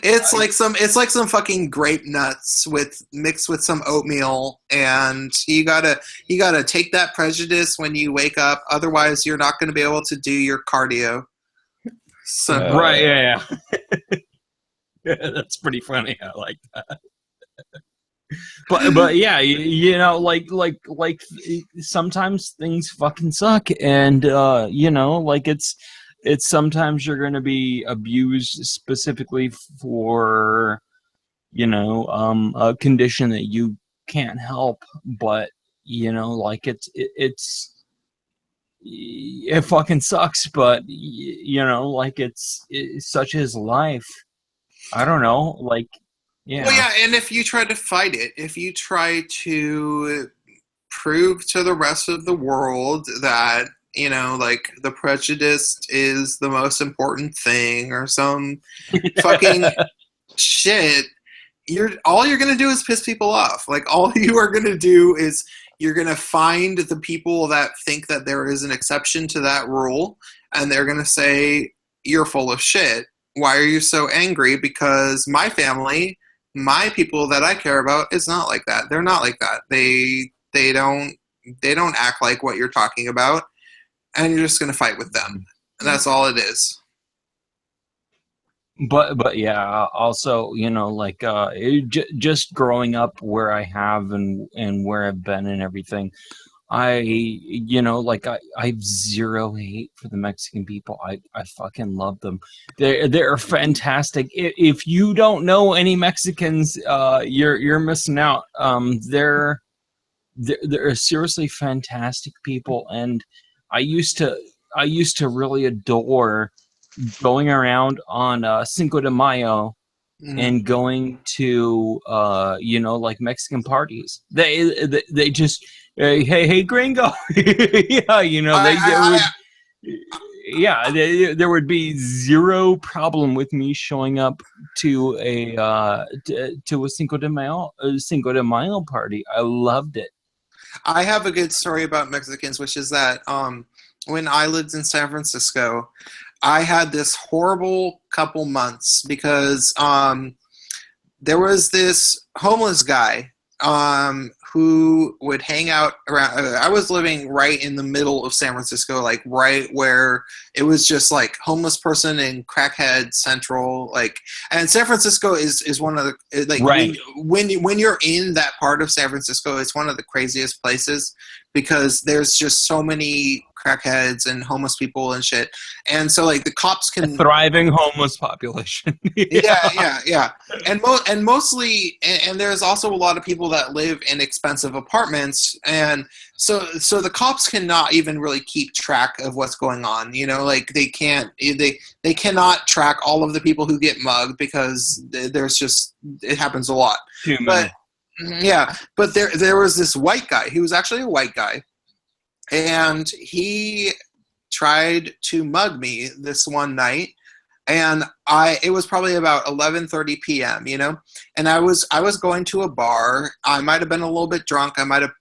It's like some fucking grape nuts mixed with some oatmeal, and you gotta take that prejudice when you wake up. Otherwise, you're not going to be able to do your cardio. So right, yeah. That's pretty funny. I like that. But yeah, you know, like sometimes things fucking suck, and you know, like it's sometimes you're going to be abused specifically for, you know, a condition that you can't help, but you know, like it fucking sucks, but you know, like it's such his life. I don't know, like. Yeah. Well, yeah, and if you try to fight it, if you try to prove to the rest of the world that, you know, like the prejudice is the most important thing or some fucking shit, all you're going to do is piss people off. Like, all you are going to do is you're going to find the people that think that there is an exception to that rule, and they're going to say, you're full of shit. Why are you so angry? Because my family, my people that I care about, is not like that. They're not like that. They don't act like what you're talking about, and you're just going to fight with them. And that's all it is. But yeah, also, you know, like just growing up where I have and where I've been and everything, I have zero hate for the Mexican people. I fucking love them. They're fantastic. If you don't know any Mexicans, you're missing out. They're seriously fantastic people, and I used to really adore going around on Cinco de Mayo and going to like Mexican parties. They just hey gringo. There would be zero problem with me showing up to a Cinco de Mayo party. I loved it. I have a good story about Mexicans, which is that when I lived in San Francisco, I had this horrible couple months because there was this homeless guy who would hang out around. I was living right in the middle of San Francisco, like right where it was just like homeless person and crackhead central. And San Francisco is one of the right. when you're in that part of San Francisco, it's one of the craziest places because there's just so many crackheads and homeless people and shit. And so the cops can... A thriving homeless population. yeah. And mostly, and there's also a lot of people that live in expensive apartments. And so the cops cannot even really keep track of what's going on. They cannot track all of the people who get mugged because it happens a lot. Too many. But there was this white guy. He was actually a white guy. And he tried to mug me this one night, and it was probably about 11:30 p.m. And I was going to a bar. I might have been a little bit drunk. I might have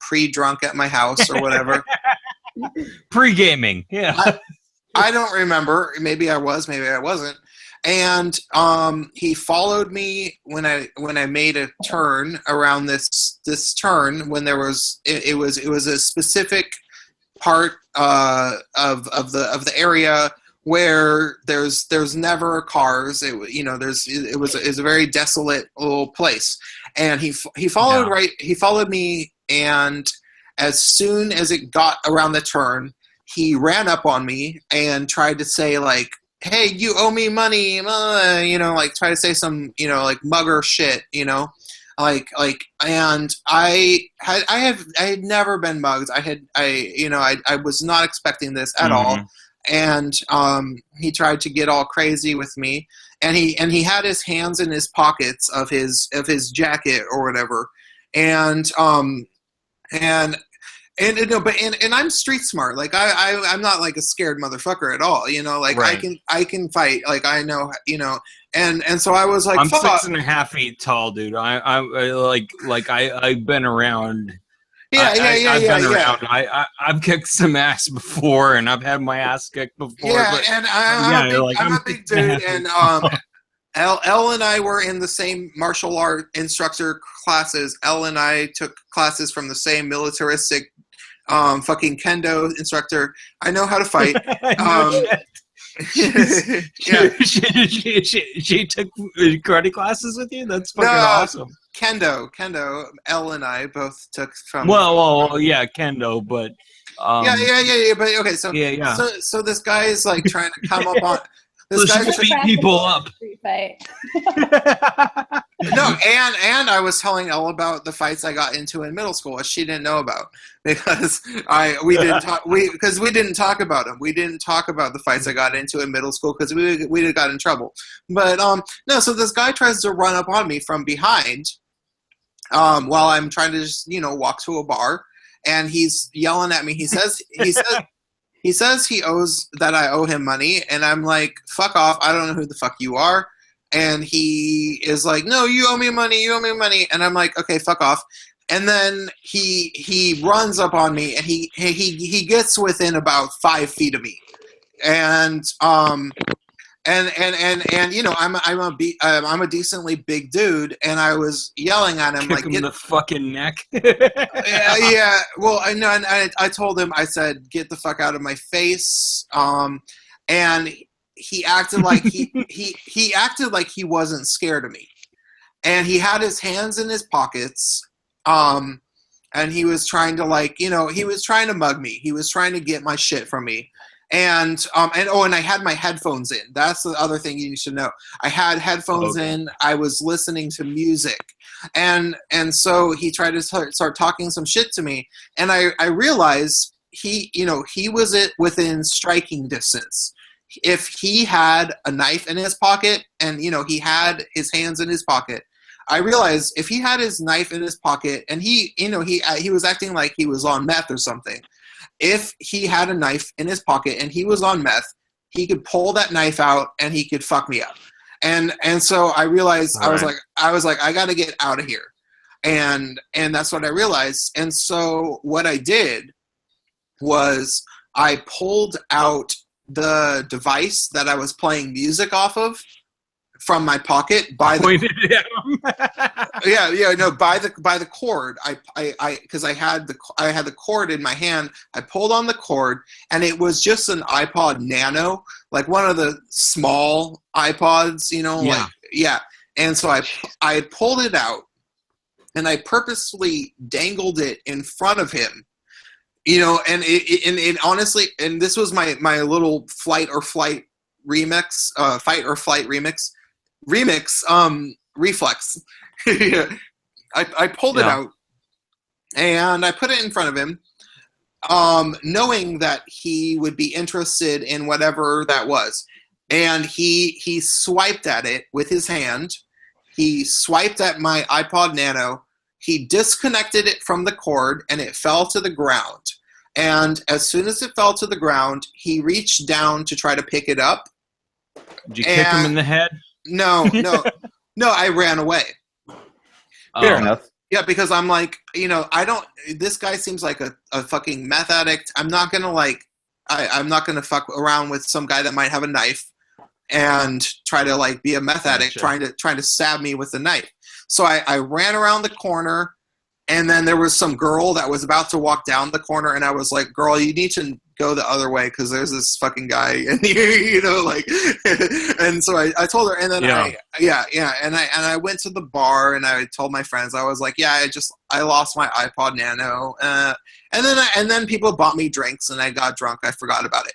pre-drunk at my house or whatever. Pre-gaming, yeah. I don't remember. Maybe I was. Maybe I wasn't. And he followed me when I made a turn around this turn when there was it was a specific part of the area where there's never cars. It was a very desolate little place, and he followed He followed me, and as soon as it got around the turn, he ran up on me and tried to say hey, you owe me money, try to say some, mugger shit, and I had never been mugged. I was not expecting this at all. And he tried to get all crazy with me, and he had his hands in his pockets of his jacket or whatever. And I'm street smart. I'm not a scared motherfucker at all. Right. I can fight. I know. And so I was I'm fuck 6.5 feet tall, dude. I've been around. I've been around. I've kicked some ass before, and I've had my ass kicked before. Yeah, but, and I'm a big dude, and Elle and I were in the same martial art instructor classes. Elle and I took classes from the same militaristic fucking kendo instructor. I know how to fight. She took karate classes with you? That's fucking awesome. Kendo. Elle and I both took from. Well, yeah, kendo, but. Yeah. But okay, so yeah. So this guy is trying to come up on. This guy's beat people up. Street fight. No, and I was telling Elle about the fights I got into in middle school, which she didn't know about because we didn't talk about them. We didn't talk about the fights I got into in middle school because we got in trouble. But no, so this guy tries to run up on me from behind while I'm trying to just walk to a bar, and he's yelling at me. He says he I owe him money, and I'm like, fuck off, I don't know who the fuck you are. And he is like, no, you owe me money, and I'm like, okay, fuck off. And then he runs up on me, and he gets within about 5 feet of me, and I'm a decently big dude, and I was yelling at him Kick him in the fucking neck. yeah. Well, I know, and I told him, I said, get the fuck out of my face. And he acted like he acted like he wasn't scared of me, and he had his hands in his pockets. and he was trying to like, he was trying to mug me. He was trying to get my shit from me. And I had my headphones in. That's the other thing you should know. I had headphones in. I was listening to music, and so he tried to start talking some shit to me, and I realized he was within striking distance. If he had a knife in his pocket, and he had his hands in his pocket, I realized if he had his knife in his pocket, and he was acting like he was on meth or something. If he had a knife in his pocket and he was on meth, he could pull that knife out and he could fuck me up. And so I realized I was like, I got to get out of here. And that's what I realized. And so what I did was I pulled out the device that I was playing music off of from my pocket by the by the cord. Because I had the cord in my hand. I pulled on the cord, and it was just an iPod Nano, like one of the small iPods, And so I pulled it out, and I purposely dangled it in front of him, and it honestly, and this was my little fight or flight remix, reflex. I pulled it out and I put it in front of him, knowing that he would be interested in whatever that was. And he swiped at it with his hand. He swiped at my iPod Nano. He disconnected it from the cord, and it fell to the ground. And as soon as it fell to the ground, he reached down to try to pick it up. Did you kick him in the head? No, I ran away. Fair enough. Yeah, because I'm like, this guy seems like a fucking meth addict. I'm not going to I'm not going to fuck around with some guy that might have a knife and try to be a meth addict trying to stab me with a knife. So I ran around the corner, and then there was some girl that was about to walk down the corner, and I was like, girl, you need to go the other way because there's this fucking guy in here, and so I told her, and then I went to the bar, and I told my friends, I was like, I lost my iPod Nano, and then people bought me drinks, and I got drunk. I forgot about it.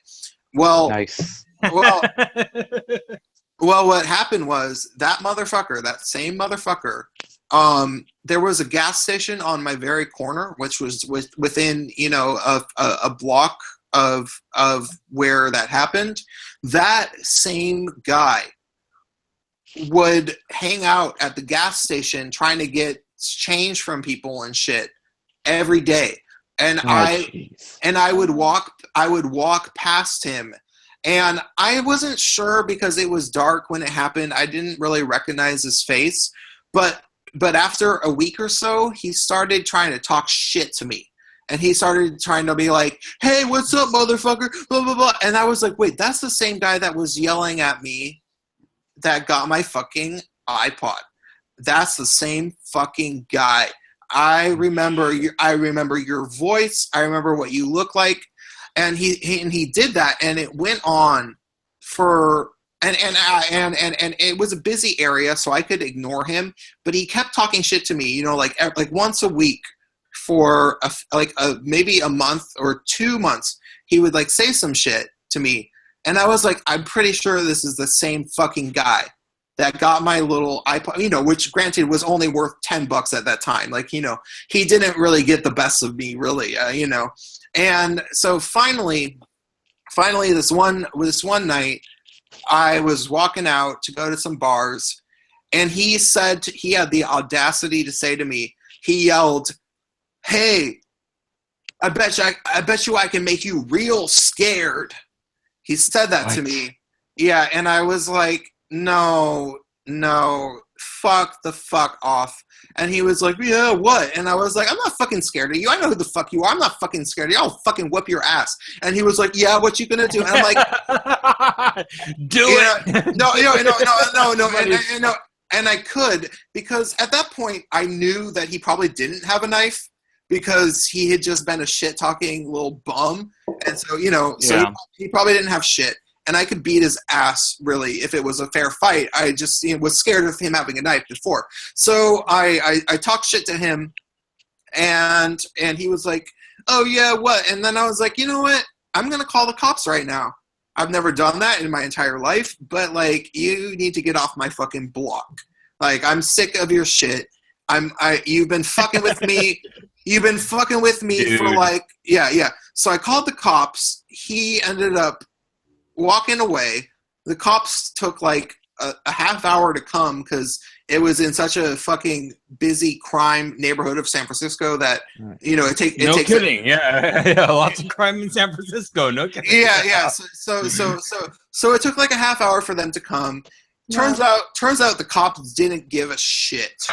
Well, nice. Well, what happened was that same motherfucker, there was a gas station on my very corner, which was within, a block of where that happened. That same guy would hang out at the gas station trying to get change from people and shit every day. And I would walk past him. And I wasn't sure because it was dark when it happened. I didn't really recognize his face. But after a week or so, he started trying to talk shit to me. And he started trying to be like, hey, what's up, motherfucker? Blah, blah, blah. And I was like, wait, that's the same guy that was yelling at me that got my fucking iPod. That's the same fucking guy. I remember your voice. I remember what you look like. And he did that, and it went on for and it was a busy area, so I could ignore him. But he kept talking shit to me, like once a week for maybe a month or 2 months. He would say some shit to me, and I was like, I'm pretty sure this is the same fucking guy that got my little iPod, which granted was only worth $10 at that time. He didn't really get the best of me, really, And so finally, this one night, I was walking out to go to some bars, and he had the audacity to say to me, he yelled, "Hey, I bet you I can make you real scared." He said that to me. Yeah, and I was like, no, fuck the fuck off. And he was like, yeah, what? And I was like, I'm not fucking scared of you. I know who the fuck you are. I'm not fucking scared of you. I'll fucking whip your ass. And he was like, yeah, what you gonna do? And I'm like, do it. No. And I could, because at that point I knew that he probably didn't have a knife because he had just been a shit-talking little bum. And so, he probably didn't have shit. And I could beat his ass, really, if it was a fair fight. I just was scared of him having a knife before. So I talked shit to him, And he was like, oh yeah, what? And then I was like, you know what? I'm going to call the cops right now. I've never done that in my entire life, but like, you need to get off my fucking block. Like, I'm sick of your shit. You've been fucking with me. You've been fucking with me Dude. for like, yeah. So I called the cops. He ended up walking away. The cops took like a half hour to come because it was in such a fucking busy crime neighborhood of San Francisco that, you know, it takes. No kidding. Yeah, lots of crime in San Francisco. No kidding. Yeah. So it took like a half hour for them to come. Turns out the cops didn't give a shit.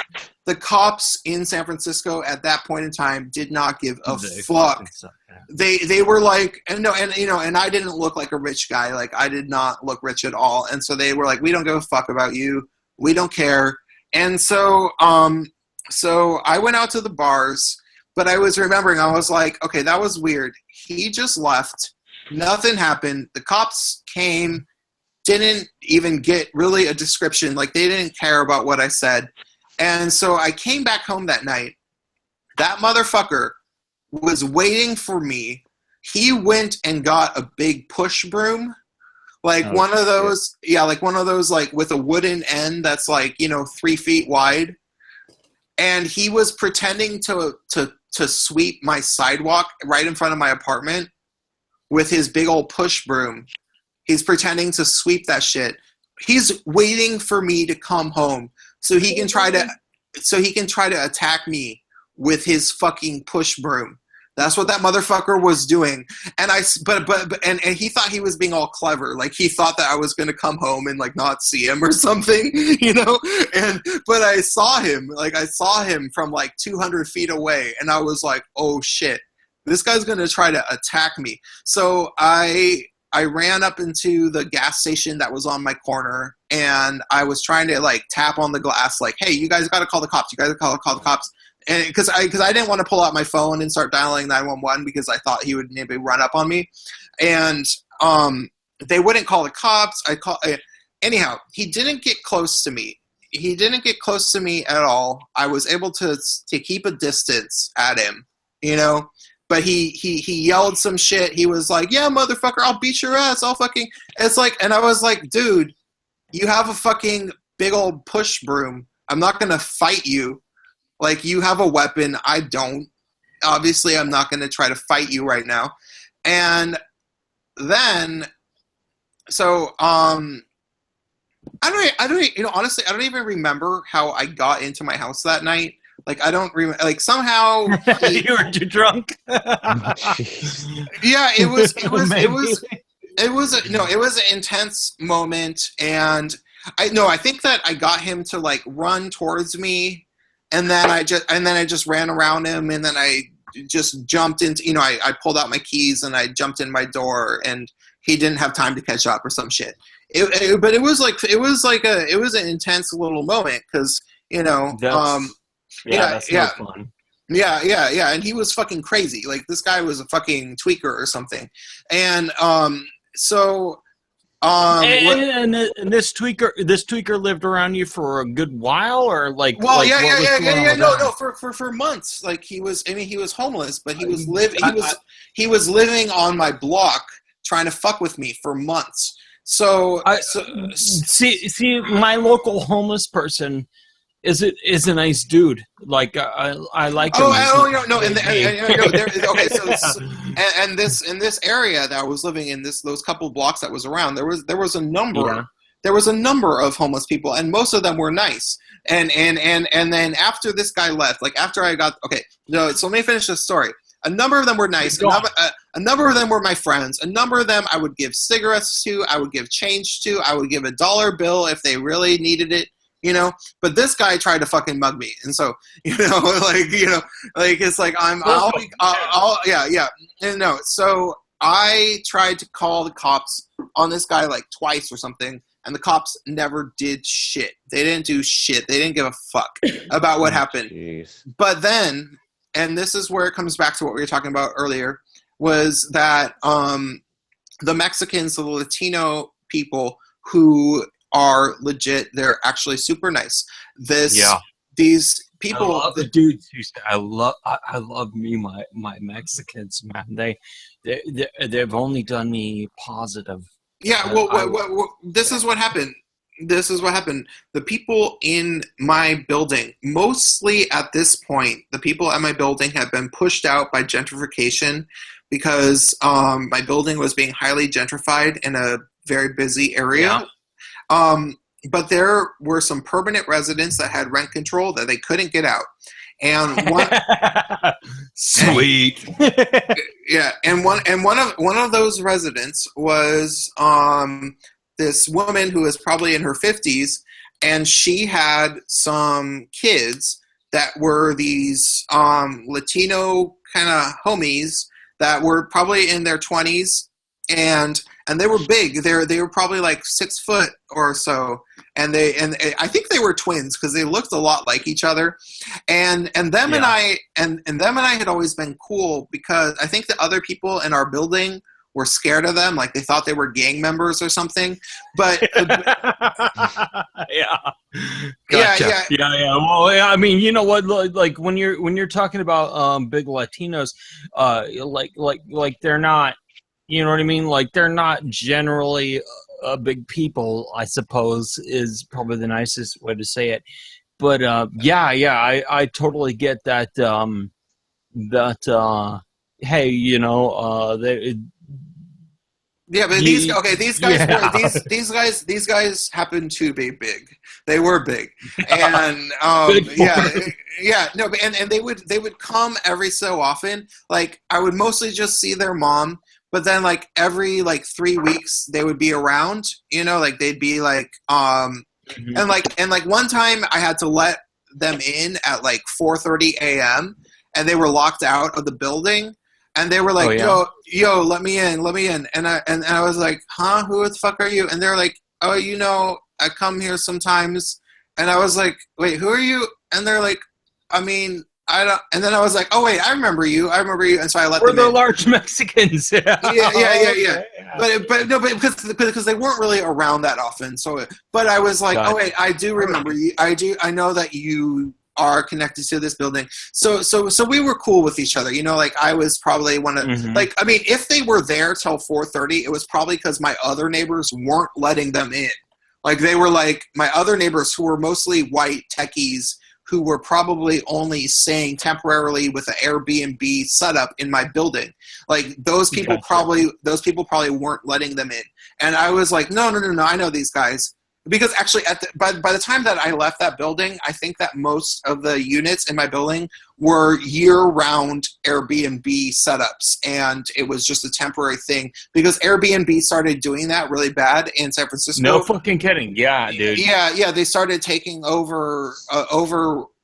The cops in San Francisco at that point in time did not give a fuck. They were like, and I didn't look like a rich guy. Like, I did not look rich at all. And so they were like, we don't give a fuck about you. We don't care. And so I went out to the bars, but I was remembering, I was like, okay, that was weird. He just left. Nothing happened. The cops came, didn't even get really a description. Like, they didn't care about what I said. And so I came back home that night. That motherfucker was waiting for me. He went and got a big push broom. Like one of those, like with a wooden end that's like, 3 feet wide. And he was pretending to sweep my sidewalk right in front of my apartment with his big old push broom. He's pretending to sweep that shit. He's waiting for me to come home so he can try to attack me with his fucking push broom. That's what that motherfucker was doing. And and he thought he was being all clever. Like, he thought that I was going to come home and like not see him or something, but I saw him from like 200 feet away. And I was like, oh shit, this guy's going to try to attack me. So I ran up into the gas station that was on my corner, and I was trying to like tap on the glass, like, hey, you guys got to call the cops. You guys got to call the cops. And because I didn't want to pull out my phone and start dialing 911 because I thought he would maybe run up on me. And they wouldn't call the cops. Anyhow, he didn't get close to me. He didn't get close to me at all. I was able to keep a distance at him, But he yelled some shit. He was like, yeah, motherfucker, I'll beat your ass. It's like, and I was like, dude, you have a fucking big old push broom. I'm not going to fight you. Like, you have a weapon. I don't. Obviously, I'm not going to try to fight you right now. And then, so, I don't, honestly, I don't even remember how I got into my house that night. Like, I don't remember, like, somehow. You were too drunk. Yeah, it was an intense moment. And I think that I got him to like run towards me. And then I just ran around him, and then I just jumped into, I pulled out my keys and I jumped in my door, and he didn't have time to catch up or some shit. But it was an intense little moment because that's no fun. Yeah, and he was fucking crazy. Like, this guy was a fucking tweaker or something, and and this tweaker lived around you for a good while, or like? Well, for months. Like, he was homeless, but he was living on my block, trying to fuck with me for months. See, my local homeless person is a nice dude. Like, I like him. Okay, so in this area that I was living in, those couple blocks that was around, there was a number. Yeah. There was a number of homeless people, and most of them were nice. And then after this guy left, like after I got so let me finish the story. A number of them were nice. A number of them were my friends. A number of them I would give cigarettes to. I would give change to. I would give a $1 bill if they really needed it. But this guy tried to fucking mug me, and so it's like So I tried to call the cops on this guy like twice or something, and the cops never did shit. They didn't do shit. They didn't give a fuck about what happened. Jeez. But then, and this is where it comes back to what we were talking about earlier, was that the Mexicans, the Latino people who are legit, they're actually super nice. These people. I love the dudes who say, I love me my Mexicans, man. They've only done me positive. Yeah, well, this is what happened. This is what happened. The people in my building, mostly at this point, the people at my building have been pushed out by gentrification because my building was being highly gentrified in a very busy area. Yeah. But there were some permanent residents that had rent control that they couldn't get out. And one sweet. Yeah, and one of those residents was this woman who was probably in her 50s, and she had some kids that were these Latino kind of homies that were probably in their 20s, and they were big. They were probably like 6 foot or so, and I think they were twins because they looked a lot like each other, and them and I had always been cool because I think the other people in our building were scared of them, like they thought they were gang members or something. But yeah. Well, yeah, I mean, you know what? Like when you're talking about big Latinos, like they're not, you know what I mean? Like they're not generally big people, I suppose, is probably the nicest way to say it. But I totally get that. Hey, you know, yeah, but these guys happen to be big. They were big, and and they would come every so often. Like I would mostly just see their mom, but then like every 3 weeks they would be around. You know, like they'd be like and like one time I had to let them in at like 4:30 a.m. and they were locked out of the building. And they were like, yo, let me in. And I was like, huh? Who the fuck are you? And they're like, oh, you know, I come here sometimes. And I was like, wait, who are you? And they're like, I mean, I don't. And then I was like, oh, wait, I remember you. And so I let them in. We're the large Mexicans. Yeah. But because they weren't really around that often. So, but I was like, oh, wait, I do remember you. I know that you are connected to this building. So we were cool with each other. You know, like I was probably one of like, I mean, if they were there till 4:30, it was probably because my other neighbors weren't letting them in. Like they were like my other neighbors who were mostly white techies who were probably only staying temporarily with an Airbnb setup in my building. Like those people probably weren't letting them in. And I was like, no, I know these guys. Because actually, by the time that I left that building, I think that most of the units in my building were year-round Airbnb setups, and it was just a temporary thing. Because Airbnb started doing that really bad in San Francisco. No fucking kidding. Yeah, dude. Yeah, they started taking over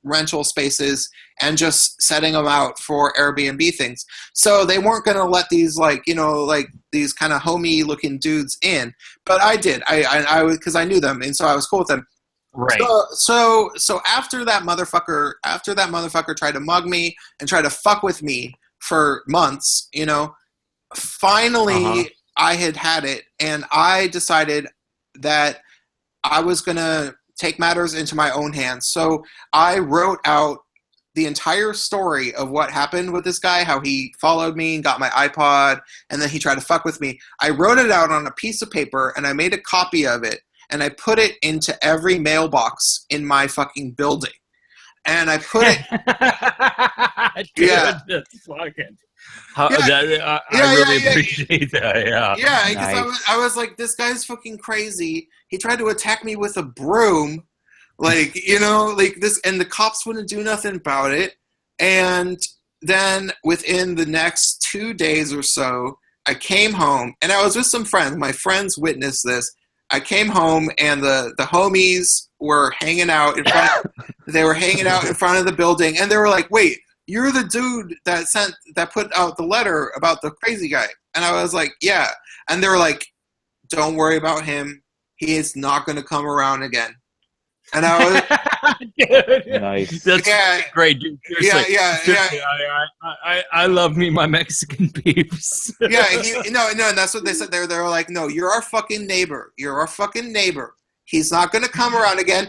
rental spaces and just setting them out for Airbnb things. So they weren't going to let these these kind of homey looking dudes in, but I did. I because I knew them, and so I was cool with them. Right. So after that motherfucker tried to mug me and try to fuck with me for months, you know, finally I had it, and I decided that I was going to take matters into my own hands. So I wrote out the entire story of what happened with this guy, how he followed me and got my iPod, and then he tried to fuck with me. I wrote it out on a piece of paper, and I made a copy of it, and I put it into every mailbox in my fucking building. And I put it... Dude, that's fucking... I really appreciate that. Yeah, because I was like, this guy's fucking crazy. He tried to attack me with a broom, like, you know, like this, and the cops wouldn't do nothing about it. And then within the next 2 days or so, I came home, and I was with some friends. My friends witnessed this. I came home, and the homies were hanging out in front. They were hanging out in front of the building, and they were like, "Wait, you're the dude that put out the letter about the crazy guy." And I was like, "Yeah." And they were like, "Don't worry about him. He is not going to come around again." And I was dude, nice. That's great, dude. Seriously. I love me my Mexican peeps. And that's what they said. They were like, "No, you're our fucking neighbor. You're our fucking neighbor, He's not going to come around again.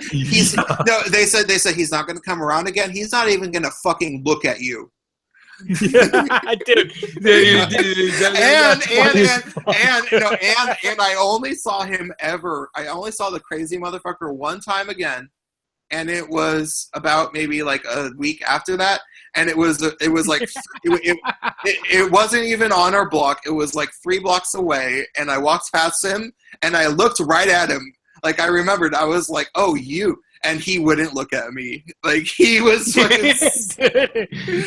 No, they said he's not going to come around again. He's not even going to fucking look at you. Dude. And I only saw him ever. I only saw the crazy motherfucker one time again, and it was about maybe like a week after that. And it was like it wasn't even on our block. It was like 3 blocks away, and I walked past him, and I looked right at him. Like, I remembered, I was like, "Oh, you," and he wouldn't look at me. Like, he was fucking,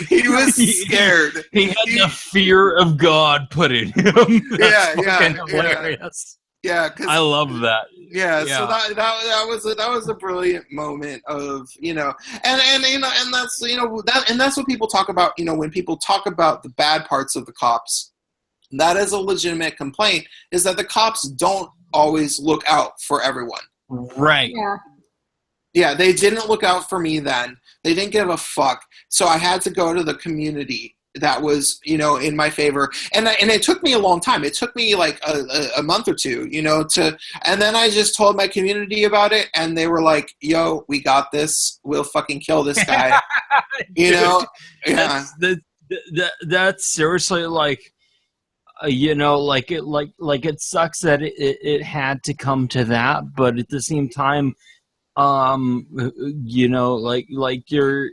he was scared. He had the fear of God put in him. That's hilarious. Yeah, I love that. Yeah, so that was a brilliant moment of, you know, and that's, you know, that's what people talk about, you know, when people talk about the bad parts of the cops. That is a legitimate complaint, is that the cops don't always look out for everyone. Right. Yeah, they didn't look out for me then. They didn't give a fuck. So I had to go to the community that was, you know, in my favor. And it took me a long time. It took me like a month or two, you know, and then I just told my community about it, and they were like, "Yo, we got this. We'll fucking kill this guy." You know? Yeah. That's seriously like, you know, like it sucks that it had to come to that, but at the same time, you know, like your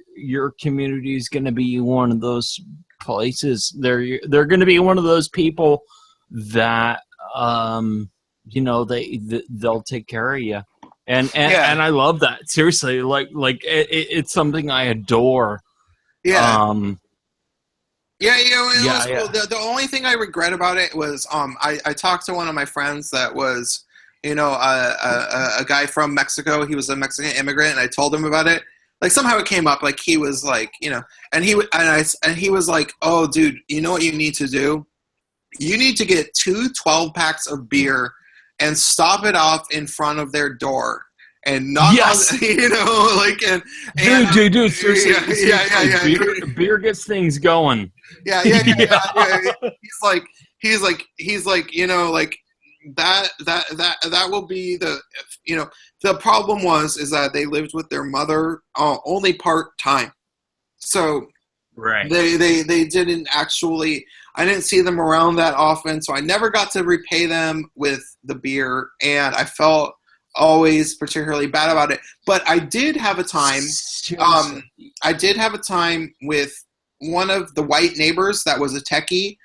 community is going to be one of those places. They're going to be one of those people that, you know, they'll take care of you, and I love that, seriously. Like it's something I adore. Yeah. The only thing I regret about it was I talked to one of my friends that was, you know, a guy from Mexico. He was a Mexican immigrant, and I told him about it. Like, somehow it came up. Like, he was like, you know, and he was like, "Oh, dude, you know what you need to do? You need to get 2 12-packs of beer and stop it off in front of their door." And not, you know, like, dude, seriously, beer gets things going. Yeah. He's like, you know, like that will be the, you know, the problem is that they lived with their mother only part-time, so right. They didn't actually. I didn't see them around that often, so I never got to repay them with the beer, and I felt always particularly bad about it. But I did have a time. I did have a time with one of the white neighbors that was a techie.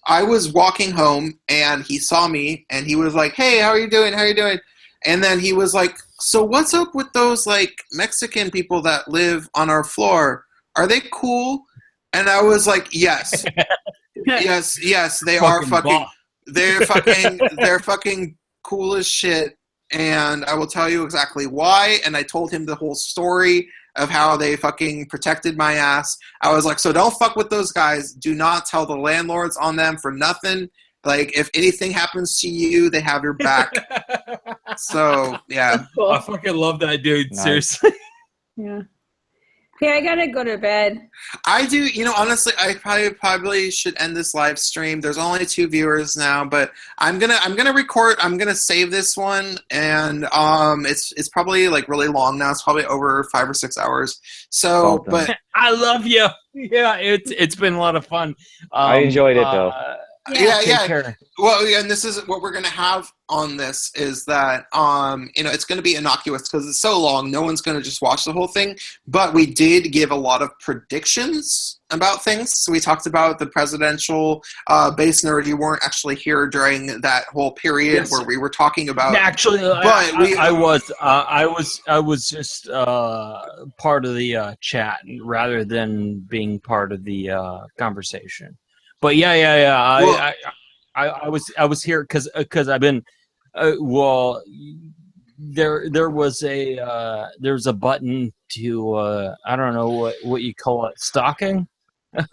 I was walking home, and he saw me, and he was like, "Hey, how are you doing? How are you doing?" And then he was like, "So what's up with those like Mexican people that live on our floor? Are they cool?" And I was like, "Yes, yes, they are fucking. They're fucking cool as shit, and I will tell you exactly why." And I told him the whole story of how they fucking protected my ass. I was like, "So don't fuck with those guys. Do not tell the landlords on them for nothing. Like, if anything happens to you, they have your back." So, yeah. I fucking love that dude, nice. Seriously. Yeah. Okay, I gotta go to bed. I do, you know, honestly, I probably should end this live stream. There's only 2 viewers now, but I'm gonna record. I'm gonna save this one, and it's probably like really long now. It's probably over 5 or 6 hours. So, but I love you. Yeah, it's been a lot of fun. I enjoyed it though. Yeah. Well, and this is what we're gonna have on this is that you know, it's gonna be innocuous because it's so long. No one's gonna just watch the whole thing. But we did give a lot of predictions about things. So we talked about the presidential base nerd. You weren't actually here during that whole period where we were talking about. Actually, but I was just part of the chat rather than being part of the conversation. But yeah. Well, I was here because I've been well. There was a button to I don't know what you call it, stalking. You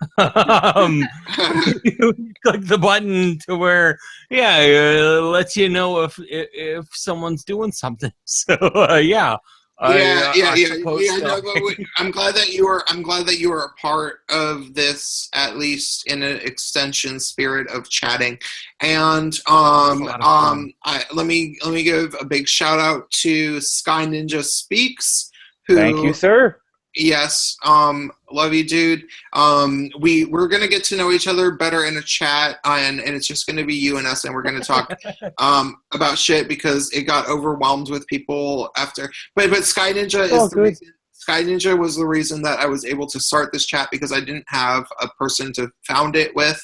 click the button to where lets you know if someone's doing something. So yeah. I'm glad that you were a part of this, at least in an extension spirit of chatting. And let me give a big shout out to Sky Ninja Speaks. Thank you, sir. Yes, love you, dude. We're gonna get to know each other better in a chat, and it's just gonna be you and us, and we're gonna talk about shit because it got overwhelmed with people after. But Sky Ninja is the reason. Sky Ninja was the reason that I was able to start this chat because I didn't have a person to found it with.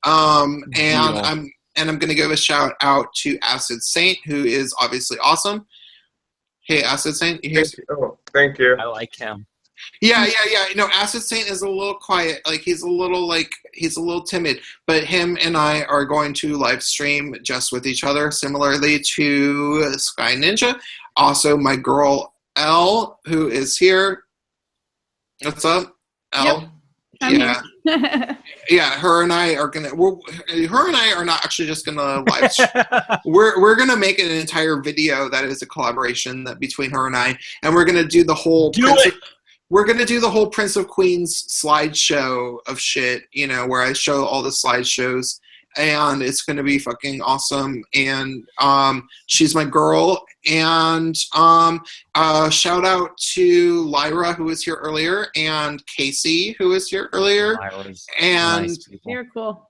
I'm gonna give a shout out to Acid Saint, who is obviously awesome. Hey, Acid Saint, you here? Oh, thank you. I like him. Yeah. No, Acid Saint is a little quiet. Like he's a little timid. But him and I are going to live stream just with each other, similarly to Sky Ninja. Also, my girl Elle, who is here. What's up, Elle? Yep. Yeah. Her and I are not actually just gonna live stream. We're gonna make an entire video that is a collaboration between her and I, and we're gonna do the whole. We're going to do the whole Prince of Queens slideshow of shit, where I show all the slideshows, and it's going to be fucking awesome. And she's my girl. And shout out to Lyra, who was here earlier, and Casey, who was here earlier. And nice people. You're cool.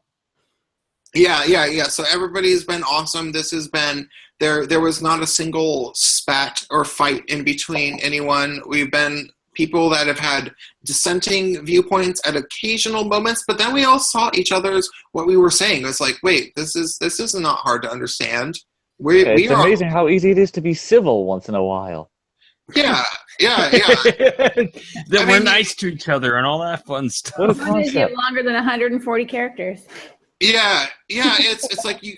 Yeah. So everybody's been awesome. This has been there was not a single spat or fight in between anyone. We've been people that have had dissenting viewpoints at occasional moments, but then we all saw each other's what we were saying. It was like, wait, this is not hard to understand. It's amazing how easy it is to be civil once in a while. Yeah. That we're nice to each other and all that fun stuff. What a Why did you have concept. longer than 140 characters? Yeah. It's like you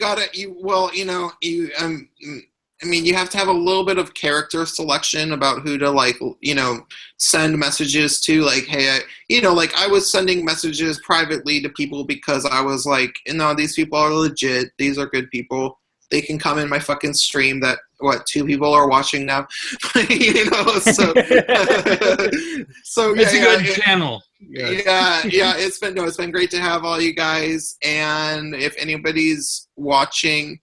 have to have a little bit of character selection about who to send messages to. Like, hey, I was sending messages privately to people because I was like, these people are legit. These are good people. They can come in my fucking stream that 2 people are watching now. So It's a good channel. Yeah. It's been great to have all you guys. And if anybody's watching,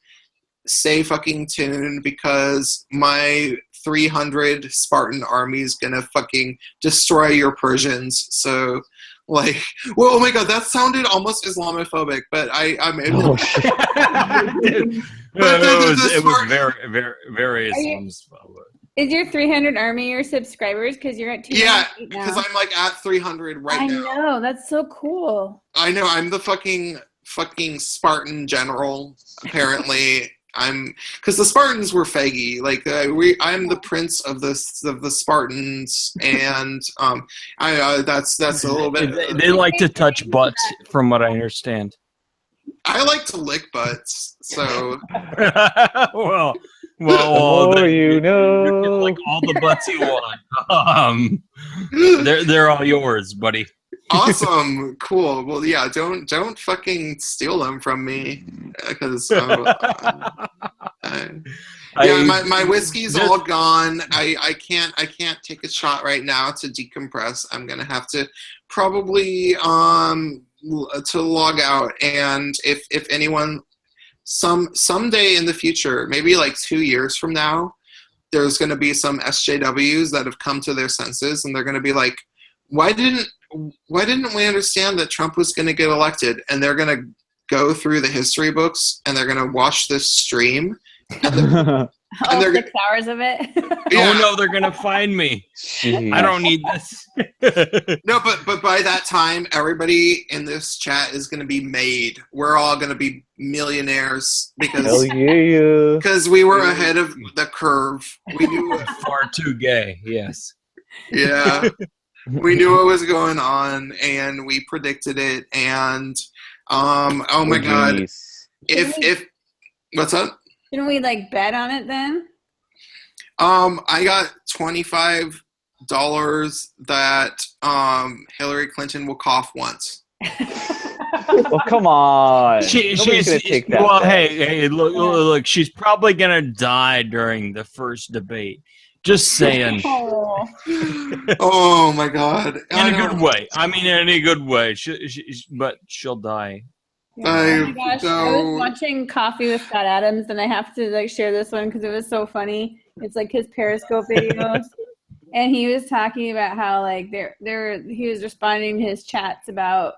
stay fucking tuned because my 300 Spartan army is gonna fucking destroy your Persians. So, oh my god, that sounded almost Islamophobic, but I'm able. It was very, very, very Islamophobic. Is your 300 army your subscribers? Because you're at 200 Yeah, now. because I'm at 300 right now. I know, that's so cool. I know, I'm the fucking Spartan general. Apparently, because the Spartans were faggy. I'm the prince of the Spartans, and that's a little bit. They like to touch butts, from what I understand. I like to lick butts, so. well, you can lick all the butts you want. They're all yours, buddy. Awesome, cool. Well, yeah, don't fucking steal them from me, because my whiskey's all gone. I can't take a shot right now to decompress. I'm gonna have to probably to log out. And if anyone someday in the future, maybe 2 years from now, there's gonna be some SJWs that have come to their senses, and they're gonna be like, why didn't we understand that Trump was going to get elected? And they're going to go through the history books, and they're going to watch this stream. And All 6 hours of it. Yeah. Oh no, they're going to find me. Jeez. I don't need this. No, but by that time, everybody in this chat is going to be made. We're all going to be millionaires because we were ahead of the curve. We knew Far too gay. Yes. Yeah. We knew what was going on, and we predicted it. And oh my god, if what's up? Didn't we bet on it then? I got $25 that Hillary Clinton will cough once. Well, come on. She's gonna take that. Well, hey, look, she's probably gonna die during the first debate. Just saying. Oh. Oh my God! In a good way. I mean, in a good way. But she'll die. Yeah. Oh my gosh! I was watching Coffee with Scott Adams, and I have to like share this one because it was so funny. It's like his Periscope videos, and he was talking about how like he was responding to his chats about,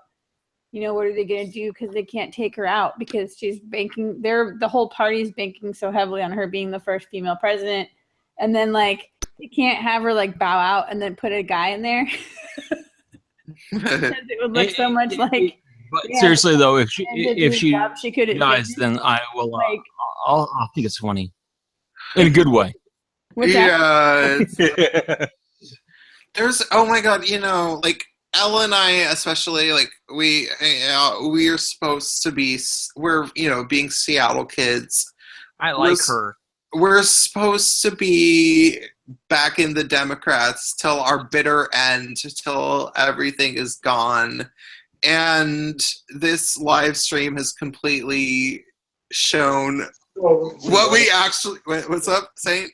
you know, what are they going to do because they can't take her out because she's banking. The whole party's banking so heavily on her being the first female president, and then like they can't have her like bow out and then put a guy in there because it would look so much like. But seriously though, if she dies, then I will. I'll think it's funny, in a good way. Yeah. There's oh my God, you know, like Ella and I especially, like we are supposed to be, we're being Seattle kids. I like her. We're supposed to be back in the Democrats till our bitter end, till everything is gone. And this live stream has completely shown what we actually. Wait, what's up, Saint?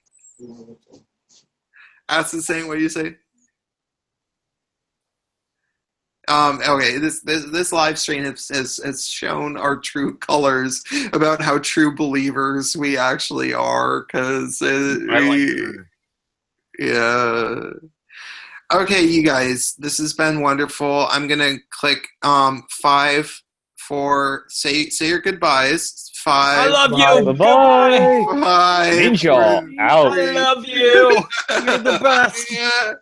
Aston Saint, what do you say? Okay, this live stream has shown our true colors about how true believers we actually are. Because yeah. Okay, you guys, this has been wonderful. I'm gonna click 5, 4. Say your goodbyes. 5. I love you. Bye. 5. Ninja out. I love you. You're the best. Yeah.